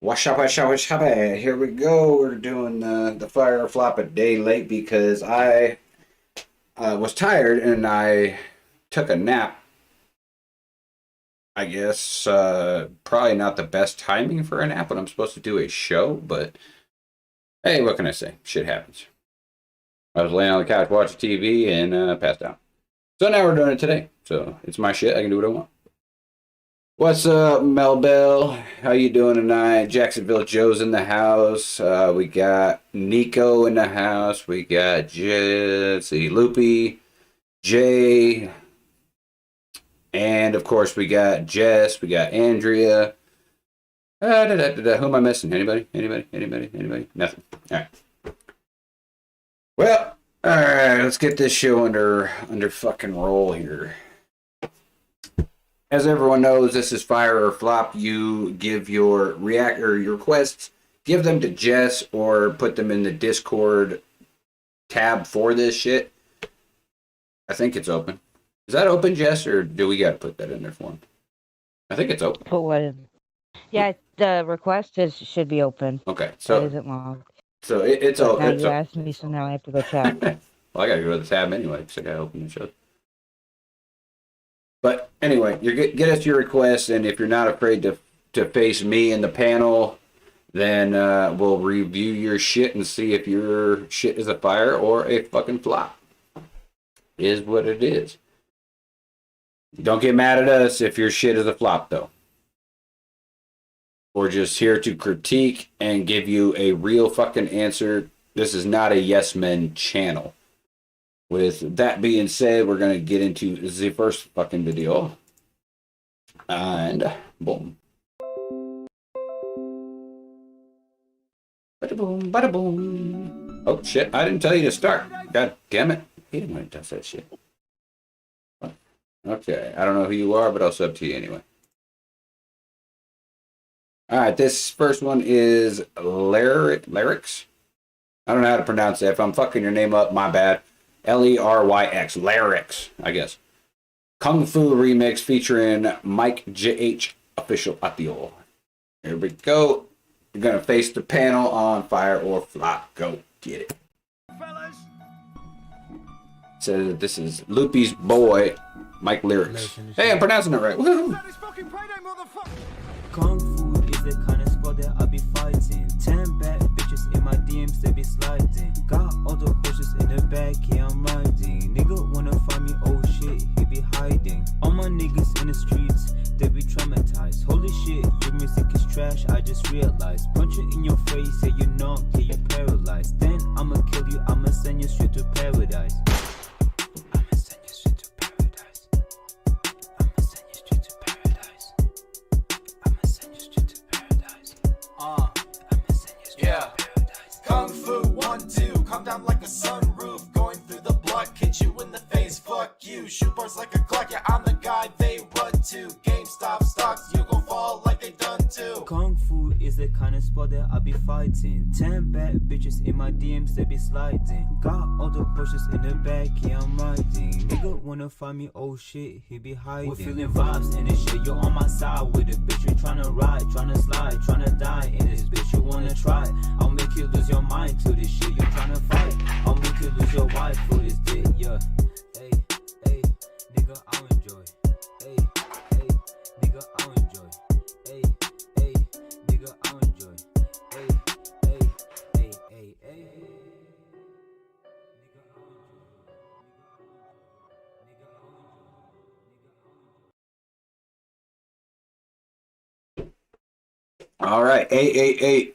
Washabba. Here we go. We're doing the fire flop a day late because I was tired and I took a nap. I guess probably not the best timing for a nap when I'm supposed to do a show, but hey, what can I say? Shit happens. I was laying on the couch watching TV and passed out. So now we're doing it today. So it's my shit. I can do what I want. What's up, Mel Bell? How you doing tonight? Jacksonville Joe's in the house. We got Nico in the house. We got Loopie, Jay, and of course we got Jess. We got Andrea. Who am I missing? Anybody? Nothing. All right. Well, all right. Let's get this show under fucking roll here. As everyone knows, this is fire or flop. You give your your requests, give them to Jess or put them in the Discord tab for this shit. I think it's open. Is that open, Jess, or do we gotta put that in there for him? I think it's open. Put what in? Yeah, the request should be open. Okay, so it isn't logged. So it's open. Now you asked me, so now I have to go check. Well, I gotta go to the tab anyway because I gotta open the show. But anyway, you get us your requests, and if you're not afraid to face me in the panel, then we'll review your shit and see if your shit is a fire or a fucking flop. Is what it is. Don't get mad at us if your shit is a flop, though. We're just here to critique and give you a real fucking answer. This is not a yes men channel. With that being said, we're going to get into the first fucking video. And boom. Bada boom, bada boom. Oh shit, I didn't tell you to start. God damn it. He didn't want to touch that shit. Okay, I don't know who you are, but I'll sub to you anyway. Alright, this first one is Leryx. I don't know how to pronounce that. If I'm fucking your name up, my bad. Leryx, Leryx, I guess. Kung Fu remix featuring mikejh official audio. Here we go. You're gonna face the panel on fire or flop. Go get it. Fellas. So this is Loopie's boy, Mike Leryx. Hey, I'm pronouncing it right. Woo! Kung Fu is the kind of sport that I be fighting. 10 bad bitches in my DMs, they be sliding. Got all the horses in the back, yeah, I'm riding. Nigga wanna find me, oh shit, he be hiding. All my niggas in the streets, they be traumatized. Holy shit, your music is trash, I just realized. Punch it in your face, yeah, you know, yeah, you paralyzed. Then I'ma kill you, I'ma send you straight to paradise. Come down like a sunroof, going through the block, hit you in the face, fuck you. Shoot bars like a Glock, yeah, I'm the guy they run to. GameStop stocks, you gon' fall like they done too. Kung Fu is the kind of sport that I be fighting. 10 bad bitches in my DMs, they be sliding. Got all the pushes in the back, yeah, I'm riding. Nigga wanna find me, oh shit, he be hiding. We're feeling vibes in this shit, you're on my side with it, bitch. You tryna ride, tryna slide, tryna die in this bitch, you wanna try. I'll make you lose your mind to this shit, you tryna fight. I'll make you lose your wife for this dick, yeah. Hey, hey, nigga, I'll enjoy. Hey, hey, nigga, I'll enjoy. Hey, hey, nigga, I'll enjoy. Hey, hey, hey, hey, hey. Nigga, I'll enjoy. Nigga, I'll enjoy. All right, hey.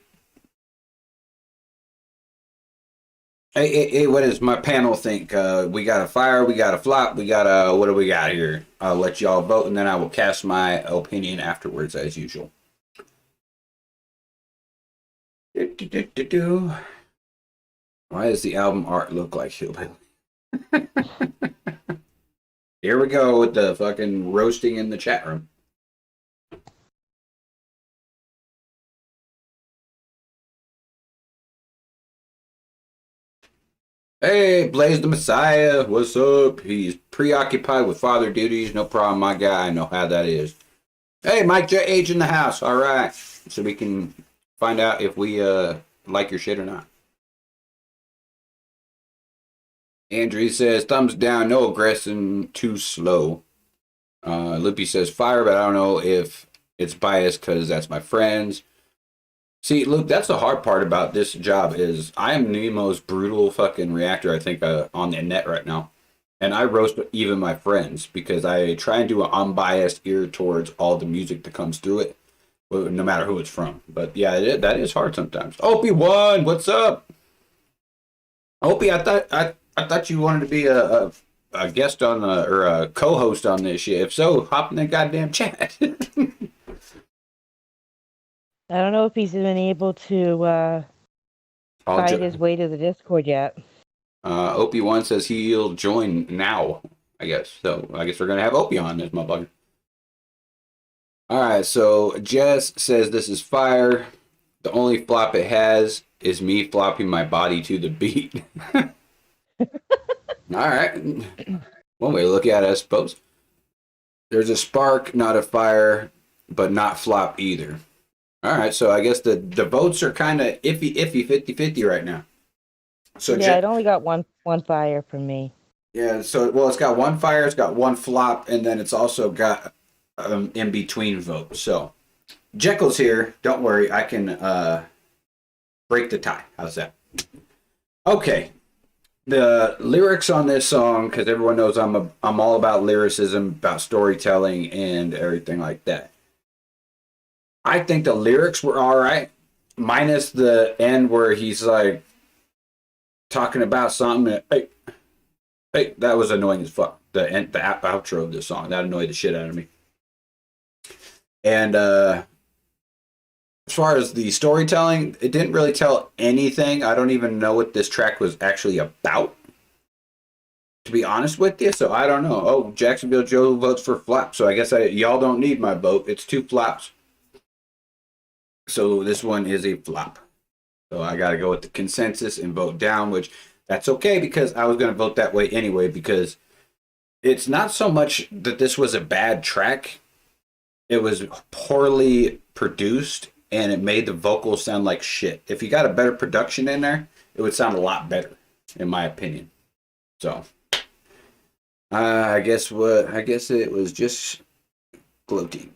Hey, what does my panel think? We got a fire, we got a flop, we got a, what do we got here? I'll let y'all vote and then I will cast my opinion afterwards as usual. Why does the album art look like Hillbilly? Here we go with the fucking roasting in the chat room. Hey, Blaze Tha Meziah, what's up? He's preoccupied with father duties. No problem, my guy. I know how that is. Hey, mikejh in the house. All right. So we can find out if we like your shit or not. Andrew says, thumbs down, no aggression, too slow. Loopie says, fire, but I don't know if it's biased because that's my friends. See, Luke, that's the hard part about this job is I am the most brutal fucking reactor, I think, on the net right now. And I roast even my friends because I try and do an unbiased ear towards all the music that comes through it, no matter who it's from. But yeah, that is hard sometimes. Opie1, what's up? Opie, I thought you wanted to be a guest on or a co-host on this shit. If so, hop in the goddamn chat. I don't know if he's been able to find his way to the Discord yet. Opie1 says he'll join now, I guess. So I guess we're gonna have Opie on this motherfucker. All right, so Jess says this is fire. The only flop it has is me flopping my body to the beat. All right. One way to look at it, I suppose. There's a spark, not a fire, but not flop either. All right, so I guess the votes are kind of iffy, 50-50 right now. So yeah, it only got one fire from me. Yeah, so, well, it's got one fire, it's got one flop, and then it's also got in-between vote. So, Jekyl's here. Don't worry, I can break the tie. How's that? Okay. The lyrics on this song, because everyone knows I'm all about lyricism, about storytelling, and everything like that. I think the lyrics were all right, minus the end where he's like talking about something. Hey, that was annoying as fuck. The outro of this song, that annoyed the shit out of me. And as far as the storytelling, it didn't really tell anything. I don't even know what this track was actually about, to be honest with you. So I don't know. Oh, Jacksonville Joe votes for flop. So I guess y'all don't need my vote. It's 2 flops. So this one is a flop. So I got to go with the consensus and vote down, which that's okay because I was going to vote that way anyway, because it's not so much that this was a bad track. It was poorly produced and it made the vocals sound like shit. If you got a better production in there, it would sound a lot better, in my opinion. So I guess it was just gloating.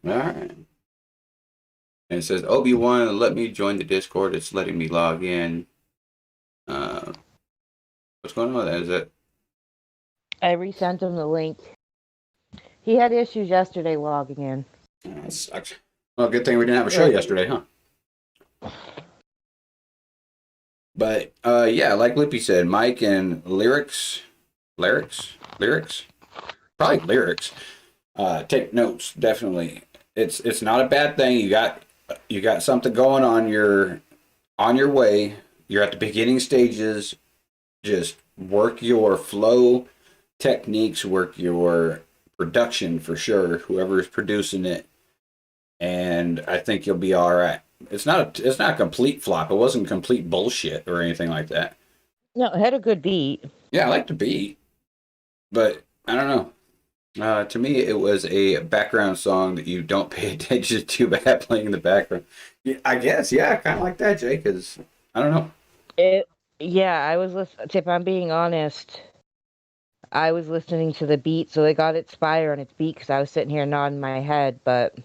All right. And it says, Obi-Wan, let me join the Discord. It's letting me log in. What's going on with that? Is that? I resent him the link. He had issues yesterday logging in. That sucks. Well, good thing we didn't have a show yesterday, huh? But, yeah, like Loopie said, Mike and Leryx, probably Leryx, take notes, definitely. It's not a bad thing. You got something going on your way. You're at the beginning stages. Just work your flow techniques, work your production for sure, whoever is producing it, and I think you'll be all right. It's not a complete flop. It wasn't complete bullshit or anything like that. No, it had a good beat. Yeah, I like the beat, but I don't know. To me, it was a background song that you don't pay attention to, but have playing in the background. Yeah, I guess, yeah, kind of like that, Jay, because I don't know. Yeah, I was listening. If I'm being honest, I was listening to the beat, so it got its fire on its beat because I was sitting here nodding my head, but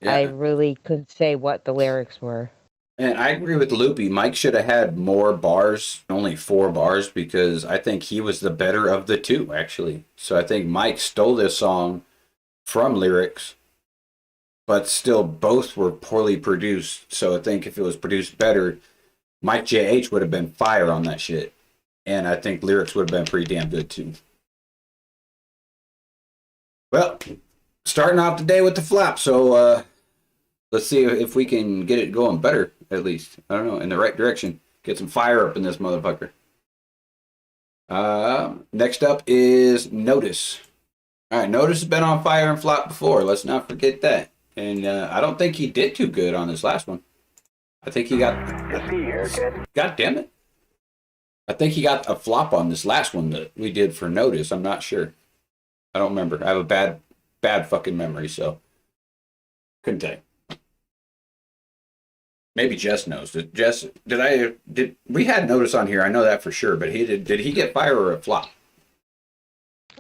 yeah. I really couldn't say what the lyrics were. And I agree with Loopie. Mike should have had more bars, only 4 bars, because I think he was the better of the two, actually. So I think Mike stole this song from Leryx, but still both were poorly produced. So I think if it was produced better, mikejh would have been fire on that shit. And I think Leryx would have been pretty damn good too. Well, starting off the day with the flop. So let's see if we can get it going better, at least. I don't know, in the right direction. Get some fire up in this motherfucker. Next up is Notice. All right, Notice has been on fire and flop before. Let's not forget that. And I don't think he did too good on this last one. I think he got... God damn it. I think he got a flop on this last one that we did for Notice. I'm not sure. I don't remember. I have a bad fucking memory, so. Couldn't tell you. Maybe Jess knows. Did we had Notice on here? I know that for sure. But did he get fire or a flop?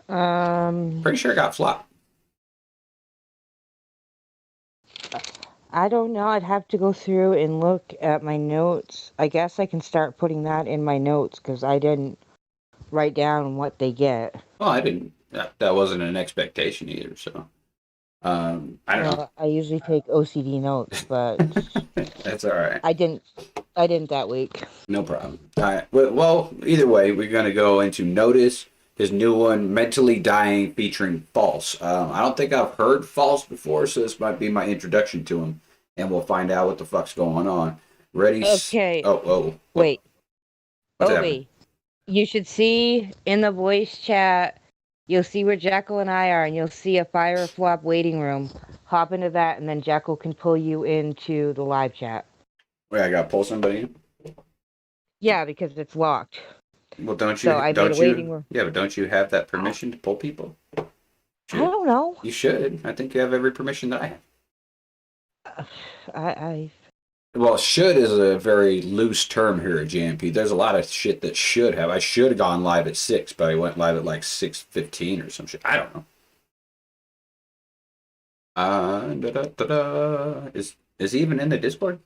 Pretty sure it got flop. I don't know. I'd have to go through and look at my notes. I guess I can start putting that in my notes because I didn't write down what they get. Well, I didn't. That wasn't an expectation either. So, I don't know. I usually take OCD notes, but That's all right. I didn't that week. No problem. All right. Well, either way, we're gonna go into Notice, his new one, Mentally Dying, featuring False. I don't think I've heard False before, so this might be my introduction to him, and we'll find out what the fuck's going on. Ready? Okay. Oh. Wait. What's Obi, happening? you should see in the voice chat. You'll see where Jekyl and I are, and you'll see a fire flop waiting room. Hop into that, and then Jekyl can pull you into the live chat. Wait, I gotta pull somebody in? Yeah, because it's locked. Well, don't you? So I made a waiting room. Yeah, but don't you have that permission to pull people? I don't know. You should. I think you have every permission that I have. Well, should is a very loose term here at JMP. There's a lot of shit that should have. I should have gone live at 6, but I went live at like 6:15 or some shit. I don't know. Is he even in the Discord?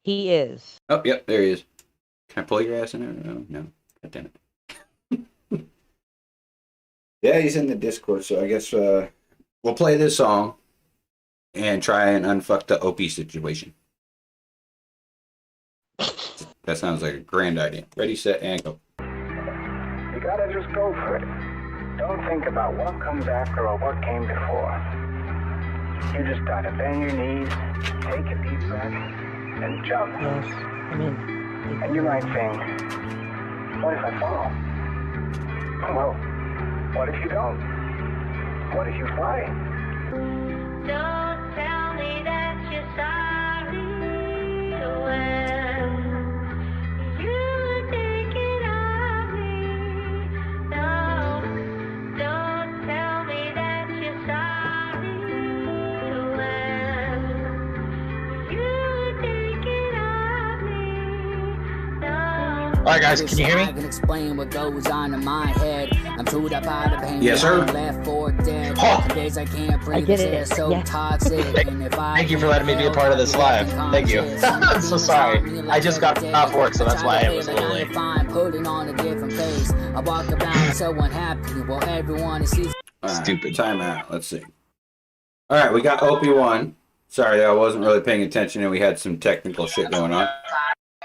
He is. Oh, yep, there he is. Can I pull your ass in there? No. God damn it. Yeah, he's in the Discord, so I guess we'll play this song and try and unfuck the OP situation. That sounds like a grand idea. Ready, set, and go. You gotta just go for it. Don't think about what comes after or what came before. You just gotta bend your knees, take a deep breath, and jump. Yes. I mean, And you might think, what if I fall? Well, what if you don't? What if you fly? Don't tell me that you're sorry when you take it of me. No, don't tell me that you're sorry when you take it of me. No. Alright guys, can you hear I me? can explain what goes on in my head. I'm chewed up out of pain. Yes, sir. I'm left for dead. Oh. Some days I can't breathe. get This it. air's so Yeah. toxic. And if I Thank you for letting me be a part of this live. Thank you. I'm so sorry. I just got off work, so that's why I was a little late. Putting on a different face. I walk around so unhappy. Well, everyone is sees. All right, Stupid. Time out. Let's see. All right, we got OP1. Sorry, I wasn't really paying attention, and we had some technical shit going on.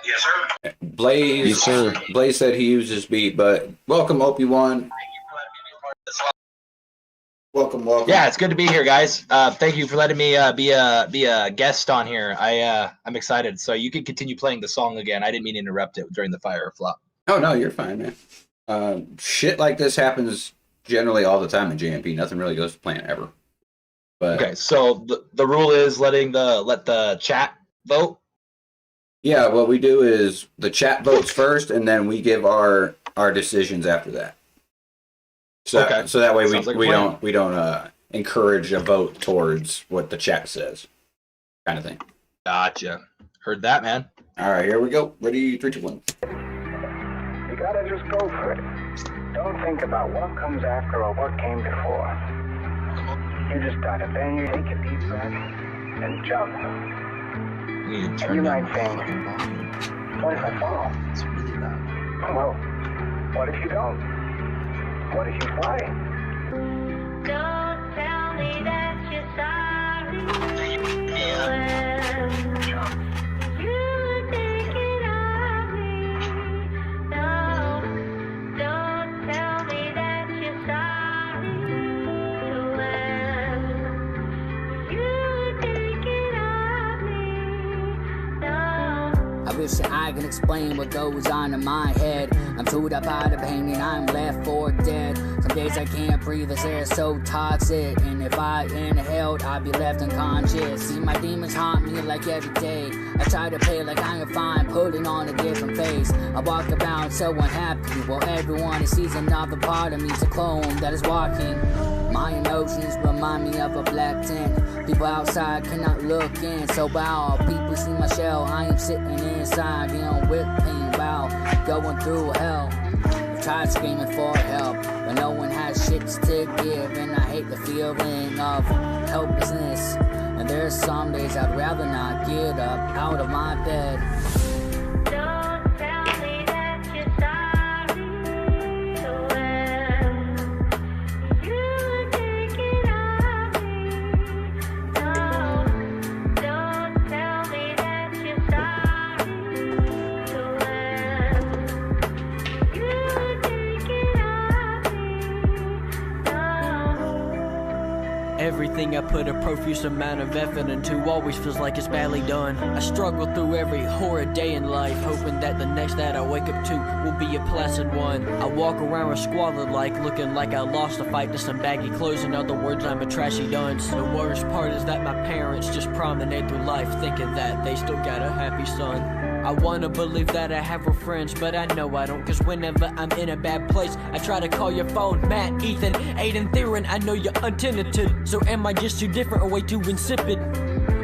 Yes, sir. Blaze, Yes, sir. Blaze said he used his beat, but welcome OP1. Welcome. Yeah, it's good to be here, guys. Thank you for letting me be a guest on here. I'm excited. So you can continue playing the song again. I didn't mean to interrupt it during the fire flop. Oh no, you're fine, man. Shit like this happens generally all the time in JMP. Nothing really goes to plan ever. But Okay, so the rule is let the chat vote. yeah, what we do is the chat votes first, and then we give our decisions after that. So Okay. so that way Sounds like a we plan. don't encourage a vote towards what the chat says, kind of thing. Gotcha. Heard that, man. All right, here we go. Ready, 3, 2, 1. You gotta just go for it. Don't think about what comes after or what came before. You just gotta bend your take a deep breath and jump. I need to And turn you down might the think, volume. what if I fall? It's really loud. Well, what if you don't? What if you fly? Don't tell me that you're sorry when you take it of me. No, don't tell me that you're sorry when you take it of me. No. I wish that I can explain what goes on in my head. I'm chewed up out of pain and I'm left for dead. Some days I can't breathe, this air is so toxic. And if I inhaled, I'd be left unconscious. See, my demons haunt me like every day. I try to play like I am fine, putting on a different face. I walk around so unhappy, while everyone sees another part of me. It's a clone that is walking. My emotions remind me of a black tent. People outside cannot look in, so by all people see my shell. I am sitting inside, feeling with pain, bow, going through hell. I've tried screaming for help, but no one has shit to give, and I hate the feeling of helplessness. And there's some days I'd rather not get up out of my bed. Don't tell me that you're sorry. So when you take it off me, no. Don't tell me that you're sorry. So when you take it off me, no. Everything I put a profuse amount of effort into always feels like it's badly done. I struggle through every horrid day in life, hoping that the next that I wake up to will be a placid one. I walk around with squalid like, looking like I lost a fight to some baggy clothes. In other words, I'm a trashy dunce. The worst part is that my parents just promenade through life thinking that they still got a happy son. I wanna believe that I have real friends, but I know I don't, cause whenever I'm in a bad place, I try to call your phone. Matt, Ethan, Aiden, Theron, I know you're untenanted. So am I just too different or way too insipid?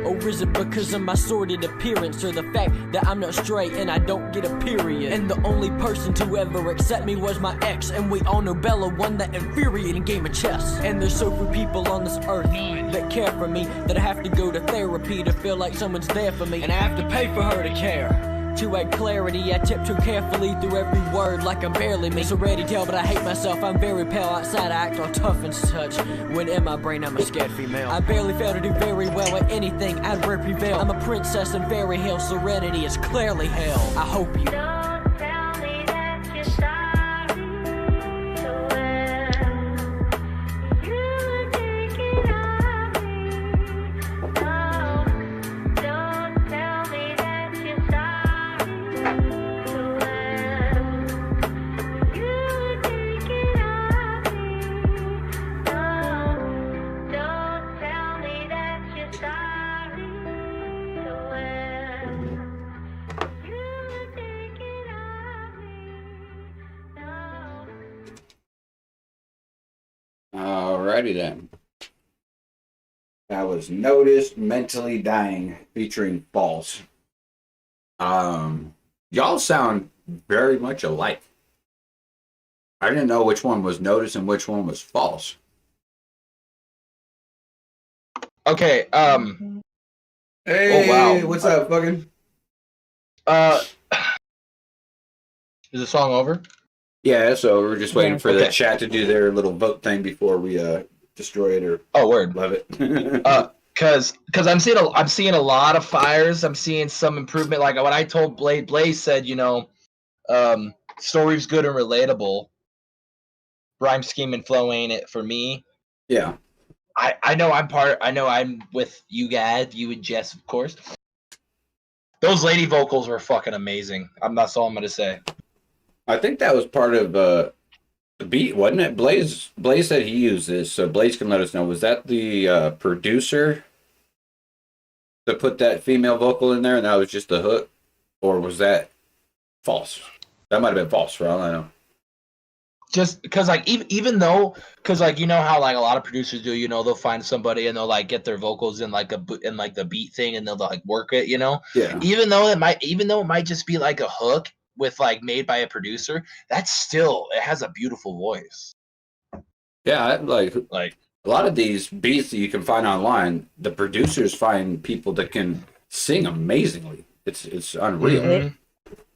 Or is it because of my sordid appearance, or the fact that I'm not straight and I don't get a period? And the only person to ever accept me was my ex, and we all know Bella won that infuriating game of chess. And there's so few people on this earth that care for me, that I have to go to therapy to feel like someone's there for me, and I have to pay for her to care. To add clarity, I tiptoe carefully through every word like I'm barely me. It's already tell, but I hate myself. I'm very pale outside, I act all tough and such. When in my brain, I'm a scared female. I barely fail to do very well at anything, I'd rare prevail. I'm a princess in fairy tale, serenity is clearly hell. I hope you Don't tell me that you're sorry. So when you take it off me, no. Don't tell me that you're sorry. So when you take it off me, no. Don't tell me that you're sorry. So when you take it off me, no. Alrighty then. That was Noticed Mentally Dying featuring False. Y'all sound very much alike. I didn't know which one was Noticed and which one was False. Okay. Hey, Oh, wow. what's up, fucking? Is the song over? Yeah, so we're just waiting for the Okay. chat to do their little vote thing before we destroy it or Oh, word. love it. Cause I'm seeing a lot of fires. I'm seeing some improvement. Like what I told Blaze said, story's good and relatable. Rhyme scheme and flow ain't it for me. Yeah. I know I'm with you guys, you and Jess, of course. Those lady vocals were fucking amazing. That's all I'm gonna say. I think that was part of the beat, wasn't it? Blaze said he used this, so Blaze can let us know. Was that the producer that put that female vocal in there and that was just the hook? Or was that false? That might have been false for all I know. Just because, like, even though, because, like, you know how, like, a lot of producers do, they'll find somebody and they'll, like, get their vocals in, like, the beat thing and they'll, like, work it, Yeah. Even though it might just be, like, a hook with, like, made by a producer, it has a beautiful voice. Yeah, like a lot of these beats that you can find online, the producers find people that can sing amazingly. It's unreal. Mm-hmm.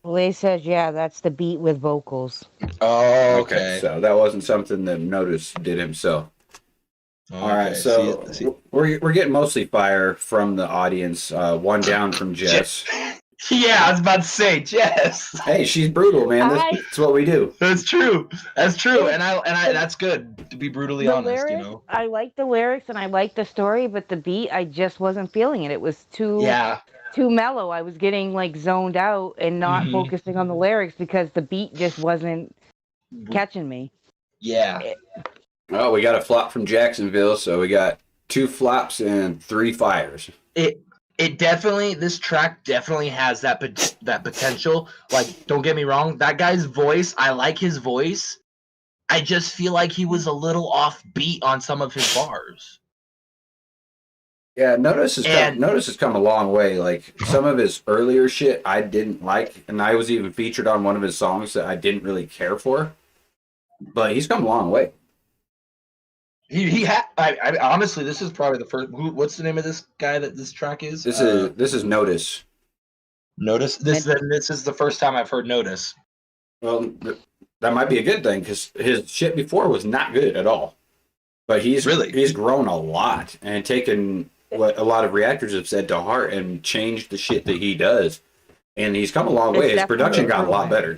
Blaze says, yeah, that's the beat with vocals. Oh, okay. So that wasn't something that Notice did himself. All right, so See. we're getting mostly fire from the audience. One down from Jess. Yeah, I was about to say, Jess. Hey, she's brutal, man. That's what we do. That's true. That's true, and I that's good to be brutally honest. Lyrics, I like the lyrics and I like the story, but the beat, I just wasn't feeling it. It was too mellow. I was getting like zoned out and not focusing on the lyrics because the beat just wasn't catching me. Yeah. Oh, we got a flop from Jacksonville, so we got 2 flops and 3 fires. This track definitely has that potential. Like, don't get me wrong, that guy's voice, I like his voice, I just feel like he was a little offbeat on some of his bars. Yeah, Notice has come a long way. Like some of his earlier shit I didn't like, and I was even featured on one of his songs that I didn't really care for. But he's come a long way. He had. I honestly, this is probably the first. What's the name of this guy that this track is? This is Notice. Notice. This is the first time I've heard Notice. Well, that might be a good thing because his shit before was not good at all. But he's grown a lot and taken what a lot of reactors have said to heart and changed the shit that he does. And he's come a long way. His production got a lot better.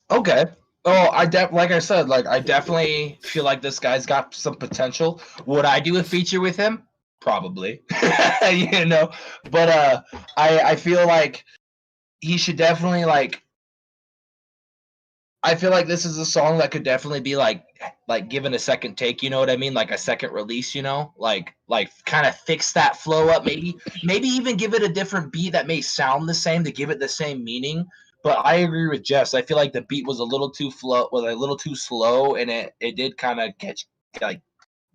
Okay. Oh, like I said, like I definitely feel like this guy's got some potential. Would I do a feature with him? Probably. You know, but I feel like he should definitely like. I feel like this is a song that could definitely be like given a second take, you know what I mean? Like a second release, you know? Like kind of fix that flow up, maybe even give it a different beat that may sound the same to give it the same meaning. But I agree with Jess. I feel like the beat was a little too slow, and it did kind of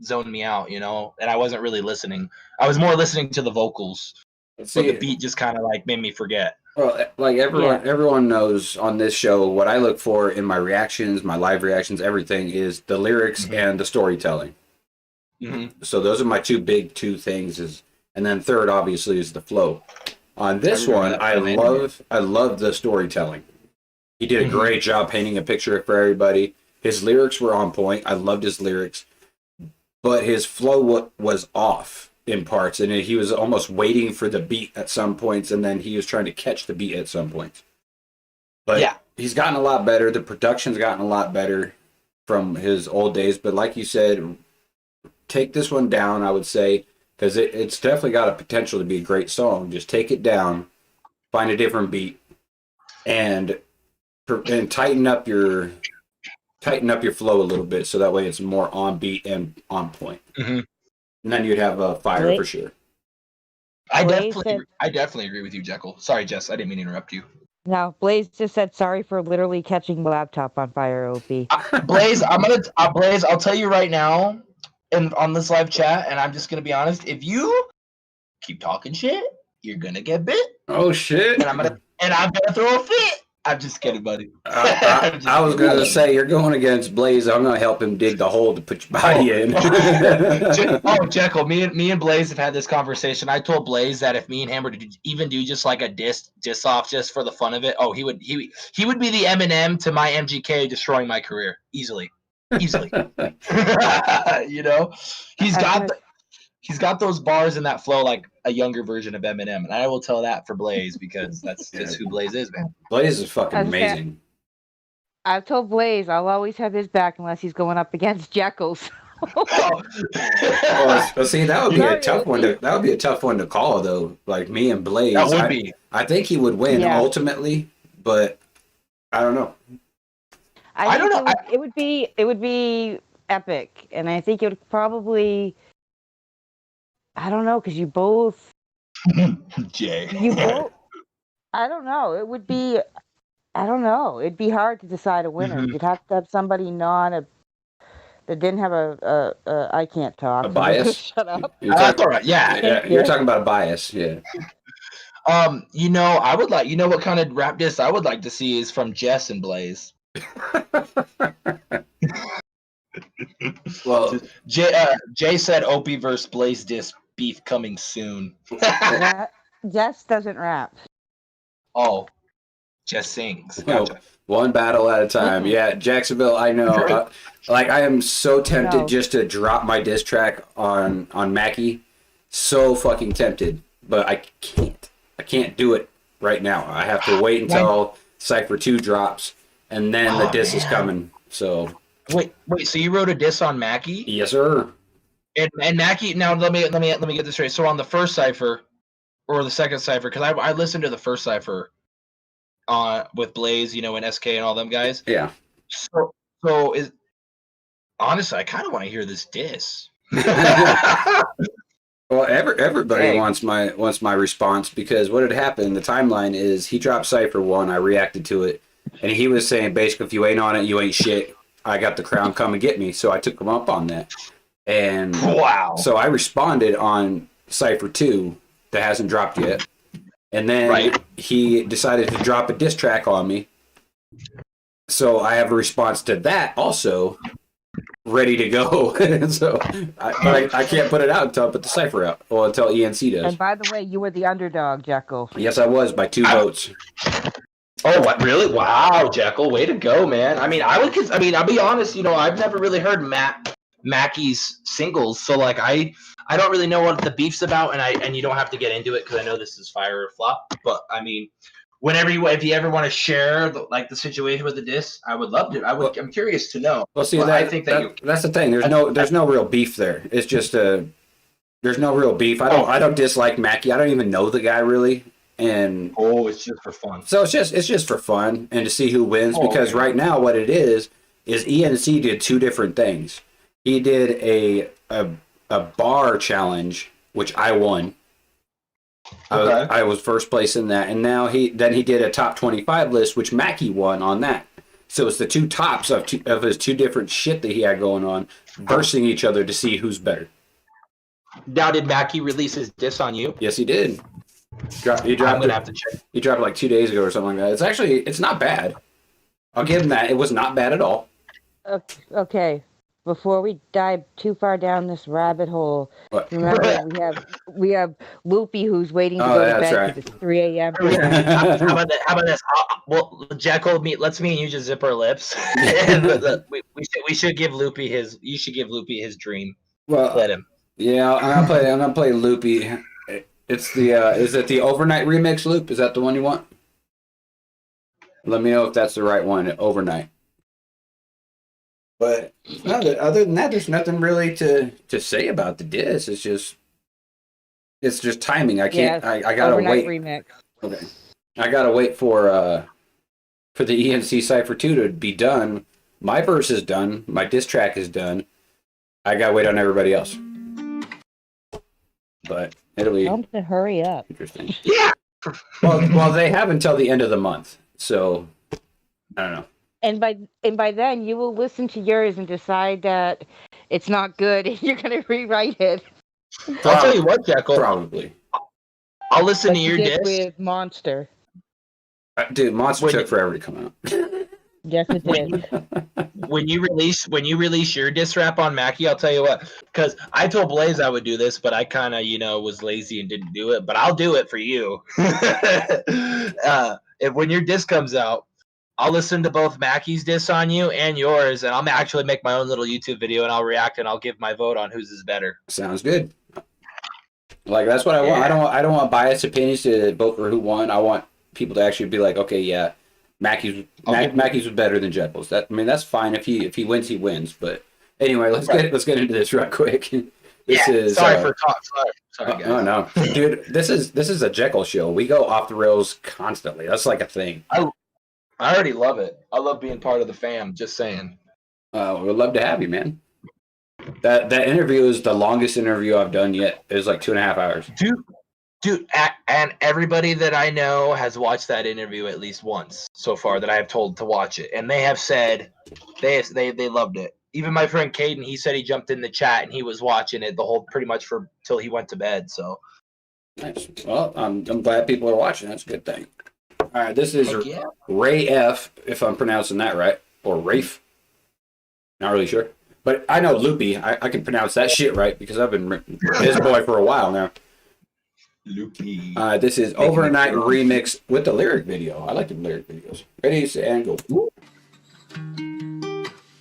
zone me out, you know? And I wasn't really listening. I was more listening to the vocals. But the beat just kind of like made me forget. Well, like everyone knows on this show, what I look for in my reactions, my live reactions, everything is the lyrics and the storytelling. Mm-hmm. So those are my two things. And then third, obviously, is the flow. On this one, I love the storytelling. He did a great job painting a picture for everybody. His lyrics were on point. I loved his lyrics, but his flow was off in parts, and he was almost waiting for the beat at some points, and then he was trying to catch the beat at some points. But yeah, he's gotten a lot better. The production's gotten a lot better from his old days. But like you said, take this one down, I would say, because it's definitely got a potential to be a great song. Just take it down, find a different beat, and tighten up your flow a little bit, so that way it's more on beat and on point. Mm-hmm. And then you'd have a Fire for sure. I definitely agree with you, Jekyll. Sorry, Jess, I didn't mean to interrupt you. No, Blaze just said sorry for literally catching the laptop on fire, OP. Blaze, Blaze, I'll tell you right now, and on this live chat, and I'm just gonna be honest, if you keep talking shit, you're gonna get bit. Oh shit. And I'm gonna throw a fit. I'm just kidding, buddy. I was going to say, you're going against Blaze. I'm going to help him dig the hole to put your body in. Jekyll, me and Blaze have had this conversation. I told Blaze that if me and him were to even do just like a diss off just for the fun of it, he would be the Eminem to my MGK, destroying my career easily. You know, he's got those bars in that flow like a younger version of Eminem, and I will tell that for Blaze because that's just who Blaze is, man. Blaze is fucking amazing. I've told Blaze I'll always have his back unless he's going up against Jekyll's. Well, see, that would be a tough one. That would be a tough one to call, though. Like me and Blaze, that would be. I think he would win ultimately, but I don't know. I don't know. It would be epic, and I think it would probably. I don't know, because you both. Jay. You both. I don't know. It would be. I don't know. It'd be hard to decide a winner. You'd have to have somebody that didn't have a I can't talk. A bias. Shut up. That's all right. Yeah. You're talking about a bias. Yeah. You know, I would like. You know what kind of rap diss I would like to see is from Jess and Blaze. Well, Jay said Opie versus Blaze diss beef coming soon. Jess doesn't rap. Oh, Jess sings. Gotcha. One battle at a time. Yeah, Jacksonville. I know. I am so tempted just to drop my diss track on mikejh. So fucking tempted, but I can't. I can't do it right now. I have to wait until Cypher 2 drops, and then the diss is coming. So. Wait. So you wrote a diss on mikejh? Yes, sir. And mikejh. Now let me get this straight. So on the first cipher, or the second cipher, because I listened to the first cipher, with Blaze, you know, and SK and all them guys. Yeah. So is honestly, I kind of want to hear this diss. Well, everybody wants my response, because what had happened, the timeline is he dropped Cypher 1, I reacted to it, And he was saying, basically, if you ain't on it, you ain't shit. I got the crown, come and get me. So I took him up on that. And wow. So I responded on Cypher 2 that hasn't dropped yet. And then he decided to drop a diss track on me. So I have a response to that also ready to go. So I can't put it out until I put the Cypher out. Well, until ENC does. And by the way, you were the underdog, Jekyl. Yes, I was, by 2 votes. Oh, what, really? Wow, Jekyl, way to go, man. I mean, I'll be honest, you know, I've never really heard Mackey's singles, so like I don't really know what the beef's about, and you don't have to get into it because I know this is fire or flop. But I mean, if you ever want to share the situation with the diss, I would love to. I'm curious to know. Well, see, I think that's the thing. There's no real beef there. It's just there's no real beef. I don't dislike Mackey. I don't even know the guy really. And it's just for fun. So it's just for fun and to see who wins, because right now what it is ENC did 2 different things. He did a bar challenge, which I won. Okay. I was first place in that, and now he did a top 25 list, which Mackey won on that. So it's the 2 tops of his 2 different shit that he had going on, versing each other to see who's better. Now, did Mackey release his diss on you? Yes, he did. I'm gonna have to check. He dropped it like 2 days ago or something like that. It's not bad. I'll give him that. It was not bad at all. Okay. Before we dive too far down this rabbit hole, remember we have Loopie who's waiting to go to bed because it's 3 a.m. How about this? Well, Jekyl, let's me and you just zip our lips. we should give Loopie his. You should give Loopie his dream. Well, let him. Yeah, I'm gonna play Loopie. It's the is it the Overnight remix, Loop? Is that the one you want? Let me know if that's the right one. Overnight. But other than that, there's nothing really to say about the diss. It's just timing. I can't. I gotta wait. Remix. Okay, I gotta wait for the ENC Cypher 2 to be done. My verse is done. My diss track is done. I gotta wait on everybody else. But it'll be. Tell them to hurry up. Interesting. Yeah. Well, they have until the end of the month, so I don't know. And by then, you will listen to yours and decide that it's not good, and you're gonna rewrite it. I'll tell you what, Jekyl. Probably. I'll listen to your diss with Monster. Dude, Monster took forever to come out. Yes, it did. When you release your diss rap on Mackey, I'll tell you what, because I told Blaze I would do this, but I kind of was lazy and didn't do it. But I'll do it for you. When your diss comes out, I'll listen to both Mackey's diss on you and yours, and I'll actually make my own little YouTube video, and I'll react and I'll give my vote on whose is better. Sounds good. Like that's what I want. I don't want biased opinions to vote for who won. I want people to actually be like, okay, yeah. Mackey's was better than Jekyl's. That's fine. If he wins, he wins. But anyway, let's get into this real quick. Sorry for talk. Sorry, guys. Oh no, dude, this is a Jekyl show. We go off the rails constantly. That's like a thing. I already love it. I love being part of the fam. Just saying. We'd love to have you, man. That interview is the longest interview I've done yet. It was like 2.5 hours. Dude, and everybody that I know has watched that interview at least once so far that I have told to watch it, and they have said they loved it. Even my friend Caden, he said he jumped in the chat and he was watching it the whole pretty much for till he went to bed. So nice. Well, I'm glad people are watching. That's a good thing. All right, this is Rayf, if I'm pronouncing that right, or Rayf. Not really sure, but I know Loopie. I can pronounce that shit right because I've been his boy for a while now. Loopie. This is Overnight remix with the lyric video. I like the lyric videos. Ready, set, and go.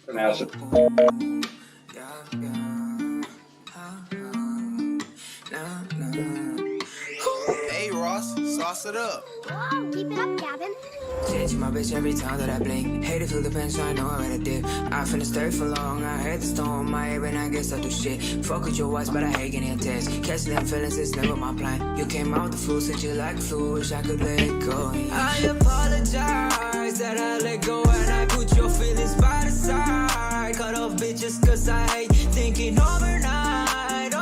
Pronounce it. Hey Ross, sauce it up. Wow, keep it up, Gavin. Change my bitch every time that I blink. Hate to feel the pain, so I know I'm at a dip. I finna stay for long. I had the storm, my head, and I guess I do shit. Fuck with your watch, but I hate getting attached. Catching them feelings, it's never my plan. You came out the fool, said you like flu, wish I could let it go. I apologize that I let go and I put your feelings by the side. Cut off bitches, cause I hate thinking overnight.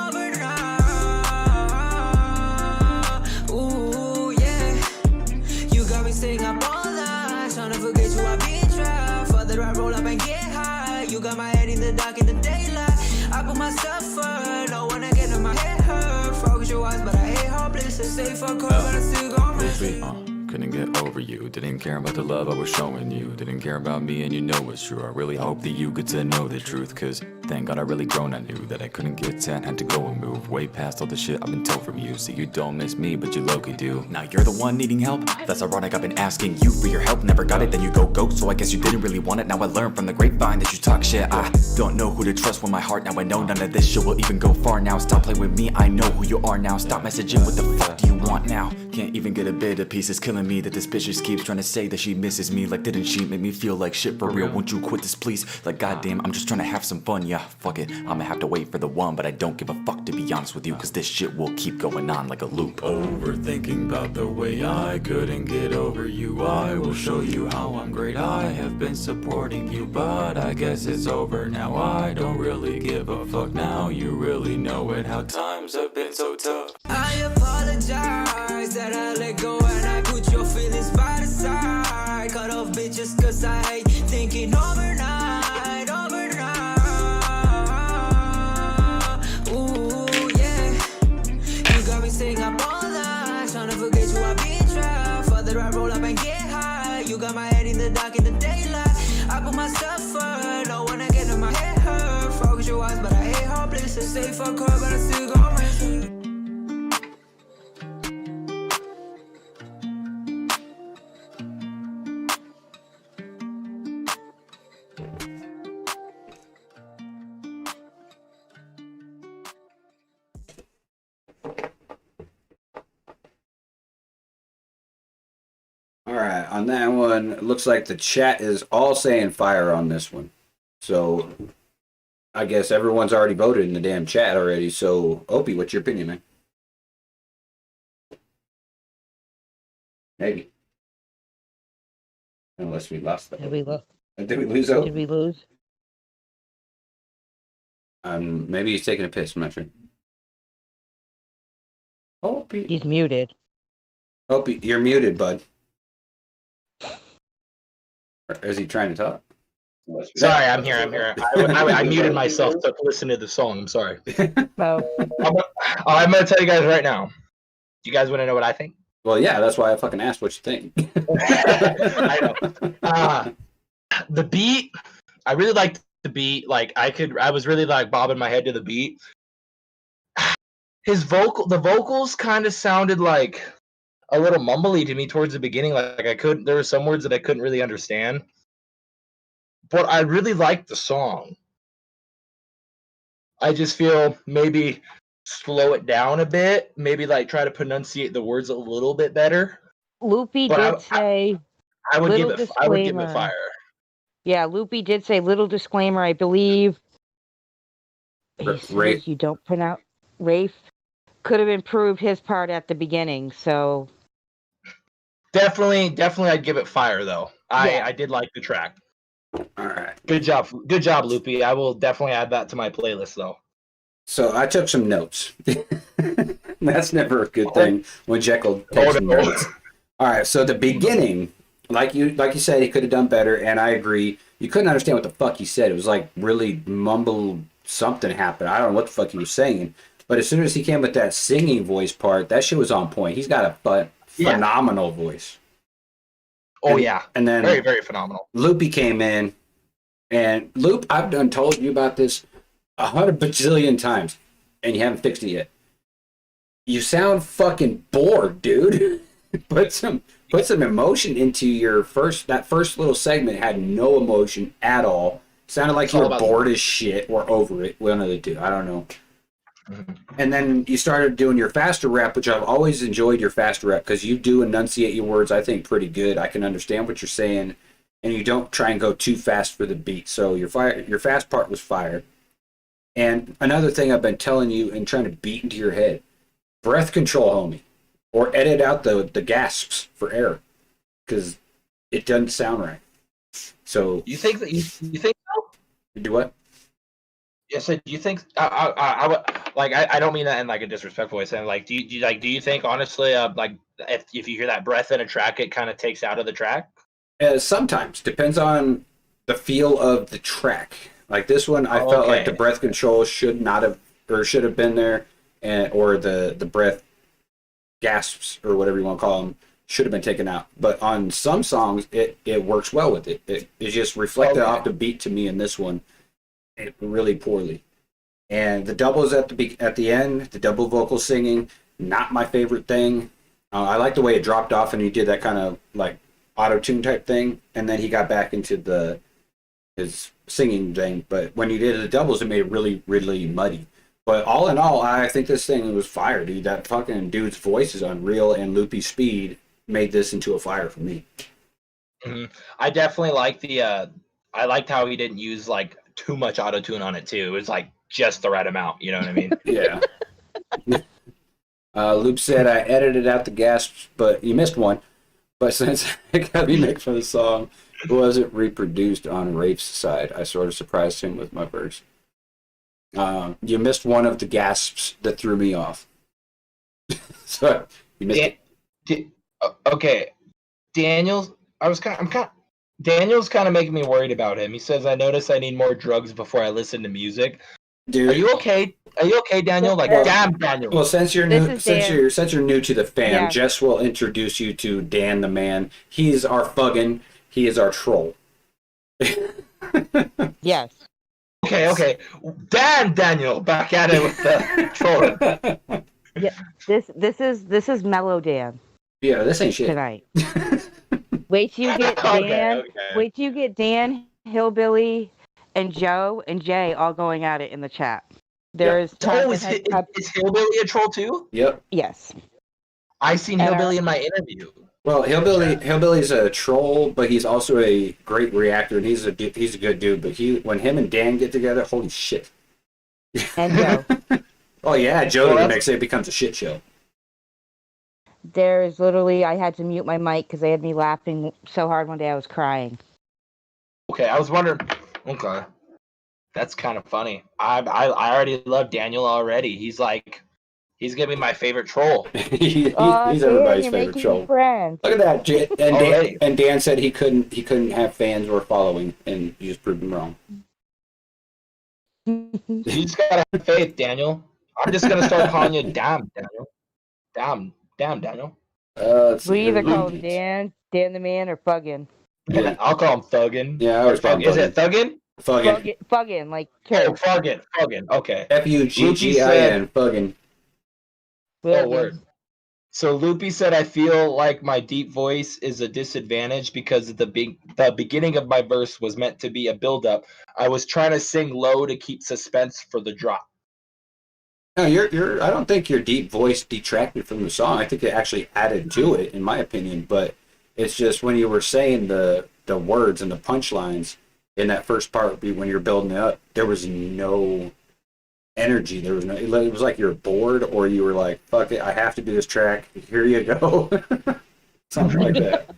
Ooh, yeah. You got me staying up all night, trying to forget you I roll up and get high. You got my head in the dark in the daylight. I put myself first, don't wanna get in my head hurt. Focus your eyes, but I hate hopeless. Say fuck her, but I still gon' rest. Couldn't get over you, didn't care about the love I was showing you, didn't care about me and you know it's true. I really hope that you get to know the truth, cause thank God I really grown. I knew that I couldn't get 10, had to go and move way past all the shit I've been told from you. So you don't miss me, but you low-key do. Now you're the one needing help, that's ironic. I've been asking you for your help, never got it, then you go, so I guess you didn't really want it. Now I learned from the grapevine that you talk shit. I don't know who to trust with my heart, now I know none of this shit will even go far. Now stop playing with me, I know who you are now. Stop messaging, what the fuck do you want now? Can't even get a bit of peace, it's killing me that this bitch just keeps trying to say that she misses me. Like, didn't she make me feel like shit for real? Won't you quit this please? Like, goddamn, I'm just trying to have some fun. Yeah, fuck it, I'ma have to wait for the one, but I don't give a fuck to be honest with you, cause this shit will keep going on like a loop. Overthinking about the way I couldn't get over you. I will show you how I'm great. I have been supporting you, but I guess it's over now. I don't really give a fuck now. You really know it, how times have been so tough. I apologize that I let go and I put your feelings by the side. Cut off bitches cause I hate thinking overnight, overnight. Ooh, yeah. You got me staying up all night, trying to forget you, I've been trying. Further I roll up and get high. You got my head in the dark in the daylight. I put myself first, don't wanna get in my head hurt. Focus your eyes, but I hate hopeless. Say fuck her, but I still gon' rest. All right, on that one, it looks like the chat is all saying fire on this one. So I guess everyone's already voted in the damn chat already. So, Opie, what's your opinion, man? Maybe. Unless we lost that. Did we lose Opie? Did we lose? Maybe he's taking a piss. I'm not sure. Opie. He's muted. Opie, you're muted, bud. Or is he trying to talk? Sorry, I'm here. I muted myself to listen to the song. I'm sorry. I'm gonna tell you guys right now. Do you guys want to know what I think? Well, yeah, that's why I fucking asked what you think. I know. The beat, I really liked the beat. Like I was really like bobbing my head to the beat. The vocals kind of sounded like a little mumbly to me towards the beginning. Like there were some words that I couldn't really understand. But I really liked the song. I just feel maybe slow it down a bit. Maybe like try to pronunciate the words a little bit better. Loopie did say I would give it fire. Yeah, Loopie did say little disclaimer, I believe. Rayf. You don't pronounce Rayf could have improved his part at the beginning, so Definitely I'd give it fire though. I did like the track. All right. Good job, Loopie. I will definitely add that to my playlist though. So I took some notes. That's never a good thing when Jekyl takes some notes. All right, so the beginning, like you said, he could have done better, and I agree. You couldn't understand what the fuck he said. It was like really mumble something happened. I don't know what the fuck he was saying. But as soon as he came with that singing voice part, that shit was on point. He's got a phenomenal voice. Oh, and then very, very phenomenal. Loopie came in, and Loop, I've done told you about this 100 bajillion times, and you haven't fixed it yet. You sound fucking bored, dude. Put some emotion into that first little segment. Had no emotion at all. Sounded like you were bored as shit or over it. One of the two. I don't know. And then you started doing your faster rap, which I've always enjoyed your faster rap because you do enunciate your words, I think, pretty good. I can understand what you're saying, and you don't try and go too fast for the beat. So your fast part was fire. And another thing I've been telling you and trying to beat into your head, breath control, homie, or edit out the gasps for air because it doesn't sound right. So you think that you think so? Do what? Yes, do you think I would like I don't mean that in like a disrespectful way. Saying like do you think honestly like if you hear that breath in a track, it kind of takes out of the track? Sometimes depends on the feel of the track. Like this one, I felt like the breath control should not have, or should have been there, and or the breath gasps or whatever you want to call them should have been taken out. But on some songs, it works well with it. It just reflected off the beat to me in this one, really poorly. And the doubles at the end, the double vocal singing, not my favorite thing. I like the way it dropped off and he did that kind of like auto-tune type thing, and then he got back into his singing thing. But when he did the doubles, it made it really, really muddy. But all in all, I think this thing was fire, dude. That fucking dude's voice is unreal, and Loopie speed made this into a fire for me. Mm-hmm. I definitely like I liked how he didn't use like too much auto-tune on it too. It was like just the right amount, you know what I mean? Yeah. Loop said, I edited out the gasps, but you missed one. But since I got remixed for the song, it wasn't reproduced on Rayf's side. I sort of surprised him with my verse. You missed one of the gasps that threw me off. So you missed it. Okay, Daniel's kind of making me worried about him. He says, I notice I need more drugs before I listen to music. Dude, are you okay? Are you okay, Daniel? Like, damn, Daniel. Well, since you're new to the fam, Yeah. Jess will introduce you to Dan the man. He's our fuggin'. He is our troll. Yes. Okay. Damn, Daniel, back at it with the troll. Yeah. This is Mellow Dan Yeah, this ain't shit. tonight. Wait till you get Dan. Okay. Wait till you get Dan, Hillbilly, and Joe and Jay all going at it in the chat. There's is Hillbilly a troll too? Yep. Yes. I seen Hillbilly in my interview. Well, Hillbilly's a troll, but he's also a great reactor, and he's a good dude. But when him and Dan get together, holy shit! And Joe. Oh yeah, Joe makes it becomes a shit show. There's literally, I had to mute my mic because they had me laughing so hard one day I was crying. Okay, I was wondering. Okay, that's kind of funny. I already love Daniel already. He's gonna be my favorite troll. He's everybody's favorite troll. Friends. Look at that, and Dan said he couldn't have fans or following, and you just proved him wrong. You just gotta have faith, Daniel. I'm just gonna start calling you Damn Daniel. Damn Daniel. We either call him Dan the man, or Fuggin. Yeah, I'll call him Thuggin. Yeah, I always call him Is it Thuggin? Fuggin, like Oh, Fuggin. Okay. Fuggin, Fuggin. Oh, word. So Loopie said, I feel like my deep voice is a disadvantage because the beginning of my verse was meant to be a build-up. I was trying to sing low to keep suspense for the drop. No, I don't think your deep voice detracted from the song. I think it actually added to it, in my opinion. But it's just when you were saying the words and the punchlines in that first part, when you're building it up, there was no energy. There was no. It was like you're bored, or you were like, "Fuck it, I have to do this track. Here you go." Something like that.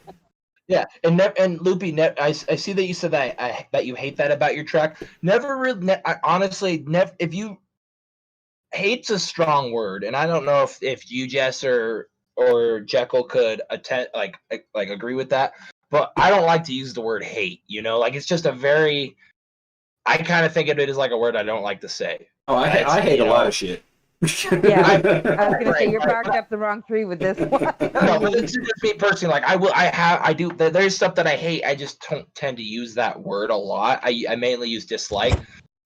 Yeah, and Loopie, I see that you said that you hate that about your track. Never really. Honestly, if you hate's a strong word, and I don't know if you, Jess, or Jekyl could agree with that. But I don't like to use the word hate. You know, like it's just a very. I kind of think of it as like a word I don't like to say. Oh, I hate a lot of shit. Yeah, I was gonna say you're barking up the wrong tree with this one. No, but it's just me personally. Like I do. There's stuff that I hate. I just don't tend to use that word a lot. I mainly use dislike.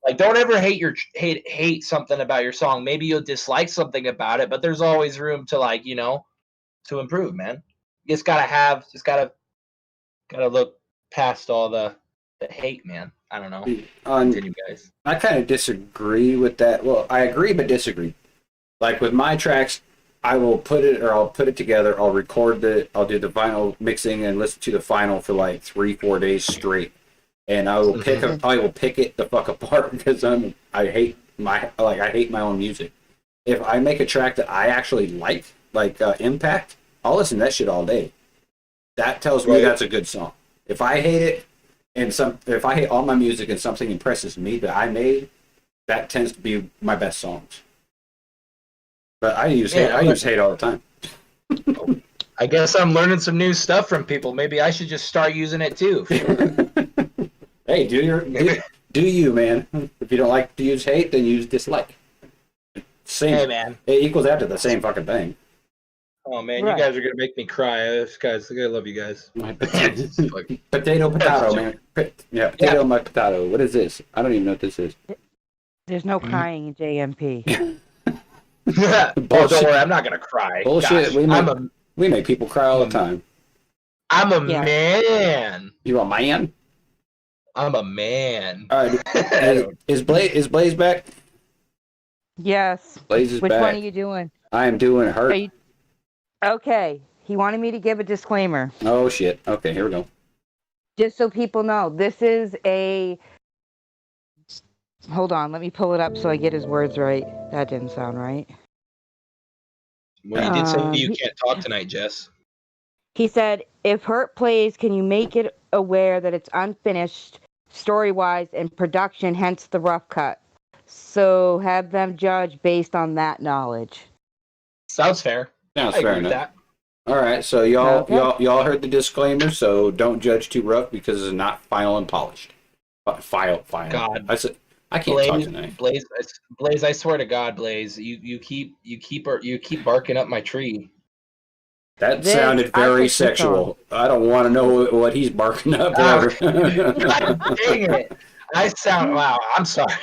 Like, don't ever hate something about your song. Maybe you'll dislike something about it, but there's always room to to improve, man. You just gotta look past all the hate, man. I don't know. Continue, guys. I kind of disagree with that. Well, I agree but disagree. Like with my tracks, I'll put it together, I'll record it, I'll do the vinyl mixing and listen to the final for like 3-4 days straight. And I will pick it the fuck apart because I hate my own music. If I make a track that I actually like Impact, I'll listen to that shit all day. That tells me that's a good song. If I hate it, if I hate all my music and something impresses me that I made, that tends to be my best songs. But I use hate all the time. I guess I'm learning some new stuff from people. Maybe I should just start using it too. Hey, do you, man? If you don't like to use hate, then use dislike. Same. Hey, man. It equals out to the same fucking thing. Oh man, Right. you guys are gonna make me cry. Guys, I love you guys. Potato, man. Potato, my potato. What is this? I don't even know what this is. There's no crying in JMP. Oh, don't worry, I'm not gonna cry. Bullshit. Gosh, We make people cry all the time. I'm a Yeah. man. You a man? I'm a man. All right. Is Blaze back? Yes. Blaze is Which back. one are you doing? I am doing hurt. Are you... Okay. He wanted me to give a disclaimer. Oh shit. Okay, here we go. Just so people know, this is a... Hold on, let me pull it up so I get his words right. That didn't sound right. Well, you did say you can't talk tonight, Jess. He said, if Hurt plays, can you make it aware that it's unfinished story-wise and production, hence the rough cut? So have them judge based on that knowledge. Sounds fair. Sounds I fair agree with enough. that. All right, so y'all Okay. y'all heard the disclaimer, so don't judge too rough because it's not final and polished. File. God. I can't talk tonight. Blaze, I swear to God, Blaze, you keep barking up my tree. That This- sounded I very think so. sexual. I don't want to know what he's barking up. God dang it! Wow. I'm sorry.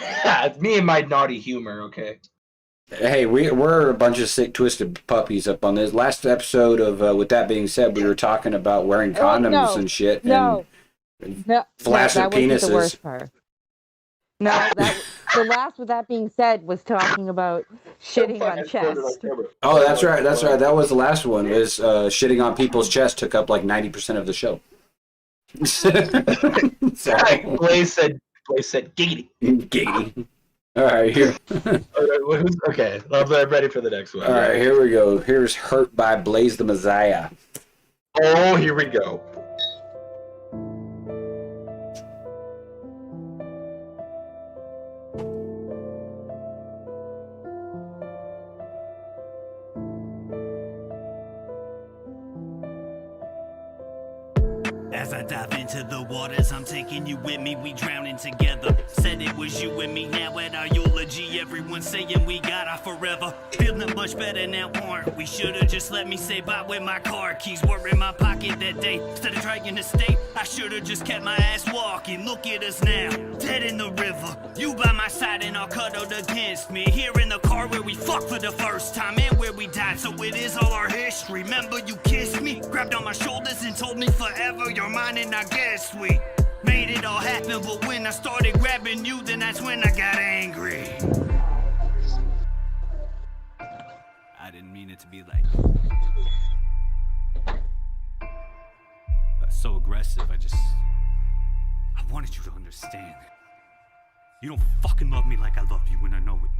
Me and my naughty humor. Okay. Hey, we're a bunch of sick, twisted puppies up on this. Last episode of With That Being Said, we were talking about wearing condoms no, and shit. No. And No, flaccid that wasn't penises. the worst part. No, the last, with that being said, was talking about shitting on chest. Oh, that's right. That was the last one. Was shitting on people's chest took up like 90% of the show. Sorry, Blaze said giggity. Giggity. All right, here. Okay, I'm ready for the next one. All right, here we go. Here's Hurt by Blaze Tha Meziah. Oh, here we go. As I dive into the waters, I'm taking you with me, we drowning together. Said it was you and me, now at our eulogy, everyone saying we got our forever. Feeling much better now, aren't we? Should've just let me say bye with my car keys were in my pocket that day. Instead of trying to stay, I should've just kept my ass walking. Look at us now, dead in the river. You by my side and all cuddled against me. Here in the car where we fucked for the first time and where we died, so it is all our history. Remember you kissed me, grabbed on my shoulders and told me forever you're mine, and I guess we made it all happen. But when I started grabbing you, then that's when I got angry. I didn't mean it to be like so aggressive. I wanted you to understand. You don't fucking love me like I love you, and I know it.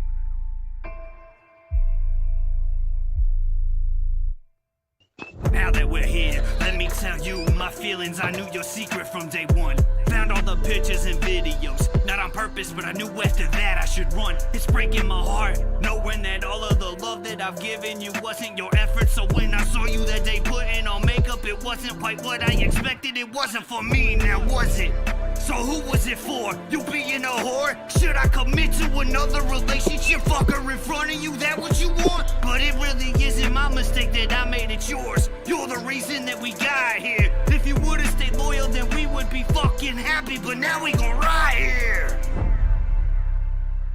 Now that we're here, let me tell you my feelings. I knew your secret from day one. Found all the pictures and videos, not on purpose, but I knew after that I should run. It's breaking my heart, knowing that all of the love that I've given you wasn't your effort. So when I saw you that day putting on makeup, it wasn't quite what I expected. It wasn't for me, now was it? So who was it for? You being a whore? Should I commit to another relationship? Fuck her in front of you, that what you want? But it really isn't my mistake that I made it yours. You're the reason that we got here. If you would've stayed loyal, then we would be fucking happy. But now we gon' ride here.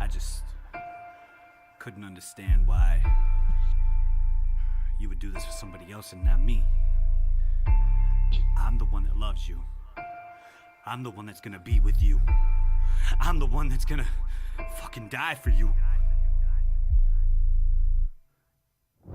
I just couldn't understand why you would do this for somebody else and not me. I'm the one that loves you. I'm the one that's gonna be with you. I'm the one that's gonna fucking die for you.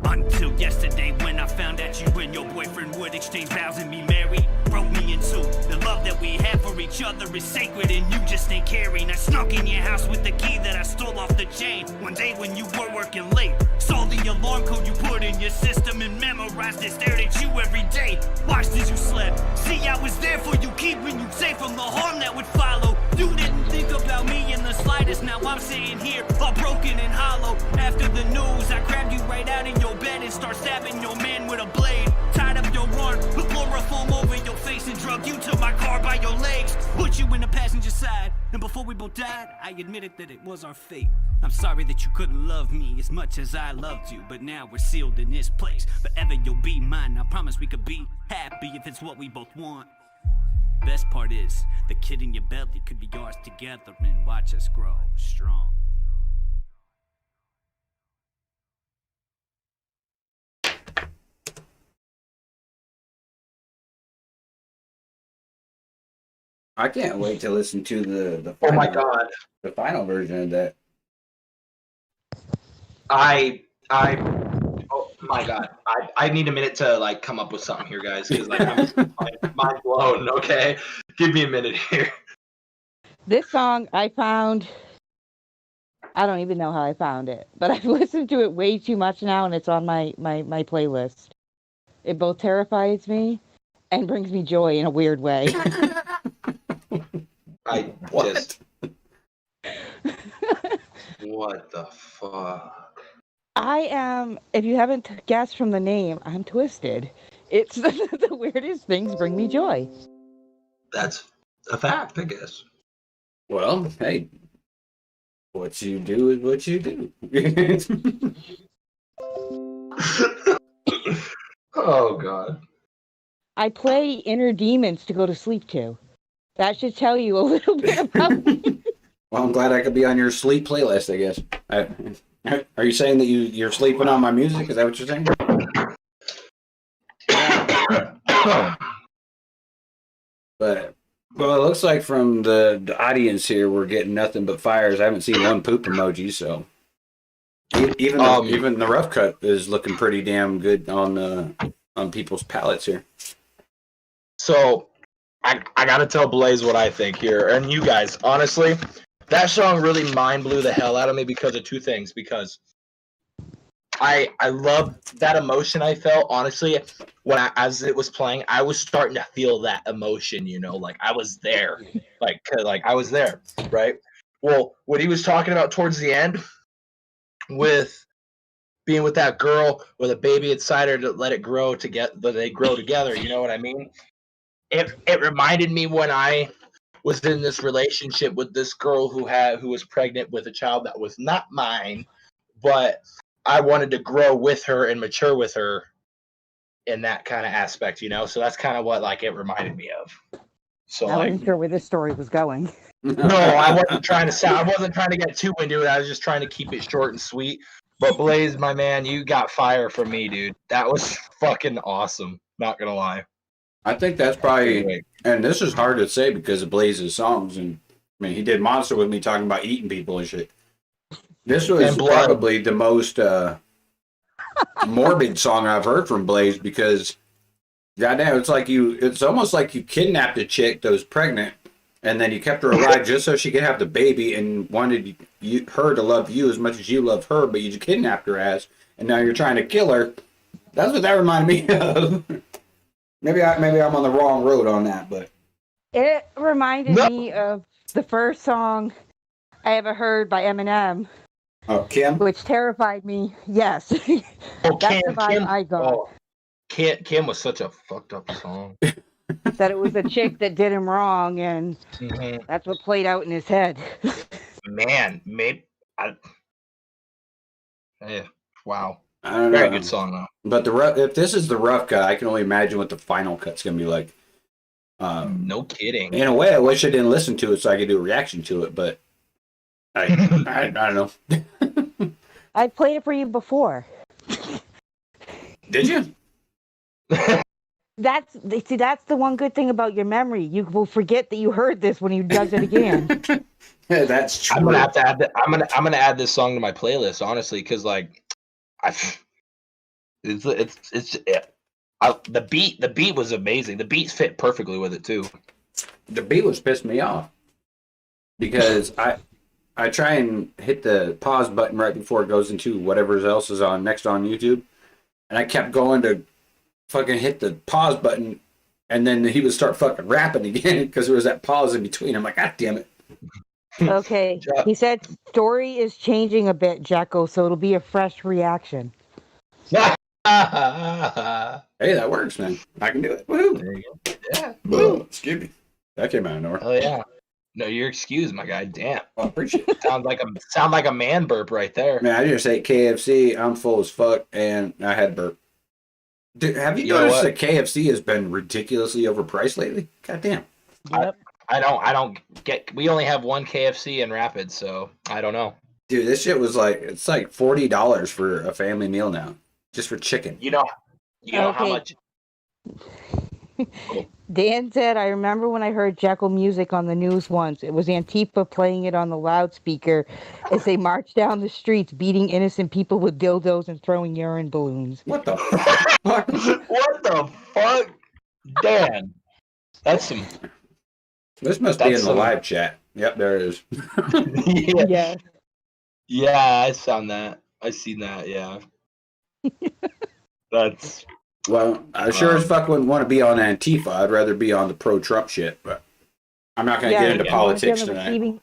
Until yesterday when I found out you and your boyfriend would exchange vows and be married. Broke me in two. The love that we have for each other is sacred and you just ain't caring. I snuck in your house with the key that I stole off the chain. One day when you were working late, saw the alarm code you put in your system and memorized it. Stared at you every day, watched as you slept. See, I was there for you, keeping you safe from the harm that would follow. You didn't think about me in the slightest. Now I'm sitting here all broken and hollow. After the news, I grabbed you right out in your bed and start stabbing your man with a blade. Tied up your arm, put chloroform over your face and drug you to my car by your legs. Put you in the passenger Before we both died, I admitted that it was our fate. I'm sorry that you couldn't love me as much as I loved you, but now we're sealed in this place. Forever you'll be mine. I promise we could be happy if it's what we both want. Best part is, the kid in your belly could be yours together and watch us grow strong. I can't wait to listen to the Oh final, my god. the final version of that. Oh my god. I need a minute to like come up with something here, guys, because like I'm mind blown. Okay, give me a minute here. This song I found, I don't even know how I found it, but I've listened to it way too much now, and it's on my playlist. It both terrifies me and brings me joy in a weird way. What the fuck? I am, if you haven't guessed from the name, I'm twisted. It's the weirdest things bring me joy. That's a fact, I guess. Well, hey, what you do is what you do. Oh god. I play Inner Demons to go to sleep to. That should tell you a little bit about me. Well, I'm glad I could be on your sleep playlist, I guess. Are you saying that you're sleeping on my music? Is that what you're saying? But, well, it looks like from the audience here, we're getting nothing but fires. I haven't seen one poop emoji, so. Even the rough cut is looking pretty damn good on people's palettes here. So, I gotta tell Blaze what I think here, and you guys, honestly, that song really mind blew the hell out of me because of two things. Because I love that emotion I felt. Honestly, as it was playing, I was starting to feel that emotion. You know, like I was there, like I was there, right? Well, what he was talking about towards the end, with being with that girl with a baby inside her to let it grow together, they grow together. You know what I mean? It reminded me when I was in this relationship with this girl who was pregnant with a child that was not mine, but I wanted to grow with her and mature with her in that kind of aspect, you know. So that's kind of what like it reminded me of. So I wasn't sure where this story was going. No, I wasn't trying to get too into it. I was just trying to keep it short and sweet. But Blaze, my man, you got fire from me, dude. That was fucking awesome. Not gonna lie. I think that's probably, and this is hard to say because of Blaze's songs, and I mean he did Monster with me talking about eating people and shit. This was probably the most morbid song I've heard from Blaze because, goddamn, it's almost like you kidnapped a chick that was pregnant, and then you kept her alive just so she could have the baby, and wanted her to love you as much as you love her, but you just kidnapped her ass, and now you're trying to kill her. That's what that reminded me of. Maybe I'm on the wrong road on that, but it reminded me of the first song I ever heard by Eminem. Oh, Kim? Which terrified me. Yes. Oh, That's the vibe I got. Oh, Kim was such a fucked up song. That it was a chick that did him wrong, and that's what played out in his head. Man, maybe yeah, wow. I don't Very know. good song though. But if this is the rough cut, I can only imagine what the final cut's gonna be like. No kidding. In a way, I wish I didn't listen to it so I could do a reaction to it, but I don't know. I played it for you before. Did you? That's the one good thing about your memory. You will forget that you heard this when you does it again. Yeah, that's true. I'm gonna have to add. I'm gonna add this song to my playlist, honestly, because like, the beat was amazing. The beats fit perfectly with it too. The beat was pissed me off because I try and hit the pause button right before it goes into whatever else is on next on YouTube, and I kept going to fucking hit the pause button, and then he would start fucking rapping again because there was that pause in between. I'm like, God damn it. Okay. He said story is changing a bit, Jekyl, so it'll be a fresh reaction. Hey, that works, man. I can do it. Woohoo. There you go. Yeah. Whoa, excuse me. That came out of nowhere. Oh yeah. No, you're excused, my guy. Damn. Well, I appreciate it. Sound like a man burp right there. Man, I just ate KFC. I'm full as fuck, and I had burp. Dude, have you noticed that KFC has been ridiculously overpriced lately? Goddamn. Yep. I don't get. We only have one KFC in Rapids, so I don't know. Dude, this shit was it's like $40 for a family meal now, just for chicken. You know how much. Dan said, I remember when I heard JekylMuzic on the news once. It was Antifa playing it on the loudspeaker as they marched down the streets, beating innocent people with dildos and throwing urine balloons. What the fuck? What the fuck? Dan. That's some. This must be in the live chat. Yep, there it is. Yeah. Yeah, I seen that, yeah. That's. Well, I sure as fuck wouldn't want to be on Antifa. I'd rather be on the pro-Trump shit, but I'm not going to get into politics tonight.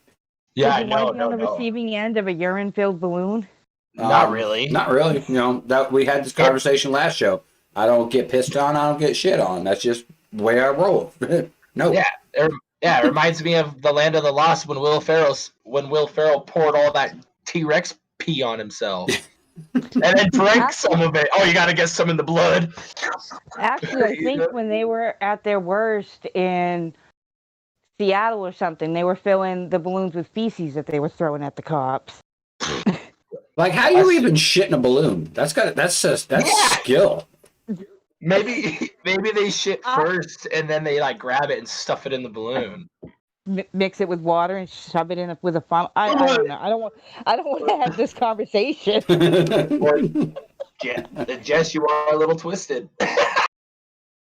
Yeah, I know. On the receiving end of a urine-filled balloon? Not really. Not really. You know, that we had this conversation last show. I don't get pissed on. I don't get shit on. That's just the way I roll. No. Yeah, it reminds me of the Land of the Lost when Will Ferrell poured all that T-Rex pee on himself. And then drank some of it. Oh, you got to get some in the blood. Actually, I think when they were at their worst in Seattle or something, they were filling the balloons with feces that they were throwing at the cops. Like, how do you even shit in a balloon? That's skill. Maybe they shit first and then they like grab it and stuff it in the balloon. Mix it with water and shove it in with a funnel. I don't know. I don't want to have this conversation. Jess, you are a little twisted.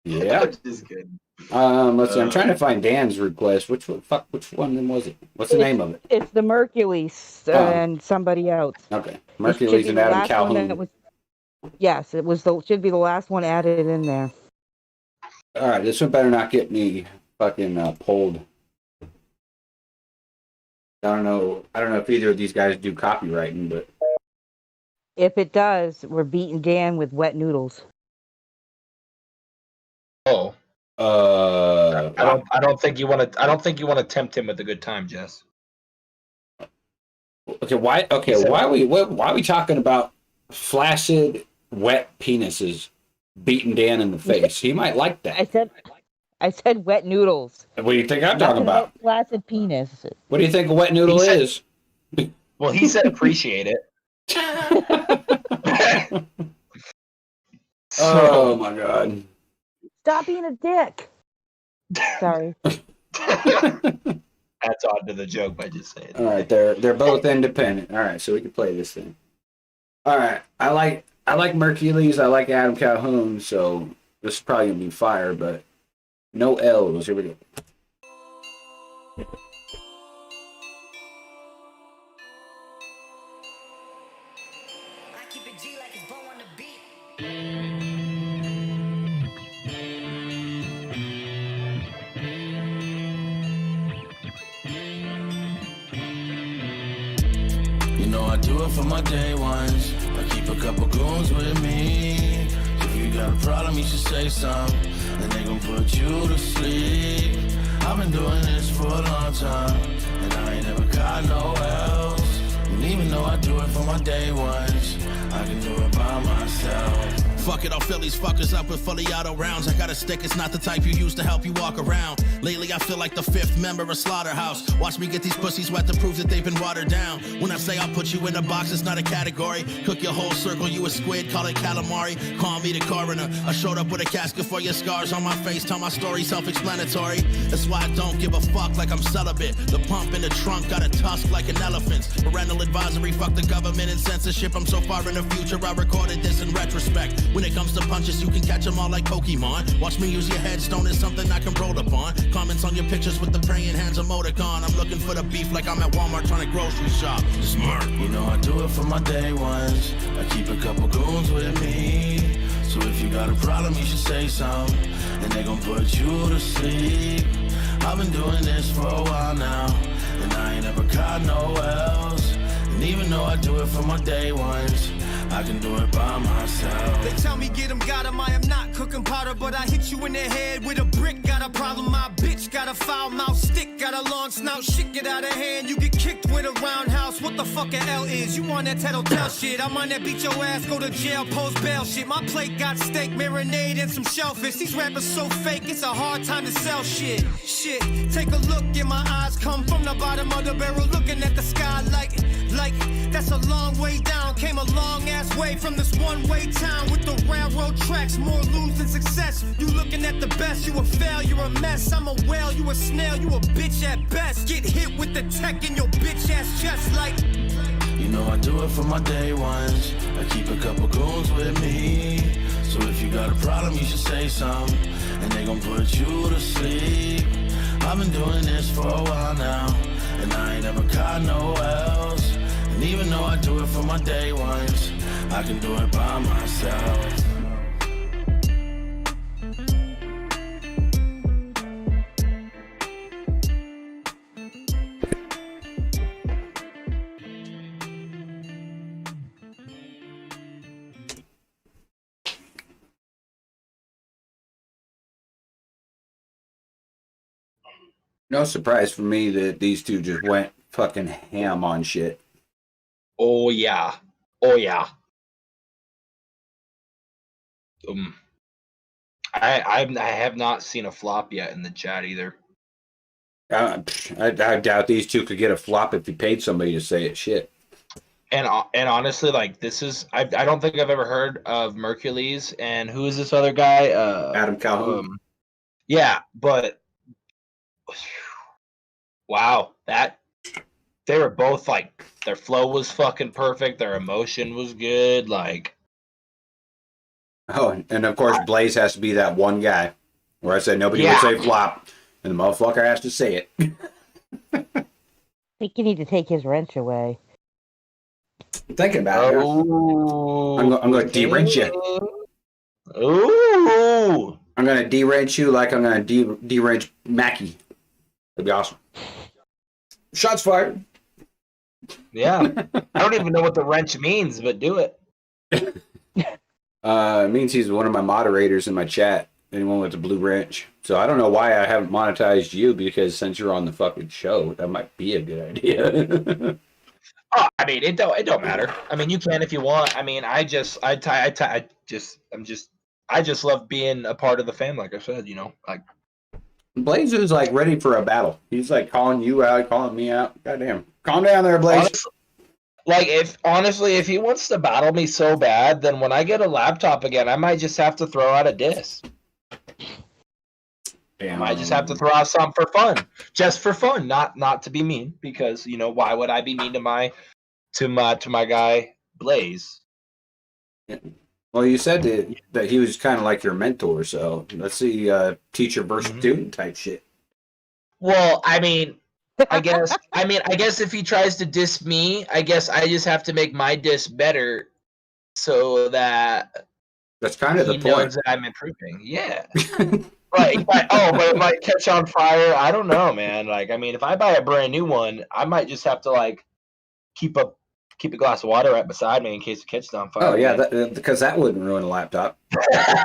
Yeah, which is good. Let's see. I'm trying to find Dan's request. Which one was it? What's the name of it? It's the Merkules and somebody else. Okay, Merkules and Adam Calhoun. Yes, it was should be the last one added in there. All right, this one better not get me fucking pulled. I don't know if either of these guys do copywriting, but if it does, we're beating Dan with wet noodles. Oh. I don't think you want to tempt him with a good time, Jess. Okay, why are we talking about flaccid, wet penises beating Dan in the face? He might like that. I said wet noodles. What do you think I'm talking about? Flaccid penis. What do you think a wet noodle is? Well, he said appreciate it. Oh my god. Stop being a dick. Sorry. That's odd to the joke by just saying. All right, they're both independent. All right, so we can play this thing. All right, I like Merkules. I like Adam Calhoun. So this is probably gonna be fire, but no L's. Here we go. I do it for my day ones. I keep a couple goons with me. If you got a problem, you should say something, and they gon' put you to sleep. I've been doing this for a long time, and I ain't never got no else. And even though I do it for my day ones, I can do it by myself. Fuck it, I'll fill these fuckers up with fully auto rounds. I got a stick, it's not the type you use to help you walk around. Lately I feel like the fifth member of Slaughterhouse. Watch me get these pussies wet to prove that they've been watered down. When I say I'll put you in a box, it's not a category. Cook your whole circle, you a squid, call it calamari. Call me the coroner. I showed up with a casket for your scars on my face. Tell my story self-explanatory. That's why I don't give a fuck like I'm celibate. The pump in the trunk got a tusk like an elephant's. Parental advisory, fuck the government and censorship. I'm so far in the future, I recorded this in retrospect. When it comes to punches, you can catch them all like Pokemon. Watch me use your headstone as something I can roll upon. Comments on your pictures with the praying hands emoticon. I'm looking for the beef like I'm at Walmart trying to grocery shop. Smart. You know I do it for my day ones. I keep a couple goons with me. So if you got a problem, you should say something, and they gon' put you to sleep. I've been doing this for a while now, and I ain't ever got no else. And even though I do it for my day ones, I can do it by myself. They tell me get 'em, got 'em, I am not cooking pot. powder, but I hit you in the head with a brick. Got a problem, my bitch got a foul mouth, stick got a long snout, shit get out of hand. You get kicked with a roundhouse. What the fuck a L is? You on that tattletale shit? I'm on that beat your ass, go to jail, post bail shit. My plate got steak, marinade, and some shellfish. These rappers so fake, it's a hard time to sell shit. Shit, take a look in my eyes, come from the bottom of the barrel, looking at the sky like that's a long way down. Came a long ass way from this one-way town with the railroad tracks, more lose than success. You looking at the best, you a fail, you're a mess. I'm a whale, you a snail, you a bitch at best. Get hit with the tech in your bitch ass chest like. You know I do it for my day ones. I keep a couple goons with me. So if you got a problem, you should say something, and they gon' put you to sleep. I've been doing this for a while now, and I ain't ever caught no else. And even though I do it for my day ones, I can do it by myself. No surprise for me that these two just went fucking ham on shit. Oh yeah. Oh yeah. I have not seen a flop yet in the chat either. I doubt these two could get a flop if you paid somebody to say it. Shit. And honestly, like this is I don't think I've ever heard of Merkules and who is this other guy? Adam Calhoun. Yeah, but wow, that they were both like their flow was fucking perfect, their emotion was good, like. Oh, and of course Blaze has to be that one guy where I said nobody would say flop, and the motherfucker has to say it. I think you need to take his wrench away. I'm thinking about it. I'm going to de-wrench you. Ooh. I'm going to de-wrench you like I'm going to de-wrench Mackie. That'd be awesome. Shots fired. Yeah. I don't even know what the wrench means, but do it. It means he's one of my moderators in my chat. Anyone with a blue wrench. So I don't know why I haven't monetized you, because since you're on the fucking show, that might be a good idea. Oh, I mean, it don't matter. I mean, you can if you want. I mean, I just love being a part of the fam. Like I said, you know, like Blaze is like ready for a battle. He's like calling you out, calling me out. Goddamn, calm down there, Blaze. Honestly, if he wants to battle me so bad, then when I get a laptop again, I might just have to throw out a diss. Damn. I might just have to throw out something for fun, just for fun, not to be mean, because you know why would I be mean to my guy Blaze? Well, you said that he was kind of like your mentor, so let's see, teacher versus student type shit. Well, I mean, I guess if he tries to diss me, I guess I just have to make my diss better, so that that's kind of the point. He knows that I'm improving. Yeah. Right. But it might catch on fire. I don't know, man. Like, I mean, if I buy a brand new one, I might just have to like keep a glass of water right beside me in case it catches on fire. Oh yeah, because that wouldn't ruin a laptop.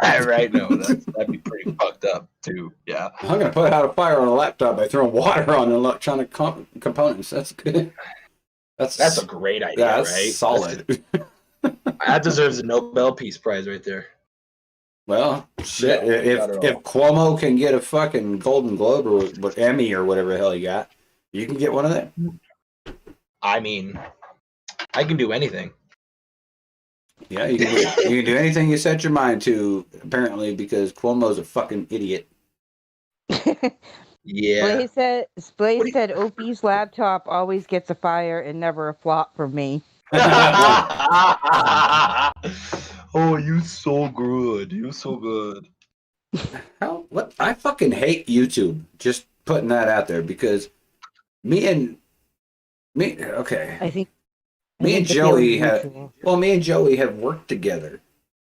Right? No, that'd be pretty fucked up too. Yeah. I'm gonna put out a fire on a laptop by throwing water on the electronic components. That's good. That's a great idea, yeah, that's right? solid. That deserves a Nobel Peace Prize right there. Well, shit. If Cuomo can get a fucking Golden Globe or Emmy or whatever the hell he got, you can get one of them. I mean, I can do anything. Yeah, you can do anything you set your mind to, apparently, because Cuomo's a fucking idiot. Yeah. Blaze said Opie's laptop always gets a fire and never a flop for me. Oh, you so good. You so good. What? I fucking hate YouTube. Just putting that out there, because me and Joey have worked together.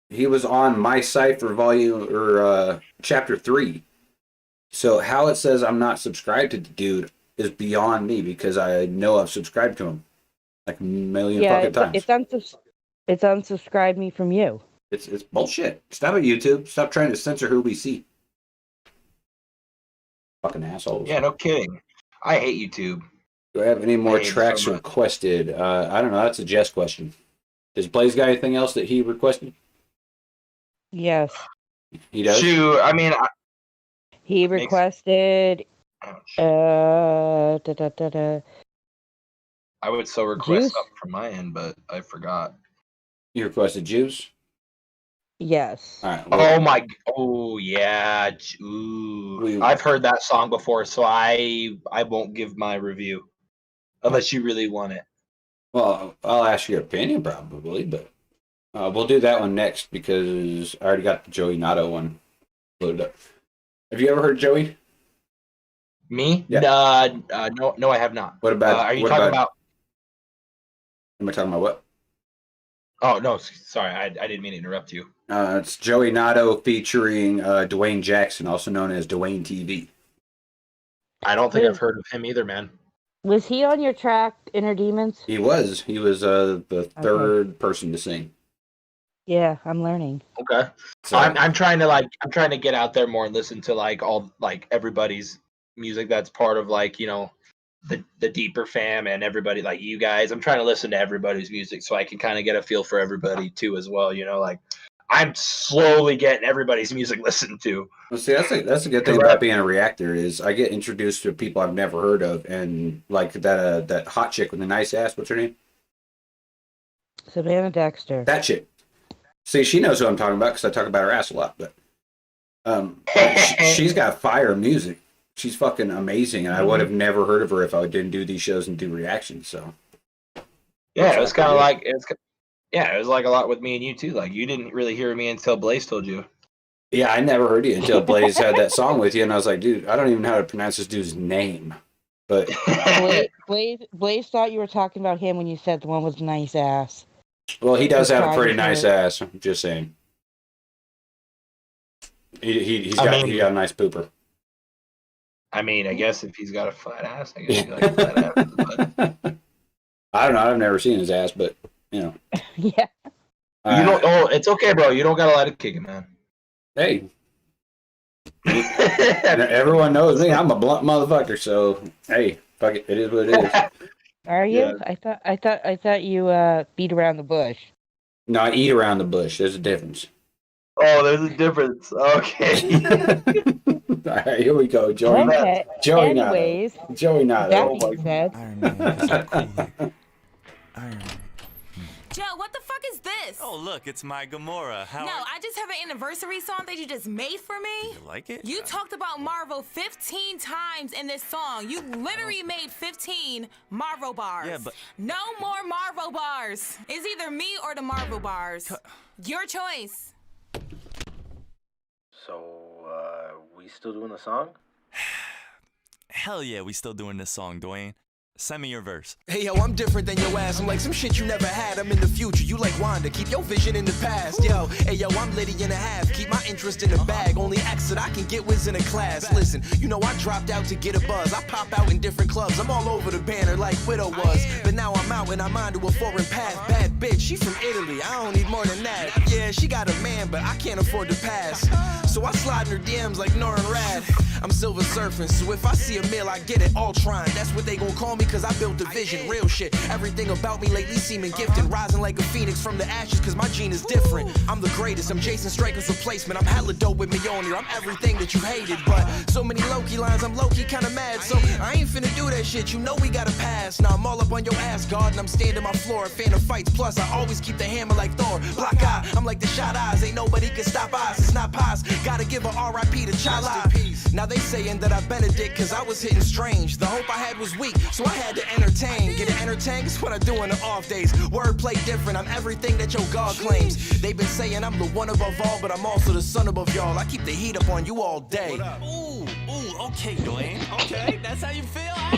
He was on my Cypher volume or chapter 3. So how it says I'm not subscribed to the dude is beyond me, because I know I've subscribed to him like a million fucking times. It's unsubscribed me from you. It's bullshit. Stop it, YouTube. Stop trying to censor who we see. Fucking assholes. Yeah, no kidding. I hate YouTube. Do I have any more I hate it tracks so much. requested? I don't know. That's a Jess question. Does Blaze got anything else that he requested? Yes. He does? Shoot, I mean, He requested. I would so request Juice? something from my end, but I forgot. You requested Juice? Yes. All right. Oh my! Oh yeah! Ooh. I've heard that song before, so I won't give my review unless you really want it. Well, I'll ask your opinion probably, but we'll do that one next because I already got the Joey Nato one loaded up. Have you ever heard Joey? Me? Yeah. No, I have not. What about? Are you what talking about? Am I talking about what? Oh no, sorry, I didn't mean to interrupt you. It's Joey Nato featuring Duane Jackson, also known as Duane TV. I don't think I've heard of him either, man. Was he on your track, Inner Demons? He was. He was the third person to sing. Yeah, I'm learning. Okay. So, I'm trying to get out there more and listen to all everybody's music that's part of the deeper fam and everybody like you guys. I'm trying to listen to everybody's music so I can kind of get a feel for everybody too as well. I'm slowly getting everybody's music listened to. Well, see, that's a good thing about being a reactor is I get introduced to people I've never heard of, and like that hot chick with the nice ass. What's her name? Savannah Dexter. That chick. See, she knows who I'm talking about because I talk about her ass a lot. But she's got fire music. She's fucking amazing, and I would have never heard of her if I didn't do these shows and do reactions. So yeah, it was kind of like it was like a lot with me and you too. Like you didn't really hear me until Blaze told you. Yeah, I never heard you until Blaze had that song with you, and I was like, dude, I don't even know how to pronounce this dude's name. But Blaze thought you were talking about him when you said the one with nice ass. Well, he does have a pretty nice ass. I'm just saying. He's got a nice pooper. I mean, I guess if he's got a flat ass, I guess he likes flat ass. But... I don't know. I've never seen his ass, but Yeah. You don't. Oh, it's okay, bro. You don't gotta let it kick it, man. Hey. Everyone knows me. I'm a blunt motherfucker. So hey, fuck it. It is what it is. Are you? Yeah. I thought you beat around the bush. No, I eat around the bush. There's a difference. Oh, there's a difference. Okay. All right, here we go. Joey Anyways, Nato. Joey Nato. That being said. Iron Man. Is so cool. Iron Man. Joe, what the fuck is this? Oh, look, it's my Gamora. How No, I just have an anniversary song that you just made for me. You like it? You talked about Marvel 15 times in this song. You literally made 15 Marvel bars. Yeah, but... No more Marvel bars. It's either me or the Marvel bars. Your choice. So, we still doing the song? Hell yeah, we still doing this song, Duane. Send me your verse. Hey yo, I'm different than your ass. I'm like some shit you never had. I'm in the future. You like Wanda. Keep your vision in the past. Yo, hey yo, I'm Liddy and a half. Keep my interest in the bag. Only exit I can get was in a class. Listen, you know I dropped out to get a buzz. I pop out in different clubs. I'm all over the banner like Widow was. But now I'm out and I'm onto a foreign path. Bad bitch, she from Italy. I don't need more than that. Yeah, she got a man, but I can't afford to pass. So I slide in her DMs like Nora and Rad. I'm silver surfing, so if I see a meal, I get it. Ultron, that's what they gon' call me, cause I built the vision. Real shit, everything about me lately seeming gifted. Rising like a phoenix from the ashes, cause my gene is different. I'm the greatest, I'm Jason Stryker's replacement. I'm hella dope with Mjolnir, I'm everything that you hated. But so many Loki lines, I'm low-key kinda mad. So I ain't finna do that shit, you know we gotta pass. Now I'm all up on your ass, guard, and I'm standing my floor. A fan of fights, plus I always keep the hammer like Thor. Black eye, I'm like the shot eyes, ain't nobody can stop us. It's not pause, gotta give a R.I.P. to Chala. Now they saying that I Benedict cause I was hitting strange. The hope I had was weak, so I had to entertain. Get it entertained? It's what I do on the off days. Wordplay different, I'm everything that your God claims. They've been saying I'm the one above all, but I'm also the son above y'all. I keep the heat up on you all day. Ooh, okay, Duane. Okay, that's how you feel? All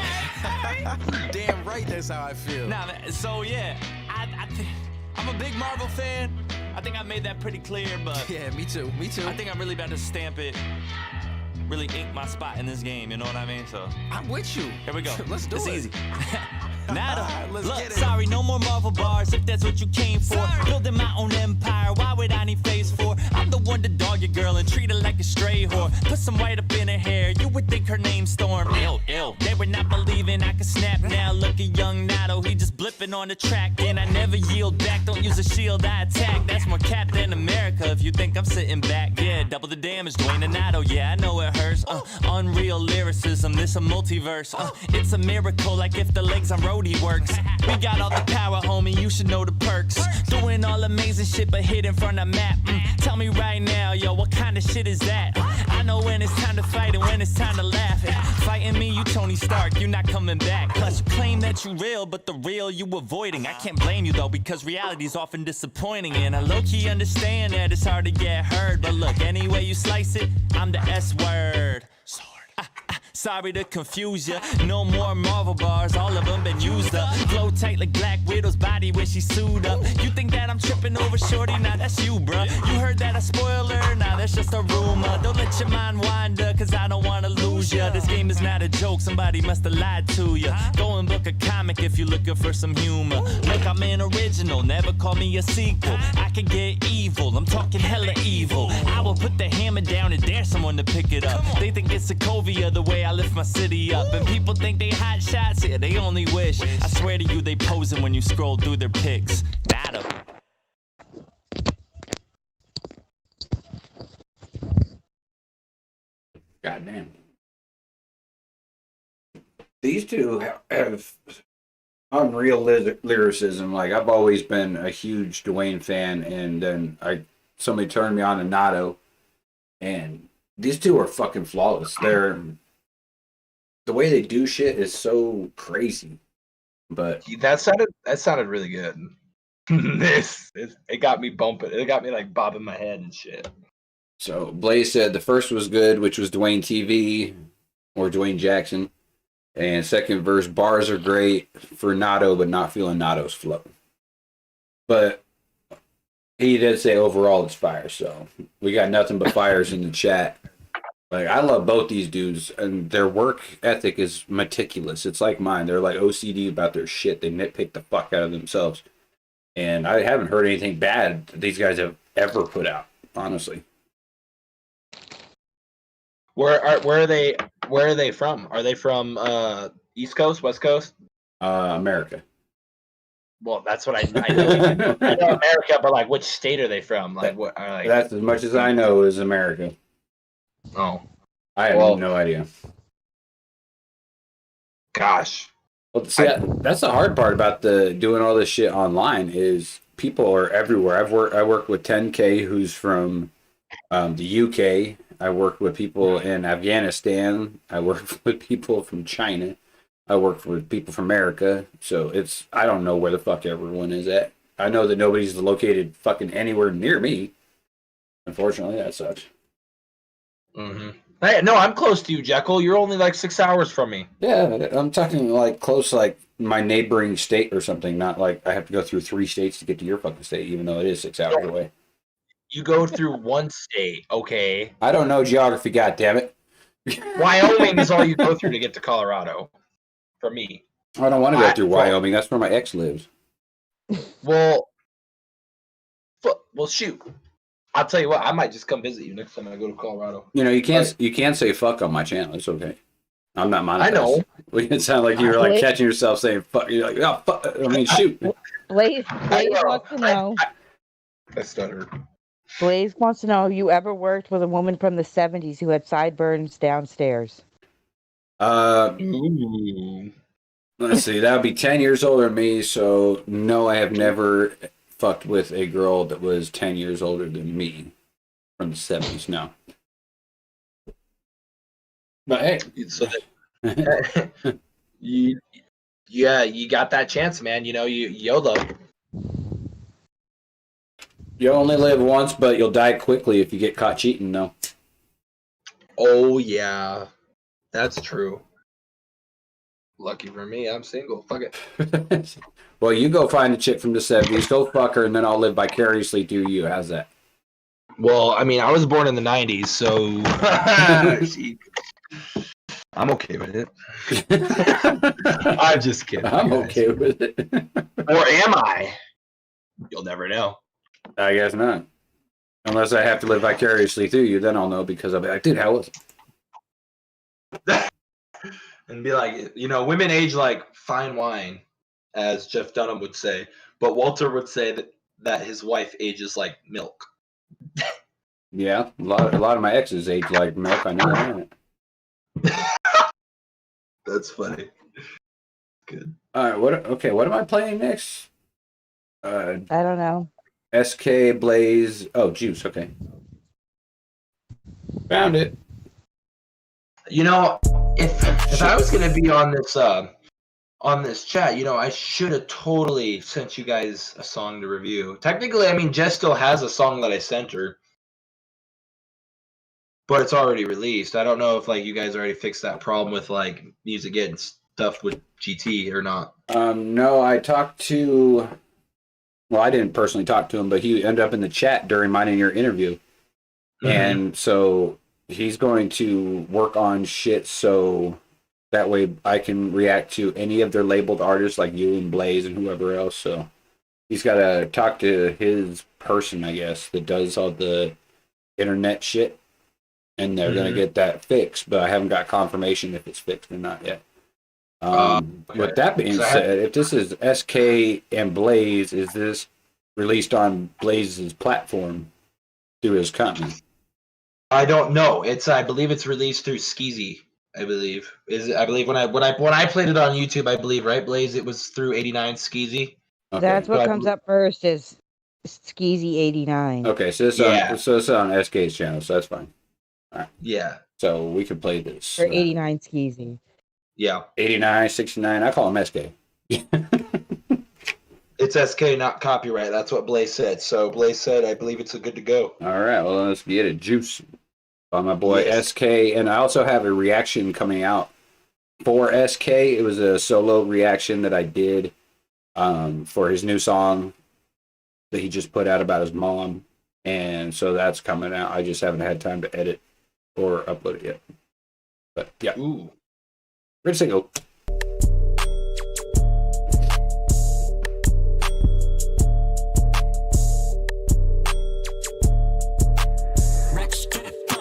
right. Damn right that's how I feel. Nah, so yeah, I'm a big Marvel fan. I think I made that pretty clear, but... Yeah, me too. I think I'm really about to stamp it, really ink my spot in this game, you know what I mean? So I'm with you. Here we go. Let's do it. It's easy. Nato, look, sorry, no more Marvel bars if that's what you came for. Building my own empire, why would I need phase 4? I'm the one to dog your girl and treat her like a stray whore. Put some white up in her hair, you would think her name's Storm. Ill, they were not believing I could snap now. Look at young Nato, he just blipping on the track. And I never yield back, don't use a shield, I attack. That's more Captain America if you think I'm sitting back. Yeah, double the damage, Duane and Nato, yeah, I know it hurts. Unreal lyricism, this a multiverse. It's a miracle, like if the legs on roadie works. We got all the power, homie, you should know the perks. Doing all amazing shit, but hid in front of map. Tell me right now, yo, what kind of shit is that? I know when it's time to fight and when it's time to laugh. Fighting me, you Tony Stark, you not coming back. Plus you claim that you real, but the real you avoiding. I can't blame you though, because reality's often disappointing. And I low-key understand that it's hard to get heard. But look, any way you slice it, I'm the S-word. Sorry to confuse ya. No more Marvel bars, all of them been used up. Flow tight like Black Widow's body when she sued up. You think that I'm tripping over shorty? Nah, that's you, bruh. You heard that a spoiler? Nah, that's just a rumor. Don't let your mind wander, cause I don't wanna lose ya. This game is not a joke, somebody must have lied to ya. Go and book a comic if you're looking for some humor. Look, I'm an original, never call me a sequel. I can get evil, I'm talking hella evil. I will put the hammer down and dare someone to pick it up. They think it's Sokovia the way I lift my city up. And people think they hot shots, yeah, they only wish. I swear to you, they posing when you scroll through their pics. Nato. Goddamn. These two have unreal lyricism. Like, I've always been a huge Duane fan, and then somebody turned me on to Nato, and these two are fucking flawless. The way they do shit is so crazy. But that sounded really good. It got me bumping. It got me like bobbing my head and shit. So Blaze said the first was good, which was Duane TV or Duane Jackson. And second verse, bars are great for Nato, but not feeling Nato's flow. But he did say overall it's fire, so we got nothing but fires in the chat. Like, I love both these dudes, and their work ethic is meticulous. It's like mine. They're like OCD about their shit. They nitpick the fuck out of themselves. And I haven't heard anything bad that these guys have ever put out, honestly. Where are they from? Are they from East Coast, West Coast? America. Well, that's what I know. I know America, but like, which state are they from? Like, what? That's as much as I know is America. Oh, I have no idea. Gosh. Well, see, that's the hard part about doing all this shit online is people are everywhere. I work with 10K who's from the UK. I work with people in Afghanistan. I work with people from China. I work with people from America. So I don't know where the fuck everyone is at. I know that nobody's located fucking anywhere near me. Unfortunately, that sucks. Mm-hmm. Hey, no, I'm close to you, Jekyl. You're only like 6 hours from me. Yeah, I'm talking like close, like my neighboring state or something. Not like I have to go through 3 states to get to your fucking state, even though it is 6 hours away. You go through one state, okay? I don't know geography, goddammit. Wyoming is all you go through to get to Colorado. For me. I don't want to go through Wyoming. That's where my ex lives. Well, shoot. I'll tell you what. I might just come visit you next time I go to Colorado. You know, you can't say fuck on my channel. It's okay. I'm not monetized. I know. It sound like you were like catching yourself saying fuck. You're like, oh fuck. I mean, shoot. Blaze wants to know. I stuttered. Blaze wants to know if you ever worked with a woman from the 70s who had sideburns downstairs. Ooh. Let's see. That would be 10 years older than me. So no, I have never fucked with a girl that was 10 years older than me from the 70s. No. But hey, you got that chance, man. You know, YOLO. You only live once, but you'll die quickly if you get caught cheating, though. Oh, yeah. That's true. Lucky for me, I'm single. Fuck it. Well, you go find a chick from the 70s, go fuck her, and then I'll live vicariously through you. How's that? Well, I mean, I was born in the 90s, so I'm okay with it. I'm just kidding. I'm okay with it. Or am I? You'll never know. I guess not. Unless I have to live vicariously through you, then I'll know because I'll be like, dude, how was it? And be like, you know, women age like fine wine, as Jeff Dunham would say. But Walter would say that his wife ages like milk. Yeah, a lot of my exes age like milk. I know that. That's funny. Good. All right, what am I playing next? I don't know. SK Blaze. Oh, Juice. Okay, found it. You know, if I was gonna be on this chat, you know, I should have totally sent you guys a song to review. Technically, I mean, Jess still has a song that I sent her, but it's already released. I don't know if like you guys already fixed that problem with like music getting stuffed with GT or not. No, I talked to. Well, I didn't personally talk to him, but he ended up in the chat during mine and your interview, and so he's going to work on shit so that way I can react to any of their labeled artists like you and Blaze and whoever else. So he's got to talk to his person, I guess, that does all the internet shit, and they're going to get that fixed, but I haven't got confirmation if it's fixed or not yet. With that being said, if this is SK and Blaze, is this released on Blaze's platform through his company? I don't know. I believe it's released through Skeezy. I believe when I played it on YouTube, I believe, right, Blaze, it was through 89 Skeezy. Okay. That's what comes up first is Skeezy 89. Okay, so it's on SK's channel, so that's fine. All right. Yeah. So we can play this. For 89 Skeezy. Yeah. 89, 69. I call him SK. It's SK, not copyright. That's what Blaze said. So Blaze said, I believe it's good to go. All right. Well, let's get it. Juice by my boy SK. And I also have a reaction coming out for SK. It was a solo reaction that I did for his new song that he just put out about his mom. And so that's coming out. I just haven't had time to edit or upload it yet. But yeah. Ooh. Ready to go.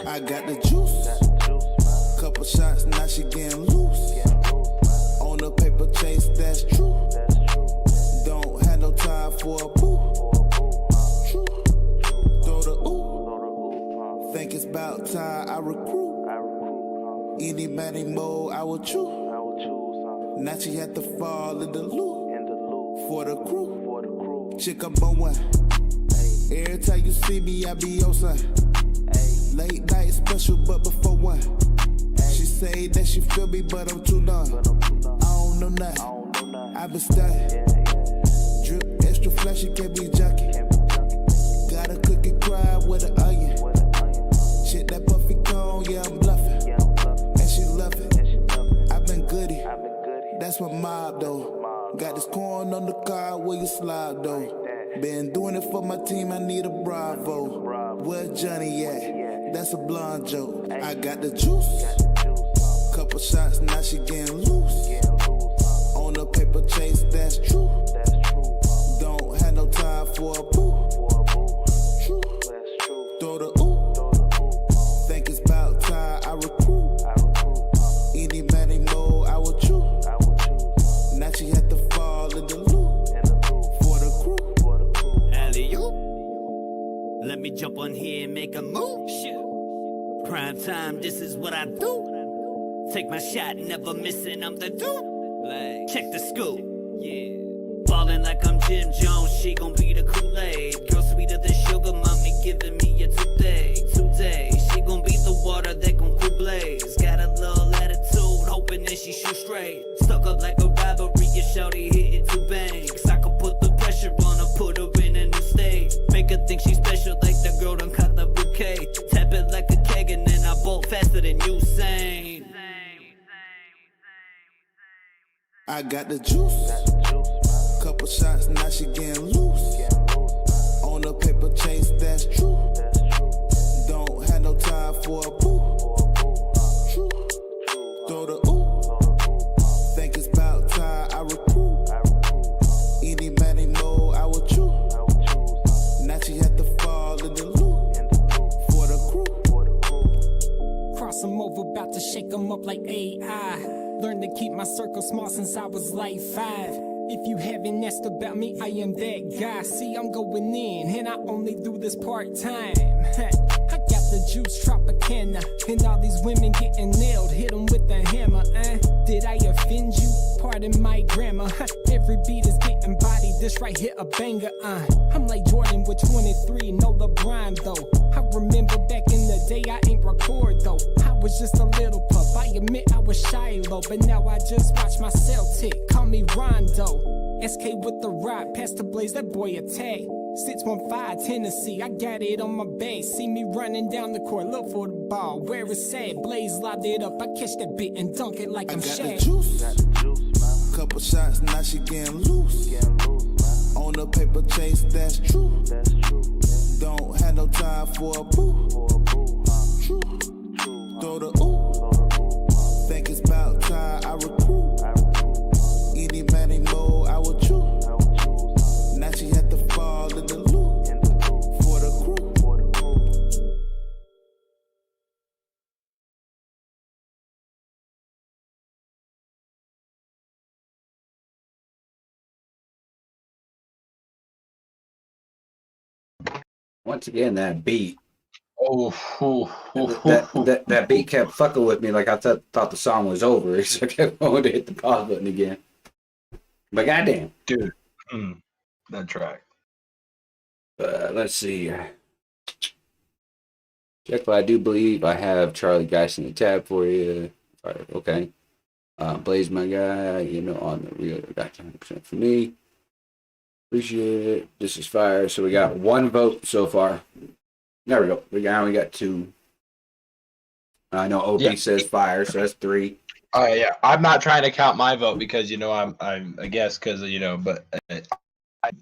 I got the juice. Couple shots, now she getting loose. On the paper chase, that's true. Don't have no time for a boo. True. Throw the ooh. Think it's about time I recruit. Any manic mode I will choose. Now she had to fall in the loop. For the crew. Chick up on one. Every time you see me, I be on son. Late night special, but before one. She say that she feel me, but I'm too numb. I don't know nothing. I been studying. Drip extra flashy, can't be junkie. Got a cookie cry with an onion. Shit that puffy cone, yeah, I'm bluffing. And she love it. I been goody. That's my mob though. Got this corn on the car, where you slide though. Been doing it for my team, I need a Bravo. Where Johnny at? That's a blonde joke. I got the juice. Couple shots, now she getting loose. On the paper chase, that's true. Don't have no time for a boo. True. Throw the ooh. Think it's about time I recruit. Any manic mode I will choose. Now she had to fall in the loop. For the crew. Alley-oop. Let me jump on here and make a move. Shit. Prime time, this is what I do. Take my shot, never missing, I'm the dude. Check the scoop. Yeah. Ballin' like I'm Jim Jones, she gon' be the Kool-Aid. Girl sweeter than sugar, mommy giving me a today. She gon' be the water that gon' cool Blaze. Got a little attitude, hoping that she shoot straight. Stuck up like a rivalry, your shawty hitting 2 bangs. I could put the pressure on her, put her in a new state. Make her think she's special like the girl done caught the bouquet. Tap it like a keg and then I bolt faster than Usain. I got the juice. Couple shots, now she getting loose. On the paper chase, that's true. Don't have no time for a boo. True. Throw the about to shake 'em up like AI. Learned to keep my circle small since I was like 5. If you haven't asked about me, I am that guy. See, I'm going in, and I only do this part-time. I got the juice, Tropicana, and all these women getting nailed. Hit 'em with the hammer, Did I offend you? Pardon my grammar. Every beat is getting bodied, this right here a banger, I'm like Jordan with 23, no LeBron, though. I remember back in the day, I ain't record, though. I was just a little pup, I admit I was Shiloh, but now I just watch myself tick. Call me Rondo. SK with the rock, past the Blaze, that boy attack. 615 Tennessee, I got it on my back. See me running down the court, look for the ball. Where it's at, Blaze lobbed it up. I catch that bit and dunk it like I'm Shaq. Couple shots, now she getting loose. On the paper chase, that's true. Don't have no time for a boo. True. Throw the ooh. Think it's about time I recruit. Any man he know I would choose. Now she had to fall in the loop for the crew. Once again, that beat. That that beat kept fucking with me. Like I thought the song was over, so I kept going to hit the pause button again. But goddamn, dude, that track. Let's see. Jekyll, I do believe I have Charlie Geist in the tab for you. Okay. Blaze, my guy, you know, on the real, got 100% for me. Appreciate it. This is fire. So we got 1 vote so far. There we go. We got 2. I know OP says fire, so that's 3. Yeah. I'm not trying to count my vote because I'm I guess because but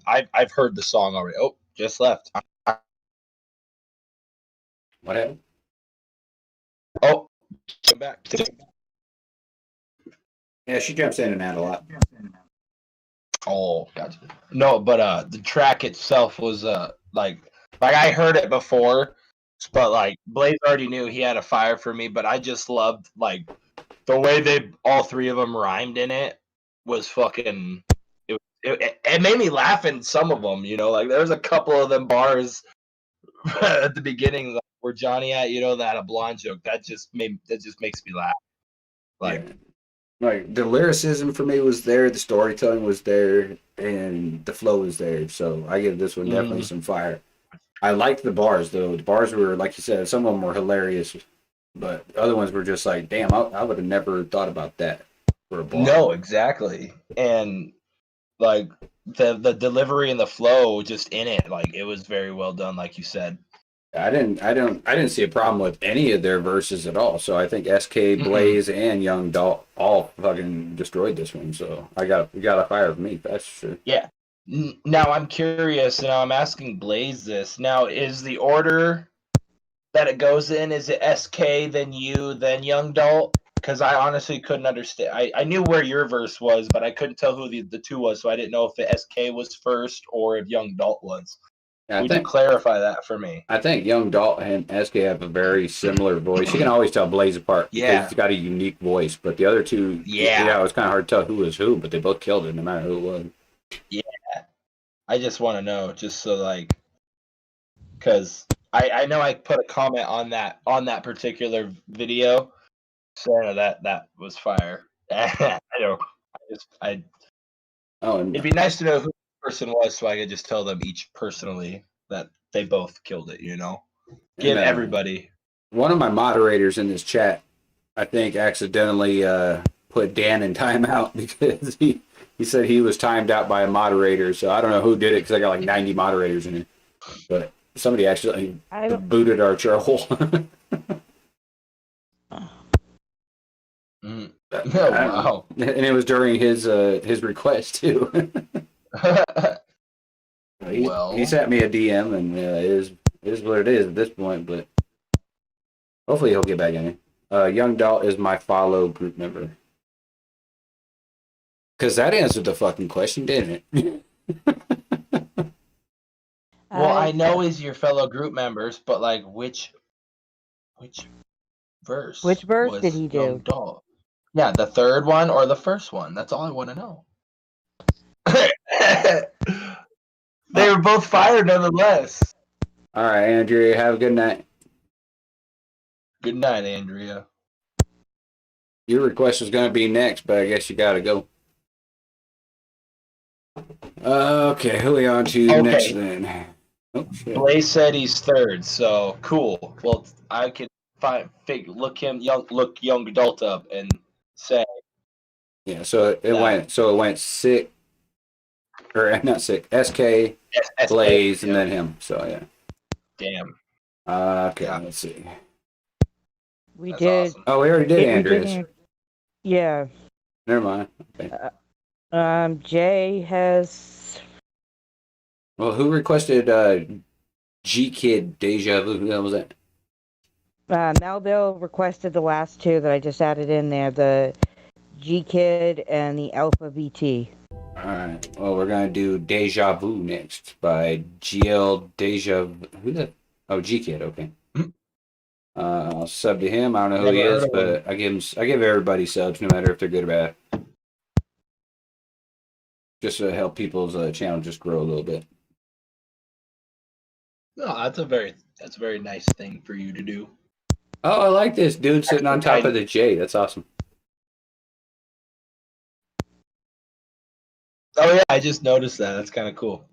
I've heard the song already. Oh, just left. What happened? Oh, come back. Yeah, she jumps in and out a lot. Oh, gotcha. No, but the track itself was like I heard it before, but like Blaze already knew he had a fire for me, but I just loved like the way they all 3 of them rhymed in it was fucking. It made me laugh in some of them, like there was a couple of them bars at the beginning like, where Johnny at, that a blonde joke that just makes me laugh. Like the lyricism for me was there, the storytelling was there, and the flow was there. So I give this one definitely some fire. I liked the bars though. The bars were, like you said, some of them were hilarious, but the other ones were just like, damn, I would have never thought about that for a bar. No, exactly. And like the delivery and the flow just in it, like it was very well done, like you said. I didn't see a problem with any of their verses at all. So I think SK, Blaze, and Young Dalt all fucking destroyed this one. So we got a fire for me. That's sure. Yeah. Now I'm curious. Now I'm asking Blaze this. Now is the order that it goes in? Is it SK then you then Young Dalt? Because I honestly couldn't understand. I knew where your verse was, but I couldn't tell who the 2 was. So I didn't know if the SK was first or if Young Dalt was. Yeah, Would you clarify that for me? I think Young Dalt and SK have a very similar voice. You can always tell Blaze apart because he's got a unique voice. But the other 2, it was kind of hard to tell who was who, but they both killed it no matter who it was. Yeah. I just want to know, just so like, because I know I put a comment on that particular video, so that was fire. I know. It'd be nice to know who person was so I could just tell them each personally that they both killed it, Give everybody. One of my moderators in this chat, I think, accidentally put Dan in timeout because he said he was timed out by a moderator. So I don't know who did it because I got like 90 moderators in here. But somebody actually booted our troll. Wow. And it was during his request too. He sent me a DM, and it is what it is at this point. But hopefully he'll get back in here. Young Dalt is my follow group member. Because that answered the fucking question, didn't it? Well, I know he's your fellow group members, but like which verse. Which verse was did he do? Young Dalt. Yeah, the third one or the first one. That's all I want to know. They were both fired nonetheless. All right, Andrea, have a good night. Good night, Andrea. Your request is going to be next, but I guess you got to go. Okay, who are we on to next then? Oh, shit. Blaze said he's third, so cool. Well, I could look Young Dalt up and say. Yeah, so it went sick, or not sick, SK, Blaze, and then him. So yeah. Damn. Okay, let's see. We That's did. awesome. Oh, we already did Andrea's. Yeah. Never mind. Okay. Jay has. Well, who requested GKid Déjà Vu? Who the hell was that? Melville requested the last two that I just added in there, the GKid and the Alpha VT. Alright, well, we're going to do Déjà Vu next by GL Déjà Vu. Who the? Oh, GKid, okay. I'll sub to him. I don't know who he is, but I give everybody subs, no matter if they're good or bad. Just to help people's channel just grow a little bit. No, that's a very nice thing for you to do. Oh, I like this dude sitting on top of the J. That's awesome. Oh yeah, I just noticed that. That's kind of cool.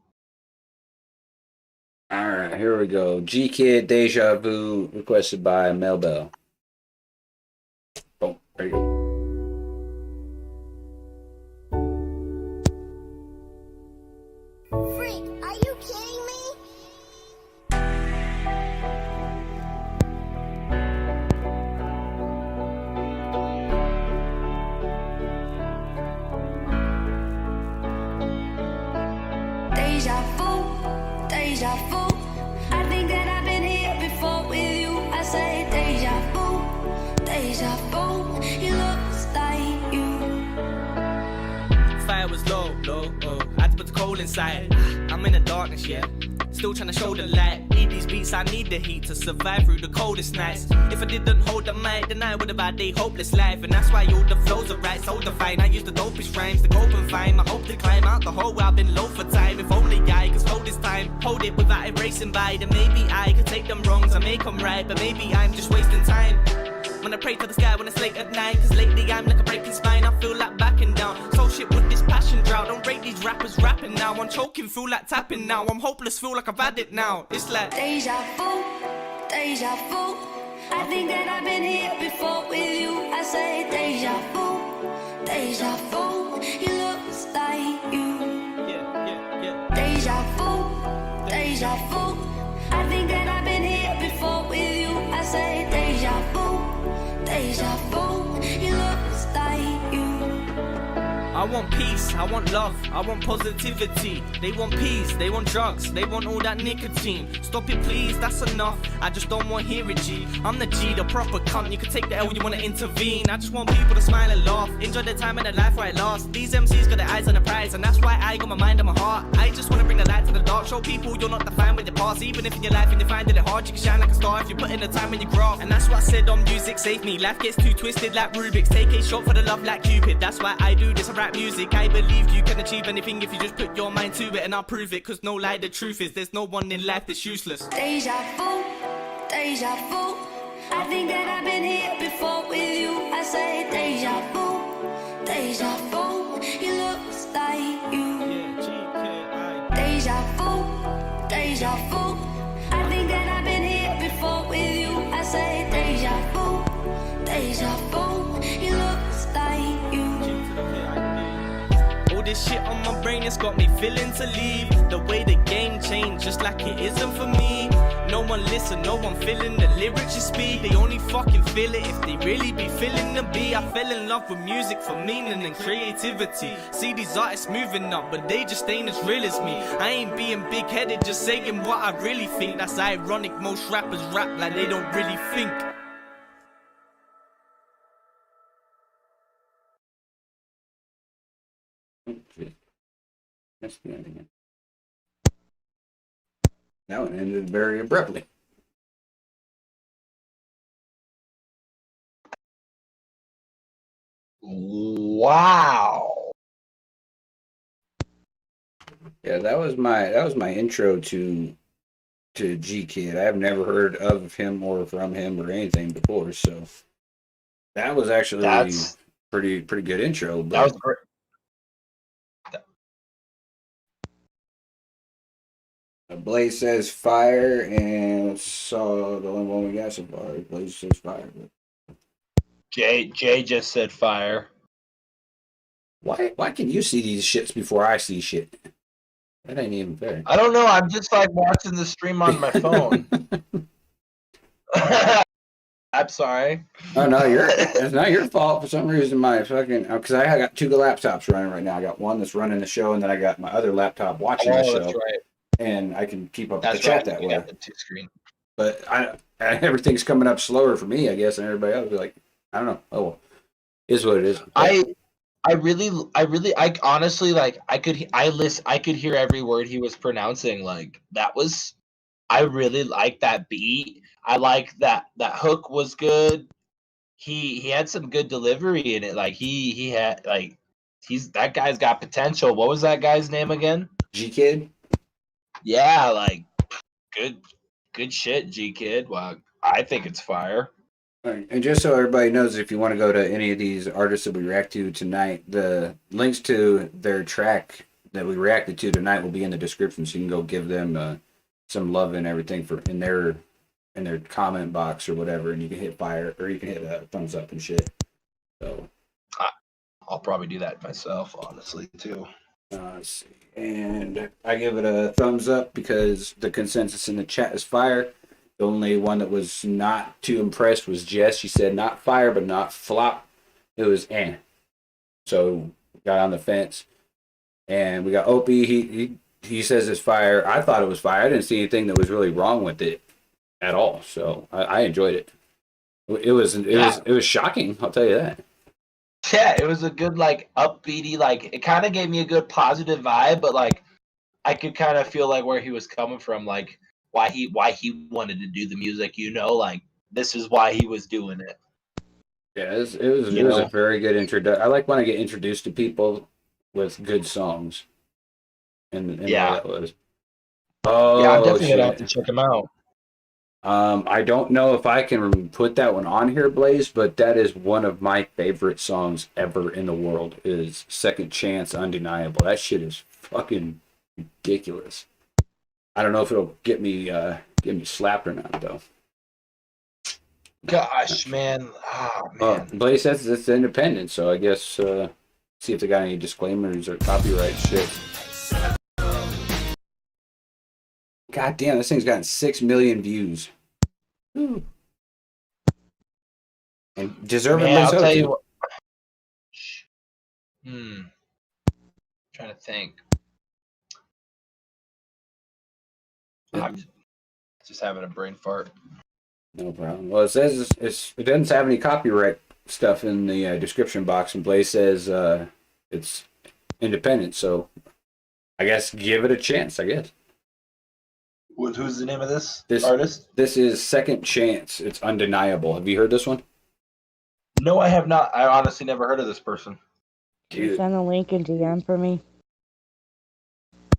All right, here we go. GKid Déjà Vu requested by Melbell. Oh, there you go. Deja vu. I think that I've been here before with you. I say deja vu. He looks like you. Fire was low. I had to put the coal inside. I'm in the darkness, yeah. Still trying to show the light. Need these beats, I need the heat to survive through the coldest nights. If I didn't hold the mic, then I would have had a hopeless life. And that's why all the flows are right, so divine. I use the dopest rhymes to cope and find. I hope to climb out the hole where I've been low for time. If only I could slow this time, hold it without erasing by. Then maybe I could take them wrongs and make them right. But maybe I'm just wasting time. When I pray to the sky when it's late at night. Cause lately I'm like a breaking spine, I feel like backing down. So shit with this passion drought. Don't rate these rappers rapping now. I'm choking, feel like tapping now. I'm hopeless, feel like I've had it now. It's like Deja vu. I think that I've been here before with you. I say deja vu. He looks like you. Deja vu. I think that I've been here before with you. I say deja vu. He looks like you. I want peace, I want love, I want positivity. They want peace, they want drugs, they want all that nicotine. Stop it please, that's enough, I just don't want hear it G. I'm the G, the proper cunt, you can take the L, you wanna intervene. I just want people to smile and laugh, enjoy their time and their life while it lasts. These MCs got their eyes on the prize, and that's why I got my mind and my heart. I just wanna bring the light to the dark, show people you're not defined with your past. Even if in your life and you find it hard, you can shine like a star if you put in the time and you grow. And that's what I said on music, save me. Life gets too twisted like Rubik's, take a shot for the love like Cupid. That's why I do this, I rap music. I believe you can achieve anything if you just put your mind to it, and I'll prove it. Cause no lie, the truth is there's no one in life that's useless. Deja vu. I think that I've been here before with you. I say deja vu. He looks like you. Deja vu. I think that I've been here before with you. I say deja vu. He looks like you. All this shit on my brain, it's got me feeling to leave. The way the game changed, just like it isn't for me. No one listen, no one feeling the lyrics you speak. They only fucking feel it if they really be feeling the beat. I fell in love with music for meaning and creativity. See these artists moving up, but they just ain't as real as me. I ain't being big-headed, just saying what I really think. That's ironic, most rappers rap like they don't really think. That's the ending. That one ended very abruptly. Wow. Yeah, that was my intro to GKid. I've never heard of him or from him or anything before, so that was actually pretty good intro. But that was great. Blaze says fire, and so the only one we got so far. Blaze says fire. Jay just said fire. Why can you see these shits before I see shit? That ain't even fair. I don't know. I'm just like watching the stream on my phone. I'm sorry. Oh no, it's not your fault. For some reason, my fucking because I got two laptops running right now. I got one that's running the show, and then I got my other laptop watching the show. That's right. And I can keep up with That's the chat right. that We way. got the two screen. But everything's coming up slower for me, I guess, and everybody else. Like, I don't know. Oh well, is what it is. I honestly like I could hear every word he was pronouncing. Like I really like that beat. I like that hook was good. He had some good delivery in it. Like he had like that guy's got potential. What was that guy's name again? GKid. Yeah, like good shit, GKid. Wow, I think it's fire. Right. And just so everybody knows, if you want to go to any of these artists that we react to tonight, the links to their track that we reacted to tonight will be in the description, so you can go give them some love and everything in their comment box or whatever, and you can hit fire or you can hit a thumbs up and shit. So I'll probably do that myself, honestly, too. Let's see. And I give it a thumbs up because the consensus in the chat is fire. The only one that was not too impressed was Jess. She said not fire, but not flop. It was So got on the fence. And we got Opie. He says it's fire. I thought it was fire. I didn't see anything that was really wrong with it at all. So I enjoyed it. It was shocking. I'll tell you that. Yeah, it was a good like upbeaty, like it kind of gave me a good positive vibe, but like I could kind of feel like where he was coming from, like why he wanted to do the music, like this is why he was doing it. Yeah, it was a very good introduction. I like when I get introduced to people with good songs. And yeah, that was. Oh, yeah, I'm definitely gonna have to check him out. I don't know if I can put that one on here, Blaze, but that is one of my favorite songs ever in the world. Is Seckond Chaynce Undeniable. That shit is fucking ridiculous. I don't know if it'll get me slapped or not though. Gosh, man. Oh, man. Blaze says it's independent, so I guess see if they got any disclaimers or copyright shit. God damn, this thing's gotten 6 million views. Ooh. And deservedly I'll so. tell you what. Trying to think. I'm just having a brain fart. No problem. Well, it says it doesn't have any copyright stuff in the description box, and Blaze says it's independent, so I guess give it a chance, I guess. Who's the name of this artist? This is Seckond Chaynce. It's Undeniable. Have you heard this one? No, I have not. I honestly never heard of this person. Dude. Send a link in DM for me.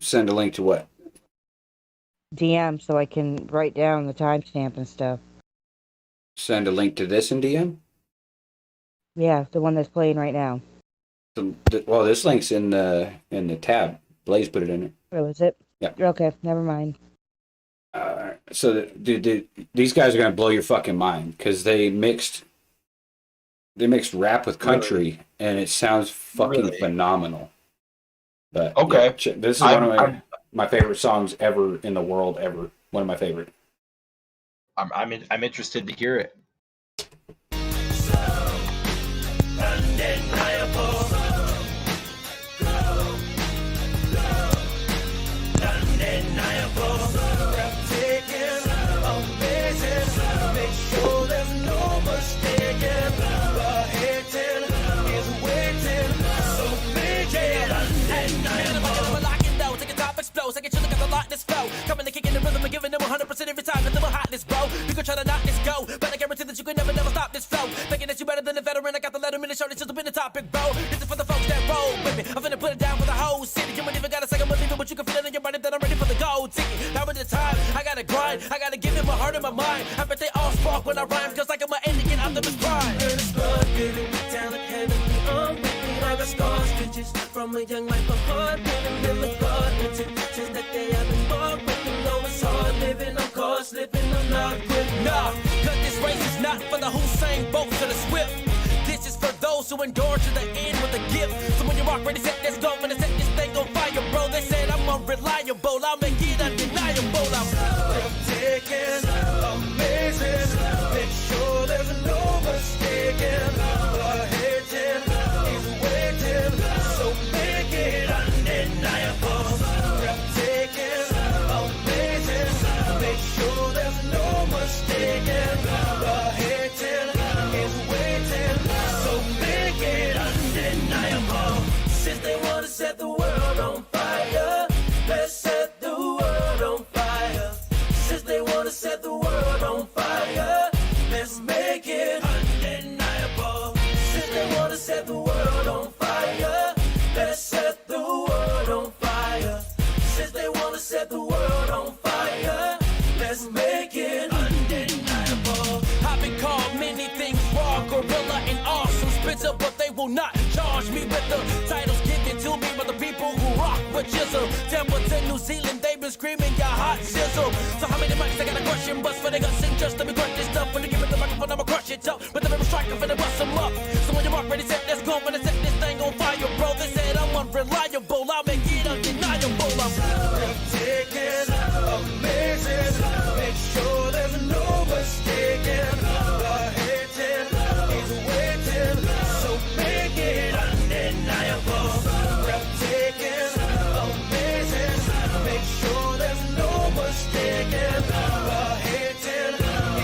Send a link to what? DM so I can write down the timestamp and stuff. Send a link to this in DM? Yeah, the one that's playing right now. Well, this link's in the tab. Blaze put it in it. Oh, is it? Yeah. Okay, never mind. So, dude, these guys are gonna blow your fucking mind because they mixed rap with country, and it sounds fucking phenomenal. But okay, yeah, this is one of my favorite songs ever in the world. Ever, one of my favorite. I'm interested to hear it. I get you look at the lot this flow. Coming to kick in the rhythm and giving them 100% every time. Nothing will hotness, bro. You can try to knock this go, but I guarantee that you can never stop this flow. Thinking that you better than a veteran, I got the letter in the to show this just been the topic, bro. This is for the folks that roll with me. I'm finna put it down for the whole city. You ain't even got a second believe it, but you can feel it in your body that I'm ready for the gold ticket. Now with the time, I gotta grind. I gotta give it my heart and my mind. I bet they all spark when I rhyme, cause like I'm an Indian Optimus Prime. And it's blood, getting me talent, heavily unbeaten. I got scars, stitches from a young life of hard living. Been with God, intentions that they have been barred with. You know it's hard living, I'm caught slipping, I'm not quick. Nah, cause this race is not for the Hussein Bolt to the Swift. This is for those who endure to the end with a gift. So when you rock ready, set this go, finna set this thing on fire, bro. They said I'm unreliable, I'll make it undeniable. I'm breathtaking, amazing. Make sure there's no mistaking. The hating is waiting, so make it undeniable. Breathtaking, amazing. Make sure there's no mistaking. The hating is waiting, so make it undeniable. Since they wanna set the world on fire, let's set the world on fire. Since they wanna set the world on fire, let's make it undeniable. Since they wanna set the world on fire, let's set the world on fire. Since they wanna set the world on fire, let's make it undeniable. I've been called many things, raw, gorilla, and awesome spitzer, but they will not charge me with the titles given to me by the people who rock with chisel. Templeton, New Zealand, they've been screaming, got hot sizzle. So how many mics I gotta crush and bust for they guts and just let me crush this stuff. When they give it the microphone, I'ma crush it up. With the very striker, finna bust them up. So when you rock ready, set, let's go, finna set this thing on fire, bro. They said I'm unreliable, I'll make it undeniable. I'm breathtaking, amazing. Make sure there's no mistaking. The hating is waiting, so make it undeniable. Breathtaking, amazing. Make sure there's no mistaking. The hating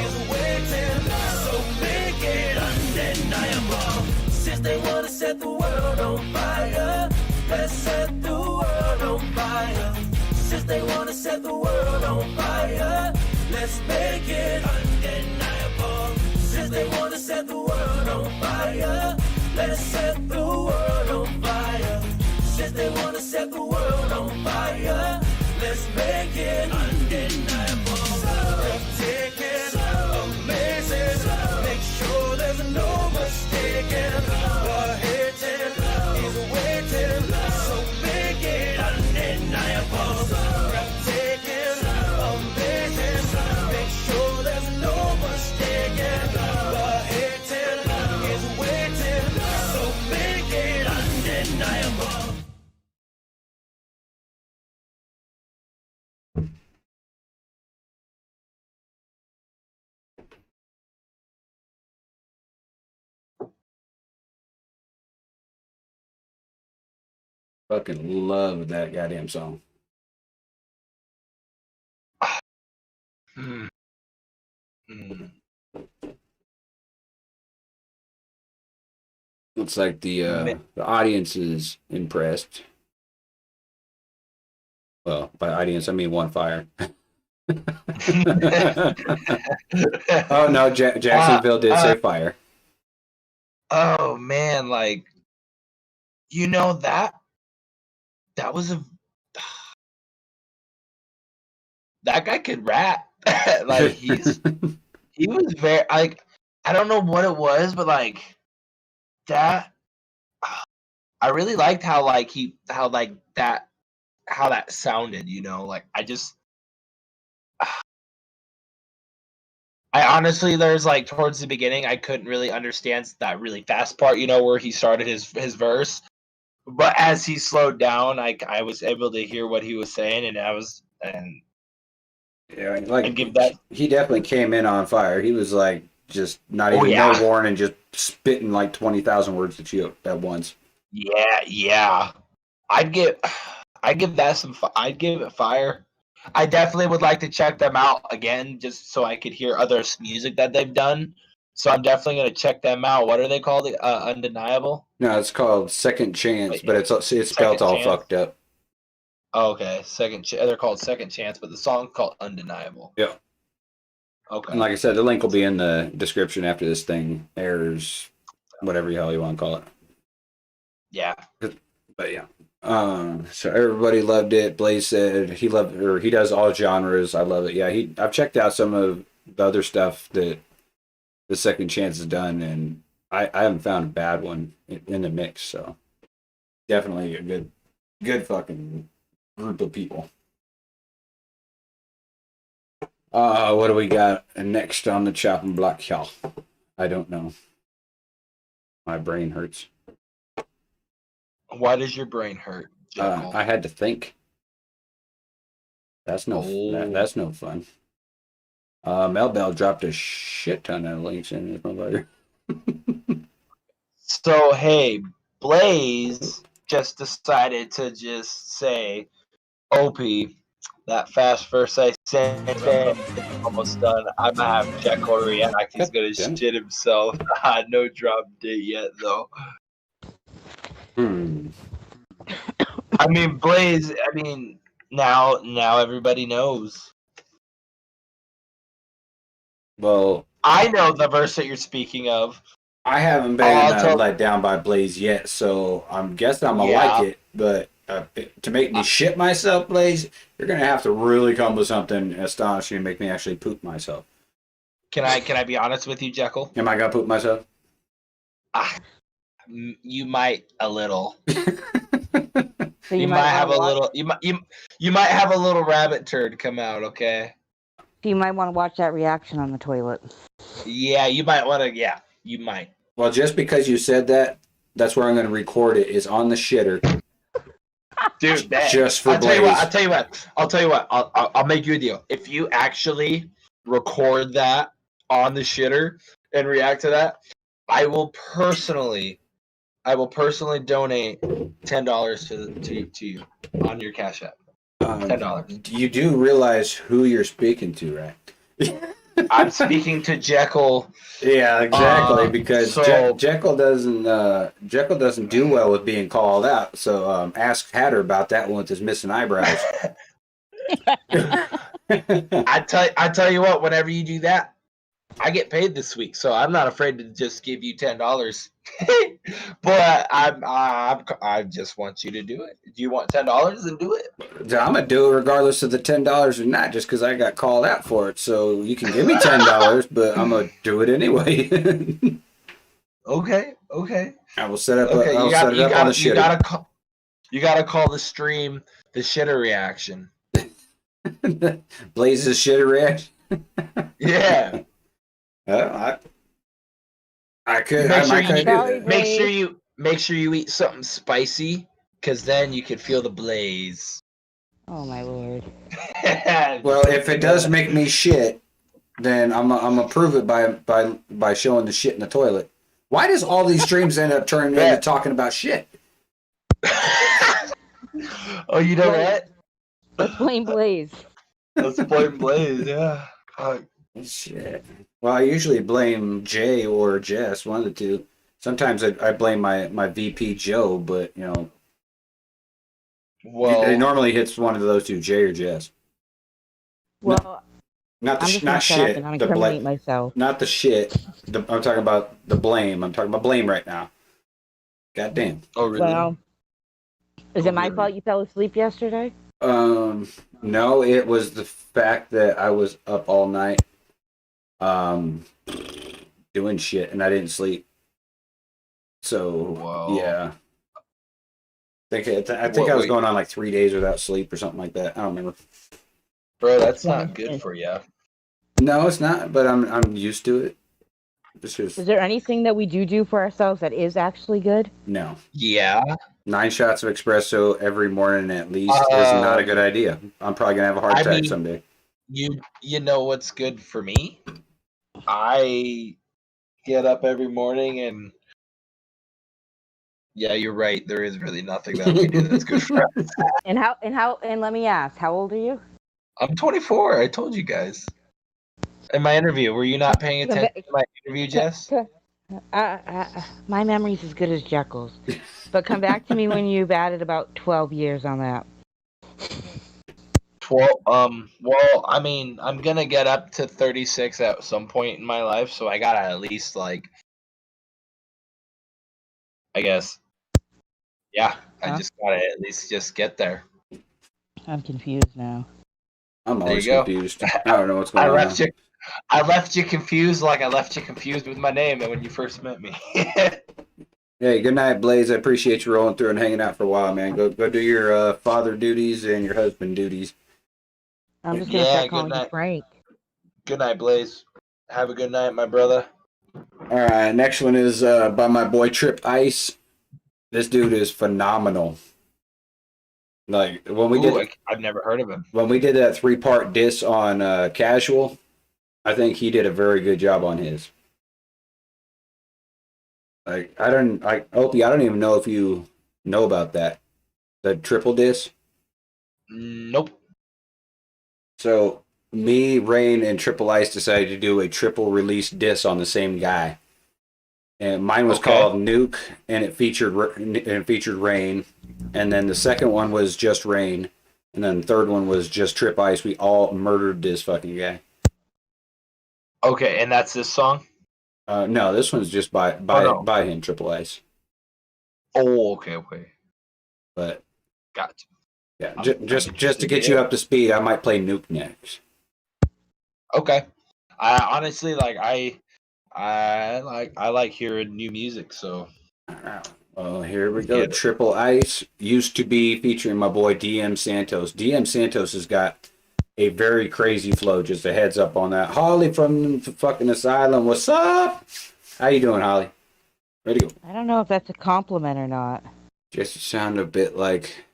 is waiting, so make it undeniable. Since they wanna set the world on fire, let's set the world on fire. Since they wanna set the world on fire, let's make it undeniable. Since they wanna set the world on fire, let's set the world on fire. Since they wanna set the world on fire, let's make it undeniable. Breathtaking, amazing. Make sure there's no mistaking. The hating is waiting, so make it undeniable. Breathtaking, amazing. Make sure there's no mistaking. The hating is waiting, so make it undeniable. Fucking love that goddamn song. Looks like the audience is impressed. Well, by audience I mean one fire. Oh no, Jacksonville did say fire. Oh man, like you know that was that guy could rap. Like he was very like I don't know what it was, but like that I really liked how that sounded, you know, like I honestly, there's like towards the beginning, I couldn't really understand that really fast part, you know, where he started his verse. But as he slowed down, I was able to hear what he was saying, and yeah, like he definitely came in on fire. He was like just not even no warning, just spitting like 20,000 words at you at once. Yeah. I'd give it fire. I definitely would like to check them out again, just so I could hear other music that they've done. So I'm definitely gonna check them out. What are they called? Undeniable? No, it's called Seckond Chaynce, but it's spelled all fucked up. Oh, okay, they're called Seckond Chaynce, but the song's called Undeniable. Yeah. Okay. And like I said, the link will be in the description after this thing airs. whatever the hell you want to call it. Yeah. But yeah. So everybody loved it. Blaze said he loved, or he does all genres. I love it. Yeah, I've checked out some of the other stuff that the Seckond Chaynce has done, and I haven't found a bad one in the mix. So definitely a good fucking group of people. What do we got next on the chopping block, y'all? I don't know. My brain hurts. Why does your brain hurt, Jekyll? I had to think. That's no that's no fun. Melbell dropped a shit ton of links in this motherfucker. So hey, Blaze just decided to just say, OP, that fast first I said almost done. I'm gonna have Jekyl react. He's gonna shit himself. No drop date yet though. I mean, Blaze. I mean, now everybody knows. Well, I know the verse that you're speaking of. I haven't been let down by Blaze yet, so I'm guessing I'm gonna like it. But to make me shit myself, Blaze, you're gonna have to really come with something astonishing to make me actually poop myself. Can I be honest with you, Jekyll? Am I gonna poop myself? You might a little. So you might have a little. You might have a little rabbit turd come out. Okay. So you might want to watch that reaction on the toilet. Yeah, you might want to. Yeah, you might. Well, just because you said that, that's where I'm going to record it. Is on the shitter. Dude, just for Blaze. Blaze. I'll tell you what. I'll make you a deal. If you actually record that on the shitter and react to that, I will personally donate $10 to you on your Cash App. $10. You do realize who you're speaking to, right? I'm speaking to Jekyl. Yeah, exactly. Because Jekyl doesn't do well with being called out. So ask Hatter about that one with his missing eyebrows. I tell you what. Whenever you do that, I get paid this week, so I'm not afraid to just give you $10. But I just want you to do it. Do you want $10 and do it? I'm gonna do it regardless of the $10 or not, just because I got called out for it. So you can give me $10, but I'm gonna do it anyway. Okay. I will set up. I'll set it up on the shitter. You gotta call the stream the shitter reaction. Blaze's shitter reaction. Yeah. I could. Make sure you eat something spicy, because then you can feel the blaze. Oh my lord. Well, if it does make me shit, then I'm gonna prove it by showing the shit in the toilet. Why does all these streams end up turning into talking about shit? Oh, you know what? Let's blame Blaze. Let's blame Blaze. Yeah. Shit. Well, I usually blame Jay or Jess, one of the two. Sometimes I blame my VP Joe, but you know, it normally hits one of those two, Jay or Jess. Well, not shit. Myself. Not the shit. I'm talking about the blame. I'm talking about blame right now. God damn. Oh really? Well, is it my fault you fell asleep yesterday? No, it was the fact that I was up all night, doing shit, and I didn't sleep. So yeah, I think I was going on like 3 days without sleep or something like that. I don't remember. Bro, that's not good for you. No, it's not. But I'm used to it. Is there anything that we do for ourselves that is actually good? No. Yeah. 9 shots of espresso every morning at least is not a good idea. I'm probably gonna have a heart attack someday. You know what's good for me? I get up every morning and yeah, you're right. There is really nothing that we do that's good for us. And let me ask, how old are you? I'm 24. I told you guys. In my interview, were you not paying attention to my interview, Jess? My memory's as good as Jekyl's. But come back to me when you've added about 12 years on that. 12. Well, I mean, I'm gonna get up to 36 at some point in my life, so I gotta at least like I guess. Yeah, I Huh? just gotta at least just get there. I'm confused now. I'm There always you go. confused. I don't know what's going I on. left you. I left you confused, like I left you confused with my name when you first met me. Hey, good night, Blaze. I appreciate you rolling through and hanging out for a while, man. Go do your father duties and your husband duties. I'm just gonna start calling you Frank. Good night, Blaze. Have a good night, my brother. All right, next one is by my boy TriplxIce. This dude is phenomenal. Like when we did, I've never heard of him. When we did that 3-part diss on Casual, I think he did a very good job on his. Like Opie, I don't even know if you know about that. The triple diss? Nope. So me, RaiiN, and TriplxIce decided to do a triple release diss on the same guy. And mine was called NUKE, and it featured RaiiN. And then the second one was just RaiiN. And then the third one was just TriplxIce. We all murdered this fucking guy. Okay, and that's this song? No, this one's just by him, TriplxIce. Oh, okay. But gotcha. Yeah, just to get you up to speed, I might play NUKE next. Okay. I honestly I like hearing new music, so. Well, here we go. TriplxIce used to be featuring my boy DM Santos. DM Santos has got a very crazy flow. Just a heads up on that. Holly from the fucking asylum. What's up? How you doing, Holly? Ready to go. I don't know if that's a compliment or not. Just sound a bit like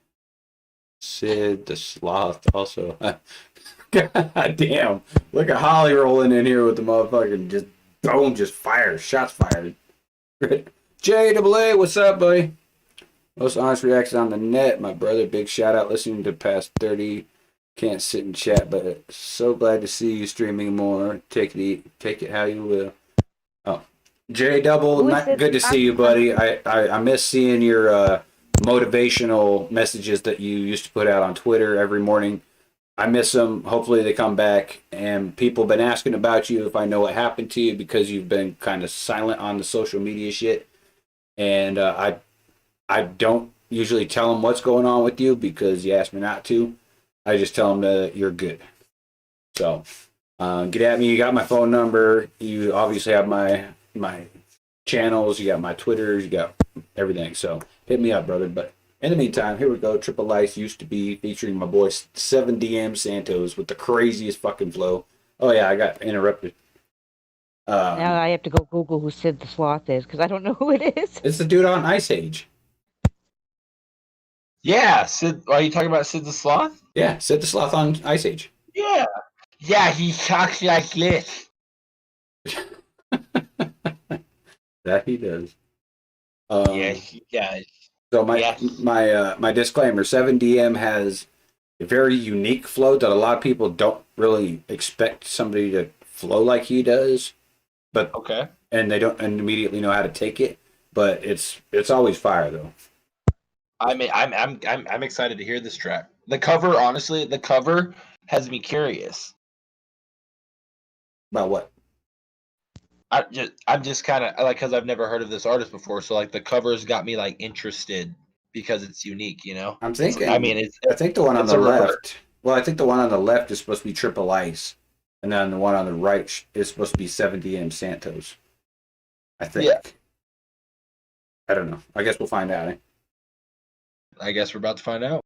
Sid the Sloth. Also, god damn! Look at Holly rolling in here with the motherfucking just fire, shots fired. JAA, what's up, buddy? Most honest reactions on the net, my brother. Big shout out. Listening to past 30. Can't sit and chat, but so glad to see you streaming more. Take it how you will. Oh, J Double, good to see you, buddy. I miss seeing your motivational messages that you used to put out on Twitter every morning. I miss them. Hopefully they come back. And people have been asking about you if I know what happened to you because you've been kind of silent on the social media shit. And I don't usually tell them what's going on with you because you asked me not to. I just tell them that you're good. So get at me. You got my phone number. You obviously have my channels. You got my Twitters. You got everything. So hit me up, brother. But in the meantime, here we go. TriplxIce used to be featuring my boy 7DM Santos with the craziest fucking flow. Oh yeah, I got interrupted. Now I have to go Google who Sid the Sloth is because I don't know who it is. It's the dude on Ice Age. Yeah, Sid. Are you talking about Sid the Sloth? Yeah, Sid the Sloth on Ice Age. Yeah. Yeah, he talks like this. That he does. Yeah, he does. So my disclaimer: 7DM has a very unique flow that a lot of people don't really expect somebody to flow like he does. But and they don't immediately know how to take it. But it's always fire though. I mean, I'm excited to hear this track. The cover, honestly, has me curious. About what? I'm just kind of like, because I've never heard of this artist before, so like the cover's got me like interested because it's unique, you know. I'm thinking. I mean, I think the one on the left. Well, I think the one on the left is supposed to be TriplxIce, and then the one on the right is supposed to be 7DM Santos. I think. Yeah. I don't know. I guess we'll find out. I guess we're about to find out.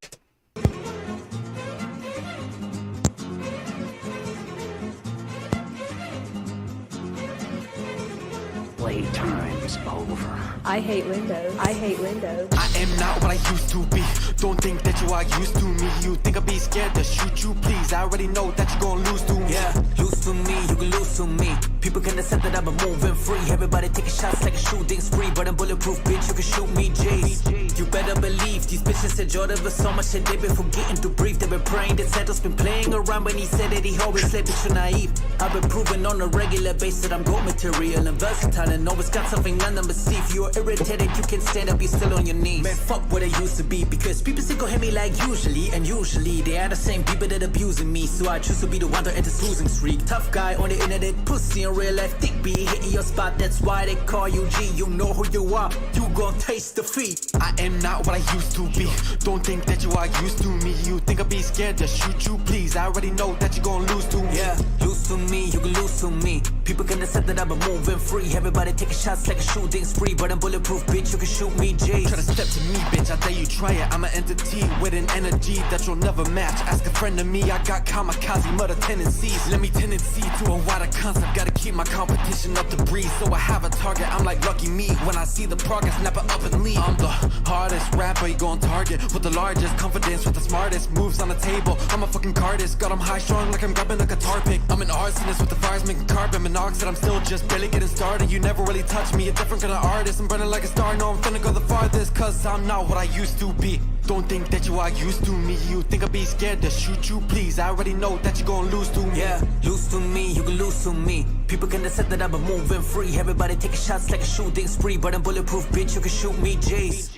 Playtime's over. I hate Windows. I hate Windows. I am not what I used to be. Don't think that you are used to me. You think I'll be scared to shoot you, please. I already know that you're gonna lose to me. Yeah, lose to me, you can lose to me. People can accept that I've been moving free. Everybody taking shots like a shooting spree. But I'm bulletproof, bitch, you can shoot me, J's. You better believe these bitches said Jordan was so much that they've been forgetting to breathe. They've been praying that Santos been playing around when he said that he always said that you're naive. I've been proving on a regular basis that I'm gold material and versatile and always got something under my sleeve. You are irritated, you can stand up, you're still on your knees. Man, fuck what I used to be, because people still go hit me like usually, and usually they are the same people that abusing me. So I choose to be the one that enters losing streak. Tough guy on the internet, pussy and a realistic beat, hitting your spot, that's why they call you G. You know who you are, you gon' taste the feat. I am not what I used to be. Don't think that you are used to me. You think I'll be scared to shoot you, please. I already know that you gon' lose to me. Yeah, lose to me, you can lose to me. People gonna say that I'm moving free. Everybody taking shots like a shooting spree, but I'm bulletproof, bitch. You can shoot me, J. Try to step to me, bitch. I dare you try it. I'm an entity with an energy that you'll never match. Ask a friend of me. I got kamikaze mother tendencies. Let me tendency to a wider concept. Gotta keep my competition up to breathe. So I have a target. I'm like lucky me. When I see the progress, snap it up and leave. I'm the hardest rapper you gon' target with the largest confidence, with the smartest moves on the table. I'm a fucking cardist. Got 'em high strung like I'm grabbing a guitar pick. I'm an arsonist with the fires making carbon monoxide. I'm still just barely getting started. You never really touch me. A different kind of artist. I'm burning like a star. No, I'm finna go the farthest. Cause I'm not what I used to be. Don't think that you are used to me. You think I'll be scared to shoot you, please. I already know that you gon' lose to me. Yeah, lose to me, you can lose to me. People can say that I'm moving free. Everybody taking shots like a shooting spree, but I'm bulletproof, bitch. You can shoot me, Jace.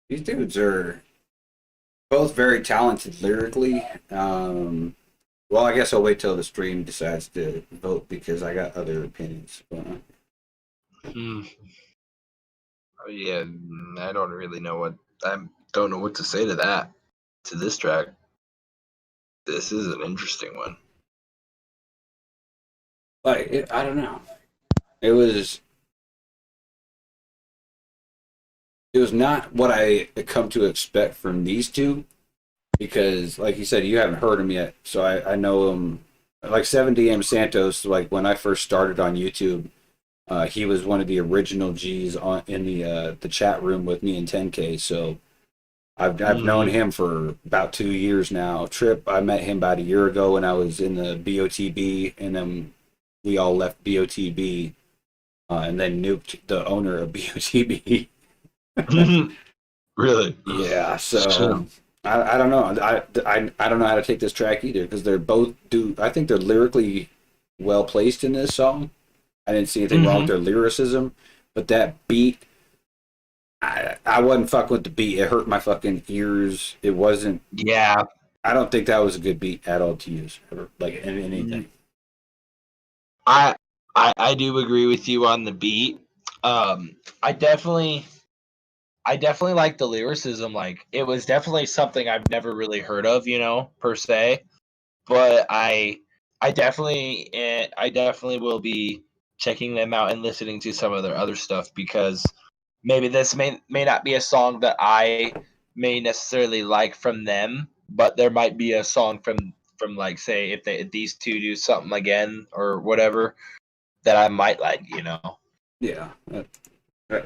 These dudes are both very talented lyrically. Well, I guess I'll wait till the stream decides to vote because I got other opinions. Oh, yeah, I don't really know what I don't know what to say to that. To this track, this is an interesting one. Like I don't know. It was not what I come to expect from these two. Because, like you said, you haven't heard him yet, so I know him. Like 7DM Santos, like when I first started on YouTube, he was one of the original G's in the chat room with me and 10K. So I've known him for about 2 years now. Trip, I met him about a year ago when I was in the BOTB, and then we all left BOTB, and then NUKE, the owner of BOTB. Really? Yeah. So. I don't know. I don't know how to take this track either because they're both I think they're lyrically well placed in this song. I didn't see anything wrong with their lyricism, but that beat, I wasn't fucking with the beat. It hurt my fucking ears. It wasn't. Yeah. I don't think that was a good beat at all to use, or like in anything. I do agree with you on the beat. I definitely like the lyricism. Like, it was definitely something I've never really heard of, per se. But I definitely will be checking them out and listening to some of their other stuff because maybe this may not be a song that I may necessarily like from them, but there might be a song from like, say, if these two do something again or whatever that I might like, Yeah.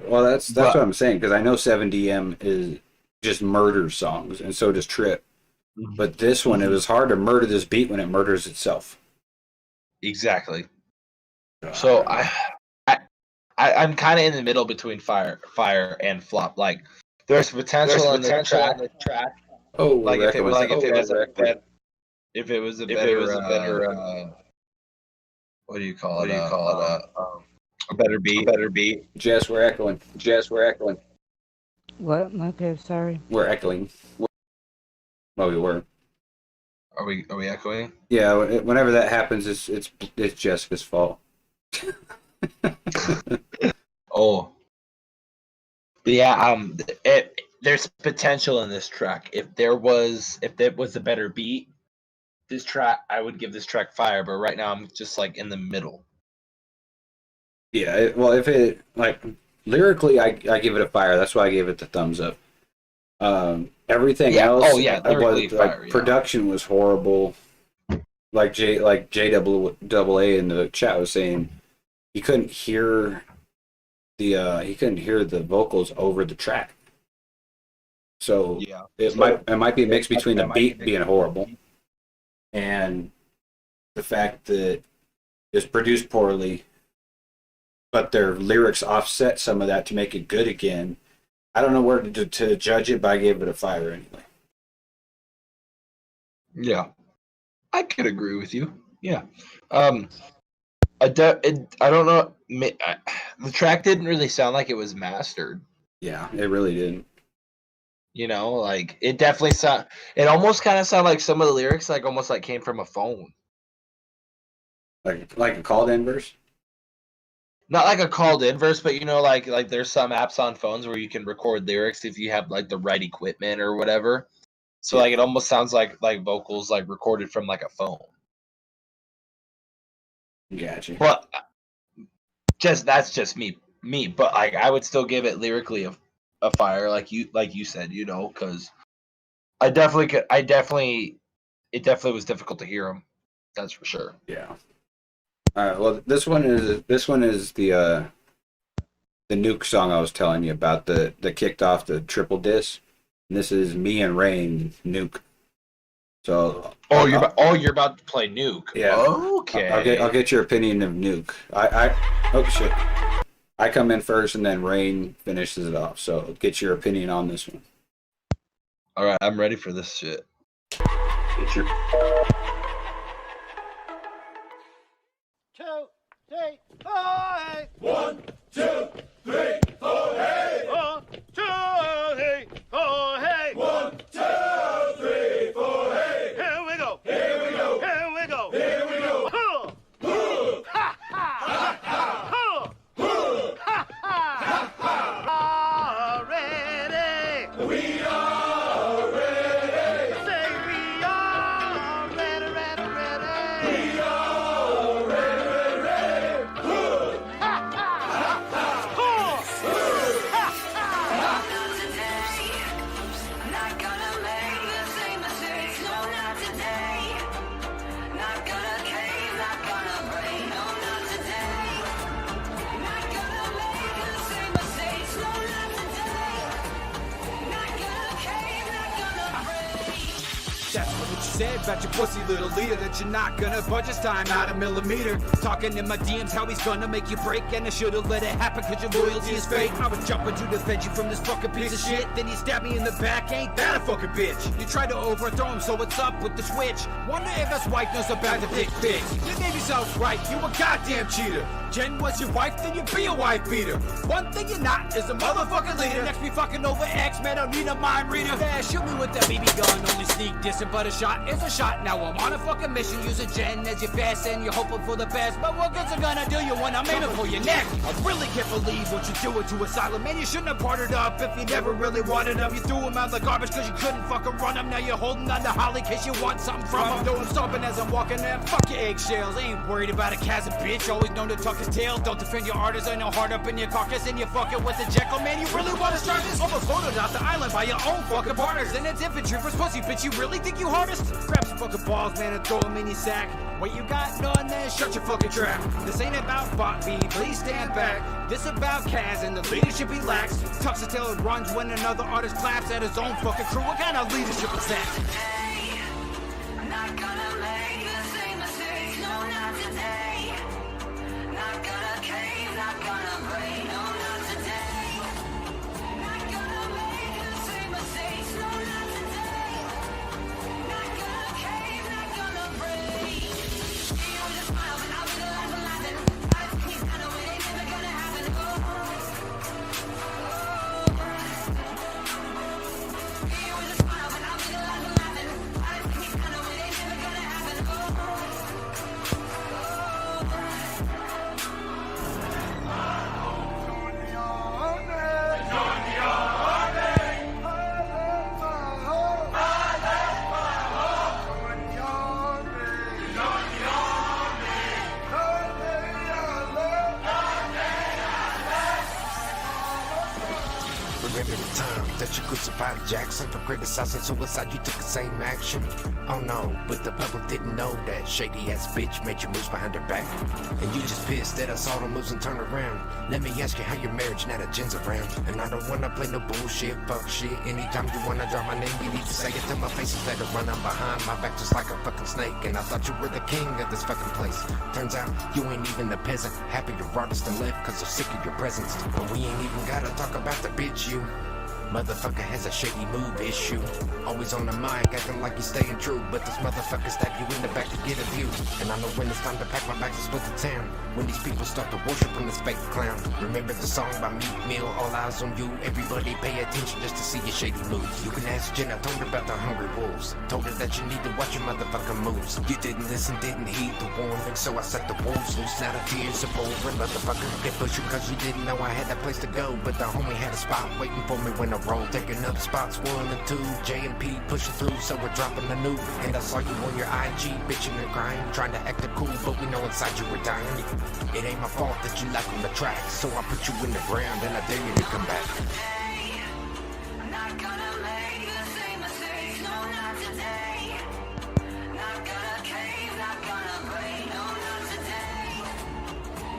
Well, that's what I'm saying because I know 7DM is just murders songs, and so does Trip. But this one, it was hard to murder this beat when it murders itself. Exactly. So I'm kind of in the middle between fire and flop. Like, there's potential in the track. Oh, like if it was a better what do you call it? A better beat. Jess, we're echoing. What? Okay, sorry. We're echoing. Well, we were. Are we echoing? Yeah. Whenever that happens, it's Jessica's fault. Oh. But yeah. There's potential in this track. If there was a better beat, this track, I would give this track fire. But right now, I'm just like in the middle. Yeah, if it, like, lyrically, I give it a fire. That's why I gave it the thumbs up. Everything else, production was horrible. Like JAA in the chat was saying, he couldn't hear the vocals over the track. So it might be a mix between the beat being horrible and the fact that it's produced poorly, but their lyrics offset some of that to make it good again. I don't know where to judge it, but I gave it a fire anyway. Yeah, I could agree with you. Yeah. I don't know. The track didn't really sound like it was mastered. Yeah, it really didn't. You know, like it definitely it almost kind of sounded like some of the lyrics like almost like came from a phone. Like a called in verse? Not like a called in verse, but you know, like there's some apps on phones where you can record lyrics if you have like the right equipment or whatever. So like it almost sounds like vocals like recorded from like a phone. Gotcha. But that's just me. But like I would still give it lyrically a fire, like you said, you know, because it definitely was difficult to hear them. That's for sure. Yeah. All right. Well, this one is the NUKE song I was telling you about. The kicked off the triple disc. And this is me and RaiiN NUKE. So. You're about to play NUKE. Yeah. Okay. I'll get your opinion of NUKE. Oh shit. I come in first and then RaiiN finishes it off. So get your opinion on this one. All right, I'm ready for this shit. Get your. 2, 3, 4, hey. 1, 2, 3, 4, hey. 1, 2, 3, 4, hey. 1, 2, 3, 4, hey. Here we go. Here we go. Here we go. Here we go. Ha ha ha ha ha ha ha. Ready? We are ready. Say we are ready, ready, ready. We are ready. Not gonna make the same mistakes, no, not today. Not gonna cave, not gonna break, no, not today. Not gonna make the same mistakes, no, not today. Not gonna cave, not gonna break. That's what you said about your pussy little leader, that you're not gonna budge this time out a millimeter. Talking in my DMs how he's gonna make you break, and I should've let it happen cause your loyalty is fake. I was jumping to defend you from this fucking piece of shit, then he stabbed me in the back, ain't that a fucking bitch? You tried to overthrow him, so what's up with the switch? Wonder if his wife knows about the dick pics. You gave yourself right, you a goddamn cheater. Jen was your wife, then you be a wife beater. One thing you're not is a motherfucking leader. Next be fucking over X, man, I don't need a mind reader. Yeah, shoot me with that BB gun, only sneak dissing, but a shot is a shot. Now I'm on a fucking mission, use a Jen as your best, and you're hoping for the best. But what good's it gonna do you when I'm aiming for your neck? I really can't believe what you're doing to Asylum. Man, you shouldn't have partnered up if you never really wanted them. You threw him out the garbage cause you couldn't fucking run him. Now you're holding on to Holly cause you want something from him. Though I'm stomping as I'm walking there, fuck your eggshells. I ain't worried about a chasm, bitch. Always known to talk his tail. Don't defend your artist, ain't no heart up in your carcass. And you're fucking with the Jekyll, man. You really wanna start this? Almost photoed off the island by your own fucking partners. And it's infantry for pussy, bitch. You really think you hardest? Grab some fucking balls, man, and throw them in your sack. What you got done, then shut your fucking trap. This ain't about bot B, please stand back. This about Kaz and the leadership he lacks. Tucks his tail and runs when another artist claps at his own fucking crew. What kind of leadership is that? I'm not gonna make the same mistakes, no, not today. Not gonna cave, not gonna break, no, not today. Not gonna make the same mistakes, no, not today. Not gonna cave, not gonna break. You just smile, but I'll be the last one laughing. I know it ain't never gonna happen. You just smile, but I'll be the last one laughing. I know it ain't never gonna happen. Remember the time that you crucified Jackson for criticizing suicide, you took the same action. Oh no, but the public didn't know that shady ass bitch made you moves behind her back. And you just pissed that I saw the moves and turn around. Let me ask you how your marriage now that Jen's around. And I don't wanna play no bullshit, fuck shit. Anytime you wanna draw my name, you need to say it to my face instead of running behind my back just like a fucking snake. And I thought you were the king of this fucking place. Turns out you ain't even a peasant. Happy your artist and left cause they're sick of your presence. But we ain't even gotta talk about the bitch you Motherfucker has a shady move issue. Always on the mic, acting like he's staying true. But this motherfucker stab you in the back to get a view. And I know when it's time to pack my bags and split the town. When these people start to worship from this fake clown. Remember the song by Meek Mill, All Eyes on You. Everybody pay attention just to see your shady moves. You can ask Jen, I told her about the hungry wolves. Told her that you need to watch your motherfucking moves. You didn't listen, didn't heed the warning. So I set the wolves loose, now the tears are pouring. Motherfucker, they push you cause you didn't know I had that place to go. But the homie had a spot waiting for me when I rolled. Taking up spots 1 and 2. J and P pushing through, so we're dropping the nuke. And I saw you on your IG, bitching and crying. Trying to act a cool, but we know inside you were dying. It ain't my fault that you lack on the track. So I put you in the ground and I dare you to come back. I'm not gonna make the same mistakes, no, not today. Not gonna cave, not gonna break, no, not today.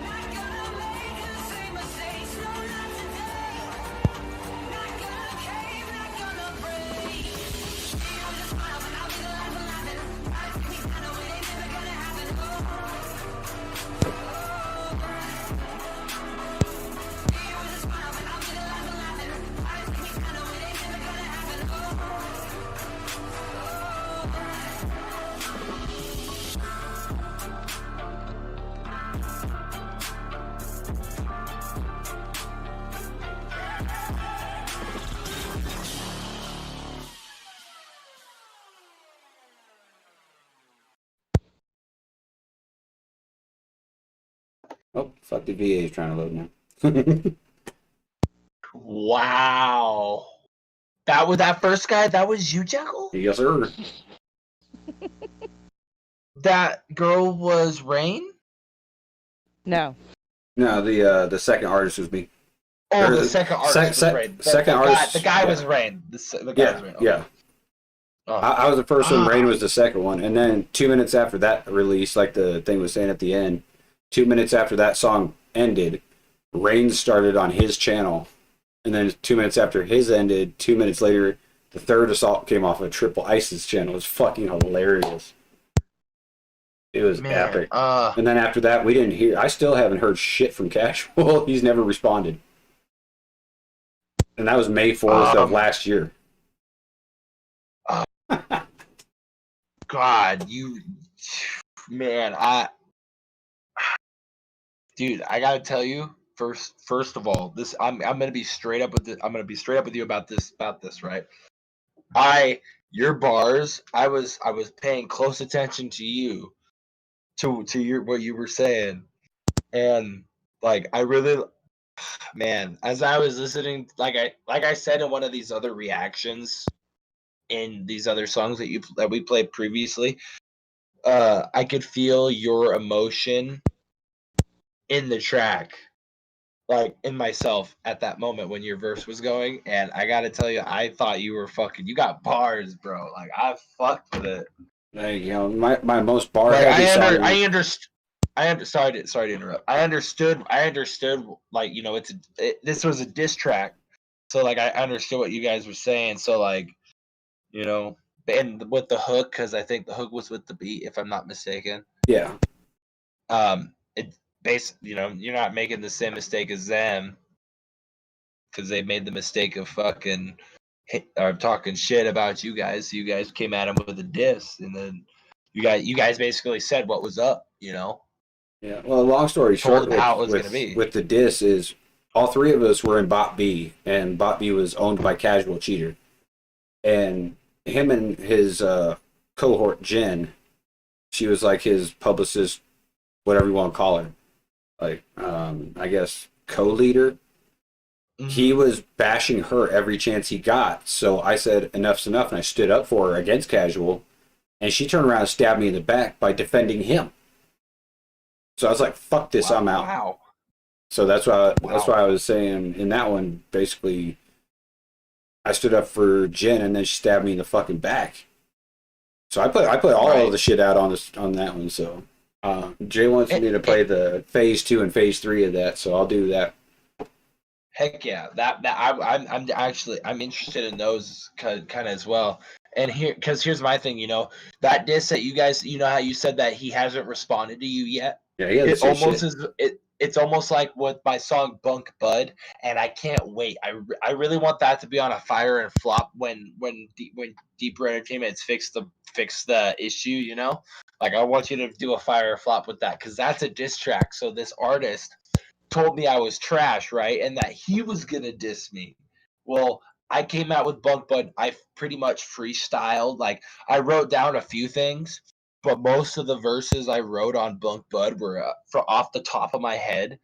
Not gonna make the same mistakes, no, not today. Not gonna cave, not gonna break. You just smile, but I'll be the last one laughing. I know it ain't never gonna happen. Oh, fuck, the VA is trying to load now. Wow. That was that first guy? That was you, Jekyll? Yes, sir. That girl was RaiiN? No. No, the second artist was me. Oh, Or the second artist was RaiiN. Second artist. The guy yeah. was RaiiN. The guy was RaiiN. Okay. Yeah. Oh. I was the first one. RaiiN was the second one, and then 2 minutes after that release, like the thing was saying at the end, 2 minutes after that song ended, RaiiN started on his channel, and then 2 minutes after his ended, 2 minutes later, the third assault came off of TriplxIce's channel. It was fucking hilarious. It was epic. And then after that, we didn't hear. I still haven't heard shit from Casual. He's never responded. And that was May 4th of last year. God, you, man, dude, I gotta tell you, first of all, this I'm gonna be straight up with this. I'm gonna be straight up with you about this, right? Your bars, I was paying close attention to you, to your what you were saying, and like I really, man, as I was listening, like I said in one of these other reactions, in these other songs that we played previously, I could feel your emotion in the track, like in myself at that moment when your verse was going, and I gotta tell you, I thought you were fucking. You got bars, bro. Like I fucked with it. Like, you know, my most bar Like, heavy song. Sorry to interrupt. I understood. Like, you know, this was a diss track, so like I understood what you guys were saying. So like, you know, and with the hook, because I think the hook was with the beat, if I'm not mistaken. Yeah. You know, you're not making the same mistake as them, because they made the mistake of fucking talking shit about you guys. So you guys came at him with a diss, and then you guys basically said what was up. You know. Yeah. Well, long story short, how it was gonna be with the diss is all three of us were in Bot B, and Bot B was owned by Casual Cheater, and him and his cohort Jen, she was like his publicist, whatever you want to call her, like I guess co-leader. Mm-hmm. He was bashing her every chance he got, so I said enough's enough, and I stood up for her against Casual, and she turned around and stabbed me in the back by defending him. So I was like, fuck this, I'm out. Wow. So that's why I was saying in that one, basically, I stood up for Jen, and then she stabbed me in the fucking back. So I put all of the shit out on that one. So Jay wants me to play the phase 2 and phase 3 of that, so I'll do that. Heck yeah, I'm interested in those kind of as well. And here's my thing, you know, that diss that you guys, you know how you said that he hasn't responded to you yet. Yeah, he hasn't said shit. it's almost like with my song Bunk Bud, and I can't wait. I really want that to be on a Fire and Flop when Deeper Entertainment's fixed the issue, you know? Like I want you to do a Fire or Flop with that, because that's a diss track. So this artist told me I was trash, right? And that he was gonna diss me. Well, I came out with Bunk Bud. I pretty much freestyled. Like I wrote down a few things, but most of the verses I wrote on Bunk Bud were from off the top of my head.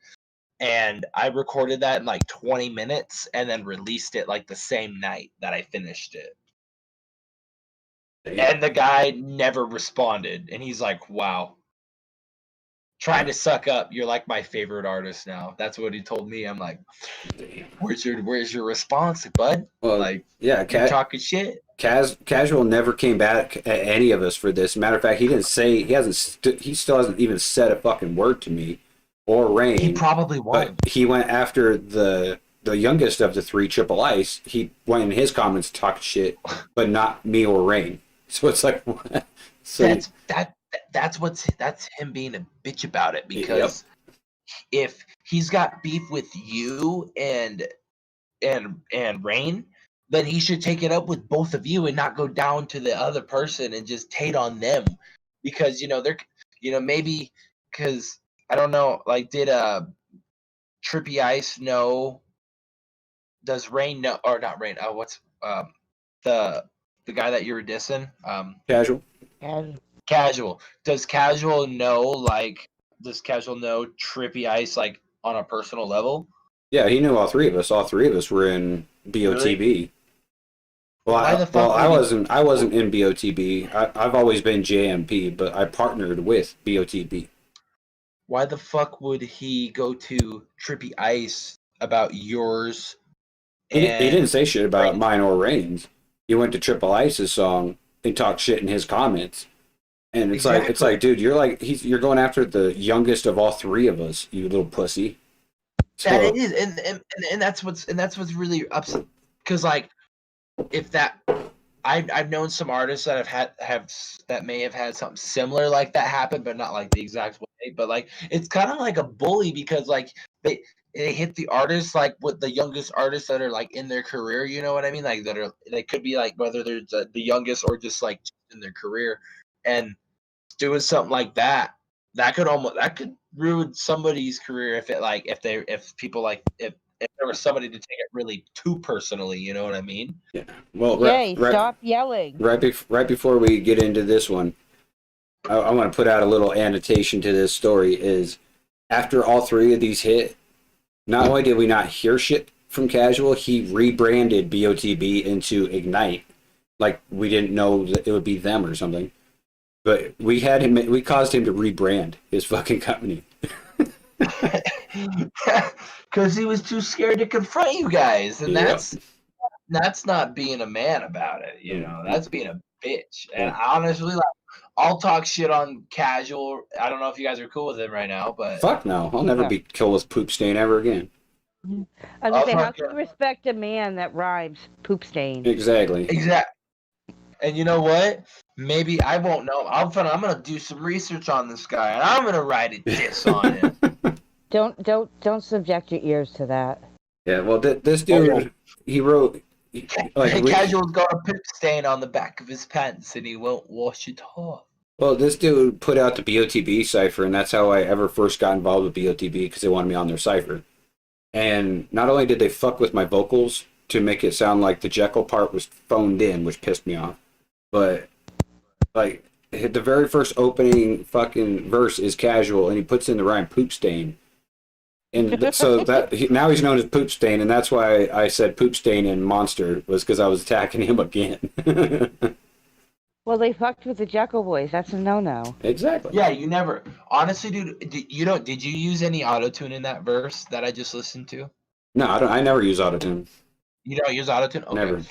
And I recorded that in like 20 minutes and then released it like the same night that I finished it. And the guy never responded. And he's like, wow. Trying to suck up. You're like my favorite artist now. That's what he told me. I'm like, where's your response, bud? Well, like, yeah, you're talking shit. Casual never came back at any of us for this. Matter of fact, he didn't say he still hasn't even said a fucking word to me or RaiiN. He probably won't. But he went after the youngest of the three, TriplxIce. He went in his comments talking shit, but not me or RaiiN. So it's like, what? So That's him being a bitch about it, because if he's got beef with you and RaiiN, then he should take it up with both of you and not go down to the other person and just hate on them, because they're maybe, because I don't know, like, did TriplxIce know? Does RaiiN know, or not RaiiN? What's the guy that you were dissing? Casual. Does Casual know TriplxIce like on a personal level? Yeah, he knew all three of us. All three of us were in BOTB. Really? Well, I wasn't in BOTB. I've always been JMP, but I partnered with BOTB. Why the fuck would he go to TriplxIce about yours? He didn't say shit about mine or RaiiN's. He went to TriplxIce's song and talked shit in his comments. And it's like, dude, you're going after the youngest of all three of us, you little pussy. So, that it is, and that's what's really upset, because like, if that, I've known some artists that that may have had something similar like that happen, but not like the exact way. But like, it's kind of like a bully, because like they hit the artists like with the youngest artists that are like in their career. You know what I mean? Like they could be like whether they're the youngest or just like in their career, and doing something like that could ruin somebody's career if there was somebody to take it really too personally, you know what I mean? Yeah. Well, stop yelling. Right before we get into this one, I want to put out a little annotation to this story. Is after all three of these hit, not only did we not hear shit from Casual, he rebranded BOTB into Ignite, like we didn't know that it would be them or something. But we caused him to rebrand his fucking company. Because he was too scared to confront you guys. And that's not being a man about it, that's being a bitch. And honestly, like, I'll talk shit on Casual. I don't know if you guys are cool with him right now, but fuck no. I'll never be cool with Poop Stain ever again. I was gonna say, how can you respect a man that rhymes poop stain? Exactly. And you know what? Maybe I won't know. I'm gonna do some research on this guy, and I'm gonna write a diss on him. Don't subject your ears to that. Yeah, well, this dude, he wrote Casual's got a poop stain on the back of his pants, and he won't wash it off. Well, this dude put out the BOTB cipher, and that's how I ever first got involved with BOTB, because they wanted me on their cipher. And not only did they fuck with my vocals to make it sound like the Jekyl part was phoned in, which pissed me off, but like the very first opening fucking verse is Casual, and he puts in the rhyme poop stain, and so now he's known as Poop Stain, and that's why I said Poop Stain and Monster, was because I was attacking him again. Well, they fucked with the Jekyl boys. That's a no-no. Exactly. Yeah, you never. Honestly, dude, did you use any autotune in that verse that I just listened to? No, I don't. I never use autotune. You don't use autotune? Okay.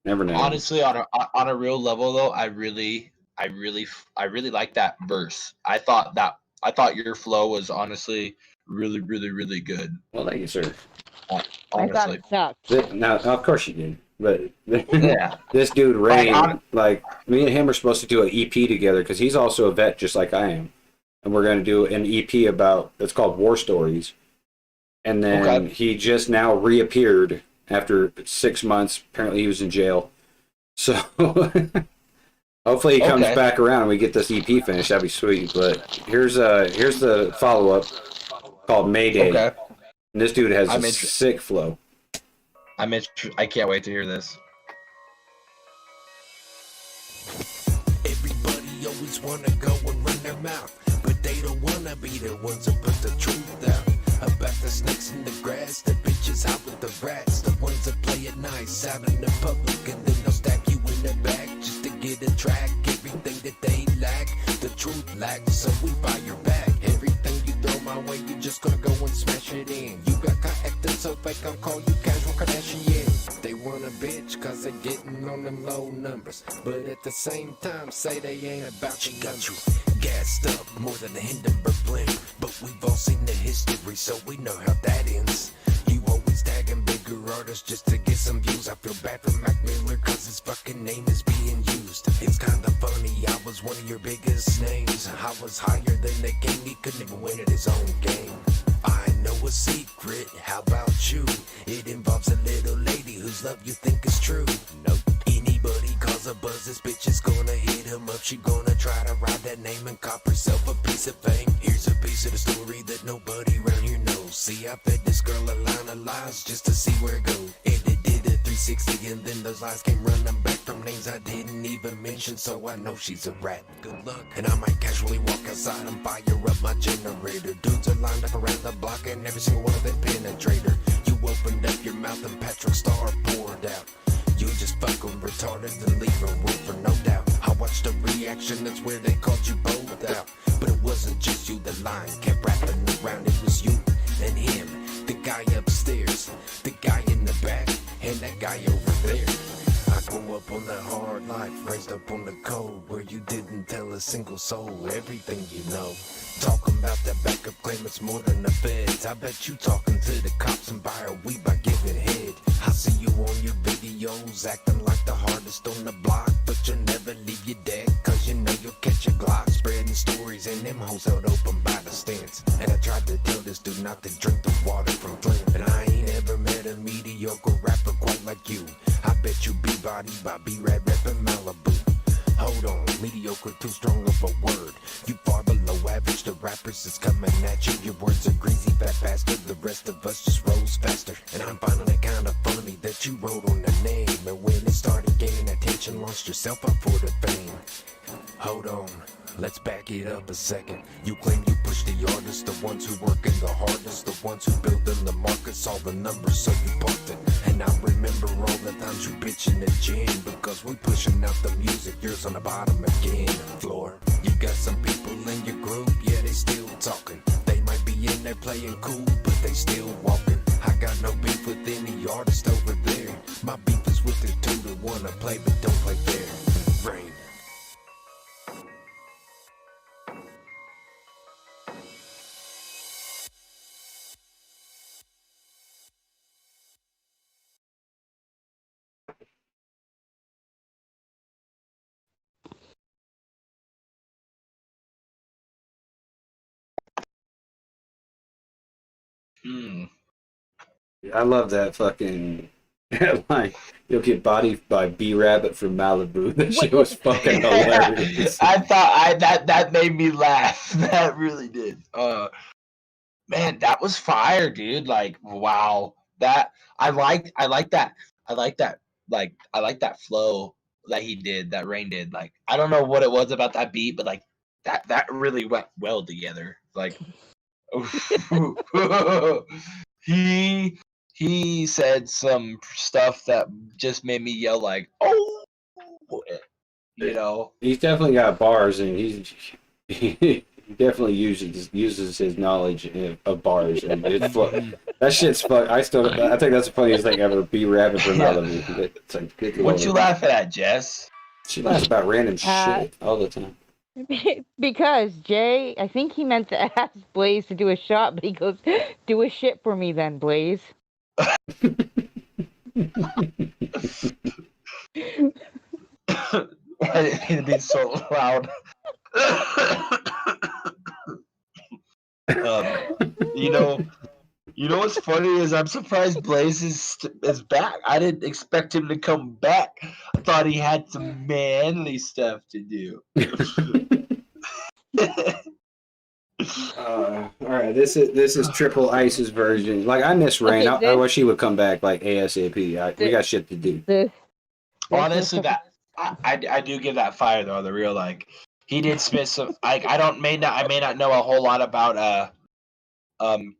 Never. Honestly, on a real level though, I really like that verse. I thought your flow was honestly really, really, really good. Well, thank you, sir. Honestly. I thought it sucked. Now, of course you did. But this dude, RaiiN, like, me and him are supposed to do an EP together, because he's also a vet just like I am. and we're going to do an EP about, it's called War Stories. And then he just now reappeared after 6 months. Apparently he was in jail. So hopefully he comes back around and we get this EP finished. That'd be sweet. But here's the follow-up called Mayday. And this dude has a sick flow. I can't wait to hear this. Everybody always wanna go and run their mouth, but they don't wanna be the ones who put the truth out. About the snakes in the grass, the bitches out with the rats, the ones that play it nice out in the public, and then they'll stab you in the back just to get a track. Everything that they lack, the truth lacks, so we buy your back. Everything you throw my way, you just gonna go and smash it in. You got caught acting so fake, I'll call you casual Kardashian. They want a bitch cause they're getting on them low numbers, but at the same time say they ain't about you. Got you gassed up more than a Hindenburg blimp, but we've all seen the history, so we know how that ends. You always tagging bigger artists just to get some views. I feel bad for Mac Miller cause his fucking name is being used. It's kinda funny, I was one of your biggest names. I was higher than the king, he couldn't even win at his own game. I know a secret, how about you? It involves a little lady whose love you think is true. Nope. Anybody cause a buzz, this bitch is gonna hit him up. She gonna try to ride that name and cop herself a piece of fame. Here's a piece of the story that nobody around here knows. See, I fed this girl a line of lies just to see where it goes. And it did a 360 and then those lies came running back from names I didn't even mention, so I know she's a rat. Good luck. And I might casually walk outside and fire up my generator. Dudes are lined up around the block and every single one of them penetrate her. You opened up your mouth and Patrick Star poured out. You just fucking retarded and leaving room for no doubt. I watched the reaction, that's where they called you both out. But it wasn't just you, the line kept wrapping around. It was you and him, the guy upstairs, the guy in the back, and that guy over there. I grew up on the hard life, raised up on the code, where you didn't tell a single soul everything you know. Talking about that backup claim, it's more than the feds. I bet you talking to the cops and buy a weed by giving head. I see you on your videos, acting like the hardest on the block, but you'll never leave your deck, cause you know you'll catch a Glock. Spreading stories and them hoes held open by the stands. And I tried to tell this dude not to drink the water from Flint, and I ain't ever met a mediocre rapper quite like you. I bet you be bodied by B-Rad rapping Malibu. Hold on, mediocre, too strong of a word. You far below average, the rappers is coming at you. Your words are greasy, fat bastard. The rest of us just rose faster. And I'm finding it kinda funny that you wrote on the name, and when it started gaining attention, launched yourself up for the fame. Hold on, let's back it up a second. You claim you push the artists, the ones who working the hardest, the ones who building the markets, all the numbers, so you parked it. And I remember all the times you bitching the gym, because we pushing out the music, yours on the bottom again. Floor, you got some people in your group, yeah, they still talking. They might be in there playing cool, but they still walking. I got no beef with any artist over there. My beef is with the two that wanna play but don't play fair. RaiiN. I love that fucking headline. You'll get bodied by B-Rabbit from Malibu. That shit was fucking hilarious. I thought that made me laugh. That really did. Man, that was fire, dude. Like, wow. That I like that. I like that flow that he did, that RaiiN did. Like, I don't know what it was about that beat, but like that really went well together. Like he said some stuff that just made me yell like, oh, you know. He's definitely got bars, and he definitely uses his knowledge of bars, and that shit's fun. I think that's the funniest thing ever. B-Rabbit from Malibu. It's like, good What Lord. you laughing at, Jess? She laughs about random shit all the time. Because Jay, I think he meant to ask Blaze to do a shot, but he goes, "Do a shit for me, then, Blaze." I didn't mean to be so loud. You know what's funny is I'm surprised Blaze is back. I didn't expect him to come back. I thought he had some manly stuff to do. All right, this is TriplxIce's version. Like, I miss RaiiN. Okay, I wish he would come back like ASAP. We got shit to do. Honestly, that I do give that fire though. The real like he did spit some. Like I may not know a whole lot about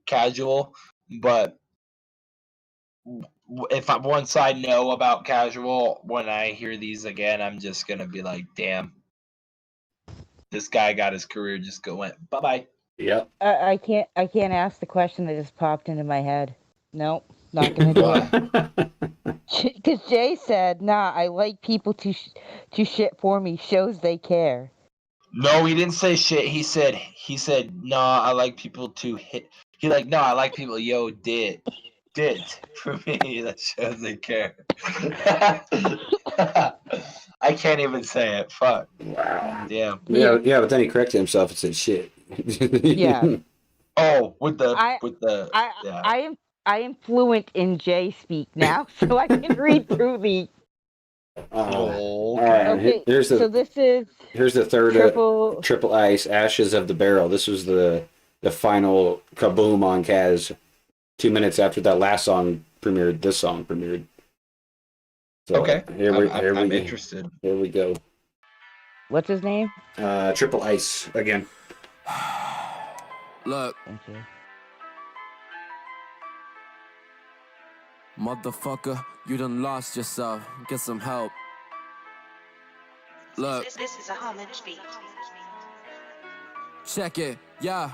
Casual, but once I know about Casual, when I hear these again, I'm just gonna be like, damn, this guy got his career just went bye bye. Yep. I can't ask the question that just popped into my head. Nope, not gonna do it. Because Jay said, "Nah, I like people to shit for me. Shows they care." No, he didn't say shit. He said, nah, I like people to hit. He like, no, I like people. Yo, did for me. That shows they care. I can't even say it. Fuck. Wow. Damn. Yeah, but then he corrected himself and said shit. Yeah. Oh, I am fluent in J speak now, so I can read through the. All right. Here's the third TriplxIce Ashes of the Barrel. This was the final kaboom on Kaz. 2 minutes after that last song premiered, this song premiered. So, okay. I'm interested. Here we go. What's his name? TriplxIce again. Look. Thank you. Motherfucker, you done lost yourself. Get some help. Look. This is a homage beat. Check it, yeah.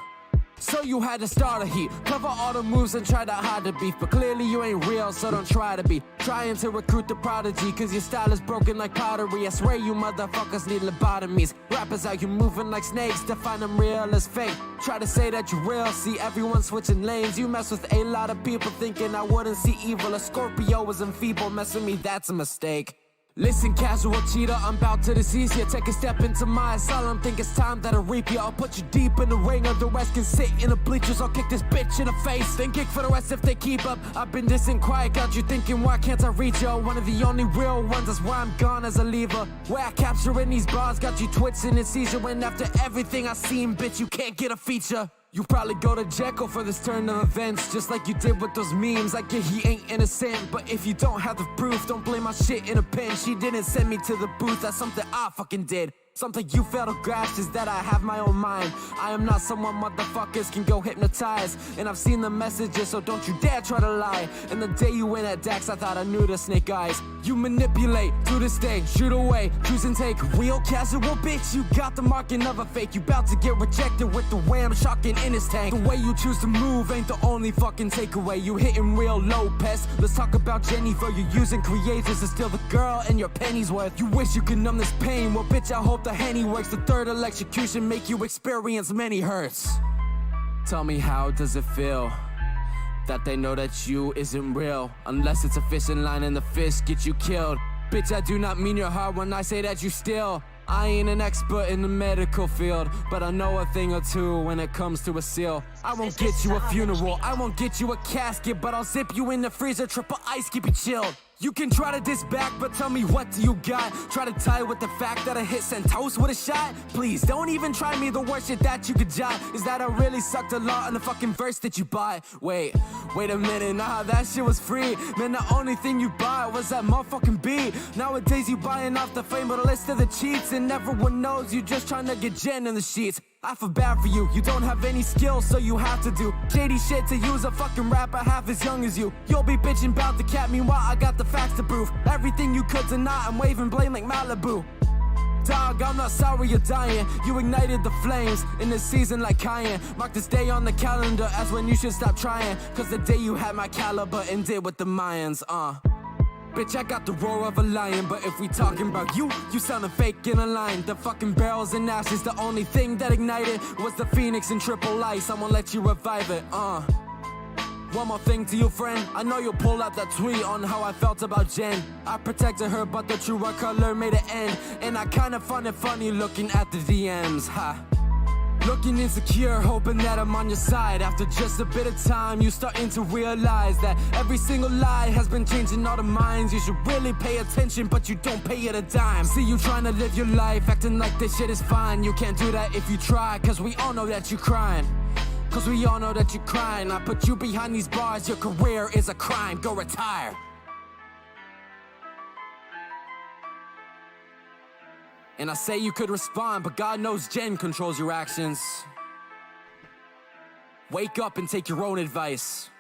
So you had to start a heat, cover all the moves and try to hide the beef, but clearly you ain't real, so don't try to be. Trying to recruit the prodigy, cause your style is broken like pottery. I swear you motherfuckers need lobotomies. Rappers out here moving like snakes, to find them real as fake. Try to say that you're real, see everyone switching lanes. You mess with a lot of people thinking I wouldn't see evil. A Scorpio is enfeebled, mess with me, that's a mistake. Listen, casual cheater, I'm about to decease you. Take a step into my asylum, think it's time that I reap you. I'll put you deep in the ring, or the rest can sit in the bleachers. I'll kick this bitch in the face, then kick for the rest if they keep up. I've been distant quiet, got you thinking, why can't I reach you? One of the only real ones, that's why I'm gone as a lever. Where I capture in these bars, got you twitching and seizure. When after everything I seen, bitch, you can't get a feature. You probably go to Jekyll for this turn of events, just like you did with those memes. Like, yeah, he ain't innocent, but if you don't have the proof, don't blame my shit in a pen. She didn't send me to the booth, that's something I fucking did. Something you fail to grasp is that I have my own mind. I am not someone motherfuckers can go hypnotize. And I've seen the messages, so don't you dare try to lie. And the day you went at Dax, I thought I knew the snake eyes. You manipulate, do this thing, shoot away, choose and take. Real casual bitch, you got the marking of a fake. You bout to get rejected with the wham shocking in his tank. The way you choose to move ain't the only fucking takeaway. You hitting real low, pest. Let's talk about Jennifer. You're using creators to steal the girl and your penny's worth. You wish you could numb this pain, well bitch I hope the Henny works. The third electrocution make you experience many hurts. Tell me, how does it feel that they know that you isn't real? Unless it's a fishing line and the fish get you killed. Bitch, I do not mean your heart when I say that you still. I ain't an expert in the medical field, but I know a thing or two when it comes to a seal. I won't get you a funeral, I won't get you a casket, but I'll zip you in the freezer, TriplxIce, keep you chilled. You can try to diss back, but tell me, what do you got? Try to tie it with the fact that I hit Santos with a shot? Please, don't even try me, the worst shit that you could jot is that I really sucked a lot on the fucking verse that you bought. Wait a minute, nah, that shit was free. Man, the only thing you bought was that motherfucking beat. Nowadays you buying off the fame, but a list of the cheats, and everyone knows you just trying to get Jen in the sheets. I feel bad for you, you don't have any skills, so you have to do shady shit to use a fucking rapper half as young as you. You'll be bitching about the cat, meanwhile I got the facts to prove everything you could deny, I'm waving blame like Malibu. Dog, I'm not sorry you're dying. You ignited the flames in this season like Cayenne. Mark this day on the calendar as when you should stop trying, cause the day you had my caliber and did with the Mayans, Bitch, I got the roar of a lion, but if we talking about you sounding fake in a line. The fucking barrels and ashes, the only thing that ignited was the Phoenix and TriplxIce. I'm gonna let you revive it, One more thing to you, friend. I know you'll pull out that tweet on how I felt about Jen. I protected her, but the truer color made it end. And I kinda find it funny looking at the DMs, ha. Looking insecure, hoping that I'm on your side. After just a bit of time, you starting to realize that every single lie has been changing all the minds. You should really pay attention, but you don't pay it a dime. See you trying to live your life, acting like this shit is fine. You can't do that if you try, cause we all know that you're crying. Cause we all know that you're crying. I put you behind these bars, your career is a crime. Go retire. And I say you could respond, but God knows Jen controls your actions. Wake up and take your own advice.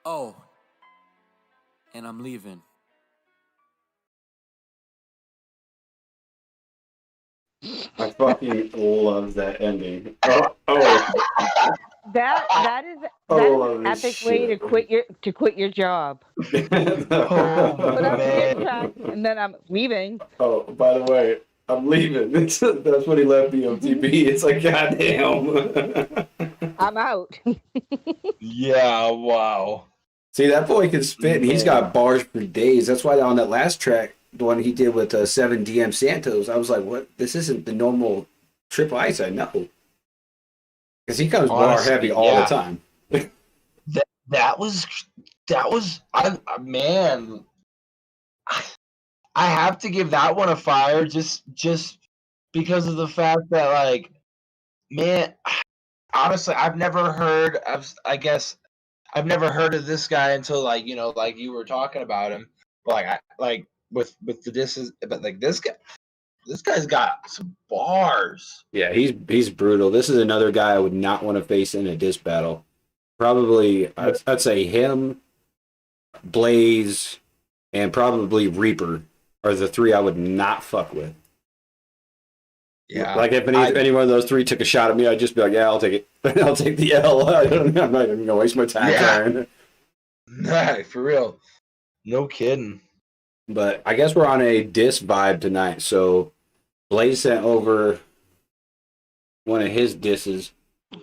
Oh, and I'm leaving. I fucking love that ending. That is an epic way to quit your job. Put up the track, and then I'm leaving. Oh, by the way, I'm leaving. That's when he left BMTB. It's like, goddamn. I'm out. Yeah, wow. See, that boy can spit, and he's got bars for days. That's why on that last track, the one he did with 7 DM Santos, I was like, what? This isn't the normal TriplxIce I know. Because he comes bar heavy all the time. That was man. I have to give that one a fire just because of the fact that, like, man, honestly, I've never heard of this guy until, like, you know, like you were talking about him. But like with the disses, but like this guy's got some bars. Yeah, he's brutal. This is another guy I would not want to face in a diss battle. Probably, I'd say him, Blaze, and probably Reaper are the 3 I would not fuck with. Yeah, like if any one of those 3 took a shot at me, I'd just be like, yeah, I'll take it. I'll take the L. I'm not even gonna waste my time trying. Nah, for real. No kidding. But I guess we're on a diss vibe tonight. So Blaze sent over one of his disses.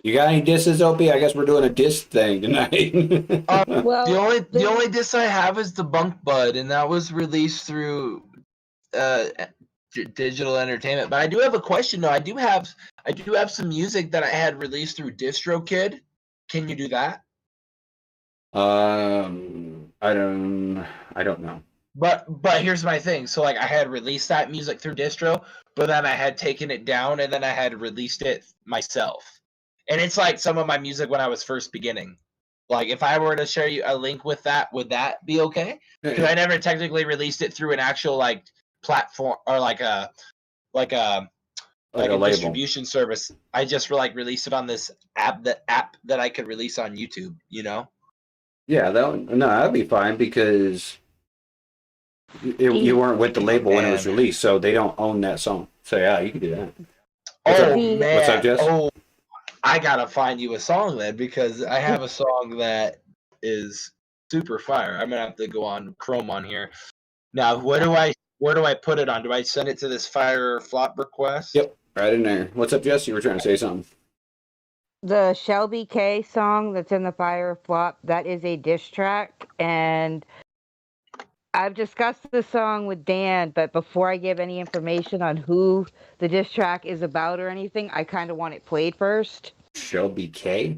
You got any disses, Opie? I guess we're doing a diss thing tonight. Well, the only diss I have is the Bunk Bud, and that was released through digital entertainment. But I do have a question though. I do have some music that I had released through DistroKid. Can you do that? I don't know. But here's my thing. So like I had released that music through distro, but then I had taken it down and then I had released it myself. And it's like some of my music when I was first beginning. Like if I were to share you a link with that, would that be okay? Because I never technically released it through an actual like platform or like a distribution service. I just released it on this app that I could release on YouTube, you know? Yeah, that'd be fine because you weren't with the label when it was released, so they don't own that song. So yeah, you can do that. Man! What's up, Jess? Oh, I gotta find you a song then because I have a song that is super fire. I'm gonna have to go on Chrome on here. Now, where do I put it on? Do I send it to this fire flop request? Yep, right in there. What's up, Jess? You were trying to say something. The Shelby K song that's in the Fire Flop, that is a diss track, and I've discussed the song with Dan, but before I give any information on who the diss track is about or anything, I kind of want it played first. Shelby K?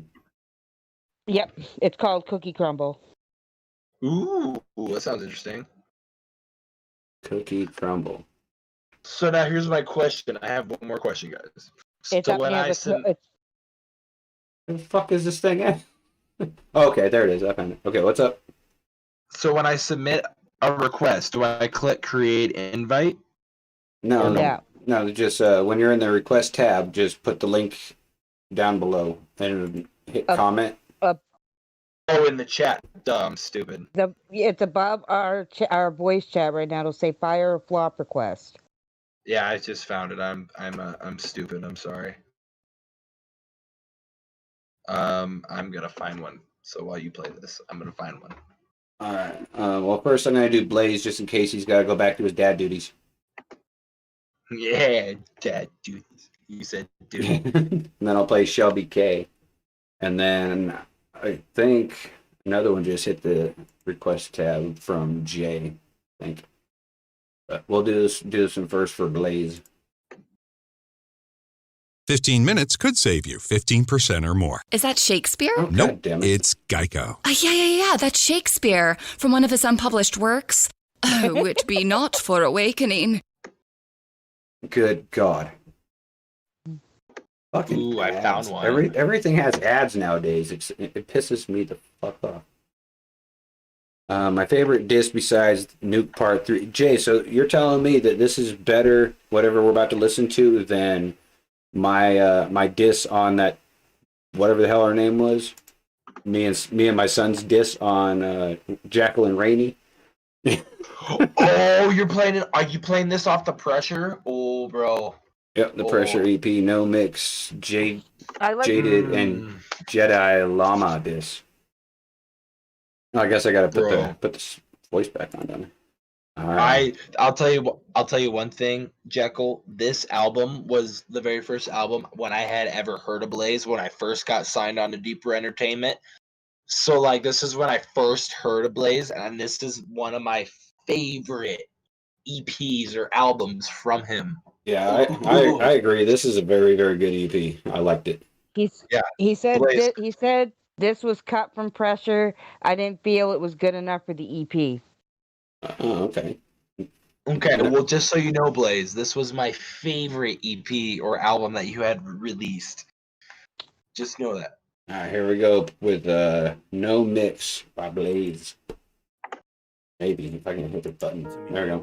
Yep, it's called Cookie Crumble. Ooh, that sounds interesting. Cookie Crumble. So now here's my question. I have one more question, guys. It's So up when near I the send, Where the fuck is this thing at? Okay, there it is. I found it. Okay, what's up? so when I submit a request, do I click create invite? No, Yeah. no. Just when you're in the request tab, just put the link down below and hit comment. Oh, in the chat. Duh, I'm stupid. It's above our voice chat right now. It'll say Fire Flop request. Yeah, I just found it. I'm stupid. I'm sorry. I'm gonna find one. So while you play this, I'm gonna find one. All right. Well, first I'm gonna do Blaze just in case he's got to go back to his dad duties. Yeah, dad duties. You said dude. And then I'll play Shelby K. And then I think another one just hit the request tab from Jay. I think. But we'll do this one first for Blaze. 15 minutes could save you 15% or more. Is that Shakespeare? Oh, Nope, damn it. it's Geico. Yeah, that's Shakespeare from one of his unpublished works. Oh, it be not for awakening. Good God. Fucking Ooh, I ads. found one. Everything has ads nowadays. It pisses me the fuck off. My favorite disc besides NUKE Part 3. Jay, so you're telling me that this is better, whatever we're about to listen to, than my diss on that, whatever the hell her name was? Me and my son's diss on Jekyl and RaiiN. Oh, you're playing it. Are you playing this off the Pressure? Oh, bro. Yep, the Pressure EP, No Mix, Jaded and Jedi Llama diss. I guess I gotta put this voice back on, don't I? All right. I'll tell you one thing, Jekyl. This album was the very first album when I had ever heard of Blaze when I first got signed on to Deeper Entertainment. So like this is when I first heard of Blaze, and this is one of my favorite EPs or albums from him. Yeah, I agree. This is a very, very good EP. I liked it. He said this was cut from Pressure. I didn't feel it was good enough for the EP. Oh, okay. Okay, well, just so you know, Blaze, this was my favorite EP or album that you had released. Just know that. All right, here we go with No Mix by Blaze. Maybe if I can hit the button. There we go.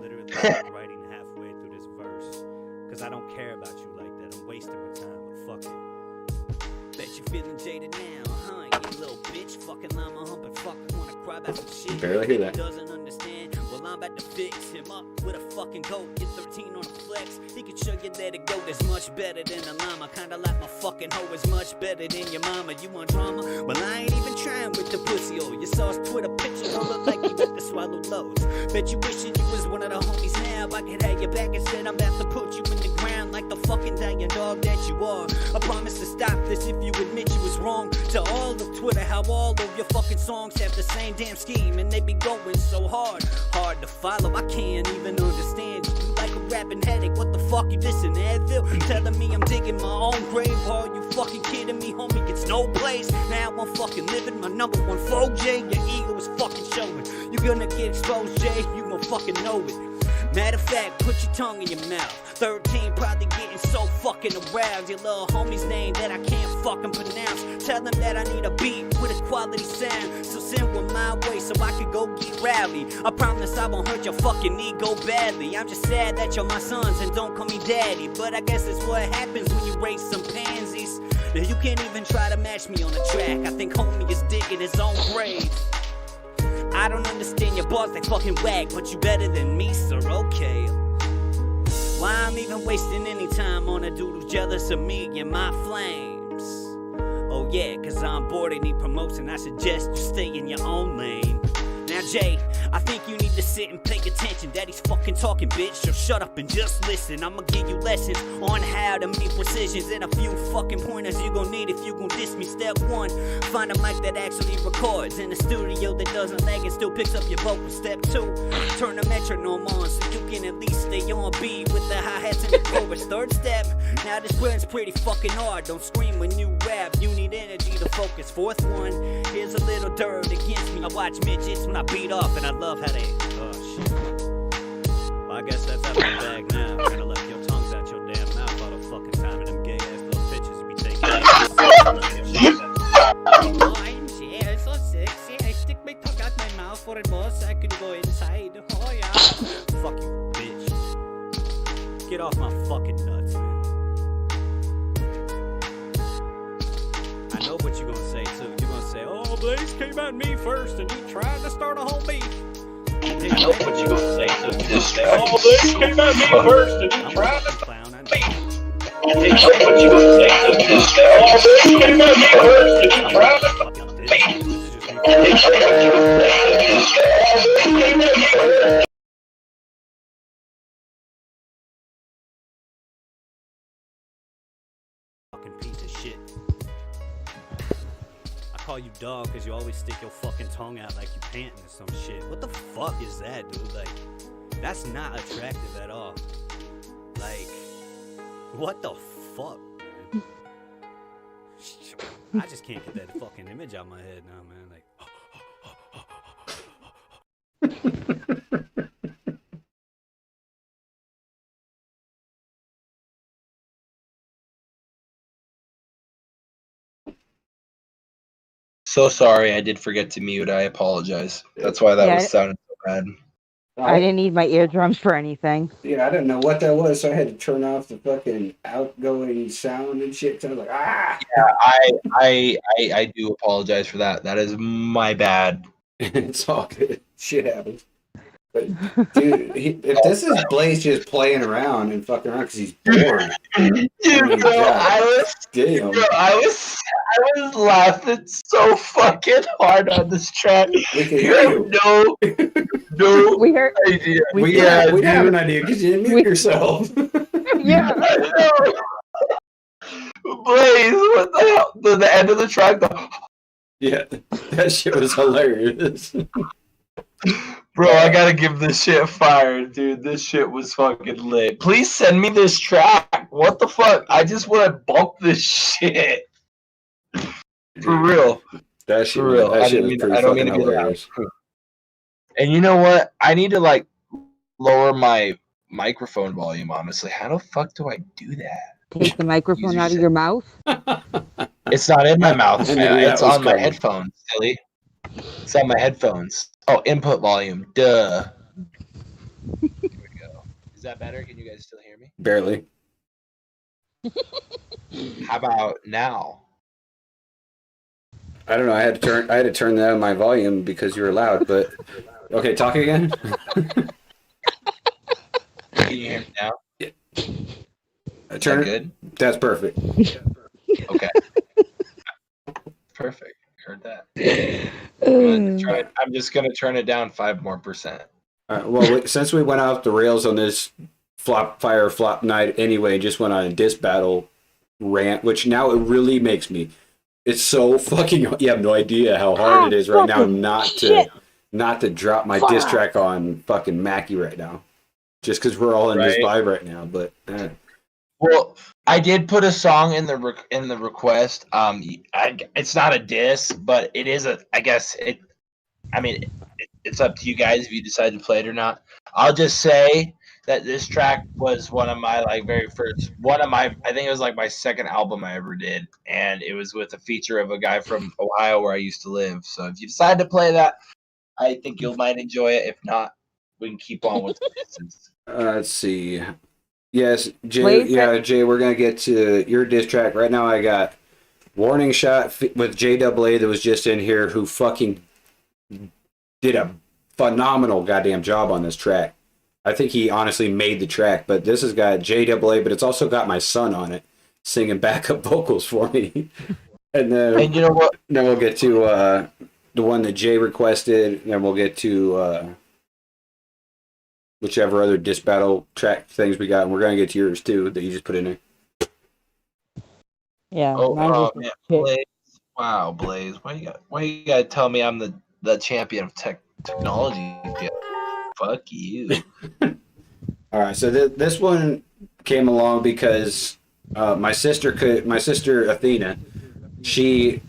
Writing halfway through this verse, cause I don't care about you like that. I'm wasting my time, but fuck it. Bet you feeling jaded now, huh? You little bitch, fucking llama humping fucker, wanna cry about some shit. Barely hear that. Doesn't understand. Well, I'm about to fix him up with a fucking goat. Get 13 on a flex. He can show you that it go. That's much better than a llama. Kinda like my fucking hoe is much better than your mama. You want drama? Well, I ain't even trying with the pussy. Oh, you saw his Twitter picture. Don't look like you got to swallow loads. Bet you wishing you was one of the homies now. I could have your back instead. I'm about to put you in the ground like the fucking dying dog that you are. I promise to stop this if you admit you was wrong. To all of Twitter, how all of your fucking songs have the same damn scheme and they be going so hard to follow. I can't even understand you. You like a rapping headache. What the fuck you dissing Advil? Telling me I'm digging my own grave. Are you fucking kidding me, homie? It's no place. Now I'm fucking living my number one foe, Jay. Your ego is fucking showing. You're gonna get exposed, Jay. You gon' fucking know it. Matter of fact, put your tongue in your mouth. 13 probably getting so fucking aroused. Your little homie's name that I can't fucking pronounce. Tell him that I need a beat with a quality sound. So send one my way so I can go get rowdy. I promise I won't hurt your fucking ego badly. I'm just sad that you're my sons and don't call me daddy. But I guess that's what happens when you raise some pansies. Now you can't even try to match me on the track. I think homie is digging his own grave. I don't understand your bars, they fucking whack, but you better than me, sir, okay. Why I'm even wasting any time on a dude who's jealous of me and my flames? Oh yeah, cause I'm bored and need promotion, I suggest you stay in your own lane. Now Jay, I think you need to sit and pay attention. Daddy's fucking talking, bitch, so shut up and just listen. I'ma give you lessons on how to make precisions and a few fucking pointers you gon' need if you gon' diss me. Step 1, find a mic that actually records in a studio that doesn't lag and still picks up your vocal. Step 2, turn the metronome on so you can at least stay on beat with the hi-hats and the chorus. Third step, now this run's pretty fucking hard. Don't scream when you rap, you need energy to focus. Fourth one, here's a little dirt against me. I watch midgets when I beat off and I love how they, oh shit. Well, I guess that's out of the bag now. I'm gonna let your tongues out your damn mouth all the fucking time and them gay ass little pictures you be taking. Yeah, it's so sexy. I stick my tongue out my mouth for it more so I can go inside. Oh yeah. Fuck you, bitch. Get off my fucking nuts, man. I know what you're gonna say too. You're gonna say, oh, Blaze came at me first and he tried to start a whole beef. I know what you're gonna say too. You're gonna say, oh, Blaze came at me first and he tried to clown. I know what you're gonna say too. You're gonna say, oh, Blaze came at me first and he tried to fucking piece of shit. I call you dog because you always stick your fucking tongue out like you panting or some shit. What the fuck is that, dude? Like, that's not attractive at all. Like, what the fuck, man? I just can't get that fucking image out of my head now, man. Like, So sorry, I did forget to mute. I apologize. That's why that Yeah, was sounding so bad. I didn't need my eardrums for anything. Yeah, I didn't know what that was, so I had to turn off the fucking outgoing sound and shit. So I was like, ah. Yeah, I do apologize for that. That is my bad. It's all good. Shit happens. But dude, if this is Blaze just playing around and fucking around because he's bored, Dude, damn. I was laughing so fucking hard on this track. We can hear you. No we heard. idea. We have an idea because you didn't mute yourself. Yeah. I know. Blaze, what the hell? The end of the track, Yeah, that shit was hilarious. Bro, I gotta give this shit fire, dude. This shit was fucking lit. Please send me this track. What the fuck? I just want to bump this shit. For real. That shit, For real. that shit was pretty fucking hilarious. And you know what? I need to like lower my microphone volume, honestly. How the fuck do I do that? Take the microphone out of your mouth. It's not in my mouth. I knew that It's was on my coming. headphones, silly. It's on my headphones. Oh, input volume. Duh. Here we go. Is that better? Can you guys still hear me? Barely. How about now? I don't know. I had to turn down my volume because you were loud. But okay, talk again. Can you hear me now? Turn Is that good? That's perfect. Okay. Perfect. Heard that. I'm just gonna turn it down 5% more. Well, since we went off the rails on this flop night anyway, just went on a diss battle rant, which now it really makes me. It's so fucking. You have no idea how hard it is right now not to drop my diss track on fucking Mackie right now, just because we're all in this vibe right now. But well, I did put a song in the request. It's not a diss, but it is a. I guess it. I mean, it's up to you guys if you decide to play it or not. I'll just say that this track was one of my I think it was like my second album I ever did, and it was with a feature of a guy from Ohio where I used to live. So if you decide to play that, I think you might enjoy it. If not, we can keep on with the disses. let's see. Yes, Jay. Yeah, Jay. We're gonna get to your diss track right now. I got Warning Shot with JAA that was just in here, who fucking did a phenomenal goddamn job on this track. I think he honestly made the track, but this has got JAA, but it's also got my son on it singing backup vocals for me. And then, you know what? Then we'll get to the one that Jay requested, and then we'll get to whichever other diss battle track things we got, and we're gonna get to yours too that you just put in there. Yeah. Man, Blaze. Wow, Blaze. Why you gotta tell me I'm the champion of technology? Fuck you. All right, so this one came along because my sister Athena, she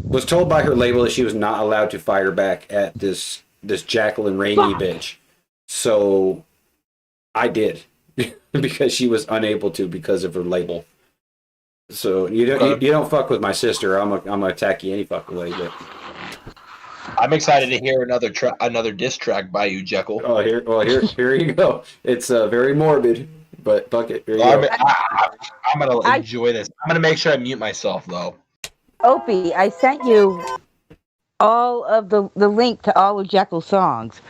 was told by her label that she was not allowed to fire back at this Jekyl and RaiiN bitch. So I did because she was unable to because of her label. So you don't fuck with my sister. I'm gonna attack you any fucking way. But I'm excited to hear another diss track by you, Jekyl. Oh, here you go. It's very morbid, but fuck it. Here you go. I'm gonna enjoy this. I'm gonna make sure I mute myself though. Opie, I sent you all of the link to all of Jekyl's songs.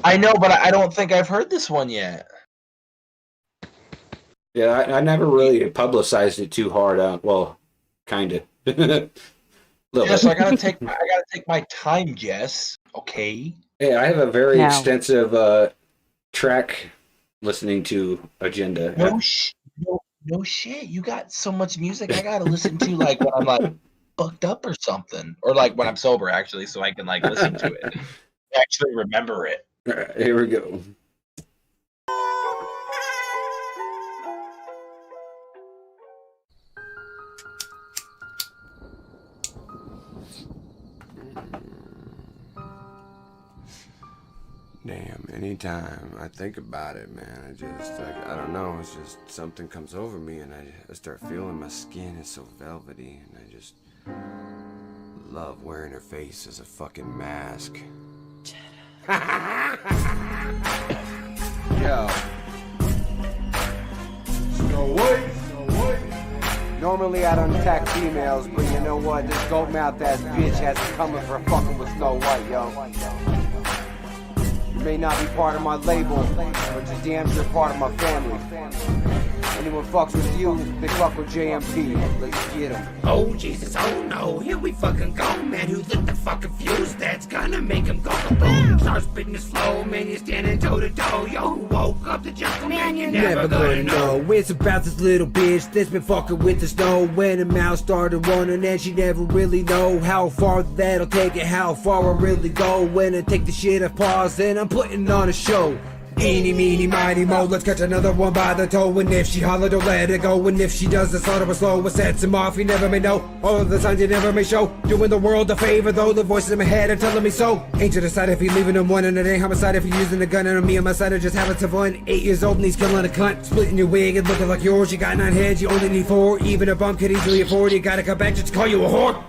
I know, but I don't think I've heard this one yet. Yeah, I never really publicized it too hard. Well, kind of. Yes, I gotta take my time, Jess. Okay. Yeah, I have a very extensive track listening to agenda. No shit. You got so much music I gotta listen to like when I'm like fucked up or something, or like when I'm sober actually, so I can like listen to it, actually remember it. All right, here we go. Damn, anytime I think about it, man, I just, like, I don't know, it's just something comes over me and I start feeling my skin is so velvety and I just love wearing her face as a fucking mask. Yo. Snow White. Normally I don't attack females, but you know what? This goat mouth ass bitch has it coming for fucking with Snow White, yo. You may not be part of my label, but you're damn sure part of my family. Anyone fucks with you, they fuck with JMP. Let's get 'em. Oh Jesus, oh no, here we fucking go, man. Who lit the fucking fuse that's gonna make him go boom? Start spitting his flow, man, you're standing toe to toe. Yo, who woke up the Jekyll, man, you're never gonna know. It's about this little bitch that's been fucking with the snow. When the mouse started running and she never really know how far that'll take it, how far I really go. When I take the shit off pause and I'm putting on a show. Eeny, meeny, miny, mo, let's catch another one by the toe. And if she holler, don't let it go. And if she does, the slaughter was slow. What sets him off, he never may know. All of the signs he never may show. Doing the world a favor, though the voices in my head are telling me so. Ain't you decide if he leaving him one, and it ain't homicide if he using a gun. And me on my side are just having some fun. 8 years old and he's killing a cunt. Splitting your wig and looking like yours. You got 9 heads, you only need 4. Even a bum could easily afford. You gotta come back just to call you a whore.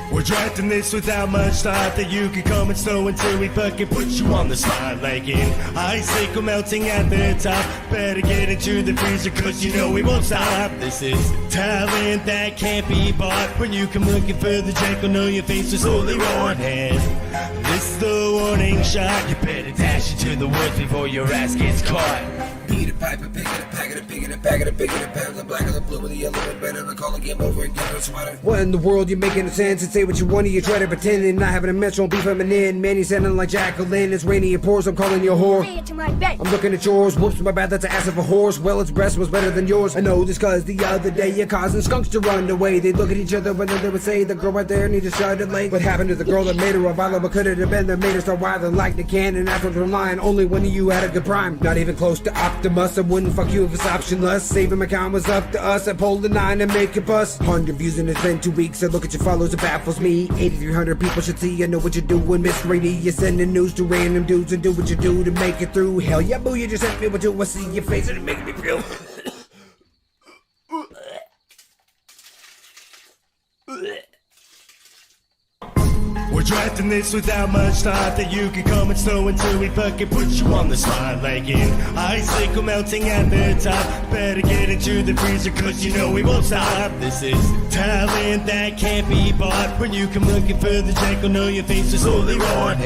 We're drafting this without much thought that you could come and snow until we fucking put you on the spot. Like in icicle melting at the top. Better get into the freezer cause you know we won't stop. This is talent that can't be bought. When you come looking for the Jekyll, know your face is slowly ruined. This is the warning shot. You better dash into the woods before your ass gets caught. Beat a pipe, a pig, and a pack, and a pig, and a pack, and a pig, and a pack, the black, and the blue, and the yellow, and better than call a game over and get a sweater. What in the world, you making sense and say what you want, you try to pretend and not having a mensch won't be feminine. Man, you sounding like Jacqueline, it's rainy, it pours, I'm calling you a whore. Say it to my face. I'm looking at yours, whoops, my bad, that's an ass of a horse. Well, its breast was better than yours. I know this cause the other day you're causing skunks to run away. They'd look at each other and then they would say, the girl right there needs to shut it late. What happened to the girl that made her a violent? What could it have been that made her start wilding like the can? And after from lying, only when you had a good prime. Not even close to Optimus, I wouldn't fuck you if it's optionless. Saving my count was up to us, I pulled the 9 and make it bust. 100 views and it's been 2 weeks, I look at your follows, it baffles me. 8,300 people should see, I know what you're doing, Miss Brady. You're sending news to random dudes and do what you do to make it through. Hell yeah, boo, you just sent me what you, I see your face and it makes me feel. We're drafting this without much thought that you can come and snow until we fucking put you on the spot. Like in icicle melting at the top. Better get into the freezer cause you know we won't stop. This is talent that can't be bought. When you come looking for the Jekyll, know your face is slowly ruined.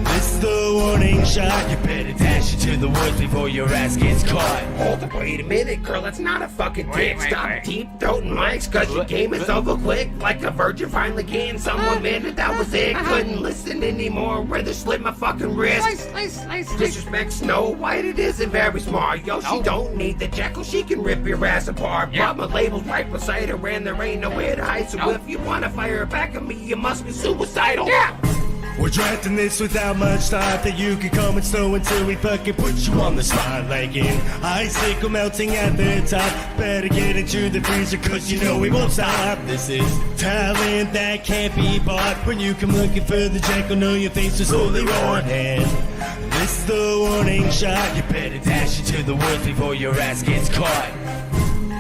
This is the warning shot. You better dash into the woods before your ass gets caught. Hold up, wait a minute, girl, that's not a fucking dick. Stop deep throating mics cause your game is over quick. Like a virgin finally getting someone mad that was it. Couldn't listen anymore, rather slit my fucking wrist. Disrespect Snow White, it isn't very smart. Yo, she don't need the Jekyll, she can rip your ass apart. But my label's right beside her and there ain't nowhere to hide. So if you wanna fire back at me, you must be suicidal. Yeah. We're drafting this without much thought that you can come and snow until we fucking put you on the spot. Like in icicle melting at the top. Better get into the freezer cause you know we won't stop. This is talent that can't be bought. When you come looking for the Jekyll, know your face is slowly ruined. This is the warning shot. You better dash into the woods before your ass gets caught.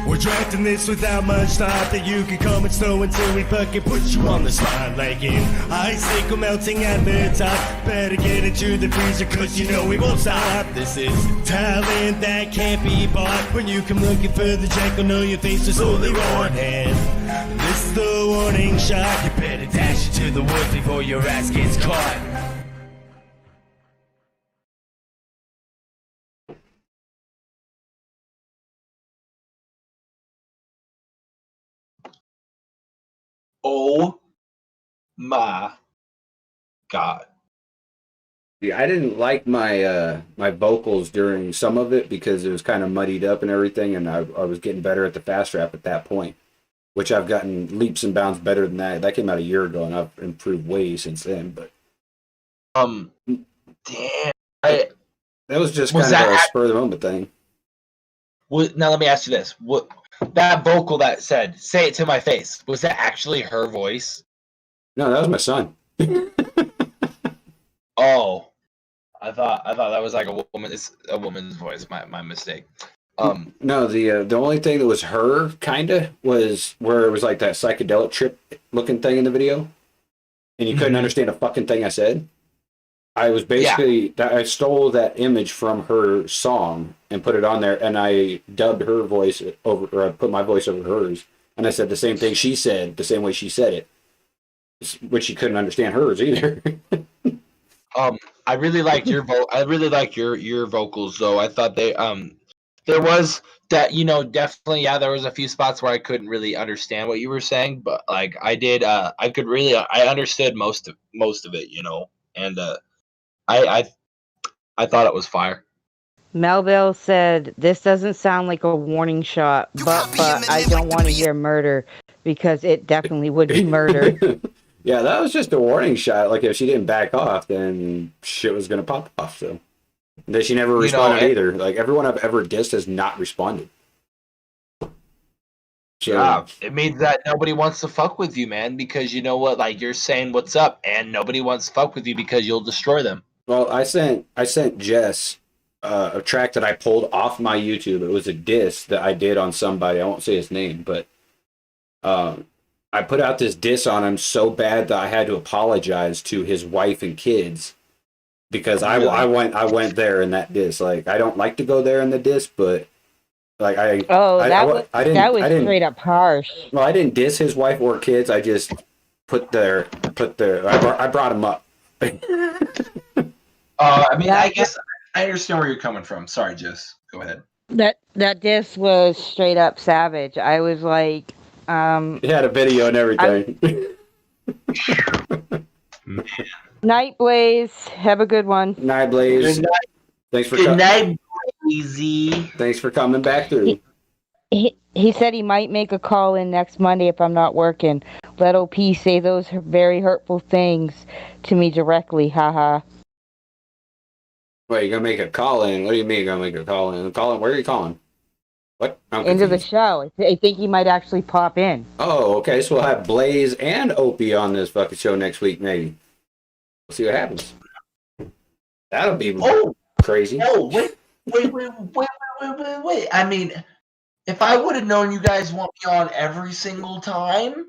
We're drafting this without much thought that you can come and snow until we fucking put you on the spot. Like in icicle melting at the top. Better get into the freezer cause you know we won't stop. This is talent that can't be bought. When you come looking for the Jekyll, know your face is slowly ruined. This is the warning shot. You better dash into the woods before your ass gets caught. Oh my god. Yeah, I didn't like my my vocals during some of it because it was kind of muddied up and everything, and I was getting better at the fast rap at that point, which I've gotten leaps and bounds better than that. That came out a year ago, and I've improved way since then. But damn, that was just kind of a spur of the moment thing. Now let me ask you this: what that vocal that said "say it to my face" was that actually her voice? No, that was my son. Oh, I thought that was like a woman. It's a woman's voice. My mistake. No, the only thing that was her kinda was where it was like that psychedelic trip looking thing in the video, and you couldn't understand a fucking thing I said. I was basically I stole that image from her song and put it on there, and I dubbed her voice over, or I put my voice over hers, and I said the same thing she said, the same way she said it, which she couldn't understand hers either. I really liked your I really liked your vocals though. I thought they there was that, you know, definitely there was a few spots where I couldn't really understand what you were saying, but like I did I could really I understood most of it, you know. And I thought it was fire. Melville said, "This doesn't sound like a warning shot, but I don't want to hear murder because it definitely would be murder." Yeah, that was just a warning shot. Like if she didn't back off, then shit was gonna pop off. So that she never responded either. Like everyone I've ever dissed has not responded. So, yeah, it means that nobody wants to fuck with you, man, because you know what? Like you're saying what's up, and nobody wants to fuck with you because you'll destroy them. Well, I sent Jess a track that I pulled off my YouTube. It was a diss that I did on somebody. I won't say his name, but I put out this diss on him so bad that I had to apologize to his wife and kids because I went there in that diss. Like I don't like to go there in the diss, but like that was straight up harsh. Well, I didn't diss his wife or kids. I just I brought him up. I mean, I guess I understand where you're coming from. Sorry, Jess. Go ahead. That diss was straight up savage. I was like, He had a video and everything. Night Blaze, have a good one. Night Blaze. Good night. Thanks for Good night, Blazy. Thanks for coming back through. He said he might make a call in next Monday if I'm not working. Let OP say those very hurtful things to me directly. Haha. Wait, you gonna make a call in? What do you mean you're gonna make a call in? Where are you calling? What? Into the show. I think he might actually pop in. Oh, okay. So we'll have Blaze and Opie on this fucking show next week, maybe. We'll see what happens. That'll be crazy. Oh, wait. I mean, if I would have known you guys want me on every single time,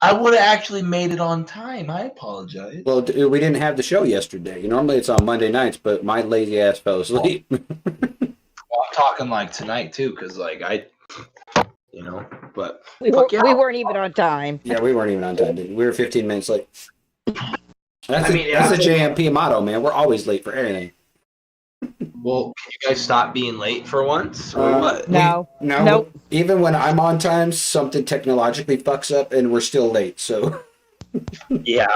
I would have actually made it on time. I apologize. Well, we didn't have the show yesterday. Normally it's on Monday nights, but my lazy ass fell asleep. Well, I'm talking like tonight too, because like but we weren't even on time. Yeah, we weren't even on time. We were 15 minutes late. That's a JMP motto, man. We're always late for anything. Well, can you guys stop being late for once, or what? No. Nope. Even when I'm on time, something technologically fucks up, and we're still late. So, yeah,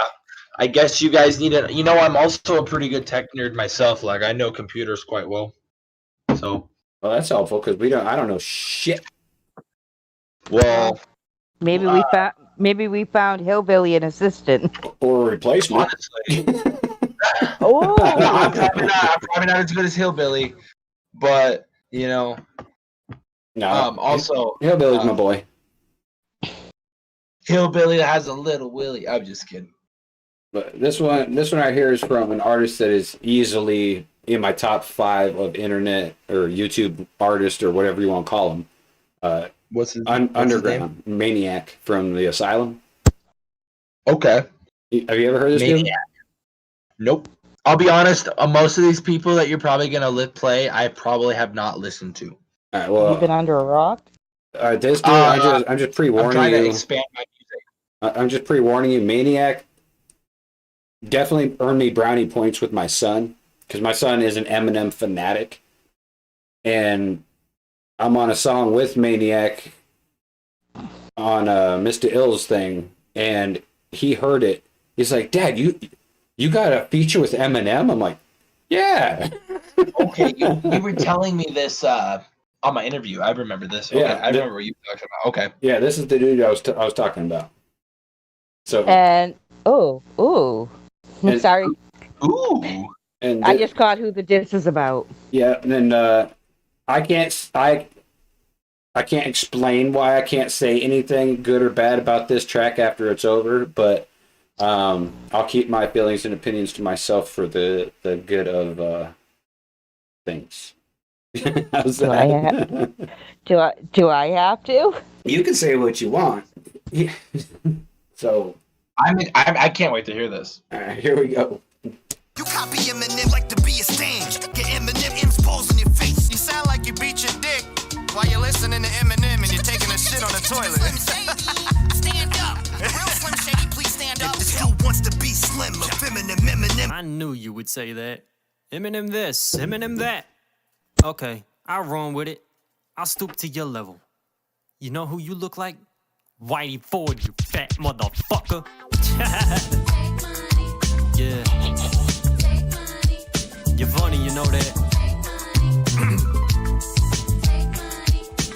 I guess you guys need it. You know, I'm also a pretty good tech nerd myself. Like, I know computers quite well. So, well, that's helpful because I don't know shit. Well, maybe we found Hillbilly an assistant or a replacement. Honestly. Oh, I'm probably not as good as Hillbilly, but you know. No. Also, Hillbilly's my boy. Hillbilly that has a little willy. I'm just kidding. But this one right here is from an artist that is easily in my top 5 of internet or YouTube artist or whatever you want to call him. What's his Underground name? Maniac from the Asylum. Okay. Have you ever heard of this dude? Nope. I'll be honest. Most of these people that you're probably gonna play, I probably have not listened to. All right, well, you've been under a rock. This dude, I'm just pre-warning you. I'm trying to expand my music. I'm just pre-warning you. Maniac definitely earned me brownie points with my son because my son is an Eminem fanatic, and I'm on a song with Maniac on Mr. Ill's thing, and he heard it. He's like, "Dad, you got a feature with Eminem?" I'm like, "Yeah." Okay, you were telling me this on my interview. I remember this. Okay, Yeah, I remember what you were talking about. Okay. Yeah, this is the dude I was talking about. So And I'm sorry. Ooh. And I just caught who the diss is about. Yeah, and I can't explain why I can't say anything good or bad about this track after it's over, but I'll keep my feelings and opinions to myself for the good of things. How's that? Do I have to? You can say what you want. So I can't wait to hear this. All right, here we go. You copy Eminem like to be a stand. Get Eminem impulse in your face. You sound like you beat your dick while you're listening to Eminem and you're taking a shit on the toilet. Stand up. Real Slim Shady, please stand up. This dude wants to be slim, a feminine Eminem. I knew you would say that. Eminem this, Eminem that. Okay, I'll run with it. I'll stoop to your level. You know who you look like? Whitey Ford, you fat motherfucker. Yeah. You're funny, you know that.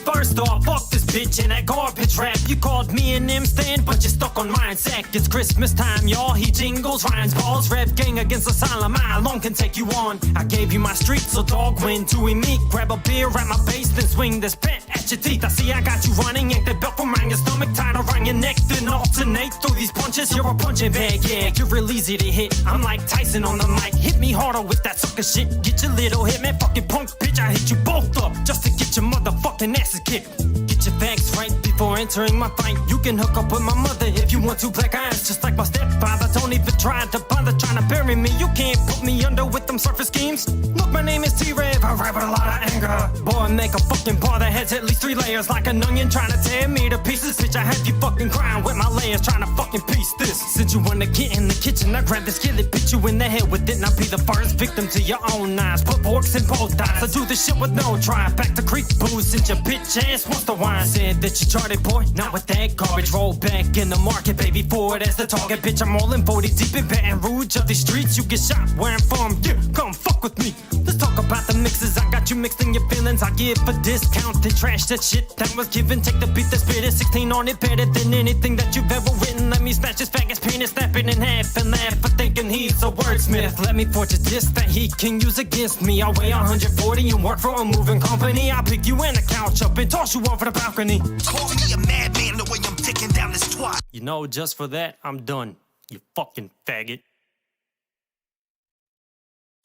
First off, fuck this bitch and that garbage rap. You called me an M stand, but you're stuck on mine sack. It's Christmas time, y'all. He jingles, rhymes, balls, red gang against asylum. I alone can take you on. I gave you my street, so dog win to a meek. Grab a beer at my base, then swing this pet at your teeth. I see I got you running, yank that belt from around your stomach, tied around your neck, then alternate through these punches. You're a punching bag, yeah. You're real easy to hit. I'm like Tyson on the mic. Hit me harder with that sucker shit. Get your little hit, man. Fucking punk bitch. I hit you both up just to get your motherfucking asses kicked. Get your facts right before entering my fight. You can hook up with my mother if you want to. Black eyes, just like my stepfather. Don't even try to bother trying to bury me. You can't put me under with them surface schemes. Look, my name is T-Rev. I rap with a lot of anger. Boy, make a fucking bar that has at least 3 layers, like an onion trying to tear me to pieces. Bitch, I have you fucking crying with my layers, trying to fucking piece this. Since you wanna get in the kitchen, I grab the skillet, beat you in the head with it, and I'll be the first victim to your own knives. Put forks in both eyes. I do this shit with no try. Back to creek booze since your bitch ass wants to wine. Said that you charted, boy, not with that garbage. Roll back in the market, baby, forward as the target. Bitch, I'm rolling 40 deep in Baton Rouge of these streets. You get shot where I'm from, yeah, come fuck with me. Let's talk about the mixes. I got you mixed in your feelings. I give a discount and trash that shit that was given. Take the beat that's spit 16 on it, better than anything that you've ever written. Let me snatch this faggot's penis, snap it in half and laugh for thinking he's a wordsmith. Let me forge a disc that he can use against me. I weigh 140 and work for a moving company. I'll pick you in the couch up and toss you over the balcony. Call me a madman the way I'm taking down this twat. You know, just for that, I'm done. You fucking faggot.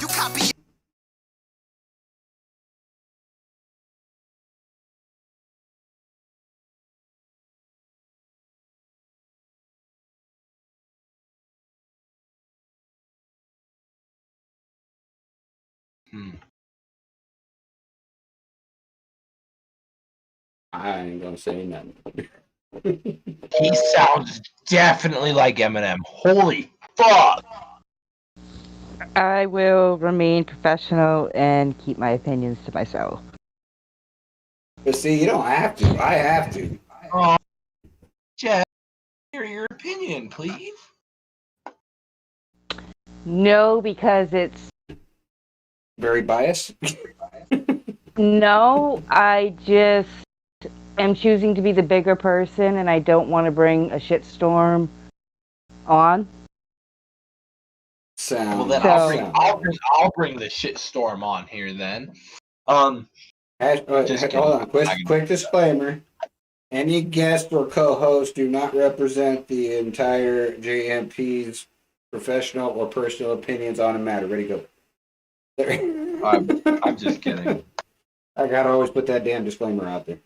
You copy. I ain't gonna say nothing. He sounds definitely like Eminem. Holy fuck! I will remain professional and keep my opinions to myself. But see, you don't have to. I have to. Oh, Jeff, hear your opinion, please. No, because it's Very biased. no. I just am choosing to be the bigger person, and I don't want to bring a shitstorm on. Well, then I'll bring the shit storm on here then. Hold on, quick disclaimer. Any guest or co-host do not represent the entire JMP's professional or personal opinions on a matter. Ready, go. I'm just kidding. I gotta always put that damn disclaimer out there.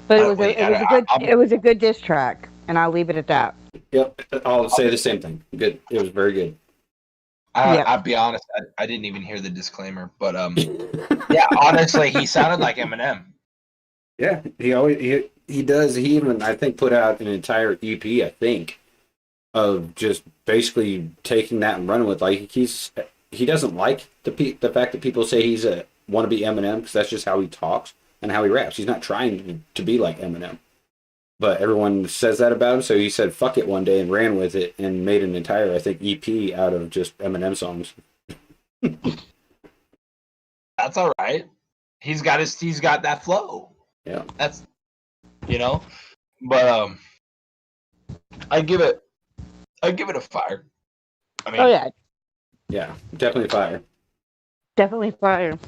But it was a good diss track, and I'll leave it at that. Yep, I'll say the same thing. Good, it was very good. I'll be honest, I didn't even hear the disclaimer, but yeah, honestly, he sounded like Eminem. Yeah, he does. He even, I think, put out an entire EP, I think, of just basically taking that and running with. Like he doesn't like the fact that people say he's a wannabe Eminem, because that's just how he talks and how he raps. He's not trying to be like Eminem, but everyone says that about him. So he said "fuck it" one day and ran with it and made an entire, I think, EP out of just Eminem songs. That's all right. He's got that flow. Yeah, that's but I give it a fire. I mean, oh yeah, definitely fire. Definitely fire.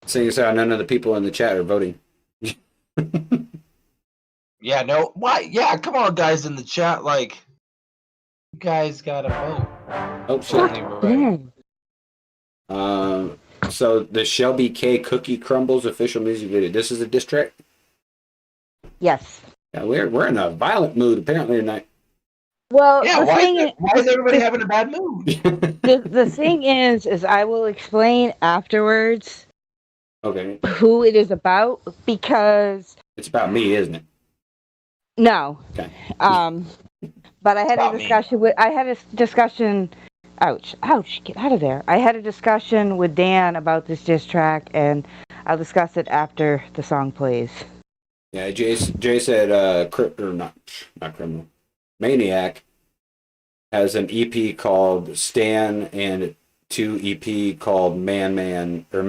Seeing as how none of the people in the chat are voting. Yeah, no, why? Yeah, come on, guys in the chat, like, You guys gotta vote. Oh shit. Damn. So the Shelby K Cookie Crumbles official music video. This is a diss track? Yes. Yeah, we're in a violent mood apparently tonight. Well, Yeah, the thing why is everybody having a bad mood? the thing is I will explain afterwards Okay. who it is about because It's about me, isn't it? no. Okay. But I had About a me. discussion. Ouch! Get out of there! I had a discussion with Dan about this diss track, and I'll discuss it after the song plays. Yeah, Jay said not criminal. Maniac has an EP called Stan and 2 EP called Madman 2.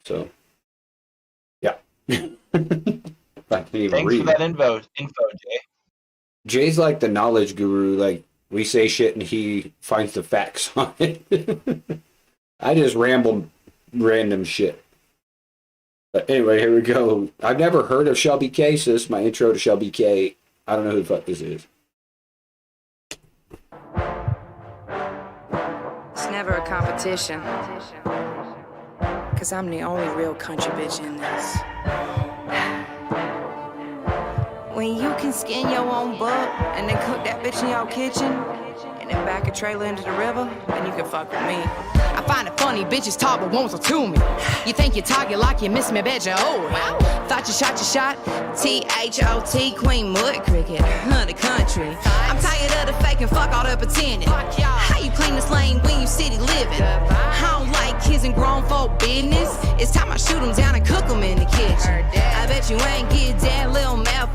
So yeah. I can't even Thanks read. for that info, Jay. Jay's like the knowledge guru. Like, we say shit and he finds the facts on it. I just ramble random shit. But anyway, here we go. I've never heard of Shelby K, so this is my intro to Shelby K. I don't know who the fuck this is. It's never a competition. Cause I'm the only real country bitch in this. When you can skin your own butt and then cook that bitch in your kitchen and then back a trailer into the river, then you can fuck with me. I find it funny, bitches talk but won't to me. You think you target like you miss me, bet you owe it. Thought you shot your shot, T-H-O-T, Queen Mud Cricket, the country. I'm tired of the fake and fuck all the pretending. How you claim this lane when you city living? I don't like kids and grown folk business. It's time I shoot them down and cook them in the kitchen. I bet you ain't get that little metaphor.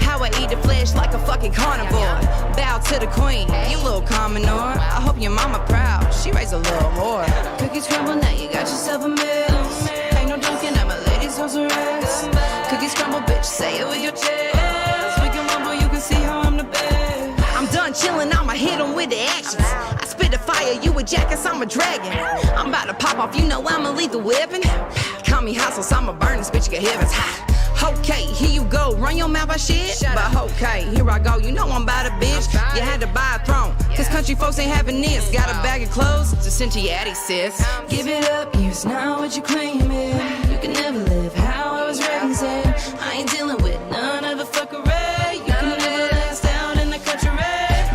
How I eat the flesh like a fucking carnivore. Bow to the queen, you little commoner. I hope your mama proud, she raised a little whore. Cookies crumble, now you got yourself a meal. Ain't no dunking at my lady's house arrest. Cookies crumble, bitch, say it with your chest. We can rumble, you can see how I'm the best. I'm done chilling, I'ma hit 'em with the actions. I spit the fire, you a jackass, I'm a dragon. I'm about to pop off, you know I'ma leave the weapon. Call me hostile, I'ma burn this bitch, you can hear it's hot. Okay, here you go, run your mouth by shit. But okay, here I go, you know I'm about a bitch. You had to buy a throne, cause country folks ain't having this. Got a bag of clothes to send to your addy, sis. Give it up, here's not what you claiming. You can never live how I was raised. I ain't dealing with none of the fuckery. You can never last out in the country.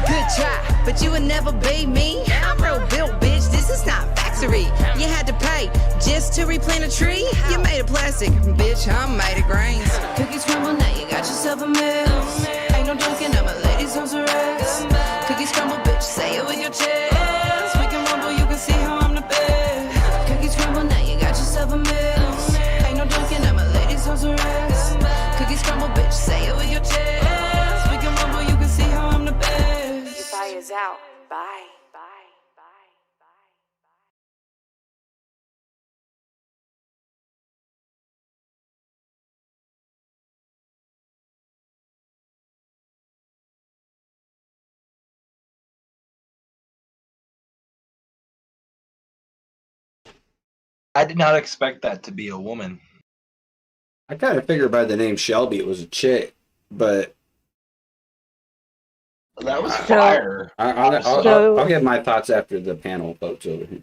Good try, but you would never be me. I'm real built, bitch, this is not factory. You had to pay just to replant a tree. You made of plastic, bitch, I'm made of grains. Cookies crumble, now you got yourself a mess. Ain't no dunking at my lady's house arrest. Cookies crumble, bitch, say it with your chest. We can rumble, you can see how I'm the best. Cookies crumble, now you got yourself a mess. Ain't no dunking at my lady's house arrest. Cookies crumble, bitch, say it with your chest. We can rumble, you can see how I'm the best. Your fire's out, bye. I did not expect that to be a woman. I kind of figured by the name Shelby it was a chick, but that was fire. I'll get my thoughts after the panel votes over here.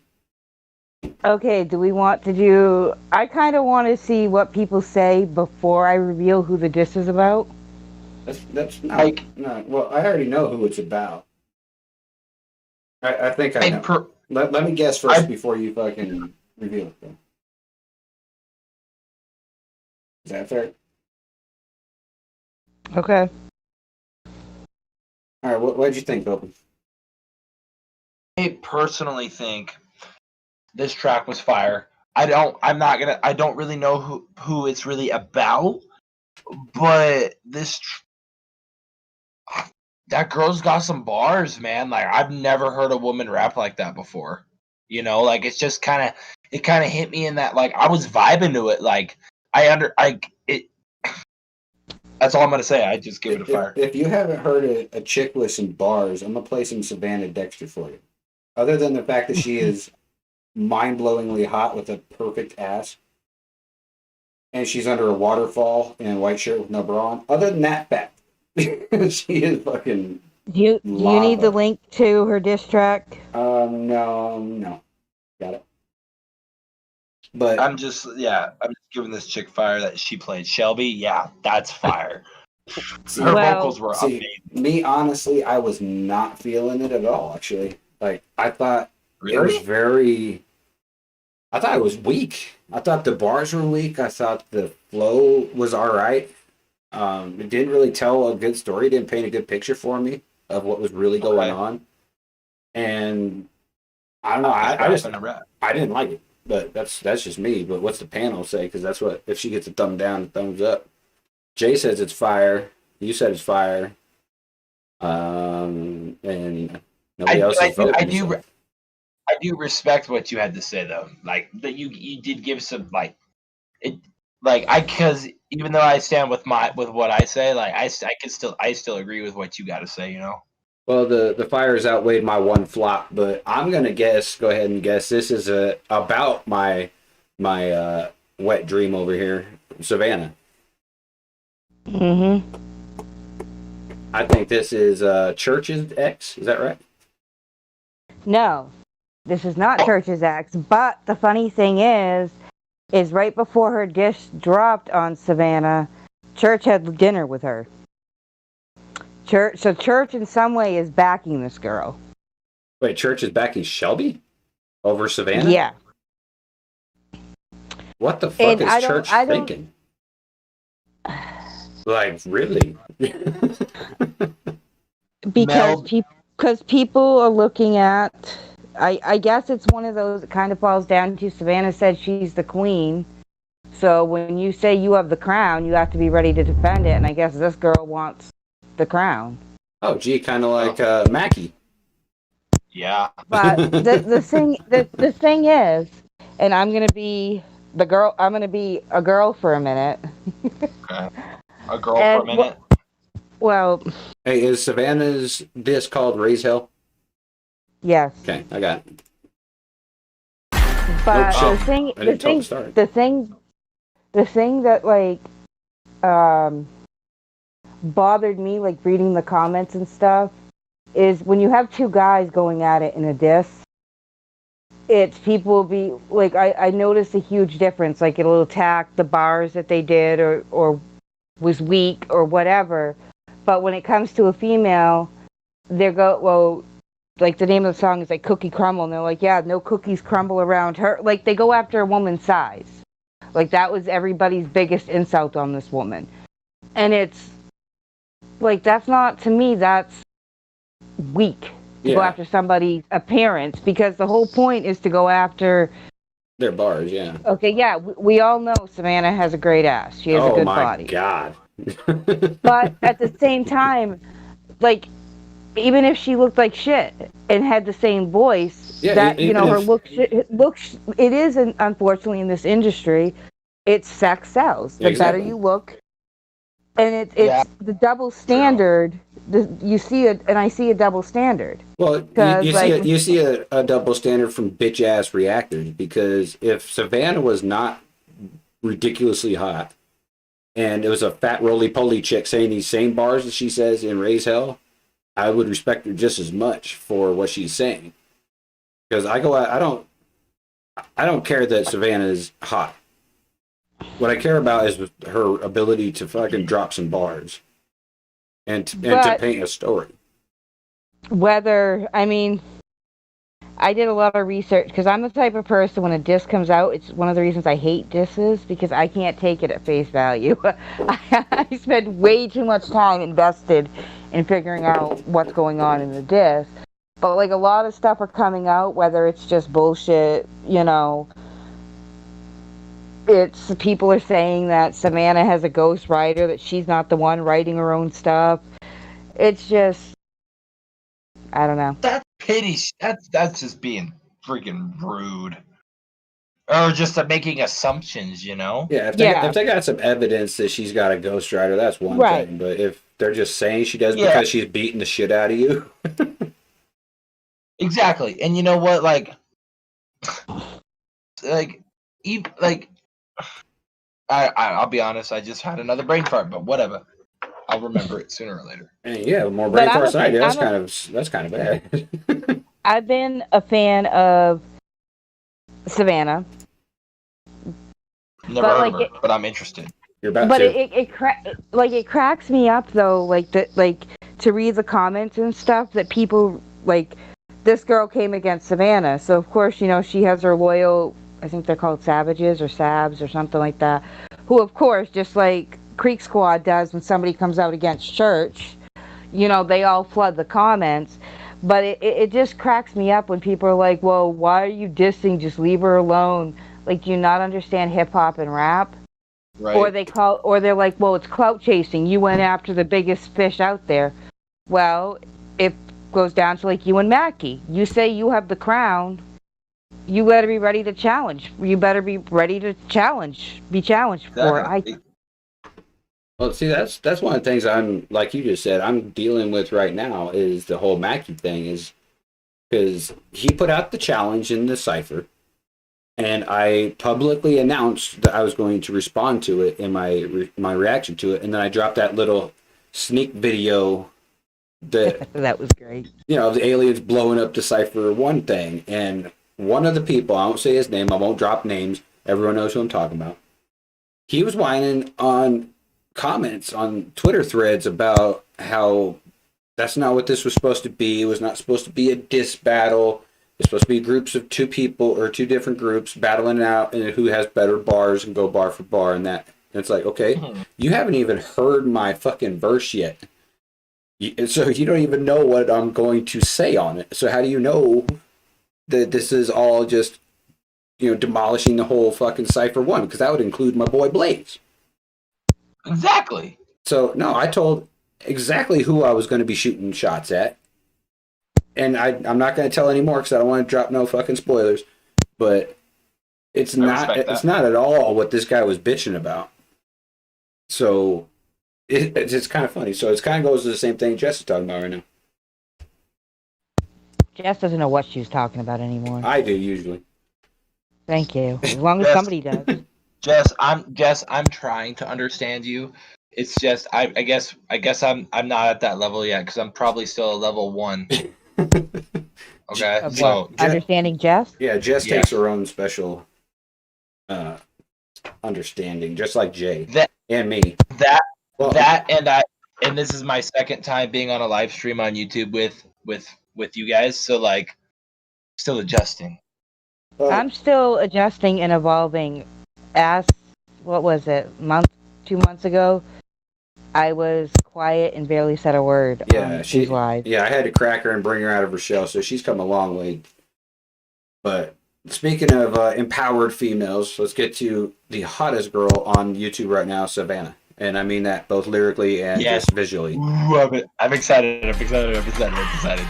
Okay, do we want to do... I kind of want to see what people say before I reveal who the diss is about. That's not... well, I already know who it's about. I think I know. Let me guess first before you fucking reveal it, though. Is that fair? Okay. All right, what did you think, Open? I personally think this track was fire. I don't really know who it's really about, but that girl's got some bars, man. Like, I've never heard a woman rap like that before. You know, like, it's just kind of hit me in that, like, I was vibing to it. Like, that's all I'm going to say. I just give it a fire. If you haven't heard a chick with some bars, I'm going to play some Savannah Dexter for you. Other than the fact that she is mind-blowingly hot with a perfect ass, and she's under a waterfall in a white shirt with no bra on. Other than that fact, She is fucking. Do you need the link to her diss track? No. Got it. But I'm just giving this chick fire that she played Shelby. Yeah, that's fire. Her vocals were amazing. Me, honestly, I was not feeling it at all, actually. Like, I thought it was I thought it was weak. I thought the bars were weak. I thought the flow was all right. It didn't really tell a good story. It didn't paint a good picture for me of what was really going on. And I don't know. I didn't like it. But that's just me. But what's the panel say? Because that's what, if she gets a thumb down, a thumbs up. Jay says it's fire. You said it's fire. And nobody else is voting. I do respect what you had to say though. Like that you did give some because even though I stand with what I say, like I still agree with what you got to say. You know. Well, the fires outweighed my one flop, but I'm gonna go ahead and guess this is about my wet dream over here, Savannah. Mm-hmm. I think this is Church's ex. Is that right? No, this is not Church's ex. But the funny thing is right before her dish dropped on Savannah, Church had dinner with her. Church in some way is backing this girl. Wait, Church is backing Shelby over Savannah? Yeah. What the fuck is Church thinking? Like, really? Because people are looking at, I guess it's one of those that kind of falls down to Savannah said she's the queen. So when you say you have the crown, you have to be ready to defend it. And I guess this girl wants the crown. Oh, gee, kind of like Mackie. Yeah. But the thing is, and I'm gonna be a girl for a minute. Okay. A girl for a minute. Well. Hey, is Savannah's disc called Raise Hell? Yes. Okay, I got it. But the thing that like bothered me, like reading the comments and stuff, is when you have two guys going at it in a diss, it's people be like, I noticed a huge difference, like it'll attack the bars that they did or was weak or whatever. But when it comes to a female, like the name of the song is like Cookie Crumble, and they're like, yeah, no cookies crumble around her. Like they go after a woman's size. Like that was everybody's biggest insult on this woman. And it's like, that's not, to me, that's weak to go after somebody's appearance, because the whole point is to go after their bars. Yeah. Okay, yeah, we all know Savannah has a great ass. She has a good body. Oh my God. But at the same time, like, even if she looked like shit and had the same voice, her looks, it is, unfortunately, in this industry, it's sex sells. The better you look. And it's the double standard. You see it, and I see a double standard. Well, you see a double standard from bitch ass reactors, because if Savannah was not ridiculously hot, and it was a fat roly poly chick saying these same bars that she says in Raise Hell, I would respect her just as much for what she's saying. Because I don't care that Savannah is hot. What I care about is her ability to fucking drop some bars and to paint a story. I did a lot of research because I'm the type of person, when a disc comes out, it's one of the reasons I hate discs, because I can't take it at face value. I spend way too much time invested in figuring out what's going on in the disc. But like, a lot of stuff are coming out, whether it's just bullshit, it's people are saying that Savannah has a ghostwriter, that she's not the one writing her own stuff. It's just, I don't know. That's pity. That's just being freaking rude, or just making assumptions. Yeah, if they got some evidence that she's got a ghostwriter, that's one thing. But if they're just saying she does because she's beating the shit out of you, exactly. And you know what? I'll be honest, I just had another brain fart, but whatever. I'll remember it sooner or later. And yeah, more brain But force than I do. I'm That's kind of bad. I've been a fan of Savannah. Never But, heard like, of her, but I'm interested. You're about But to. it cracks me up though, like to read the comments and stuff that people like. This girl came against Savannah, so of course she has her loyal. I think they're called Savages or Sabs or something like that. Who of course, just like Creek Squad does when somebody comes out against Church, they all flood the comments. But it just cracks me up when people are like, "Well, why are you dissing? Just leave her alone." Like, do you not understand hip hop and rap? Right. Or they're like, well, it's clout chasing. You went after the biggest fish out there. Well, it goes down to like you and Mackie. You say you have the crown. You better be ready to challenge. You better be ready to challenge. Be challenged for it. Well, see, that's one of the things I'm, like you just said, I'm dealing with right now is the whole Mackie thing, is because he put out the challenge in the cipher. And I publicly announced that I was going to respond to it in my reaction to it, and then I dropped that little sneak video that that was great. Of the aliens blowing up the Cypher 1 thing, and one of the people, I won't say his name, I won't drop names, everyone knows who I'm talking about. He was whining on comments on Twitter threads about how that's not what this was supposed to be. It was not supposed to be a diss battle. It's supposed to be groups of two people or two different groups battling out and who has better bars and go bar for bar and that. And it's like, okay, you haven't even heard my fucking verse yet. So you don't even know what I'm going to say on it. So how do you know that this is all just, demolishing the whole fucking Cypher 1? Because that would include my boy Blaze. Exactly. So, no, I told exactly who I was going to be shooting shots at. And I'm not going to tell any more because I don't want to drop no fucking spoilers. But it's not at all what this guy was bitching about. So it's kind of funny. So it kind of goes to the same thing Jess is talking about right now. Jess doesn't know what she's talking about anymore. I do usually. Thank you. As long as somebody does. Jess, I'm trying to understand you. It's just I guess I'm not at that level yet because I'm probably still a level 1. Okay, so understanding Jess? Yeah, Jess takes her own special understanding, just like Jay and me. And this is my second time being on a live stream on YouTube with you guys, so like still adjusting. I'm still adjusting and evolving. What was it, 2 months ago? I was quiet and barely said a word. Yeah, she's live. Yeah, I had to crack her and bring her out of her shell, so she's come a long way. But speaking of empowered females, let's get to the hottest girl on YouTube right now, Savannah. And I mean that both lyrically and just visually. Ooh, I'm excited. I'm excited.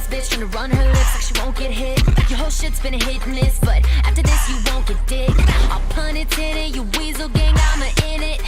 Bitch trying to run her lips like she won't get hit. Your whole shit's been a hit and miss, but after this you won't get dick. I'll pun it in it, you weasel gang, I'm in it.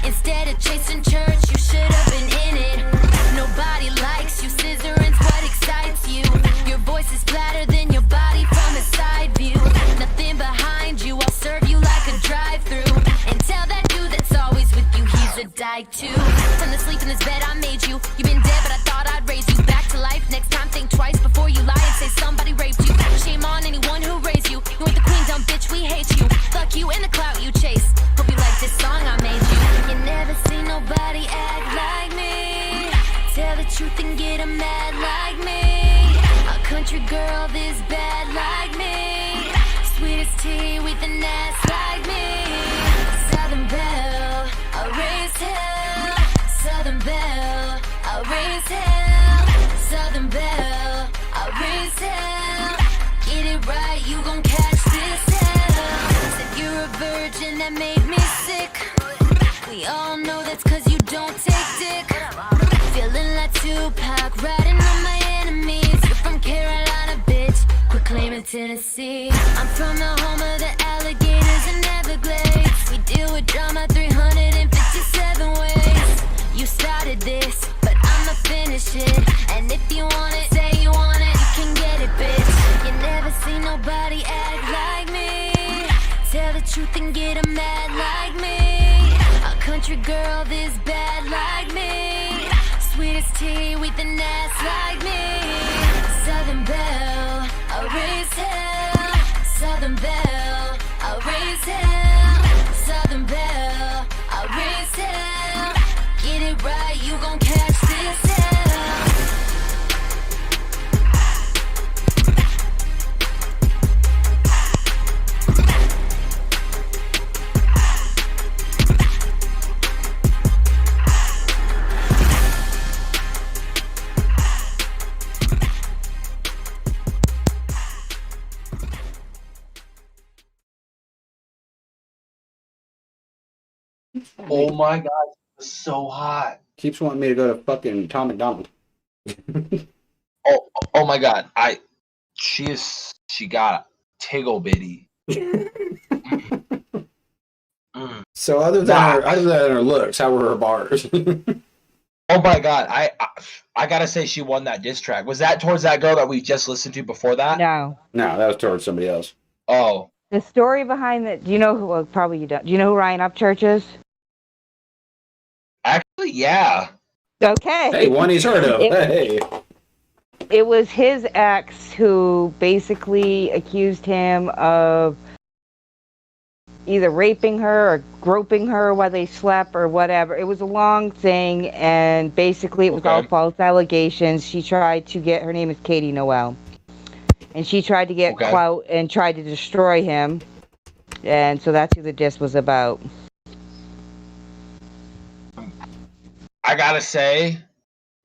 Instead of chasing church, you should have been in it. Nobody likes you, scissoring's what excites you. Your voice is flatter than your body from a side view. Nothing behind you, I'll serve you like a drive-through. And tell that dude that's always with you, he's a dyke too. Time to sleep in this bed I made you. You've been dead, but I thought I'd raise you back to life. Next time think twice before you lie and say somebody raped you. Shame on anyone who raised you. You ain't the queen, dumb bitch, we hate you. Fuck you and the clout you chase. Hope you like this song I made you. You never see nobody act like me. Tell the truth and get 'em mad like me. A country girl this bad like me. Sweet as tea with an ass like me. Southern Belle, I'll raise hell. Southern Belle, I'll raise hell. Southern Belle, I'll raise hell. Get it right, you gon' catch this hell. Said you're a virgin, that made me sick. We all know that's 'cause you don't take dick. Feeling like Tupac, riding on my enemies. You're from Carolina, bitch, quit claiming Tennessee. I'm from the home of the alligators and Everglades. We deal with drama 357 ways. You started this, but I'ma finish it. And if you want it, say you get a mad like me. A country girl this bad like me. Sweetest tea with an ass like me. Southern Belle, I'll raise hell. Southern Belle, I'll raise hell. Southern Belle, I'll raise hell. Get it right, you gon' catch this hell. Oh my god, it's so hot. Keeps wanting me to go to fucking Tom McDonald. Oh my god, she got tiggle bitty. So other than her looks, how were her bars? Oh my god, I gotta say she won that diss track. Was that towards that girl that we just listened to before that? No. No, that was towards somebody else. Oh. The story behind that. Do you know who? Well, probably you don't. Do you know who RaiiN Upchurch is? Actually, yeah. Okay. Hey, one he's heard of. Hey. It was his ex who basically accused him of either raping her or groping her while they slept or whatever. It was a long thing, and basically it was all false allegations. She tried to get, her name is Katie Noel, and she tried to get clout and tried to destroy him, and so that's who the diss was about. I gotta say,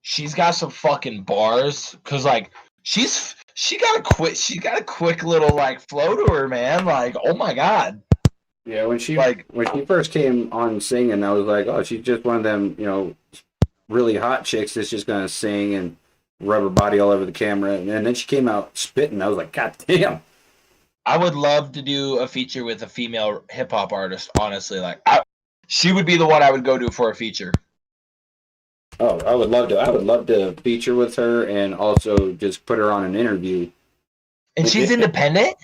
she's got some fucking bars, cause like she got a quick little like flow to her, man. Like, oh my god. Yeah, when she first came on singing, I was like, oh, she's just one of them, really hot chicks that's just gonna sing and rub her body all over the camera. And then she came out spitting. I was like, god damn. I would love to do a feature with a female hip hop artist. Honestly, like she would be the one I would go to for a feature. Oh, I would love to feature with her and also just put her on an interview. And she's independent?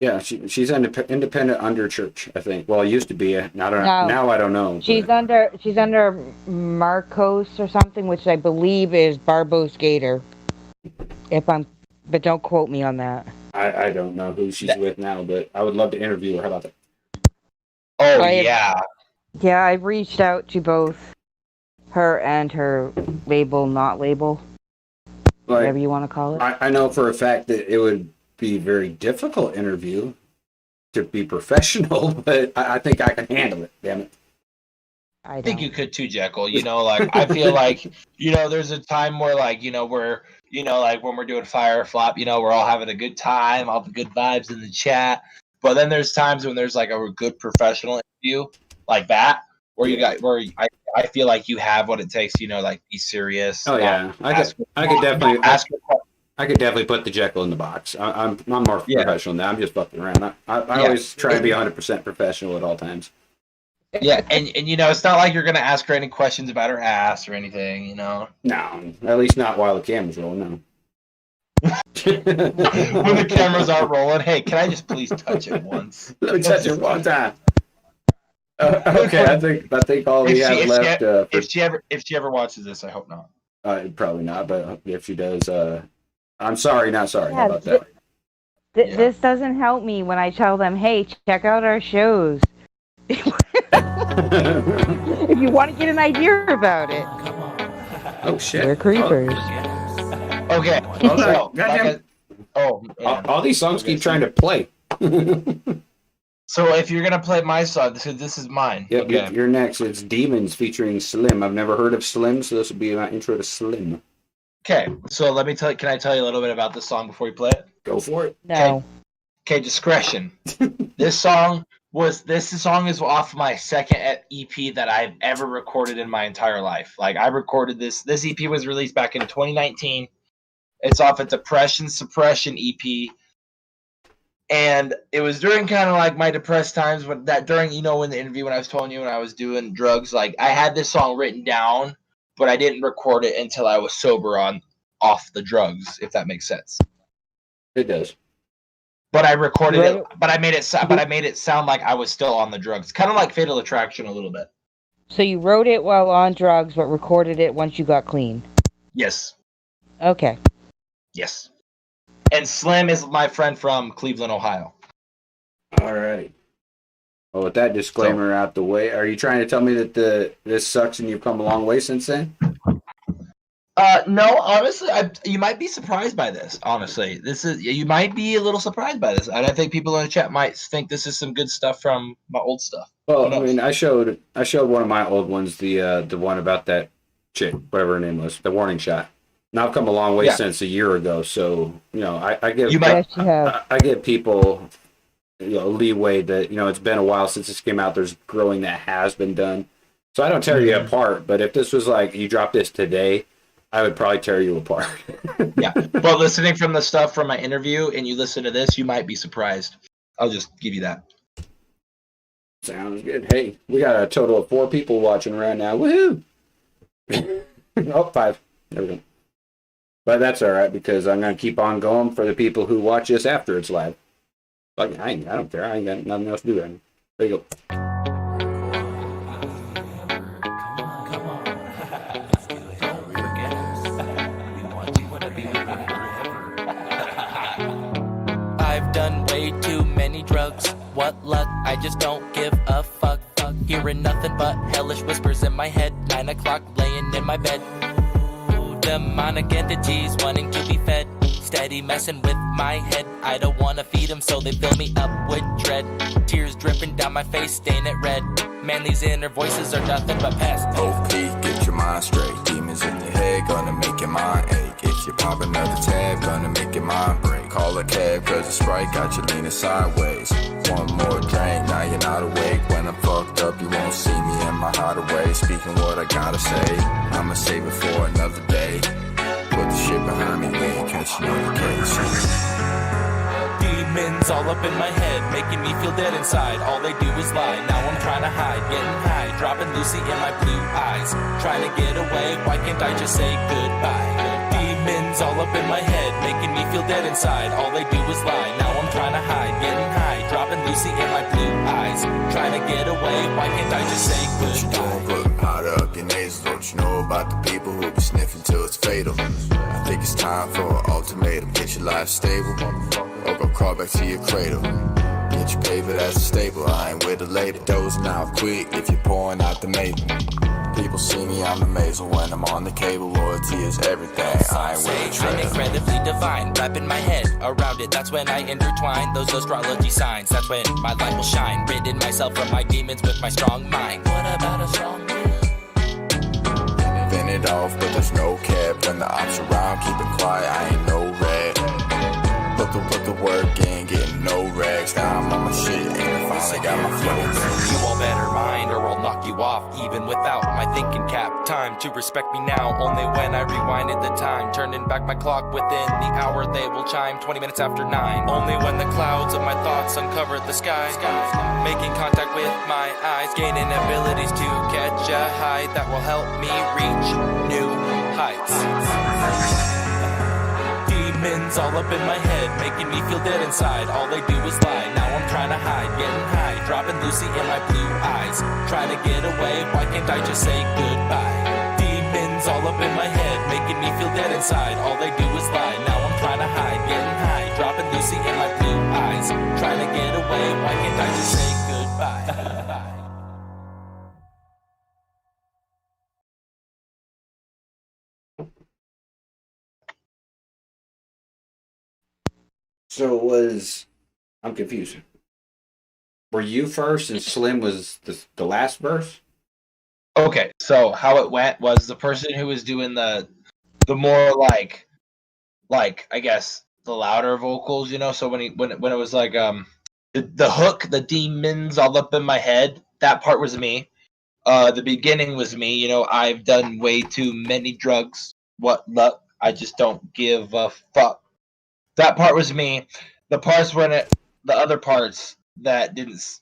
Yeah, she's independent under church, I think. Well, it used to be. Now I don't know. She's under Marcos or something, which I believe is Barbos Gator. But don't quote me on that. I don't know who she's with now, but I would love to interview her. How about that? Oh, yeah. Yeah, I've reached out to both her and her label, not label, whatever you want to call it. I know for a fact that it would be a very difficult interview to be professional, but I think I can handle it, damn it. I think you could too, Jekyl. I feel like, there's a time where like, when we're doing Fire Flop, we're all having a good time, all the good vibes in the chat. But then there's times when there's like a good professional interview like that, where I feel like you have what it takes, like be serious. Oh yeah, I could definitely put the Jekyl in the box. I'm more professional now. I'm just fucking around. I always try to be 100% professional at all times. Yeah, and it's not like you're gonna ask her any questions about her ass or anything, No, at least not while the camera's rolling. No. When the cameras aren't rolling, hey, can I just please touch it once? Let me touch it one time. Okay, I think all we have left. If she ever watches this, I hope not. Probably not, but if she does, I'm sorry, not sorry. How about that? This doesn't help me when I tell them, hey, check out our shows. If you want to get an idea about it. Oh shit. They're creepers. Okay. All these songs keep trying to play. So if you're gonna play my song, this is mine. Yep, okay. You're next. It's Demons featuring Slim. I've never heard of Slim, so this will be my intro to Slim. Okay, so can I tell you a little bit about this song before you play it? Go for it. No. Okay, discretion. This song is off my second EP that I've ever recorded in my entire life. Like I recorded this EP was released back in 2019. It's off a Depression Suppression EP. And it was during kind of like my depressed times in the interview when I was telling you when I was doing drugs, like I had this song written down, but I didn't record it until I was sober off the drugs, if that makes sense. It does. but I recorded Right. it. But I made it sound like I was still on the drugs, kind of like Fatal Attraction a little bit. So you wrote it while on drugs, but recorded it once you got clean. Yes. Okay. Yes. And Slim is my friend from Cleveland, Ohio. All right. Well, with that disclaimer out the way, are you trying to tell me that this sucks and you've come a long way since then? No, honestly, you might be surprised by this. Honestly, you might be a little surprised by this, and I think people in the chat might think this is some good stuff from my old stuff. Well, I mean, I showed one of my old ones, the one about that chick, whatever her name was, the warning shot. Now I've come a long way since a year ago, so I give people leeway that it's been a while since this came out. There's growing that has been done, so I don't tear you apart. But if this was like you dropped this today, I would probably tear you apart. Yeah. Well, listening from the stuff from my interview and you listen to this, you might be surprised. I'll just give you that. Sounds good. Hey, we got a total of 4 people watching right now. Woohoo! 5. There we go. But that's all right because I'm going to keep on going for the people who watch this after it's live. Like, I don't care. I ain't got nothing else to do right now. There you go. I've done way too many drugs. What luck, I just don't give a fuck. Hearing nothing but hellish whispers in my head. 9 o'clock laying in my bed. Ooh, demonic entities wanting to be fed. Steady messing with my head. I don't wanna feed them, so they fill me up with dread. Tears dripping down my face, stain it red. Man, these inner voices are nothing but past. OP, get your mind straight. Demons in your head, gonna make your mind ache. If you pop another tab, gonna make your mind break. Call a cab, cause the Sprite got you leaning sideways. One more drink, now you're not awake. When I'm fucked up, you won't see me in my hideaway. Speaking what I gotta say, I'ma save it for another day. Put the shit behind me, we ain't catching on the case. Demons all up in my head, making me feel dead inside. All they do is lie, now I'm trying to hide. Getting high, dropping Lucy in my blue eyes. Trying to get away, why can't I just say goodbye? Demons all up in my head, making me feel dead inside. All they do is lie, now I'm trying to hide. Getting high, dropping Lucy in my blue eyes. Trying to get away, why can't I just say goodbye? What you doing, putting powder up your nasal? Don't you know about the people who be sniffing till it's fatal? I think it's time for an ultimatum. Get your life stable, or go crawl back to your cradle. Get your paper, that's a staple. I ain't with a label. Dozing out quick if you're pouring out the maple. People see me, I'm amazing when I'm on the cable. Loyalty is everything. I ain't with a I'm trail. incredibly divine, wrapping my head around it. That's when I intertwine those astrology signs. That's when my light will shine. Ridding myself from my demons with my strong mind. What about a strong mind? Bend it off, but there's no cap. When the ops around, keep it quiet, I ain't no rat. Put the work in, getting no rags. Now I'm on my shit, and I finally got my flow back. You all better mind or I'll knock you off, even without my thinking cap. Time to respect me now, only when I rewinded the time. Turning back my clock within the hour, they will chime 20 minutes after 9. Only when the clouds of my thoughts uncover the sky. Making contact with my eyes, gaining abilities to catch a high that will help me reach new heights. Demons all up in my head, making me feel dead inside. All they do is lie, now I'm trying to hide. Getting high, dropping Lucy in my blue eyes. Trying to get away, why can't I just say goodbye? Demons all up in my head, making me feel dead inside. All they do is lie, now I'm trying to hide. Getting high, dropping Lucy in my blue eyes. Trying to get away, why can't I just say goodbye? So I'm confused. Were you first and Slim was the last verse? Okay, so how it went was the person who was doing the more like I guess the louder vocals, So when it was like the hook, the demons all up in my head, that part was me. The beginning was me. I've done way too many drugs. What luck? I just don't give a fuck. That part was me. The parts the other parts that didn't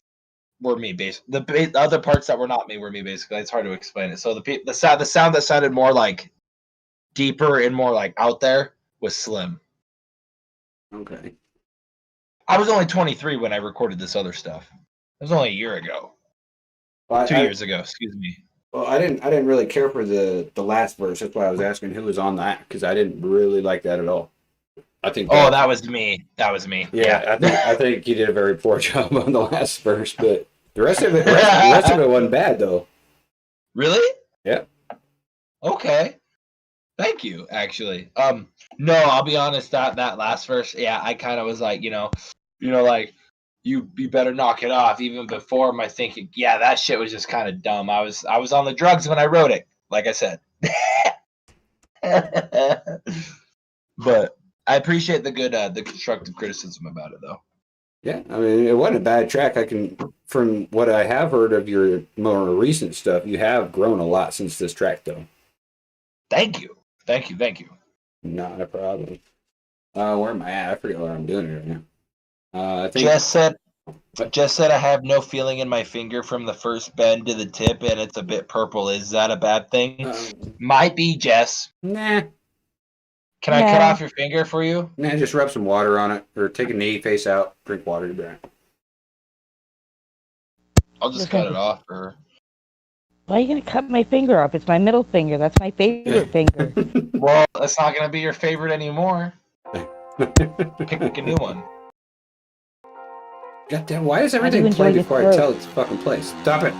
were me. The other parts that were not me were me. Basically, it's hard to explain it. So the sound that sounded more like deeper and more like out there was Slim. Okay. I was only 23 when I recorded this other stuff. It was only a year ago. Well, 2 years ago, excuse me. Well, I didn't really care for the last verse. That's why I was asking who was on that, because I didn't really like that at all. I think. That was me. That was me. Yeah, I think you did a very poor job on the last verse, but the rest of it wasn't bad though. Really? Yeah. Okay. Thank you. Actually, no, I'll be honest. That last verse, yeah, I kind of was like, like. You better knock it off. Even before my thinking, yeah, that shit was just kind of dumb. I was on the drugs when I wrote it, like I said. But I appreciate the constructive criticism about it, though. Yeah, I mean, it wasn't a bad track. From what I have heard of your more recent stuff, you have grown a lot since this track, though. Thank you. Not a problem. Where am I at? I forget what I'm doing right now. I think Jess said I have no feeling in my finger from the first bend to the tip, and it's a bit purple. Is that a bad thing? Might be, Jess. Nah. Can I cut off your finger for you? Nah, just rub some water on it, or take a knee, face out, drink water to burn. I'll just cut it off for her. Why are you gonna cut my finger off? It's my middle finger. That's my favorite finger. Well, that's not gonna be your favorite anymore. Pick a new one. Goddamn, why does everything play before I tell it to fucking play? Stop it.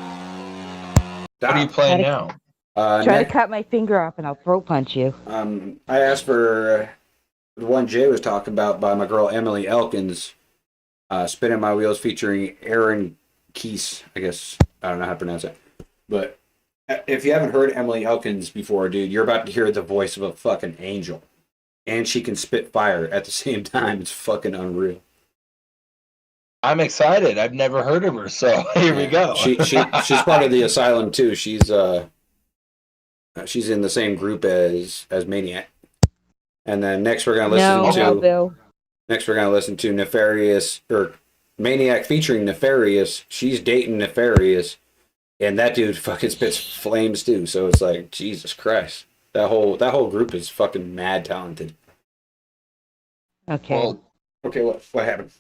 What are you playing now? Try to cut my finger off and I'll throat punch you. I asked for the one Jay was talking about by my girl Emily Elkins, Spinning My Wheels featuring Aaron Keese. I guess, I don't know how to pronounce it. But if you haven't heard Emily Elkins before, dude, you're about to hear the voice of a fucking angel. And she can spit fire at the same time. It's fucking unreal. I'm excited. I've never heard of her, so here we go. She's part of the Asylum too. She's in the same group as Maniac. And then next we're gonna listen to Nefarious, or Maniac featuring Nefarious. She's dating Nefarious, and that dude fucking spits flames too. So it's like, Jesus Christ, that whole group is fucking mad talented. Okay. Well, okay, what happened?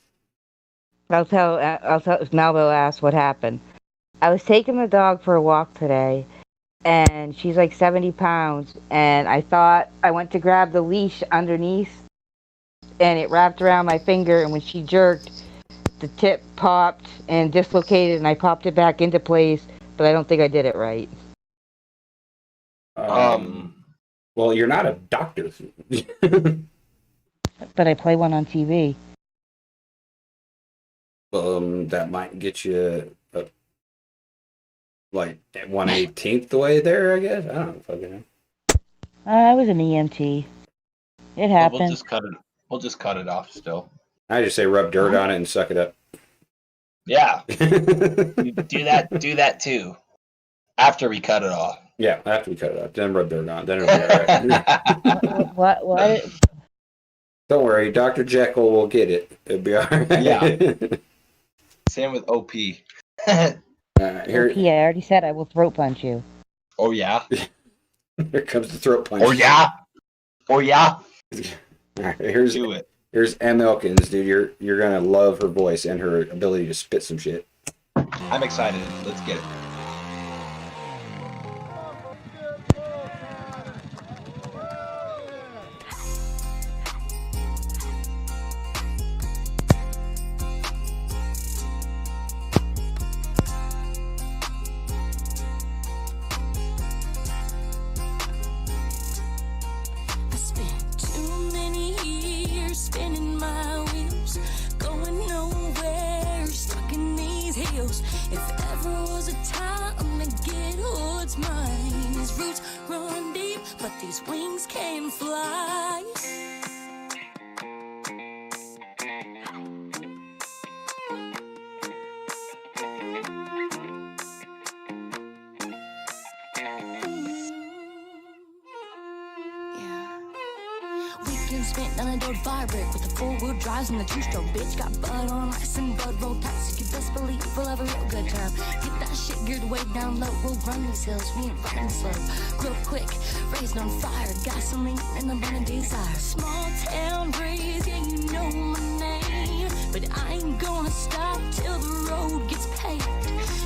I'll tell. Now they'll ask what happened. I was taking the dog for a walk today, and she's like 70 pounds, and I went to grab the leash underneath, and it wrapped around my finger, and when she jerked, the tip popped and dislocated, and I popped it back into place, but I don't think I did it right. Well, you're not a doctor. But I play one on TV. That might get you like 1/18th the way there, I guess. I don't fucking know. I was an EMT. It happened. We'll just cut it off still. I just say rub dirt on it and suck it up. Yeah. do that too. After we cut it off. Yeah, after we cut it off. Then rub dirt on it. Then it'll be alright. What? Don't worry, Dr. Jekyll will get it. It'll be alright. Yeah. Same with OP. Here, OP, I already said I will throat punch you. Oh yeah. Here comes the throat punch. Oh yeah. Right, here's M. Elkins, dude. You're gonna love her voice and her ability to spit some shit. I'm excited. Let's get it. And the two-stroke bitch got butt on ice and blood roll tight, so you best believe we'll have a real good time. Get that shit figured way down low, we'll run these hills, we ain't running slow. Real quick, raised on fire, gasoline and the burning desire. Small town breeze, yeah, you know my name, but I ain't gonna stop till the road gets paved.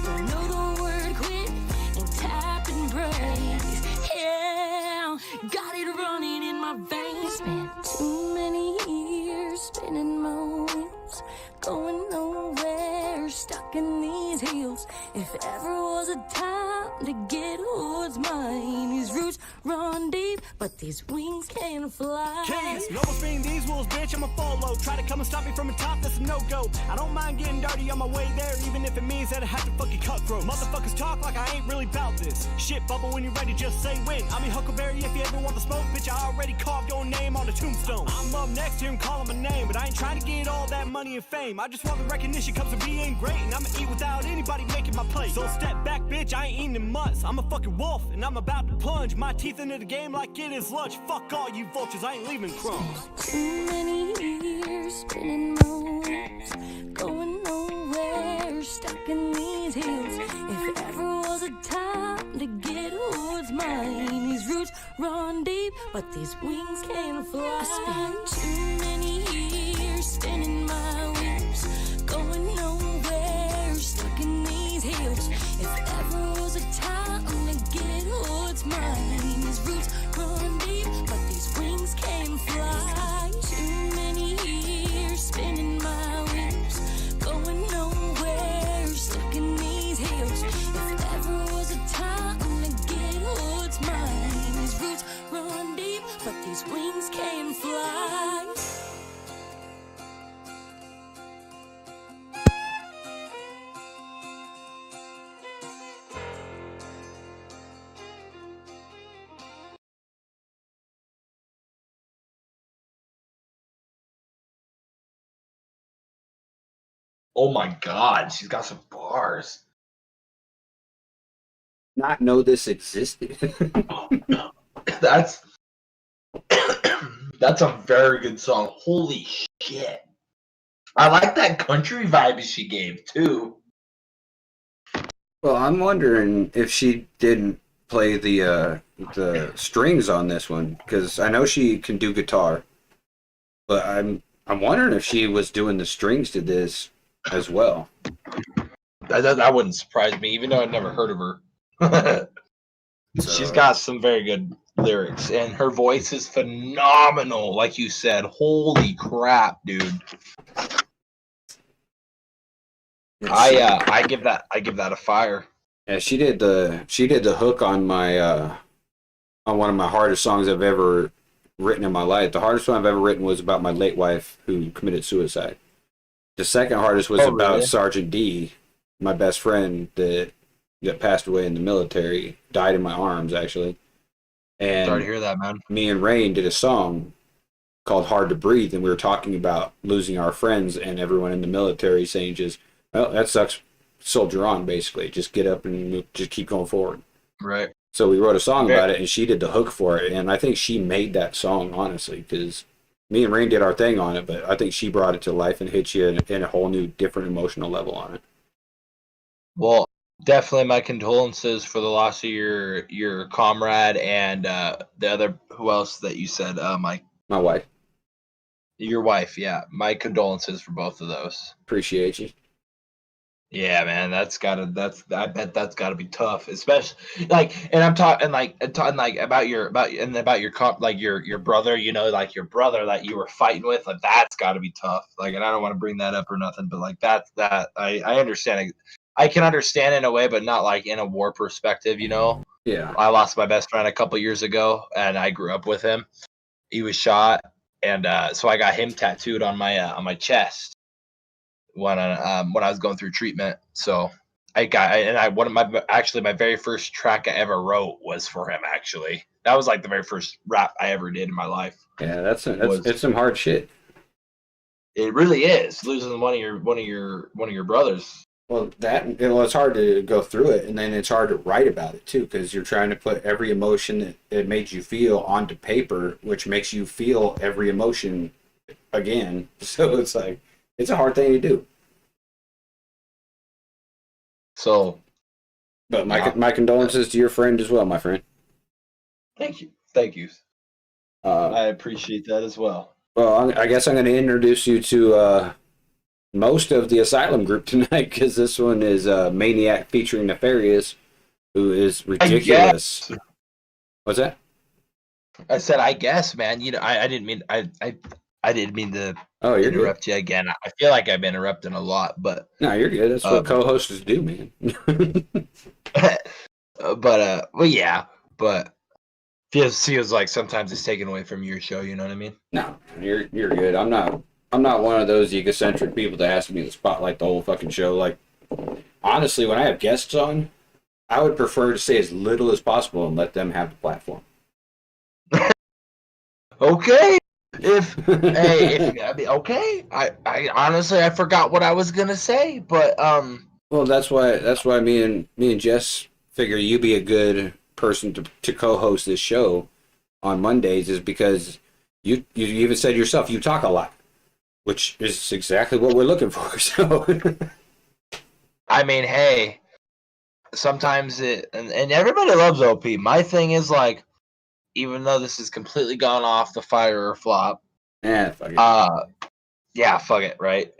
Don't know the word quit and tap and praise. Yeah, got it running in my veins. Spent too many years spinning my wheels, going nowhere, stuck in these heels. If ever was a time to get what's mine, these roots run deep, but these wings can't fly. Keys, no more spinning these wheels, bitch, I'm a follow. Try to come and stop me from the top, that's a no-go. I don't mind getting dirty on my way there, even if it means that I have to fucking cutthroat. Motherfuckers talk like I ain't really about this. Shit, bubble when you're ready, just say when. I mean Huckleberry if you ever want the smoke, bitch, I already carved your name on the tombstone. I'm up next to him, calling my name, but I ain't trying to get all that money and fame. I just want the recognition comes from being great, and I'ma eat without anybody making my plate. So step back, bitch, I ain't eating in months. I'm a fucking wolf, and I'm about to plunge my teeth into the game like it is lunch. Fuck all you vultures, I ain't leaving crumbs. Too many years spinning my wheels, going nowhere, stuck in these heels. If ever was a time to get what's mine, these roots run deep, but these wings can't fly. I spent too many years spinning my wheels, going nowhere, stuck in these heels. If ever was a time to get what's mine, these roots run deep, but these wings can't fly. Too many years spinning my wheels, going nowhere, stuck in these heels. If ever was a time to get what's mine, these roots run deep, but these wings can't fly. Oh my God, she's got some bars. Not know this existed. That's that's a very good song. Holy shit. I like that country vibe she gave too. Well, I'm wondering if she didn't play the strings on this one, because I know she can do guitar, but I'm wondering if she was doing the strings to this as well. That wouldn't surprise me, even though I'd never heard of her. She's got some very good lyrics, and her voice is phenomenal. Like you said, holy crap, dude! I give that a fire. Yeah, she did the hook on my on one of my hardest songs I've ever written in my life. The hardest one I've ever written was about my late wife who committed suicide. The second hardest was about really? Sergeant D, my best friend that passed away in the military, died in my arms actually. And Sorry to hear that, man. Me and RaiiN did a song called Hard to Breathe, and we were talking about losing our friends and everyone in the military, saying just, well, that sucks, soldier on, basically. Just get up and just keep going forward. Right. So we wrote a song about it, and she did the hook for it, and I think she made that song, honestly, because me and RaiiN did our thing on it, but I think she brought it to life and hit you in a whole new, different emotional level on it. Well, definitely my condolences for the loss of your comrade and the other, who else that you said, Mike? My wife. Your wife, yeah. My condolences for both of those. Appreciate you. Yeah, man, I bet that's gotta be tough, especially like, and I'm talking like about your brother, you know, like your brother that you were fighting with, like that's gotta be tough. Like, and I don't want to bring that up or nothing, but like that I understand. I can understand in a way, but not like in a war perspective, you know. Yeah. I lost my best friend a couple years ago, and I grew up with him. He was shot, and so I got him tattooed on my chest when I was going through treatment. So my very first track I ever wrote was for him. Actually, that was like the very first rap I ever did in my life. Yeah, it's some hard shit. It really is, losing one of your brothers. Well, it's hard to go through it, and then it's hard to write about it too, because you're trying to put every emotion that it made you feel onto paper, which makes you feel every emotion again. So it's like, it's a hard thing to do. So But my condolences to your friend as well, my friend. Thank you. I appreciate that as well. Well, I guess I'm going to introduce you to most of the Asylum group tonight, because this one is Maniac featuring Nefarious, who is ridiculous. What's that? I said, I guess, man. You know, I didn't mean I didn't mean to interrupt you again. I feel like I've been interrupting a lot, but no, you're good. That's what co-hosts do, man. Well, yeah, but feels like sometimes it's taken away from your show. You know what I mean? No, you're good. I'm not one of those egocentric people that has to be the spotlight the whole fucking show. Like, honestly, when I have guests on, I would prefer to say as little as possible and let them have the platform. Okay. Okay. I honestly I forgot what I was gonna say, but Well, that's why me and Jess figure you be a good person to co-host this show on Mondays, is because you even said yourself you talk a lot, which is exactly what we're looking for. So I mean, hey, sometimes and everybody loves OP. My thing is, like, even though this has completely gone off the fire or flop, fuck it. Yeah, fuck it, right?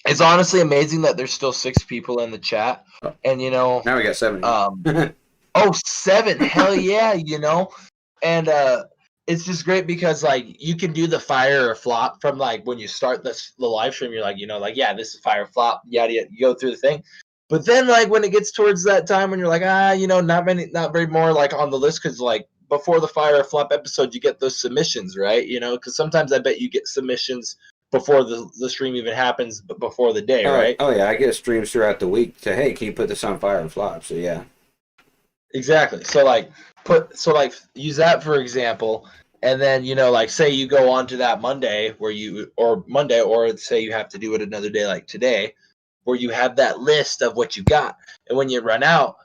It's honestly amazing that there's still 6 people in the chat, and you know, now we got 7. 7, hell yeah, you know, and it's just great because, like, you can do the fire or flop from, like, when you start the live stream, you're like, you know, like, yeah, this is fire flop, yada yada, you go through the thing. But then, like, when it gets towards that time when you're like, you know, not very more, like, on the list, because, like, before the fire or flop episode, you get those submissions, right? You know, because sometimes I bet you get submissions before the stream even happens, but before the day, right? Oh yeah, I get streams throughout the week to, hey, can you put this on fire and flop? So yeah. Exactly. So use that for example, and then, you know, like, say you go on to that Monday or say you have to do it another day like today, where you have that list of what you got, and when you run out,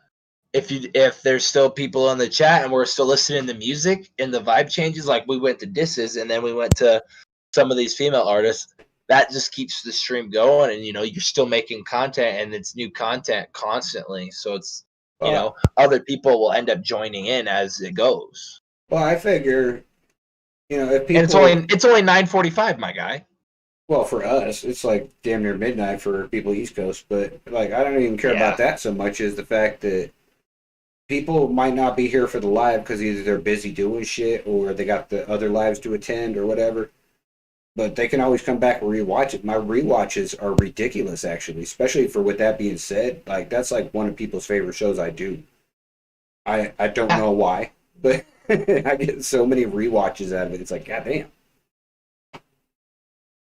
if there's still people in the chat and we're still listening to music and the vibe changes, like we went to disses and then we went to some of these female artists, that just keeps the stream going, and you know, you're still making content and it's new content constantly, so it's, you know, other people will end up joining in as it goes. Well, I figure, you know, if people, and it's only 9:45, my guy. Well, for us, it's like damn near midnight for people East Coast, but like I don't even care about that so much as the fact that people might not be here for the live because either they're busy doing shit or they got the other lives to attend or whatever. But they can always come back and rewatch it. My rewatches are ridiculous, actually, especially for with that being said. Like, that's like one of people's favorite shows I do. I don't know why, but I get so many rewatches out of it. It's like, goddamn.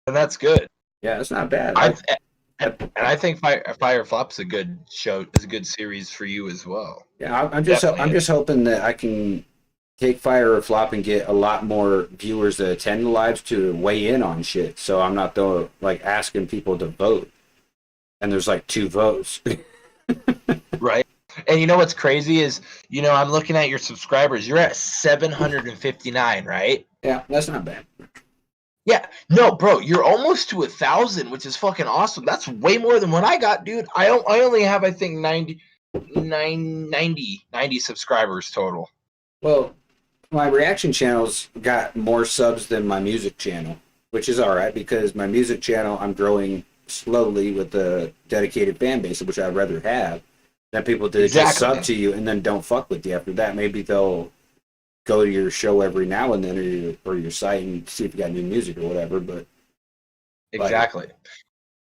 And that's good. Yeah, it's not bad. And I think Fire Flop's a good show. It's a good series for you as well. Yeah, I'm just hoping that I can take Fire or Flop and get a lot more viewers that attend the lives to weigh in on shit. So I'm not like asking people to vote, and there's like 2 votes. Right. And you know what's crazy is, you know, I'm looking at your subscribers. You're at 759, right? Yeah, that's not bad. Yeah, no, bro, you're almost to 1,000, which is fucking awesome. That's way more than what I got, dude. I only have, I think, 90 subscribers total. Well, my reaction channel's got more subs than my music channel, which is all right because my music channel, I'm growing slowly with a dedicated fan base, which I'd rather have than people that just sub to you and then don't fuck with you after that. Maybe they'll go to your show every now and then or your site and see if you got new music or whatever. But exactly, like,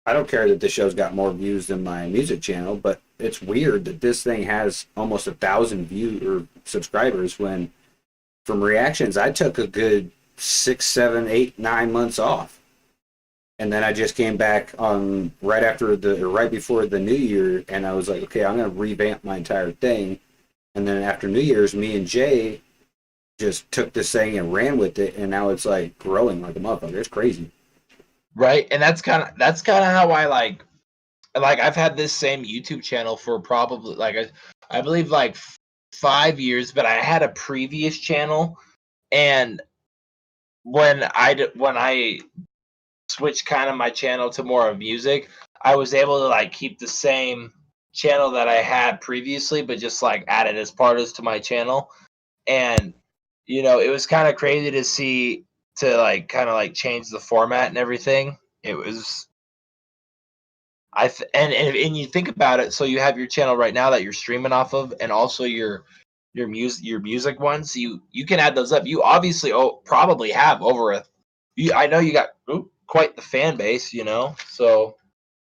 I don't care that the show's got more views than my music channel, but it's weird that this thing has almost 1,000 views or subscribers when from reactions I took a good 6, 7, 8, 9 months off, and then I just came back on right before the New Year, and I was like, okay, I'm gonna revamp my entire thing. And then after New Year's, me and Jay just took this thing and ran with it, and now it's like growing like a motherfucker. It's crazy, right? And that's kind of how I like I've had this same YouTube channel for probably like I believe like 5 years, but I had a previous channel, and when I switched kind of my channel to more of music, I was able to like keep the same channel that I had previously, but just like added as part of to my channel. And, you know, it was kind of crazy to see to like kind of like change the format and everything. It was, and you think about it, so you have your channel right now that you're streaming off of, and also your music ones. You can add those up. You obviously probably have over I know you got quite the fan base, you know. So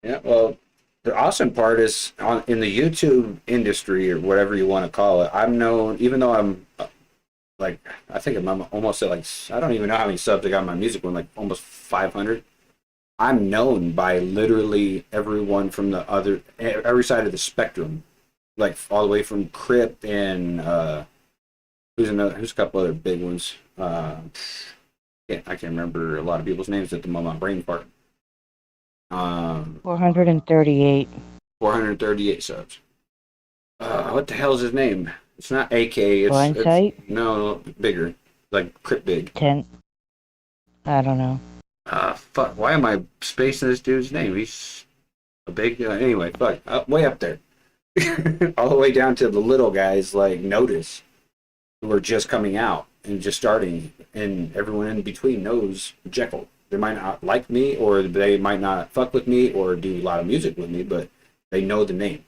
yeah, well, the awesome part is in the YouTube industry or whatever you want to call it. I'm known, even though I'm like, I think I'm almost at like, I don't even know how many subs I got on my music one, like almost 500. I'm known by literally everyone from every side of the spectrum, like all the way from Crip and who's a couple other big ones. I can't remember a lot of people's names at the moment. Brain fart. 438. 438 subs. What the hell is his name? It's not AK. Blindsight? No, bigger, like Crip big. 10. I don't know. Fuck. Why am I spacing this dude's name? He's a big. Anyway, fuck. Way up there. All the way down to the little guys like Notice, who are just coming out and just starting, and everyone in between knows Jekyl. They might not like me, or they might not fuck with me, or do a lot of music with me, but they know the name.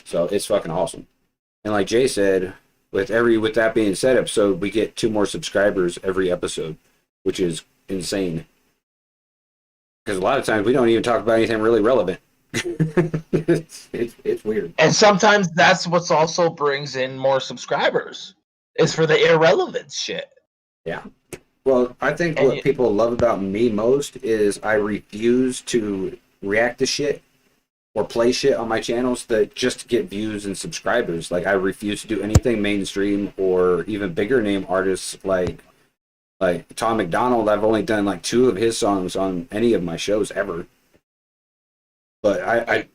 So it's fucking awesome. And like Jay said, with that being said, episode we get 2 more subscribers every episode, which is insane. Because a lot of times we don't even talk about anything really relevant. it's weird. And sometimes that's what's also brings in more subscribers, is for the irrelevant shit. Yeah. Well, I think what people love about me most is I refuse to react to shit or play shit on my channels just to get views and subscribers. Like, I refuse to do anything mainstream or even bigger name artists like Tom McDonald. I've only done like 2 of his songs on any of my shows ever. But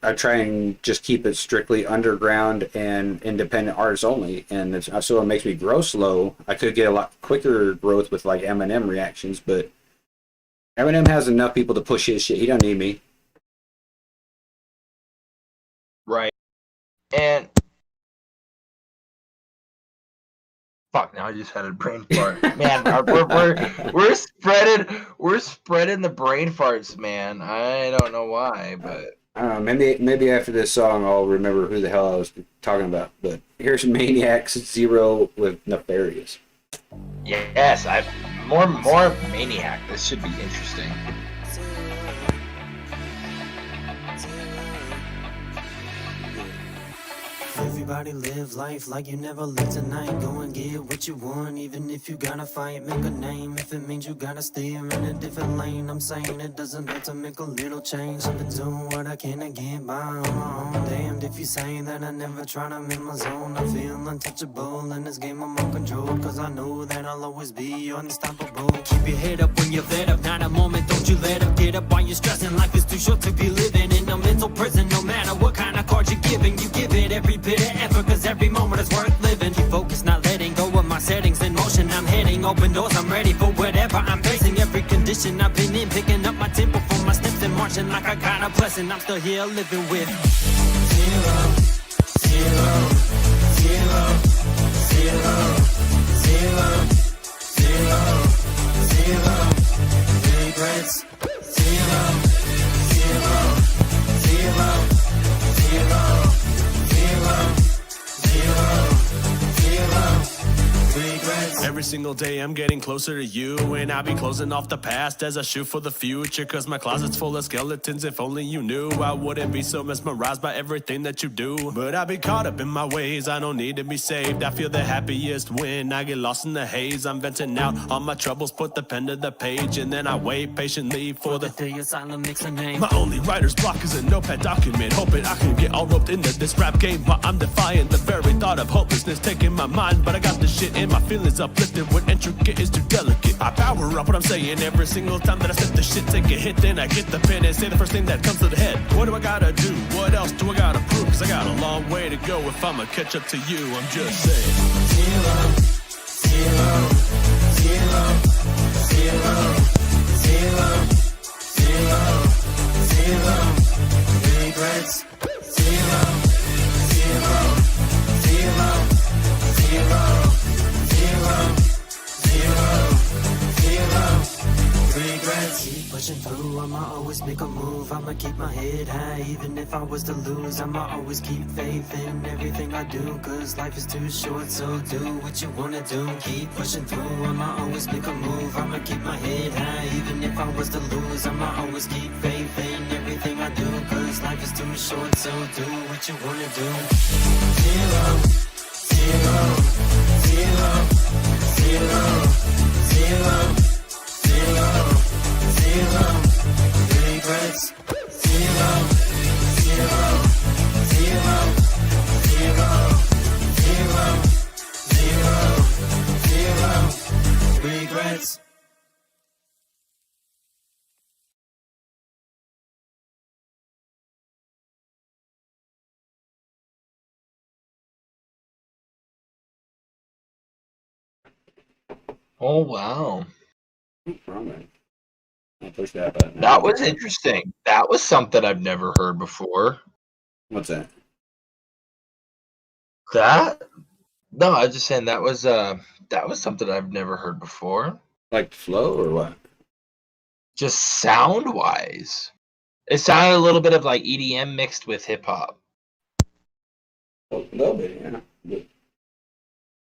I try and just keep it strictly underground and independent artists only, and so it makes me grow slow. I could get a lot quicker growth with like Eminem reactions, but Eminem has enough people to push his shit. He don't need me. Right. And fuck, now I just had a brain fart. Man, we're spreading the brain farts, man. I don't know why, but I don't know, maybe after this song I'll remember who the hell I was talking about. But here's Maniacs 0 with Nefarious. Yes, more Maniac. This should be interesting. Everybody live life like you never lived tonight. Go and get what you want, even if you gotta fight. Make a name if it means you gotta steer in a different lane. I'm saying it doesn't hurt to make a little change. I've been doing what I can to get by on my own. Damned if you say that I never try to in my zone. I feel untouchable in this game, I'm uncontrolled. Cause I know that I'll always be unstoppable. Keep your head up when you're fed up. Not a moment, don't you let up. Get up while you're stressing. Life is too short to be living in a mental prison. No matter what kind of card you're giving, you give it every bit of effort, cause every moment is worth living. Keep focused, not letting go of my settings in motion. I'm heading open doors, I'm ready for whatever I'm facing. Every condition I've been in, picking up my tempo for my steps and marching like I got a blessing. I'm still here living with 0, 0, 0, 0, 0, 0, 0, regrets. 0, 0, 0, 0. Every single day I'm getting closer to you, and I'll be closing off the past as I shoot for the future. Cause my closet's full of skeletons. If only you knew, I wouldn't be so mesmerized by everything that you do. But I be caught up in my ways, I don't need to be saved. I feel the happiest when I get lost in the haze. I'm venting out all my troubles, put the pen to the page, and then I wait patiently for the day your silent makes a name. My only writer's block is a notepad document, hoping I can get all roped into this rap game. While I'm defying the very thought of hopelessness taking my mind. But I got this shit in my feelings uplifted when intricate is too delicate. I power up what I'm saying every single time that I set the shit, take a hit, then I get the pen and say the first thing that comes to the head. What do I gotta do? What else do I gotta prove? Cause I got a long way to go if I'ma catch up to you. I'm just saying 0, 0, 0, 0, 0, 0, 0, regrets. zero, zero, zero, zero, zero, regrets. Keep pushing through, I'ma always make a move. I'ma keep my head high, even if I was to lose. I'ma always keep faith in everything I do, cause life is too short, so do what you wanna do. Keep pushing through, I'ma always make a move. I'ma keep my head high, even if I was to lose. I'ma always keep faith in everything I do, cause life is too short, so do what you wanna do. Zero, zero, zero, zero, zero, zero, zero, regrets. Zero, zero, zero, zero, zero, zero, zero, regrets. Oh wow. I'll push that button. That was interesting. That was something I've never heard before. What's that? That? No, I was just saying that was something I've never heard before. Like flow or what? Just sound wise. It sounded a little bit of like EDM mixed with hip hop. A little bit, yeah.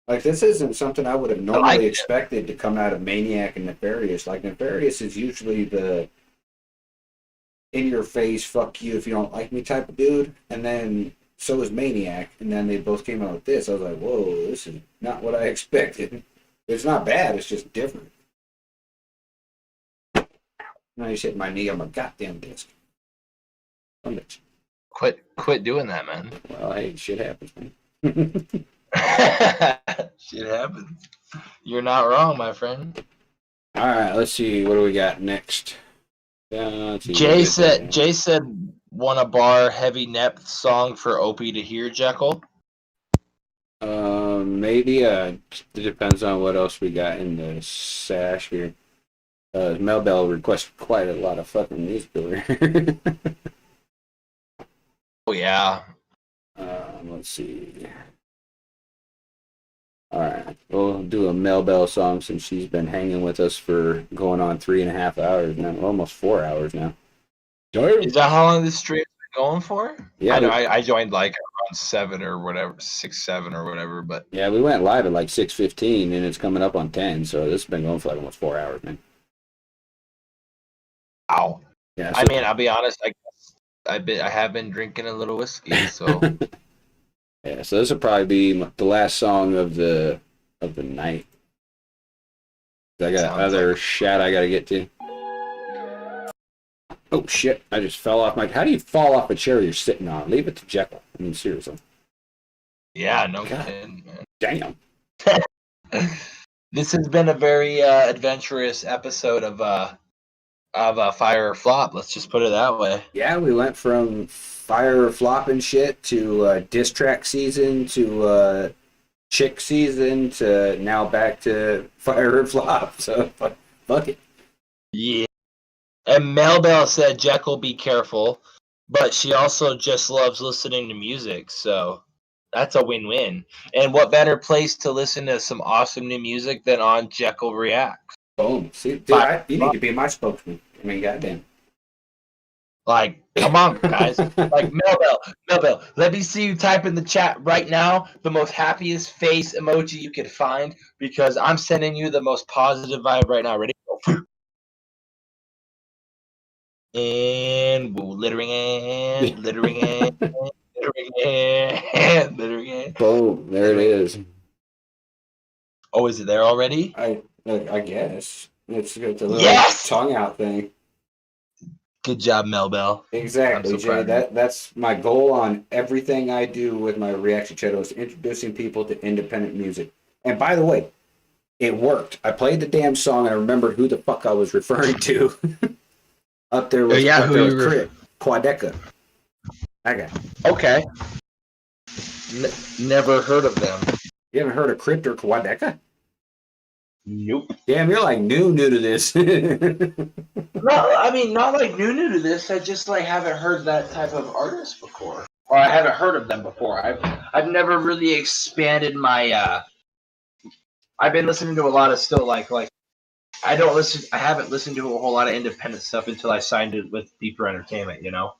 Like, this isn't something I would have normally expected to come out of Maniac and Nefarious. Like, Nefarious is usually the in-your-face, fuck you if you don't like me type of dude. And then, so is Maniac. And then they both came out with this. I was like, whoa, this is not what I expected. It's not bad, it's just different. Now you hit my knee on my goddamn disc. Quit doing that, man. Well, hey, shit happens, man. Shit happens. You're not wrong, my friend. All right, let's see. What do we got next? Jay said want a bar heavy Nep song for Opie to hear, Jekyl. Maybe. It depends on what else we got in the sash here. Mel Bell requested quite a lot of fucking music over here. Oh yeah. Let's see. Alright, we'll do a Mel Bell song since she's been hanging with us for going on 3.5 hours now, almost 4 hours now. Is that how long this stream's been going for? Yeah, I joined like around 7 or whatever, 6, 7 or whatever, but yeah, we went live at like 6:15 and it's coming up on 10, so this has been going for like almost 4 hours, man. Wow. Yeah, I mean, I'll be honest, I have been drinking a little whiskey, so yeah, so this will probably be the last song of the night. I got other shit I gotta get to. Oh shit! I just fell off my. How do you fall off a chair you're sitting on? Leave it to Jekyl. I mean, seriously. yeah, no kidding, man. Damn. This has been a very adventurous episode of Fire or Flop. Let's just put it that way. Yeah, we went from Fire or Flop and shit to diss track season to chick season to now back to Fire or Flop. So fuck it. Yeah. And Mel Bell said, Jekyl, be careful. But she also just loves listening to music. So that's a win-win. And what better place to listen to some awesome new music than on Jekyl Reactz? Boom. See, dude, you need to be my spokesman. I mean, goddamn. Like, come on, guys. Like, Mel Bell, let me see you type in the chat right now the most happiest face emoji you can find, because I'm sending you the most positive vibe right now. Ready? And littering and littering and littering and littering and. Boom. There it is. Oh, is it there already? I guess. It's got the little Yes! tongue out thing. Good job, Mel Bell. Exactly, I'm so Jay. proud. That's my goal on everything I do with my reaction channel, is introducing people to independent music. And by the way, it worked. I played the damn song and I remembered who the fuck I was referring to. Up there was, Crit, Quadeca. Okay. Okay. Never heard of them. You haven't heard of Crypt or Quadeca? Nope. Damn, you're like new to this. No, I mean, not like new to this. I just like haven't heard that type of artist before. or I haven't heard of them before. I've never really expanded my. I've been listening to a lot of still like I haven't listened to a whole lot of independent stuff until I signed it with Deeper Entertainment. You know.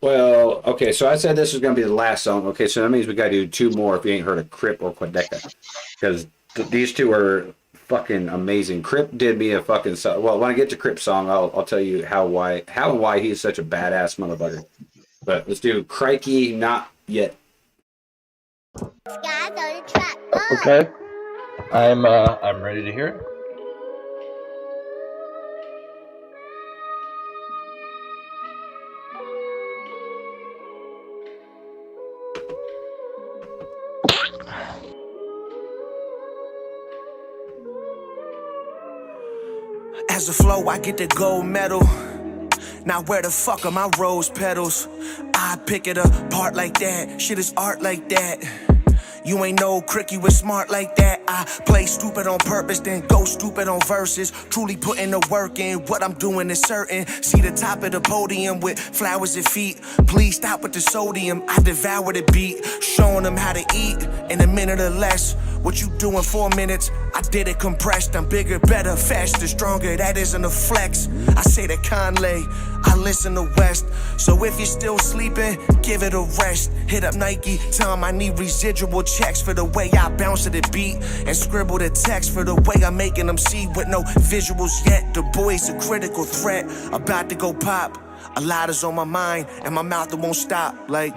Well, okay, so I said this was going to be the last song. Okay, so that means we got to do 2 more if you ain't heard of Crip or Quadeca. Because these 2 are fucking amazing. Crip did me a fucking... Well, when I get to Crip's song, I'll tell you how and why he's such a badass motherfucker. But let's do Crikey Not Yet. Okay. I'm ready to hear it. As a flow, I get the gold medal. Now where the fuck are my rose petals? I pick it apart like that. Shit is art like that. You ain't no crick, you was smart like that. I play stupid on purpose, then go stupid on verses. Truly putting the work in, what I'm doing is certain. See the top of the podium with flowers at feet. Please stop with the sodium, I devour the beat. Showing them how to eat in a minute or less. What you do in 4 minutes, I did it compressed. I'm bigger, better, faster, stronger, that isn't a flex. I say to Conley, I listen to West. So if you're still sleeping, give it a rest. Hit up Nike, tell them I need residual checks for the way I bounce to the beat. And scribble the text for the way I'm making them see with no visuals yet. The boy's a critical threat, about to go pop. A lot is on my mind, and my mouth it won't stop. Like,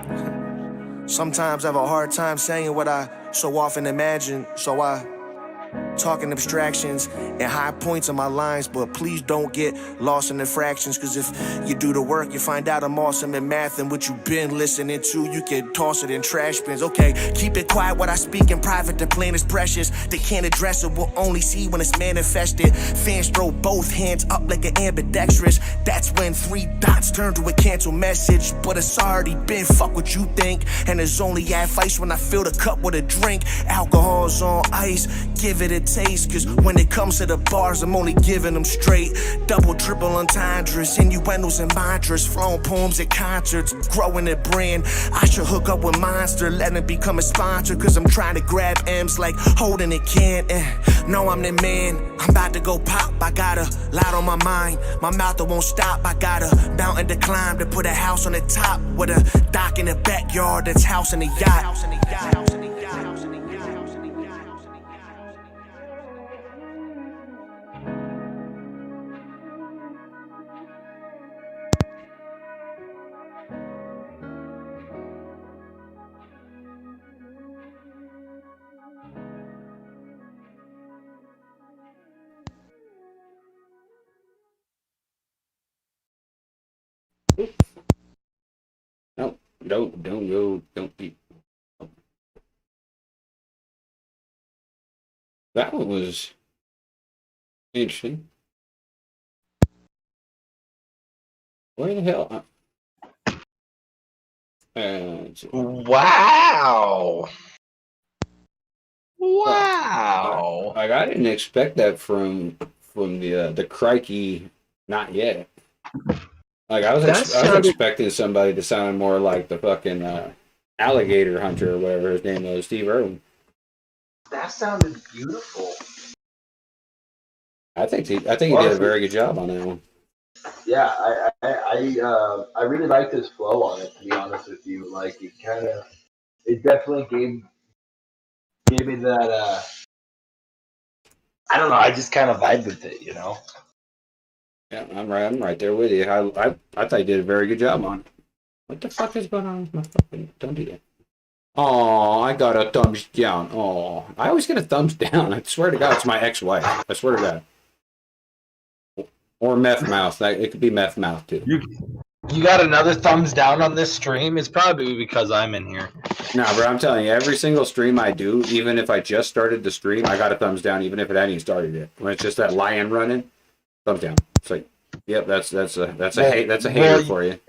sometimes I have a hard time saying what I so often imagine. So I talk in abstractions and high points of my lines, but please don't get lost in the fractions. Cause if you do the work, you find out I'm awesome in math, and what you've been listening to, you can toss it in trash bins. Okay, keep it quiet what I speak in private, the plan is precious. They can't address it, we'll only see when it's manifested. Fans throw both hands up like an ambidextrous. That's when 3 dots turn to a cancel message. But it's already been, fuck what you think. And there's only advice when I fill the cup with a drink. Alcohol's on ice, give it a taste. Cause when it comes to the bars, I'm only giving them straight. Double, triple entendres, innuendos and mantras. Flowing poems at concerts, growing a brand. I should hook up with Monster, let it become a sponsor. Cause I'm trying to grab M's like holding a can. No, I'm the man, I'm about to go pop. I got a lot on my mind, my mouth it won't stop. I got a mountain to climb to put a house on the top. With a dock in the backyard that's house in the yacht. No, don't go, don't be. That one was interesting. Where the hell? Wow. Wow. Like I didn't expect that from the Crikey Not Yet. Like I was expecting somebody to sound more like the fucking alligator hunter or whatever his name was, Steve Irwin. That sounded beautiful. I think he did a very good job on that one. Yeah, I really liked his flow on it, to be honest with you. Like it definitely gave me that I don't know, I just kind of vibed with it, you know. Yeah, I'm right there with you. I thought you did a very good job on it. What the fuck is going on with my fucking... Don't do that. Oh, I got a thumbs down. Oh, I always get a thumbs down. I swear to God, it's my ex-wife. I swear to God. Or meth mouth. It could be meth mouth too. You got another thumbs down on this stream? It's probably because I'm in here. Nah, bro, I'm telling you, every single stream I do, even if I just started the stream, I got a thumbs down, even if it hadn't even started yet. When it's just that lion running, thumbs down. It's like, yep, that's a hater for you.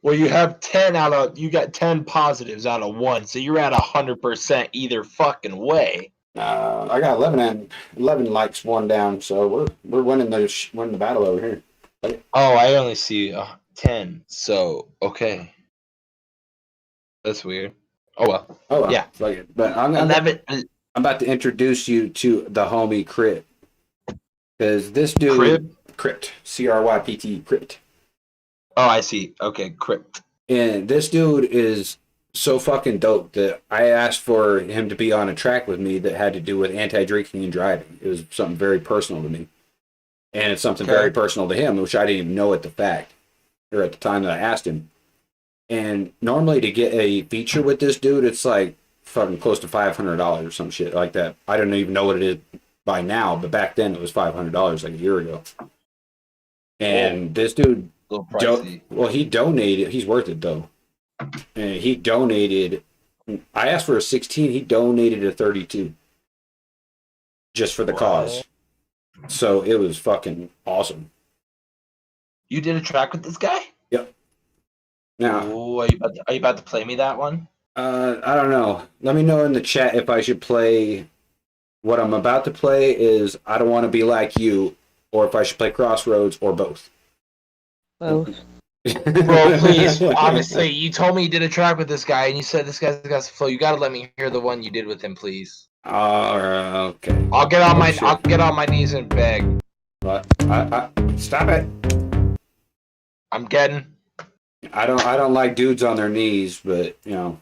Well, you got 10 positives out of 1, so you're at 100% either fucking way. I got 11 likes, 1 down, so we're winning the battle over here. Oh, I only see 10. So okay, that's weird. Oh well. Oh well. Yeah. Fuck it. But I'm 11. I'm about to introduce you to the homie Crypt, because this dude Crypt, Crypt, Crypt. Oh, I see. Okay, Crypt. And this dude is so fucking dope that I asked for him to be on a track with me that had to do with anti-drinking and driving. It was something very personal to me. And it's something very personal to him, which I didn't even know at the time that I asked him. And normally to get a feature with this dude, it's like fucking close to $500 or some shit like that. I don't even know what it is by now, but back then it was $500 like a year ago. And this dude, he donated. He's worth it though. And he donated. I asked for a 16. He donated a 32, just for the cause. So it was fucking awesome. You did a track with this guy? Yep. Now, are you about to play me that one? I don't know. Let me know in the chat if I should play. What I'm about to play is "I Don't Want to Be Like You," or if I should play "Crossroads," or both. Both. Bro, please. Obviously, you told me you did a track with this guy, and you said this guy's got some flow. You gotta let me hear the one you did with him, please. Okay. I'll get on my knees and beg. But stop it. I'm getting. I don't like dudes on their knees, but you know.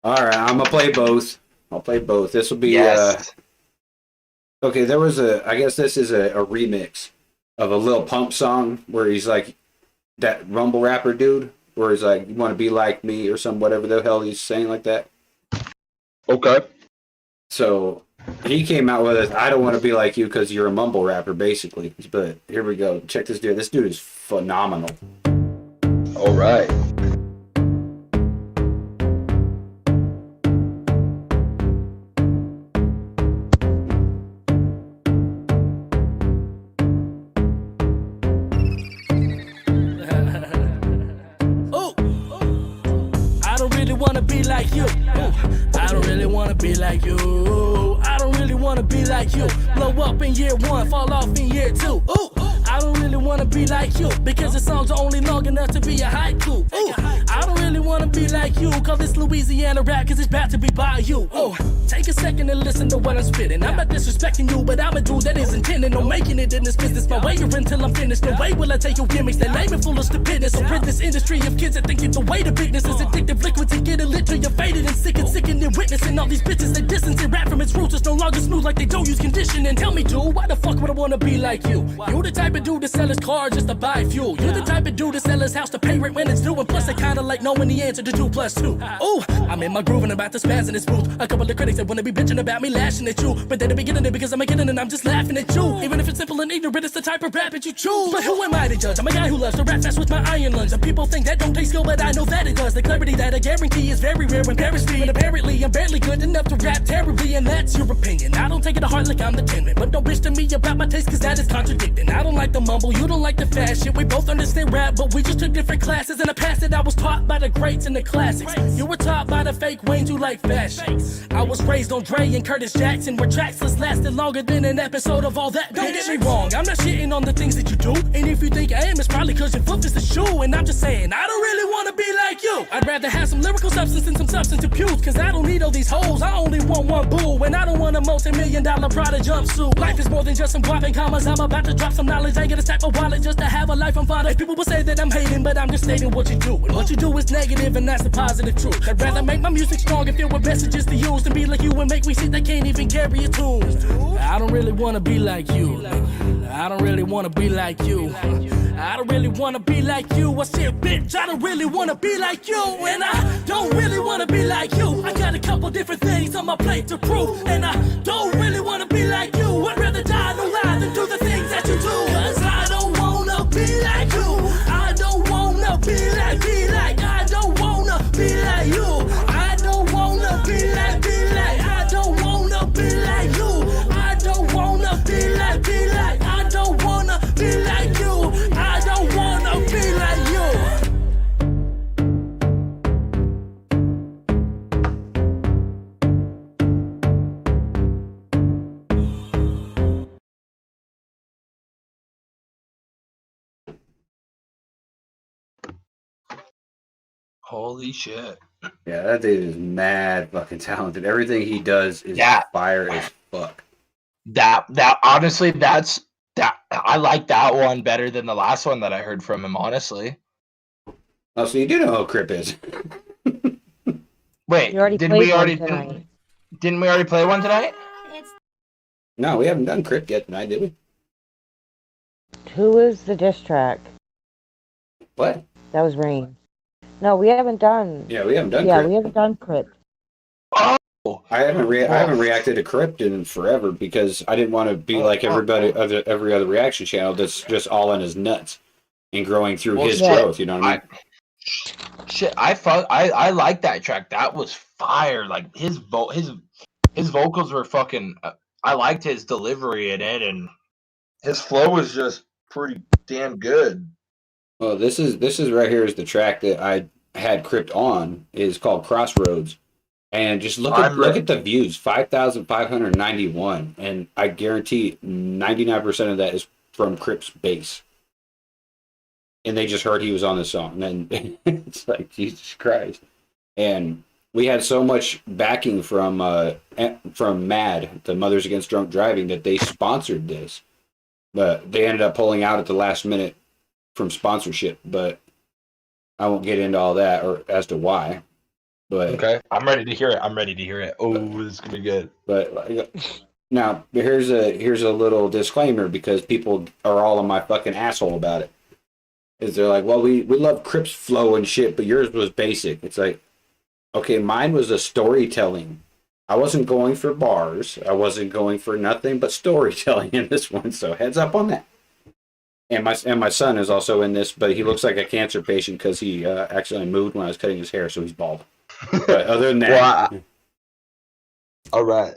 All right, I'm gonna play both. I'll play both. This will be okay. There was I guess this is a remix of a Lil Pump song where he's like that rumble rapper dude, where he's like, "You want to be like me" or some whatever the hell he's saying like that. Okay. So he came out with it. "I don't want to be like you" because you're a mumble rapper, basically. But here we go. Check this dude. This dude is phenomenal. All right. Like you. I don't really wanna be like you. I don't really wanna be like you. Blow up in year 1, fall off in year 2. Ooh, I don't really wanna be like you because the songs are only long enough to be a haiku. Ooh, I don't really wanna be like you. Call this Louisiana rap cause it's about to be by you. Oh, take a second and listen to what I'm spitting. I'm not disrespecting you, but I'm a dude that is intending on making it in this business. My way or until I'm finished. No way will I take your gimmicks that lame and full of stupidness. So rid this industry of kids that think it's a way to bigness. Is addictive liquid to get it lit till you're faded and sick and sickened and witnessing all these bitches that distance and rap from its roots. It's no longer smooth like they don't use conditioning. Tell me, dude, why the fuck would I wanna be like you? You the type of dude to sell his car just to buy fuel. You the type of dude to sell his house to pay rent when it's due. And plus I kinda like knowing the answer to 2 + 2. Ooh, I'm in my groove and I'm about to spaz in this booth. A couple of critics that wanna be bitching about me lashing at you, but they're beginning it because I'm beginning and I'm just laughing at you. Even if it's simple and ignorant, it's the type of rap that you choose. But who am I to judge? I'm a guy who loves to rap fast with my iron lungs. And people think that don't taste good, but I know that it does. The clarity that I guarantee is very rare when Paris free. And apparently I'm barely good enough to rap terribly, and that's your opinion. I don't take it to heart like I'm the Tin Man, but don't bitch to me about my taste cause that is contradicting. I don't like the mumble, you don't like the fast shit. We both understand rap, but we just took different classes. In the past that I was taught by the greats and the classics. You were taught by the fake Wayne, you like fashion. I was raised on Dre and Curtis Jackson, where tracks lasted longer than an episode of All That. Don't get me wrong, I'm not shitting on the things that you do, and if you think I am, it's probably cause your foot is the shoe. And I'm just saying, I don't really wanna be like you. I'd rather have some lyrical substance than some substance abuse, cause I don't need all these hoes, I only want one boo. And I don't want a multi-million-dollar Prada jumpsuit. Life is more than just some dropping commas. I'm about to drop some knowledge. I get a type of wallet just to have a life I'm fond of. People will say that I'm hating, but I'm just stating what you do. And what you do is negative, and that's the positive truth. I'd rather make my music strong and filled with messages to use than be like you and make me see they can't even carry a tune. I don't really wanna be like you. I don't really wanna be like you. I don't really wanna be like you. I said, bitch, I don't really wanna be like you. And I don't really wanna be like you. I got a couple different things on my plate to prove. And I don't really wanna be like you. I'd rather die no lie than do the things that you do. Cause I don't wanna be like you. I don't wanna be like, I don't wanna be like you. I don't wanna be like, I don't wanna be like you. I don't wanna be like, I don't wanna be like you. I don't wanna be like you. Holy shit. Yeah, that dude is mad fucking talented. Everything he does is fire as fuck. That honestly, that I like that one better than the last one that I heard from him, honestly. Oh, so you do know who Crip is? Wait, didn't we already play one tonight? No, we haven't done Crip yet tonight, did we? Who is the diss track? What? That was RaiiN. No, we haven't done. Yeah, we haven't done Yeah, Crip. we haven't done Crip. Oh, I haven't reacted to Crypt in forever because I didn't want to be like every other reaction channel that's just all in his nuts and growing through his growth. You know what I mean? I like that track. That was fire. Like his vocals were fucking. I liked his delivery in it, and his flow was just pretty damn good. Well, this is right here is the track that I had Crypt on. Is called Crossroads. And just look at the views, 5,591, and I guarantee 99% of that is from Crypt's bass. And they just heard he was on the song, and then it's like Jesus Christ. And we had so much backing from MAD, the Mothers Against Drunk Driving, that they sponsored this, but they ended up pulling out at the last minute from sponsorship. But I won't get into all that or as to why. But okay, I'm ready to hear it. Oh, this is gonna be good. But now here's a little disclaimer because people are all on my fucking asshole about it. Is they're like, well, we love Crypt's flow and shit, but yours was basic. It's like, okay, mine was a storytelling. I wasn't going for bars. I wasn't going for nothing but storytelling in this one. So heads up on that. And my son is also in this, but he looks like a cancer patient because he accidentally moved when I was cutting his hair, so he's bald. But other than that, all right.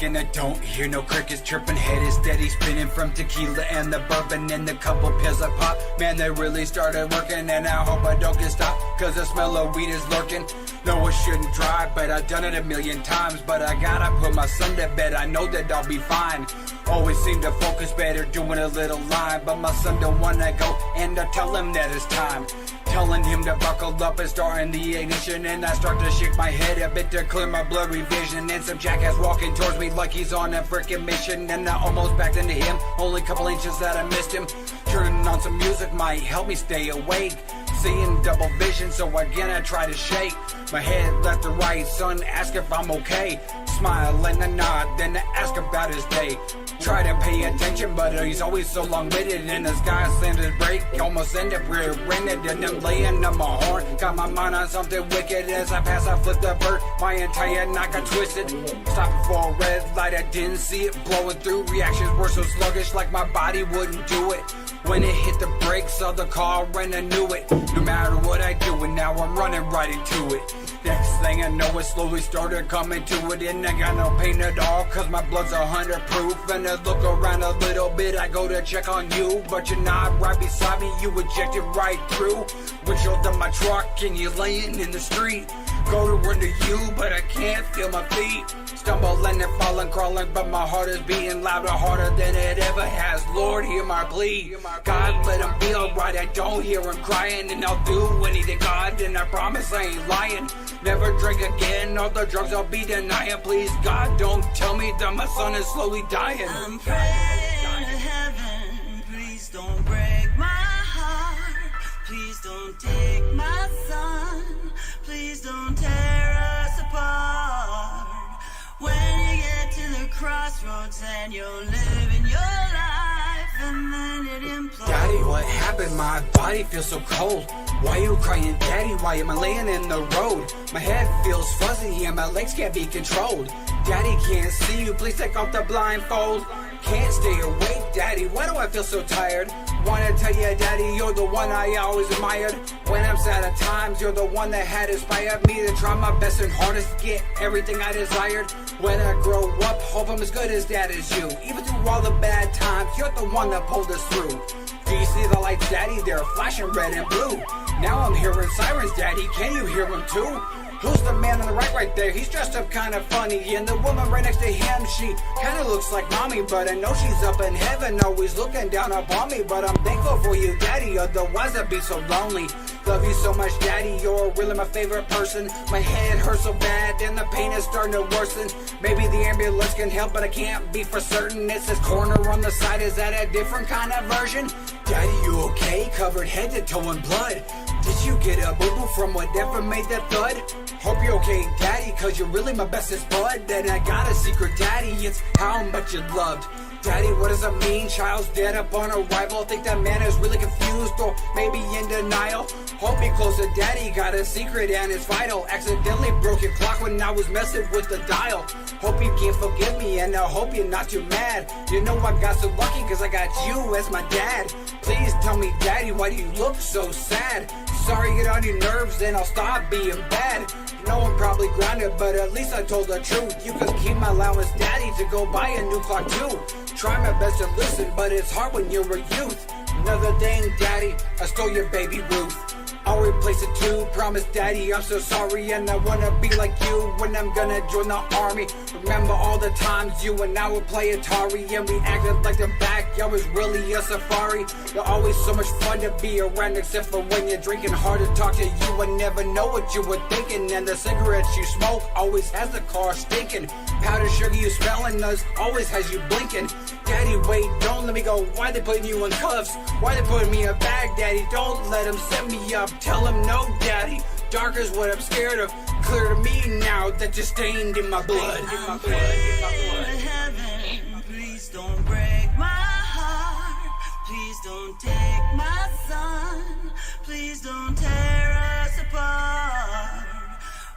And I don't hear no crickets chirping, head is steady spinning from tequila and the bourbon and the couple pills I pop. Man, they really started working, and I hope I don't get stopped, cause the smell of weed is lurking. No, I shouldn't drive, but I've done it a million times. But I gotta put my son to bed, I know that I'll be fine. Always seem to focus better doing a little line, but my son don't wanna go, and I tell him that it's time. Telling him to buckle up and starting the ignition, and I start to shake my head a bit to clear my blurry vision. And some jackass walking towards me like he's on a freaking mission, and I almost backed into him, only a couple inches that I missed him. Turning on some music might help me stay awake. Seeing double vision, so again I try to shake my head left to right. Son, ask if I'm okay. Smile and a nod, then I ask about his day. Try to pay attention, but he's always so long-witted. And this guy slammed his brake, almost ended up rear-ended. And I'm laying on my horn, got my mind on something wicked. As I pass, I flip the bird, my entire knock got twisted. Stopping for a red light, I didn't see it blowing through. Reactions were so sluggish, like my body wouldn't do it. When it hit the brakes of the car, and I knew it. No matter what I do, and now I'm running right into it. Next thing I know, it slowly started coming to it, and I got no pain at all, cause my blood's 100 proof. And I look around a little bit, I go to check on you, but you're not right beside me, you ejected right through. Windshield of my truck, and you're laying in the street. Go to run to you, but I can't feel my feet. Stumbling and falling, crawling, but my heart is beating louder, harder than it ever has. Lord, hear my plea. God, let him be alright, I don't hear him crying. And I'll do anything, God, and I promise I ain't lying. Never drink again, all the drugs I'll be denying. Please, God, don't tell me that my son is slowly dying. I'm praying to heaven, please don't break my heart. Please don't take my son. Please don't tear us apart. When you get to the crossroads and you're living your life and then it implodes. Daddy, what happened? My body feels so cold. Why you crying, Daddy? Why am I laying in the road? My head feels fuzzy and my legs can't be controlled. Daddy, can't see you, please take off the blindfold. Can't stay awake, Daddy, why do I feel so tired? Wanna tell you, Daddy, you're the one I always admired. When I'm sad at times, you're the one that had inspired me to try my best and hardest to get everything I desired. When I grow up, hope I'm as good as Dad as you. Even through all the bad times, you're the one that pulled us through. Do you see the lights, Daddy? They're flashing red and blue. Now I'm hearing sirens, Daddy, can you hear them too? Who's the man on the right there? He's dressed up kind of funny. And the woman right next to him, she kind of looks like mommy. But I know she's up in heaven, always looking down upon me. But I'm thankful for you, Daddy, otherwise I'd be so lonely. Love you so much, Daddy, you're really my favorite person. My head hurts so bad and the pain is starting to worsen. Maybe the ambulance can help, but I can't be for certain. It says corner on the side, is that a different kind of version? Daddy, you okay? Covered head to toe in blood. Did you get a boo-boo from whatever made that thud? Hope you're okay, Daddy, cause you're really my bestest bud. Then I got a secret, Daddy, it's how much you're loved. Daddy, what does it mean? Child's dead upon arrival. Think that man is really confused or maybe in denial. Hold me closer, Daddy, got a secret and it's vital. Accidentally broke your clock when I was messing with the dial. Hope you can forgive me and I hope you're not too mad. You know I got so lucky cause I got you as my dad. Please tell me, Daddy, why do you look so sad? Sorry, get on your nerves and I'll stop being bad. You know I'm probably grounded, but at least I told the truth. You can keep my allowance, Daddy, to go buy a new clock too. Try my best to listen, but it's hard when you're a youth. Another thing, Daddy, I stole your baby Ruth. I'll replace it too, promise, Daddy, I'm so sorry. And I wanna be like you when I'm gonna join the army. Remember all the times you and I would play Atari and we acted like the backyard was really a safari. You're always so much fun to be around, except for when you're drinking. Hard to talk to you and never know what you were thinking. And the cigarettes you smoke always has the car stinking. Powdered sugar you smelling us always has you blinking. Daddy, wait, don't let me go. Why they putting you in cuffs? Why they putting me in a bag, Daddy? Don't let them set me up. Tell him no, Daddy. Dark is what I'm scared of. Clear to me now that you're stained in my blood. I'm praying to heaven, please don't break my heart. Please don't take my son. Please don't tear us apart.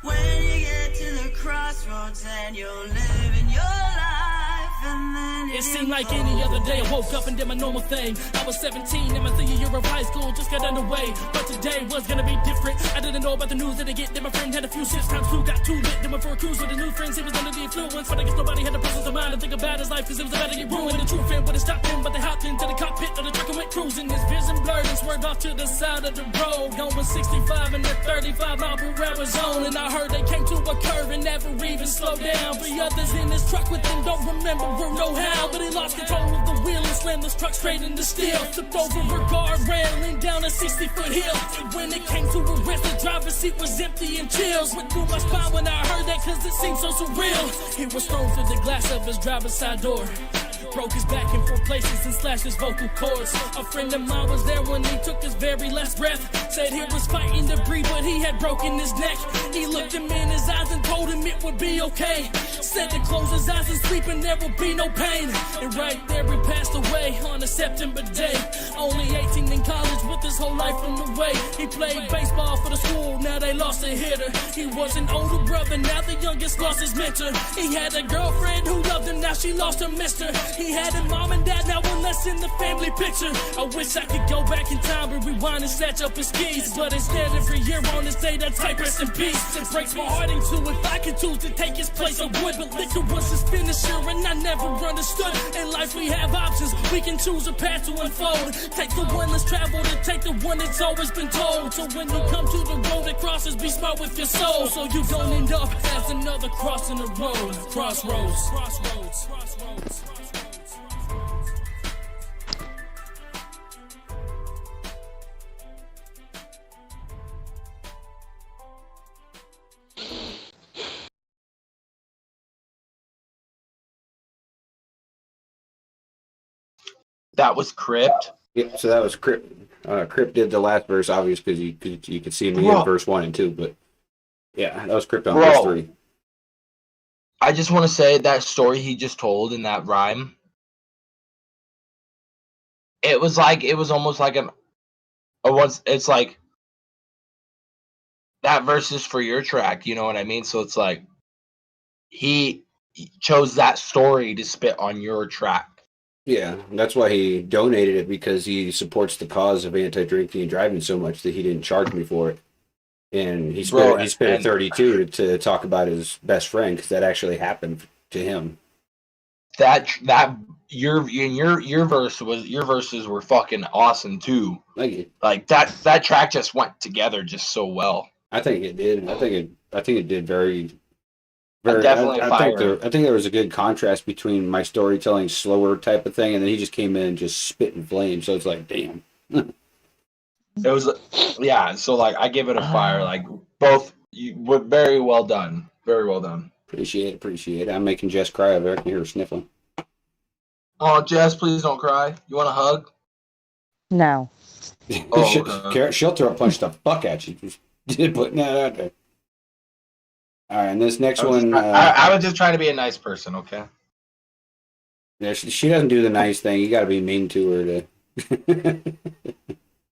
When you get to the crossroads and you're living your life and then It seemed like any other day I woke up and did my normal thing. I was 17 and my senior year of high school just got underway. But today was gonna be different. I didn't know about the news that I get. Then my friend had a few sips times two, got too lit. Then went for a cruise with his new friends. He was under the influence, but I guess nobody had the presence of mind to think about his life, cause it was about to get ruined. The true fan wouldn't stop him, but they hopped into the cockpit of the truck and went cruising. His vision blurred and swerved off to the side of the road, going 65 in the 35 mile per hour zone. And I heard they came to a curve and never even slowed down. The others in his truck with him don't remember or know how, but he lost control of the wheel and slammed this truck straight into steel. Tipped over a guardrail and down a 60-foot hill. And when it came to a rest, the driver's seat was empty and chills went through my spine when I heard that, cause it seemed so surreal. He was thrown through the glass of his driver's side door, broke his back in 4 places and slashed his vocal cords. A friend of mine was there when he took his very last breath. Said he was fighting to breathe, but he had broken his neck. He looked him in his eyes and told him it would be okay. Said to close his eyes and sleep and there would be no pain. And right there he passed away on a September day. Only 18 in college with his whole life on the way. He played baseball for the school, now they lost a hitter. He was an older brother, now the youngest lost his mentor. He had a girlfriend who loved him, now she lost her mister. He had a mom and dad, now one less in the family picture. I wish I could go back in time and rewind and snatch up his keys, but instead every year on this day that type rest in peace. It breaks my heart in two. If I could choose to take his place I would, but liquor was his finisher and I never understood. In life we have options, we can choose a path to unfold. Take the one less traveled and take the one that's always been told. So when you come to the road that crosses, be smart with your soul, so you don't end up as another cross in the road. Crossroads. Crossroads. Crossroads. That was Crypt. Yeah, so that was Crip. Crip did the last verse, obvious, because you could see me in verse 1 and 2. But yeah, that was Crip on verse 3. I just want to say that story he just told in that rhyme. It was almost like it's like that verse is for your track, you know what I mean? So it's like he chose that story to spit on your track. Yeah, that's why he donated it, because he supports the cause of anti-drinking and driving so much that he didn't charge me for it. And he spent a 32 to talk about his best friend, because that actually happened to him. Your verses were fucking awesome too. Thank you. Like that track just went together just so well. I think it did. I think it did very. Definitely I think there was a good contrast between my storytelling slower type of thing, and then he just came in and just spitting flames. So it's like, damn. It was, yeah. So like, I give it a fire. Like both, you were very well done. Very well done. Appreciate it. I'm making Jess cry over there. I can hear her sniffling. Oh, Jess, please don't cry. You want a hug? No. She'll throw a punch the fuck at you. Just putting that out there. All right, and this next one. I was just trying to be a nice person, okay? Yeah, she doesn't do the nice thing. You got to be mean to her to.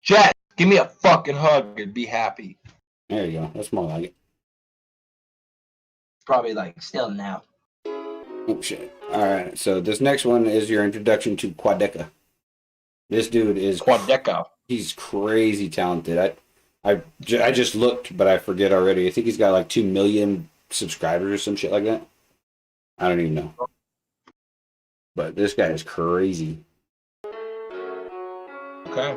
Jess, give me a fucking hug and be happy. There you go. That's more like it. Probably like still now. Oh shit! All right, so this next one is your introduction to Quadeca. This dude is Quadeca. He's crazy talented. I just looked, but I forget already. I think he's got like 2 million subscribers or some shit like that. I don't even know. But this guy is crazy. Okay.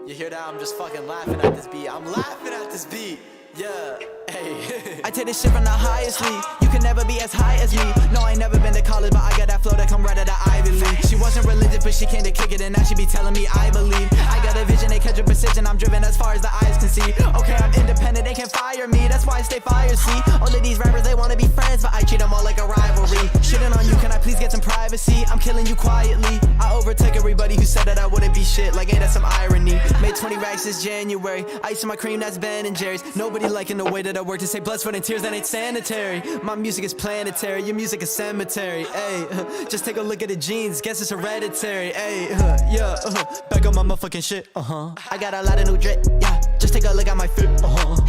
You hear that? I'm just fucking laughing at this beat. I'm laughing at this beat. Yeah. Hey. I take this shit from the highest league. You can never be as high as me. No, I ain't never been to college, but I got that flow that come right out of Ivy League. She wasn't religious, but she came to kick it, and now she be telling me I believe. I got a vision, they catch a precision. I'm driven as far as the eyes can see. Okay, I'm independent, they can't fire me. That's why I stay fire, see. All of these rappers, they wanna be friends, but I treat them all like a rivalry. Shitting on you, can I please get some privacy? I'm killing you quietly. I overtake everybody who said that I wouldn't be shit. Like, ain't that some irony? Made 20 racks this January. Ice in my cream, that's Ben and Jerry's. Nobody liking the way that I work to say blood, sweat, and tears, that ain't sanitary. My music is planetary, your music is cemetery. Ayy, just take a look at the genes, guess it's hereditary. Ayy, yeah, back on my motherfucking shit. I got a lot of new drip, yeah. Just take a look at my fit,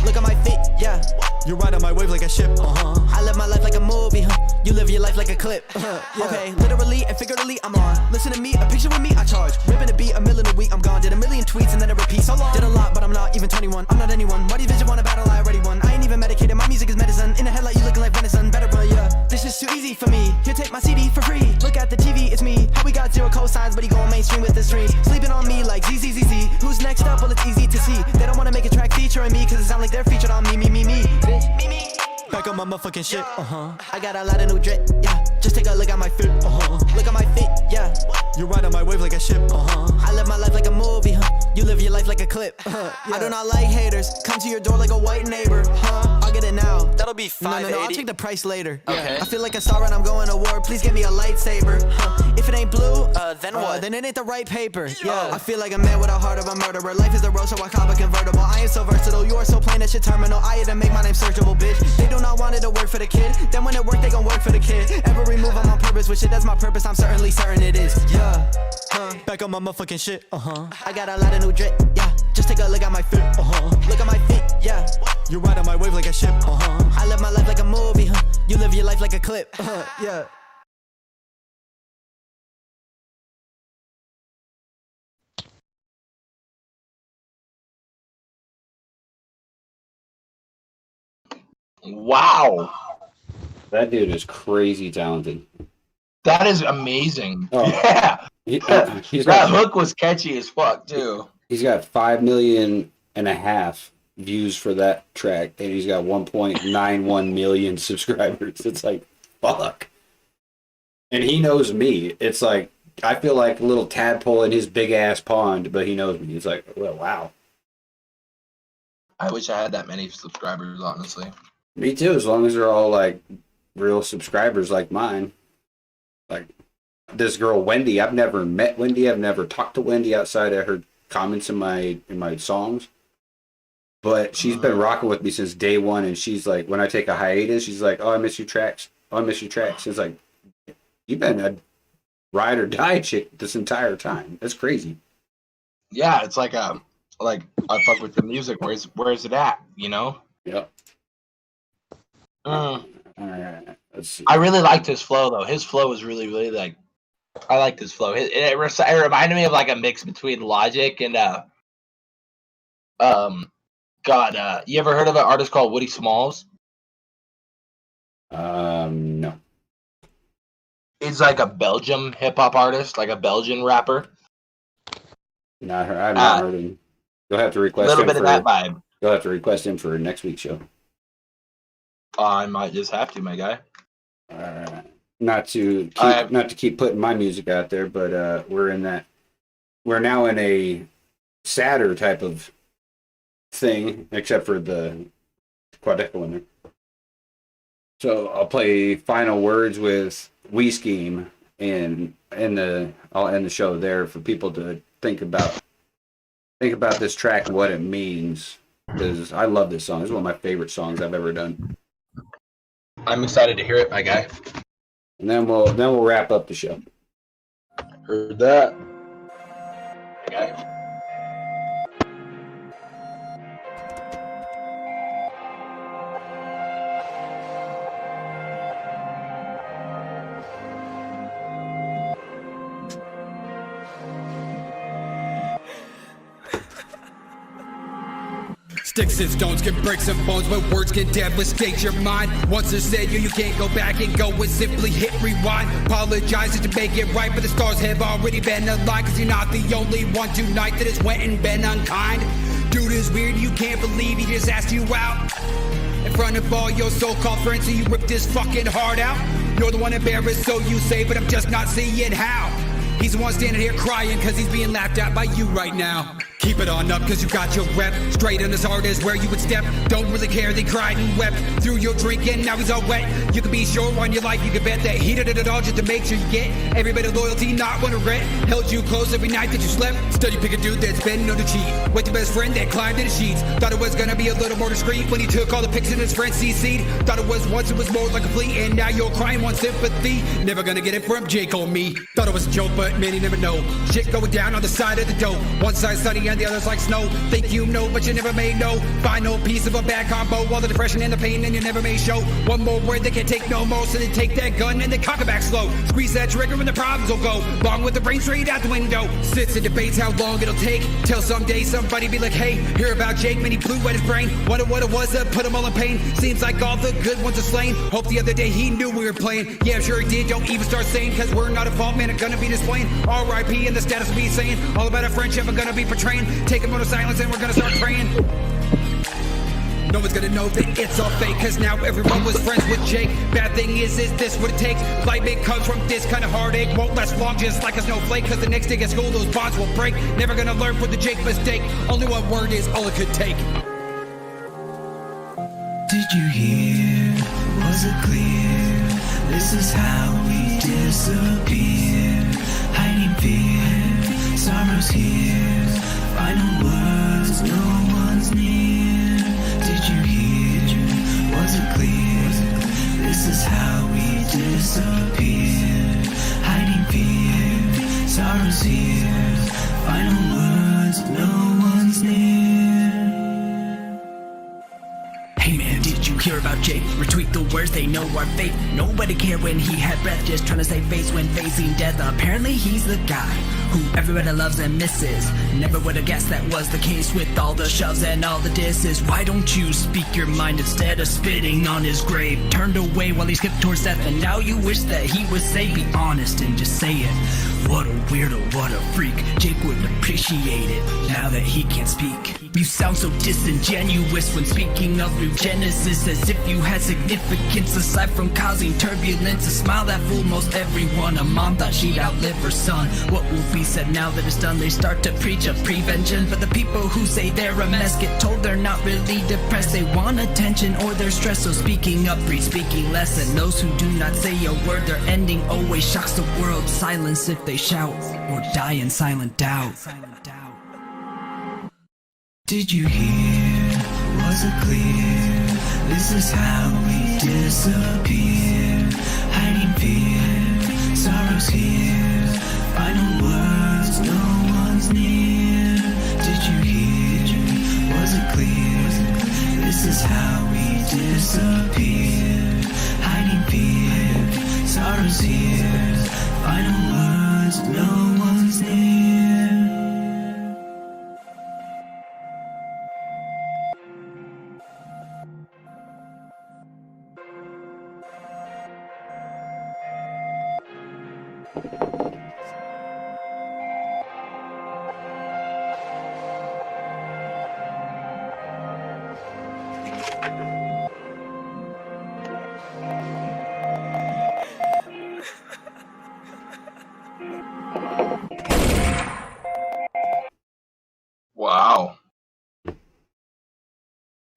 Look at my feet, yeah. You're right on my wave like a ship, I live my life like a movie, You live your life like a clip, yeah. Okay, literally and figuratively, I'm on. Listen to me, a picture with me, I charge. Ripping a beat, a million a week, I'm gone. Did a million tweets and then it repeats. So long. Did a lot, but I'm not even 21. I'm not anyone. Why do you vision want a battle? I already won. I ain't even medicated, my music is medicine. In the headlight, you looking like venison. Better run, yeah. This is too easy for me. Here, take my CD for free. Look at the TV, it's me. How we got 0 cosigns, but he going mainstream with the streams. Sleeping on me like ZZZZ. Who's next up? Well, it's easy to see. They don't wanna make a track featuring me, cause it sound like they're featured on me. Bitch, me. Back on my motherfucking shit, I got a lot of new drip, yeah. Just take a look at my fit, Look at my feet, yeah. You're right on my wave like a ship, I live my life like a movie, You live your life like a clip, yeah. I do not like haters. Come to your door like a white neighbor, I'll get it now. That'll be $580. No, I'll take the price later. Okay. I feel like a star when I'm going to war. Please give me a lightsaber. If it ain't blue, then what? Then it ain't the right paper. Yeah. I feel like a man with a heart of a murderer. Life is the road, so I cop a convertible. I am so versatile. You are so plain that shit terminal. I had to make my name searchable, bitch. They do not want it to work for the kid. Then when it work, they gon' work for the kid. Every move I'm on purpose with shit. That's my purpose. I'm certainly certain it is. Yeah. Back on my motherfucking shit. I got a lot of new drip. Yeah. Just take a look at my fit. Look at my feet. Yeah. You're right on my wave like a ship. I live my life like a movie. You live your life like a clip. Yeah. Wow. That dude is crazy talented. That is amazing. Oh. Yeah. That hook was catchy as fuck too. He's got 5.5 million views for that track, and he's got 1.91 million subscribers. It's like, fuck. And he knows me. It's like, I feel like a little tadpole in his big ass pond, but he knows me. It's like, well, wow. I wish I had that many subscribers, honestly. Me too, as long as they're all like real subscribers like mine. Like, this girl Wendy. I've never met Wendy. I've never talked to Wendy outside of her comments in my songs. But she's been rocking with me since day one, and she's like, when I take a hiatus, she's like, "Oh, I miss your tracks. Oh, I miss your tracks." It's like, you've been a ride or die chick this entire time. That's crazy. Yeah, it's like I fuck with the music. Where's it at? You know? Yep. All right. Let's see. I really liked his flow though. His flow is really, really like. I liked his flow. It reminded me of like a mix between Logic and you ever heard of an artist called Woody Smalls? No. He's like a Belgium hip hop artist, like a Belgian rapper. I've not heard him. You'll have to request a little him bit of that vibe. You'll have to request him for next week's show. I might just have to, my guy. Not to keep putting my music out there, but we're now in a sadder type of thing, except for the quadruple in there. So I'll play Final Words with We Scheme, and I'll end the show there for people to think about this track and what it means, because I love this song. It's one of my favorite songs I've ever done. I'm excited to hear it, my guy. And then we'll wrap up the show. Heard that. Okay. Sticks and stones can break some bones, but words can devastate your mind. Once they're said, you can't go back and go and simply hit rewind. Apologizing to make it right, but the stars have already been aligned. Cause you're not the only one tonight that has went and been unkind. Dude is weird, you can't believe he just asked you out in front of all your so-called friends, so you ripped his fucking heart out. You're the one embarrassed, so you say, but I'm just not seeing how. He's the one standing here crying cause he's being laughed at by you right now. Keep it on up cause you got your rep. Straight in his heart is where you would step. Don't really care, they cried and wept through your drinking, now he's all wet. You can be sure on your life, you can bet that he did it all just to make sure you get every bit of loyalty, not one regret. Held you close every night that you slept. Still you pick a dude that's been known to cheat with your best friend that climbed in the sheets. Thought it was gonna be a little more discreet when he took all the pics in his friend CC'd. Thought it was once, it was more like a plea, and now you're crying on sympathy. Never gonna get it from Jake or me. Thought it was a joke, but man, you never know. Shit going down on the side of the dope. One side sunny and the other's like snow. Think you know, but you never may know. Final piece of a bad combo. All the depression and the pain, and you never may show. One more word they can't take no more, so they take that gun and they cock it back slow. Squeeze that trigger and the problems will go. Long with the brain straight out the window. Sits and debates how long it'll take. Till someday somebody be like, hey, hear about Jake, man, he blew at his brain. Wonder what it was that put him all in pain. Seems like all the good ones are slain. Hope the other day he knew we were playing. Yeah, I'm sure he did, don't even start saying, cause we're not at fault, man, it's gonna be displaying. R.I.P. and the status we saying. All about our friendship, I'm gonna be portraying. Take a moment of silence and we're gonna start praying. No one's gonna know that it's all fake, cause now everyone was friends with Jake. Bad thing is this what it takes? Lightning comes from this kind of heartache. Won't last long just like a snowflake, cause the next day at school those bonds will break. Never gonna learn from the Jake mistake. Only one word is all it could take. Did you hear? Was it clear? This is how we disappear. Hiding fear, sorrow's here. Final words, no one's near. Did you hear? Was it clear? This is how we disappear. Hiding fear, sorrow's here. Final words, no one's near. Hey man, did you hear about Jake? Retweet the words they know are fake. Nobody cared when he had breath, just trying to save face when facing death. Apparently he's the guy who everybody loves and misses. Never would have guessed that was the case with all the shoves and all the disses. Why don't you speak your mind instead of spitting on his grave? Turned away while he skipped towards death, and now you wish that he would say, be honest and just say it. What a weirdo, what a freak. Jake would appreciate it now that he can't speak. You sound so disingenuous when speaking of new genesis, as if you had significance aside from causing turbulence. A smile that fooled most everyone. A mom thought she'd outlive her son. What will be said now that it's done? They start to preach of prevention, but the people who say they're a mess get told they're not really depressed. They want attention or they're stressed. So speaking up breeds speaking less, and those who do not say a word, their ending always shocks the world. Silence if they shout, or die in silent doubt. Did you hear? Was it clear? This is how we disappear. Hiding fear, sorrow's here. Final words, no one's near. Did you hear? Was it clear? This is how we disappear. Hiding fear, sorrow's here. Final words, no one's near. Wow.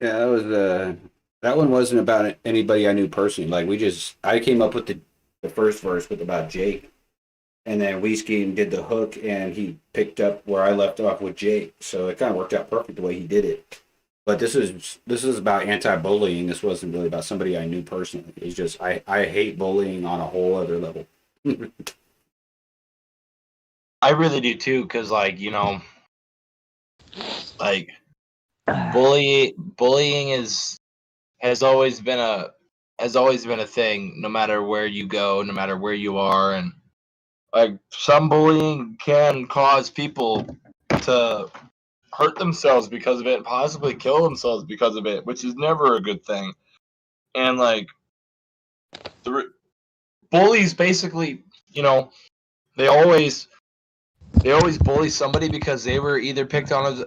Yeah, that one wasn't about anybody I knew personally. Like I came up with the first verse with about Jake, and then Whiskey did the hook, and he picked up where I left off with Jake. So it kind of worked out perfect the way he did it. But this is about anti-bullying. This wasn't really about somebody I knew personally. It's just I hate bullying on a whole other level. I really do too, because like, you know, like bullying has always been a thing, no matter where you go, no matter where you are. And like, some bullying can cause people to hurt themselves because of it and possibly kill themselves because of it, which is never a good thing. And like, bullies basically, you know, they always bully somebody because they were either picked on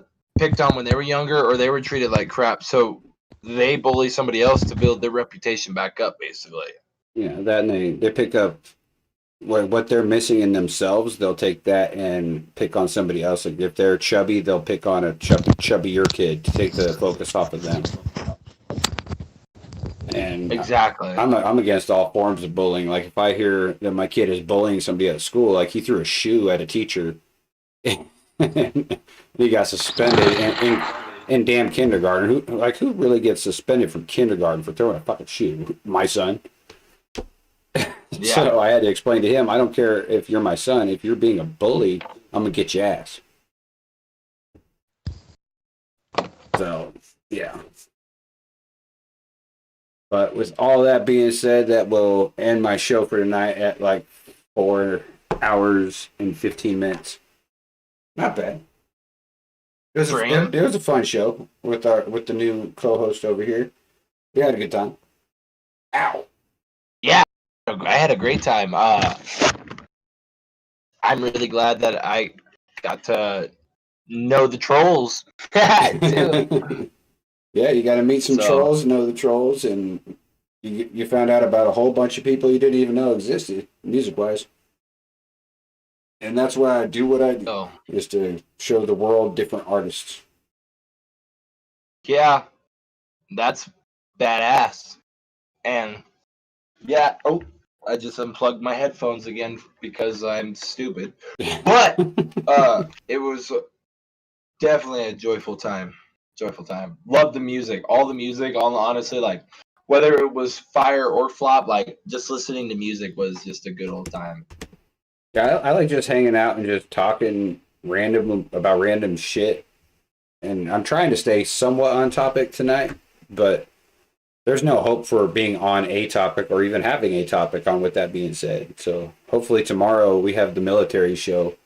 when they were younger, or they were treated like crap. So they bully somebody else to build their reputation back up, basically. Yeah, that, and they pick up what they're missing in themselves. They'll take that and pick on somebody else. Like if they're chubby, they'll pick on a chubbier kid to take the focus off of them. And exactly, I'm against all forms of bullying. Like if I hear that my kid is bullying somebody at school, like he threw a shoe at a teacher, and he got suspended in damn kindergarten. Who really gets suspended from kindergarten for throwing a fucking shoe? My son. Yeah. So I had to explain to him, I don't care if you're my son. If you're being a bully, I'm gonna get your ass. So yeah. But with all that being said, that will end my show for tonight at like 4 hours and 15 minutes. Not bad. It was a fun show with the new co-host over here. We had a good time. Ow. Yeah, I had a great time. I'm really glad that I got to know the trolls. Too. Yeah, you got to meet some trolls, know the trolls, and you found out about a whole bunch of people you didn't even know existed, music-wise. And that's why I do what I do, is to show the world different artists. Yeah, that's badass. And yeah, I just unplugged my headphones again because I'm stupid. But it was definitely a joyful time. Love the music. Honestly, like, whether it was fire or flop, like, just listening to music was just a good old time. Yeah, I like just hanging out and just talking about random shit. And I'm trying to stay somewhat on topic tonight, but there's no hope for being on a topic or even having a topic on with that being said. So hopefully tomorrow we have the military show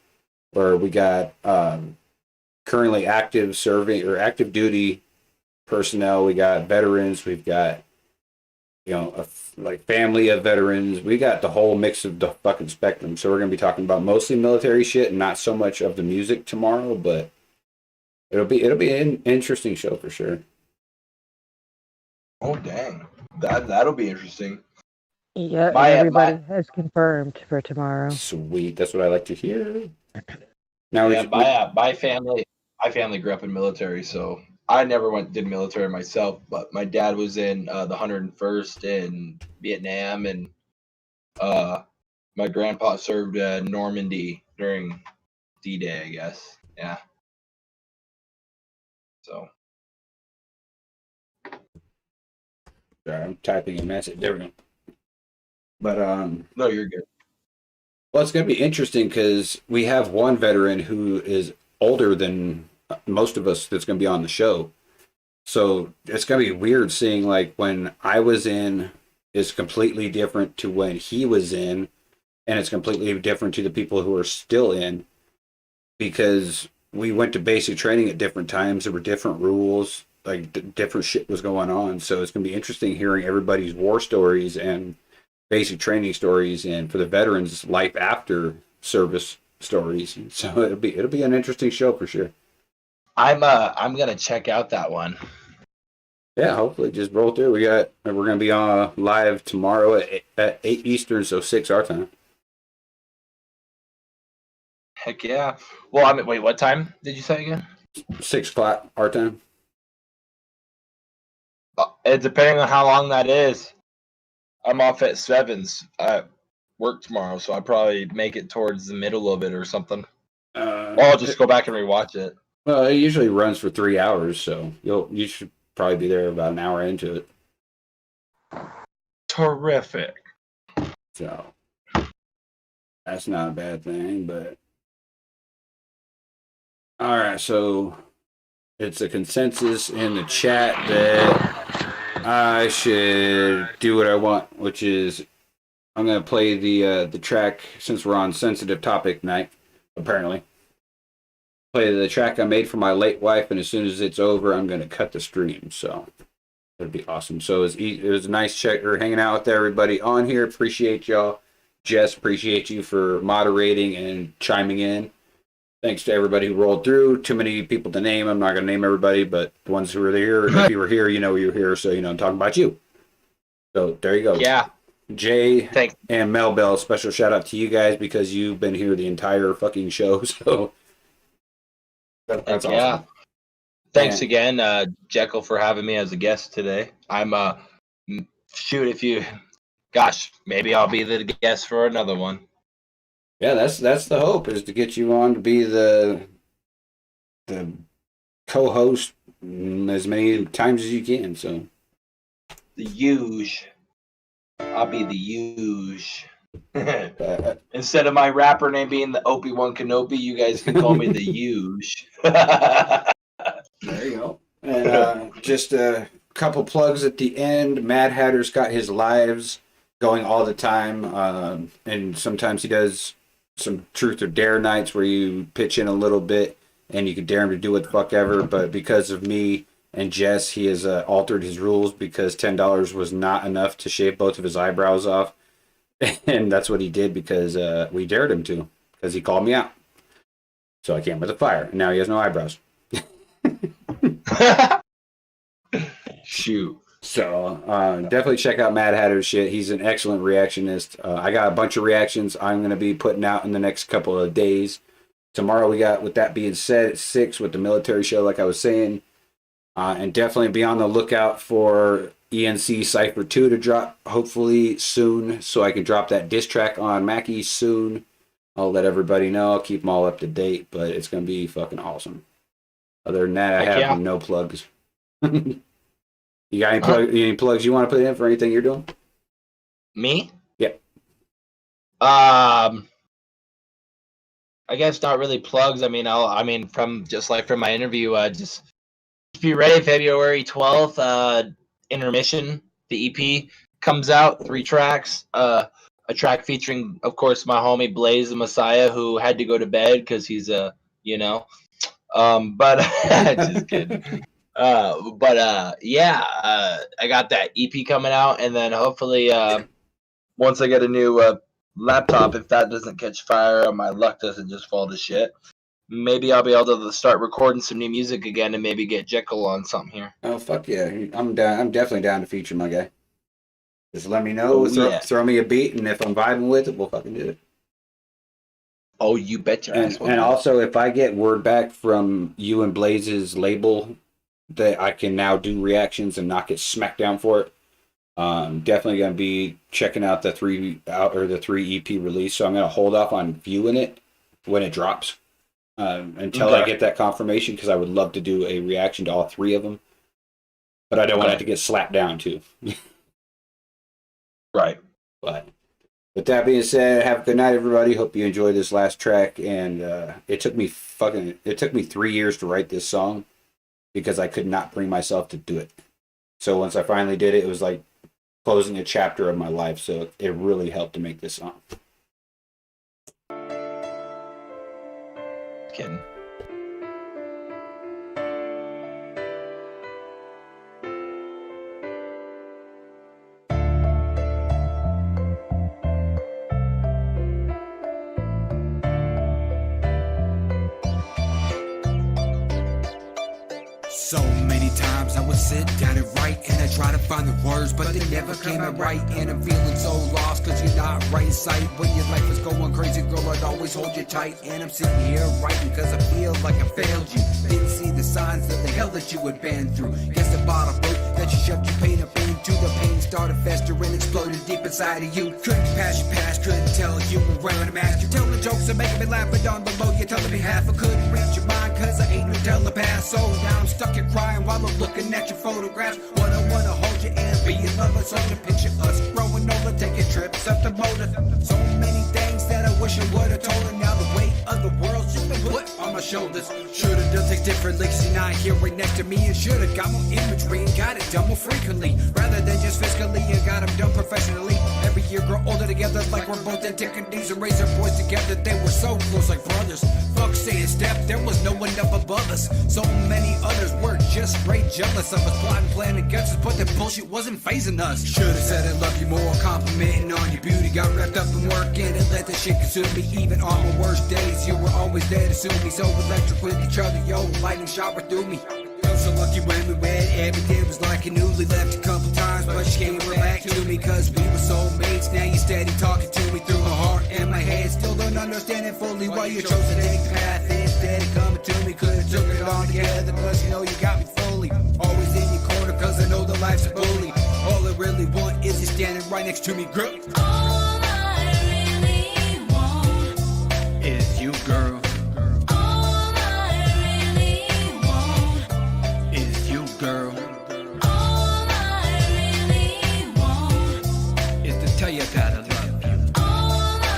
where we got currently active serving or active duty personnel. We got veterans. We've got, like family of veterans. We got the whole mix of the fucking spectrum. So we're going to be talking about mostly military shit and not so much of the music tomorrow, but it'll be an interesting show for sure. Oh dang, that'll be interesting. Yeah, and everybody has confirmed for tomorrow. Sweet, that's what I like to hear. Now Yeah, my family grew up in military, so I never did military myself. But my dad was in the 101st in Vietnam, and my grandpa served Normandy during D-Day, I guess. Yeah. So. Sorry, I'm typing a message. There we go. But no, you're good. Well, it's going to be interesting because we have one veteran who is older than most of us that's going to be on the show. So it's going to be weird seeing like when I was in is completely different to when he was in, and it's completely different to the people who are still in, because we went to basic training at different times. There were different rules, like different shit was going on. So it's going to be interesting hearing everybody's war stories and basic training stories, and for the veterans, life after service stories. So it'll be an interesting show for sure. I'm gonna check out that one. Yeah, hopefully just roll through. We're gonna be on live tomorrow at 8 Eastern, so 6 our time. Heck yeah. Well, I mean, wait, what time did you say again? 6 o'clock our time. Depending on how long that is. I'm off at 7s at work tomorrow, so I'll probably make it towards the middle of it or something. Or I'll just go back and rewatch it. Well, it usually runs for 3 hours, so you should probably be there about an hour into it. Terrific. So that's not a bad thing, but all right. So it's a consensus in the chat that I should do what I want, which is I'm gonna play the track since we're on sensitive topic night. Apparently, play the track I made for my late wife, and as soon as it's over, I'm gonna cut the stream. So it'd be awesome. So it was a nice hanging out with everybody on here. Appreciate y'all. Jess, appreciate you for moderating and chiming in. Thanks to everybody who rolled through. Too many people to name. I'm not going to name everybody, but the ones who were there, if you were here, you know you were here, so you know I'm talking about you. So there you go. Yeah. Jay and Mel Bell, special shout out to you guys because you've been here the entire fucking show. So that's awesome. Yeah. Thanks again, Jekyl, for having me as a guest today. I'm maybe I'll be the guest for another one. Yeah, that's the hope, is to get you on to be the co-host as many times as you can. So the huge, I'll be the huge. Instead of my rapper name being the Obi-Wan Kenobi, you guys can call me the huge. There you go. And just a couple plugs at the end. Mad Hatter's got his lives going all the time, and sometimes he does some truth or dare nights where you pitch in a little bit and you can dare him to do what the fuck ever. But because of me and Jess, he has altered his rules because $10 was not enough to shave both of his eyebrows off. And that's what he did because we dared him to, because he called me out. So I came with a fire, and now he has no eyebrows. Shoot. So definitely check out Mad Hatter's shit. He's an excellent reactionist. I got a bunch of reactions I'm going to be putting out in the next couple of days. Tomorrow we got, with that being said, at 6 with the military show, like I was saying. And definitely be on the lookout for ENC Cypher 2 to drop hopefully soon, so I can drop that diss track on Mackie soon. I'll let everybody know. I'll keep them all up to date, but it's going to be fucking awesome. Other than that, I have no plugs. You got any plugs you want to put in for anything you're doing? Me? Yeah. I guess not really plugs. I mean, from my interview, just be ready. February 12th, Intermission, the EP comes out, 3 tracks. A track featuring, of course, my homie Blaze Tha Meziah, who had to go to bed because he's but just kidding. I got that EP coming out, and then hopefully once I get a new laptop, if that doesn't catch fire or my luck doesn't just fall to shit, Maybe I'll be able to start recording some new music again and maybe get Jekyl on something here. Oh fuck yeah! I'm down. I'm definitely down to feature my guy. Just let me know. Throw me a beat, and if I'm vibing with it, we'll fucking do it. Oh, you bet your ass. And also, if I get word back from you and Blaze's label that I can now do reactions and not get smacked down for it, definitely gonna be checking out the 3 EP release. So I'm gonna hold off on viewing it when it drops until I get that confirmation, because I would love to do a reaction to all 3 of them, but I don't want it to get slapped down too. Right. But with that being said, have a good night, everybody. Hope you enjoyed this last track. And it took me 3 years to write this song because I could not bring myself to do it. So once I finally did it, it was like closing a chapter of my life. So it really helped to make this song. Kidding. So many times I would sit down and write, and I try to find the words, but they never came out right. And I'm feeling so lost, cause you're not right in sight. When your life is going crazy, girl, I'd always hold you tight. And I'm sitting here writing cause I feel like I failed you. Didn't see the signs of the hell that you had been through. Guess the bottle broke, that you shoved your pain up into. The pain started festering, exploded deep inside of you. Couldn't pass your past, couldn't tell you were wearing a mask. You're telling jokes and making me laugh, but down below you're telling me half. I couldn't reach your mind cause I ain't no telepath. So now I'm stuck here crying while I'm looking at your photographs. Wanna hold you and be your lover, so to picture us growing older, taking trips up the motor. So many things that I wish I would've told her. Now the weight of the world's just been put on my shoulders. Should've done things differently, cause you're not here right next to me. And should've got more imagery and got it done more frequently, rather than just physically. You got them done professionally. Every year grow older together, like we're both antiquities and raise our boys together. They were so close like brothers. Fuck saying step, there was no one up above us. So many others were just straight jealous of us, plotting, planning against us, but the bullshit wasn't phasing us. Should've said I love you more, complimenting on your beauty. Got wrapped up in working and let the shit consume me. Even on my worst days, you were always there to soothe me. So electric with each other, yo, lightning shot right through me. I'm so lucky when we wed, every day was like a newly left a couple times, but she came right back to me, cause we were soulmates. Now you steady talking to me through my heart and my head. Still don't understand it fully why you chose to take the path instead of coming to me. Could've took it all together, cause you know you got me fully. Always in your corner, cause I know the life's a bully. All I really want is you standing right next to me, girl. All I really want is you, girl. All I really want is you, girl. All I really want is to tell you that I love you. All I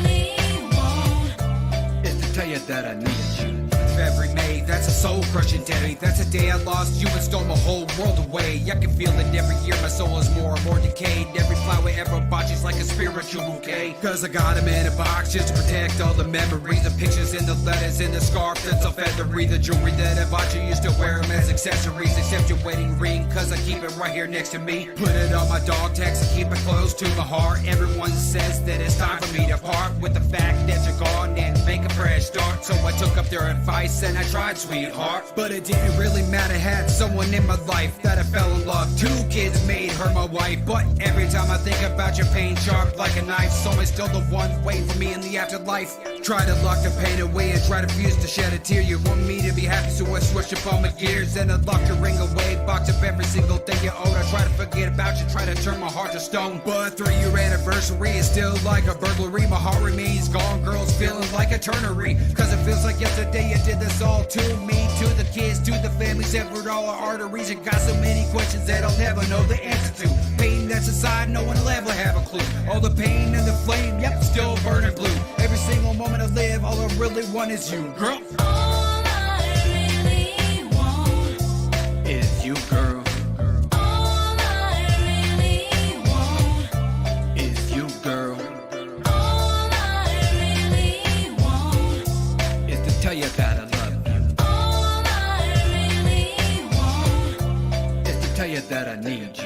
really want is to tell you that I need you. Every May, that's a soul-crushing day. That's a day I lost you and stole my whole world away. I can feel it every year, my soul is more and more decayed. Every flower ever botches like a spiritual bouquet. Cause I got him in a box just to protect all the memories, the pictures and the letters and the scarf that's all feathery. The jewelry that I bought you used to wear them as accessories, except your wedding ring, cause I keep it right here next to me. Put it on my dog tags and keep it close to my heart. Everyone says that it's time for me to part with the fact that you're gone and make a fresh start. So I took up their advice and I tried, sweetheart, but it didn't really matter. Had someone in my life that I fell in love. 2 kids made her my wife, but every time I think about your pain sharp like a knife. So it's still the one waiting for me in the afterlife. Try to lock the pain away and try to refuse to shed a tear. You want me to be happy, so I switch up all my gears and I locked your ring away, box up every single thing you own. I try to forget about you, try to turn my heart to stone, but 3-year anniversary is still like a burglary. My heart remains gone, girls feeling like a ternary, cause it feels like yesterday you did this all to me, to the kids, to the family, severed all our arteries. And got so many questions that I'll never know the answer to. Pain that's inside, no one will ever have a clue. All the pain and the flame, yep, still burning blue. Every single moment I live, all I really want is you, girl. All I really want is you, girl. All I really want is you, girl. All I really want is to tell you that I love you. All I really want is to tell you that I need you.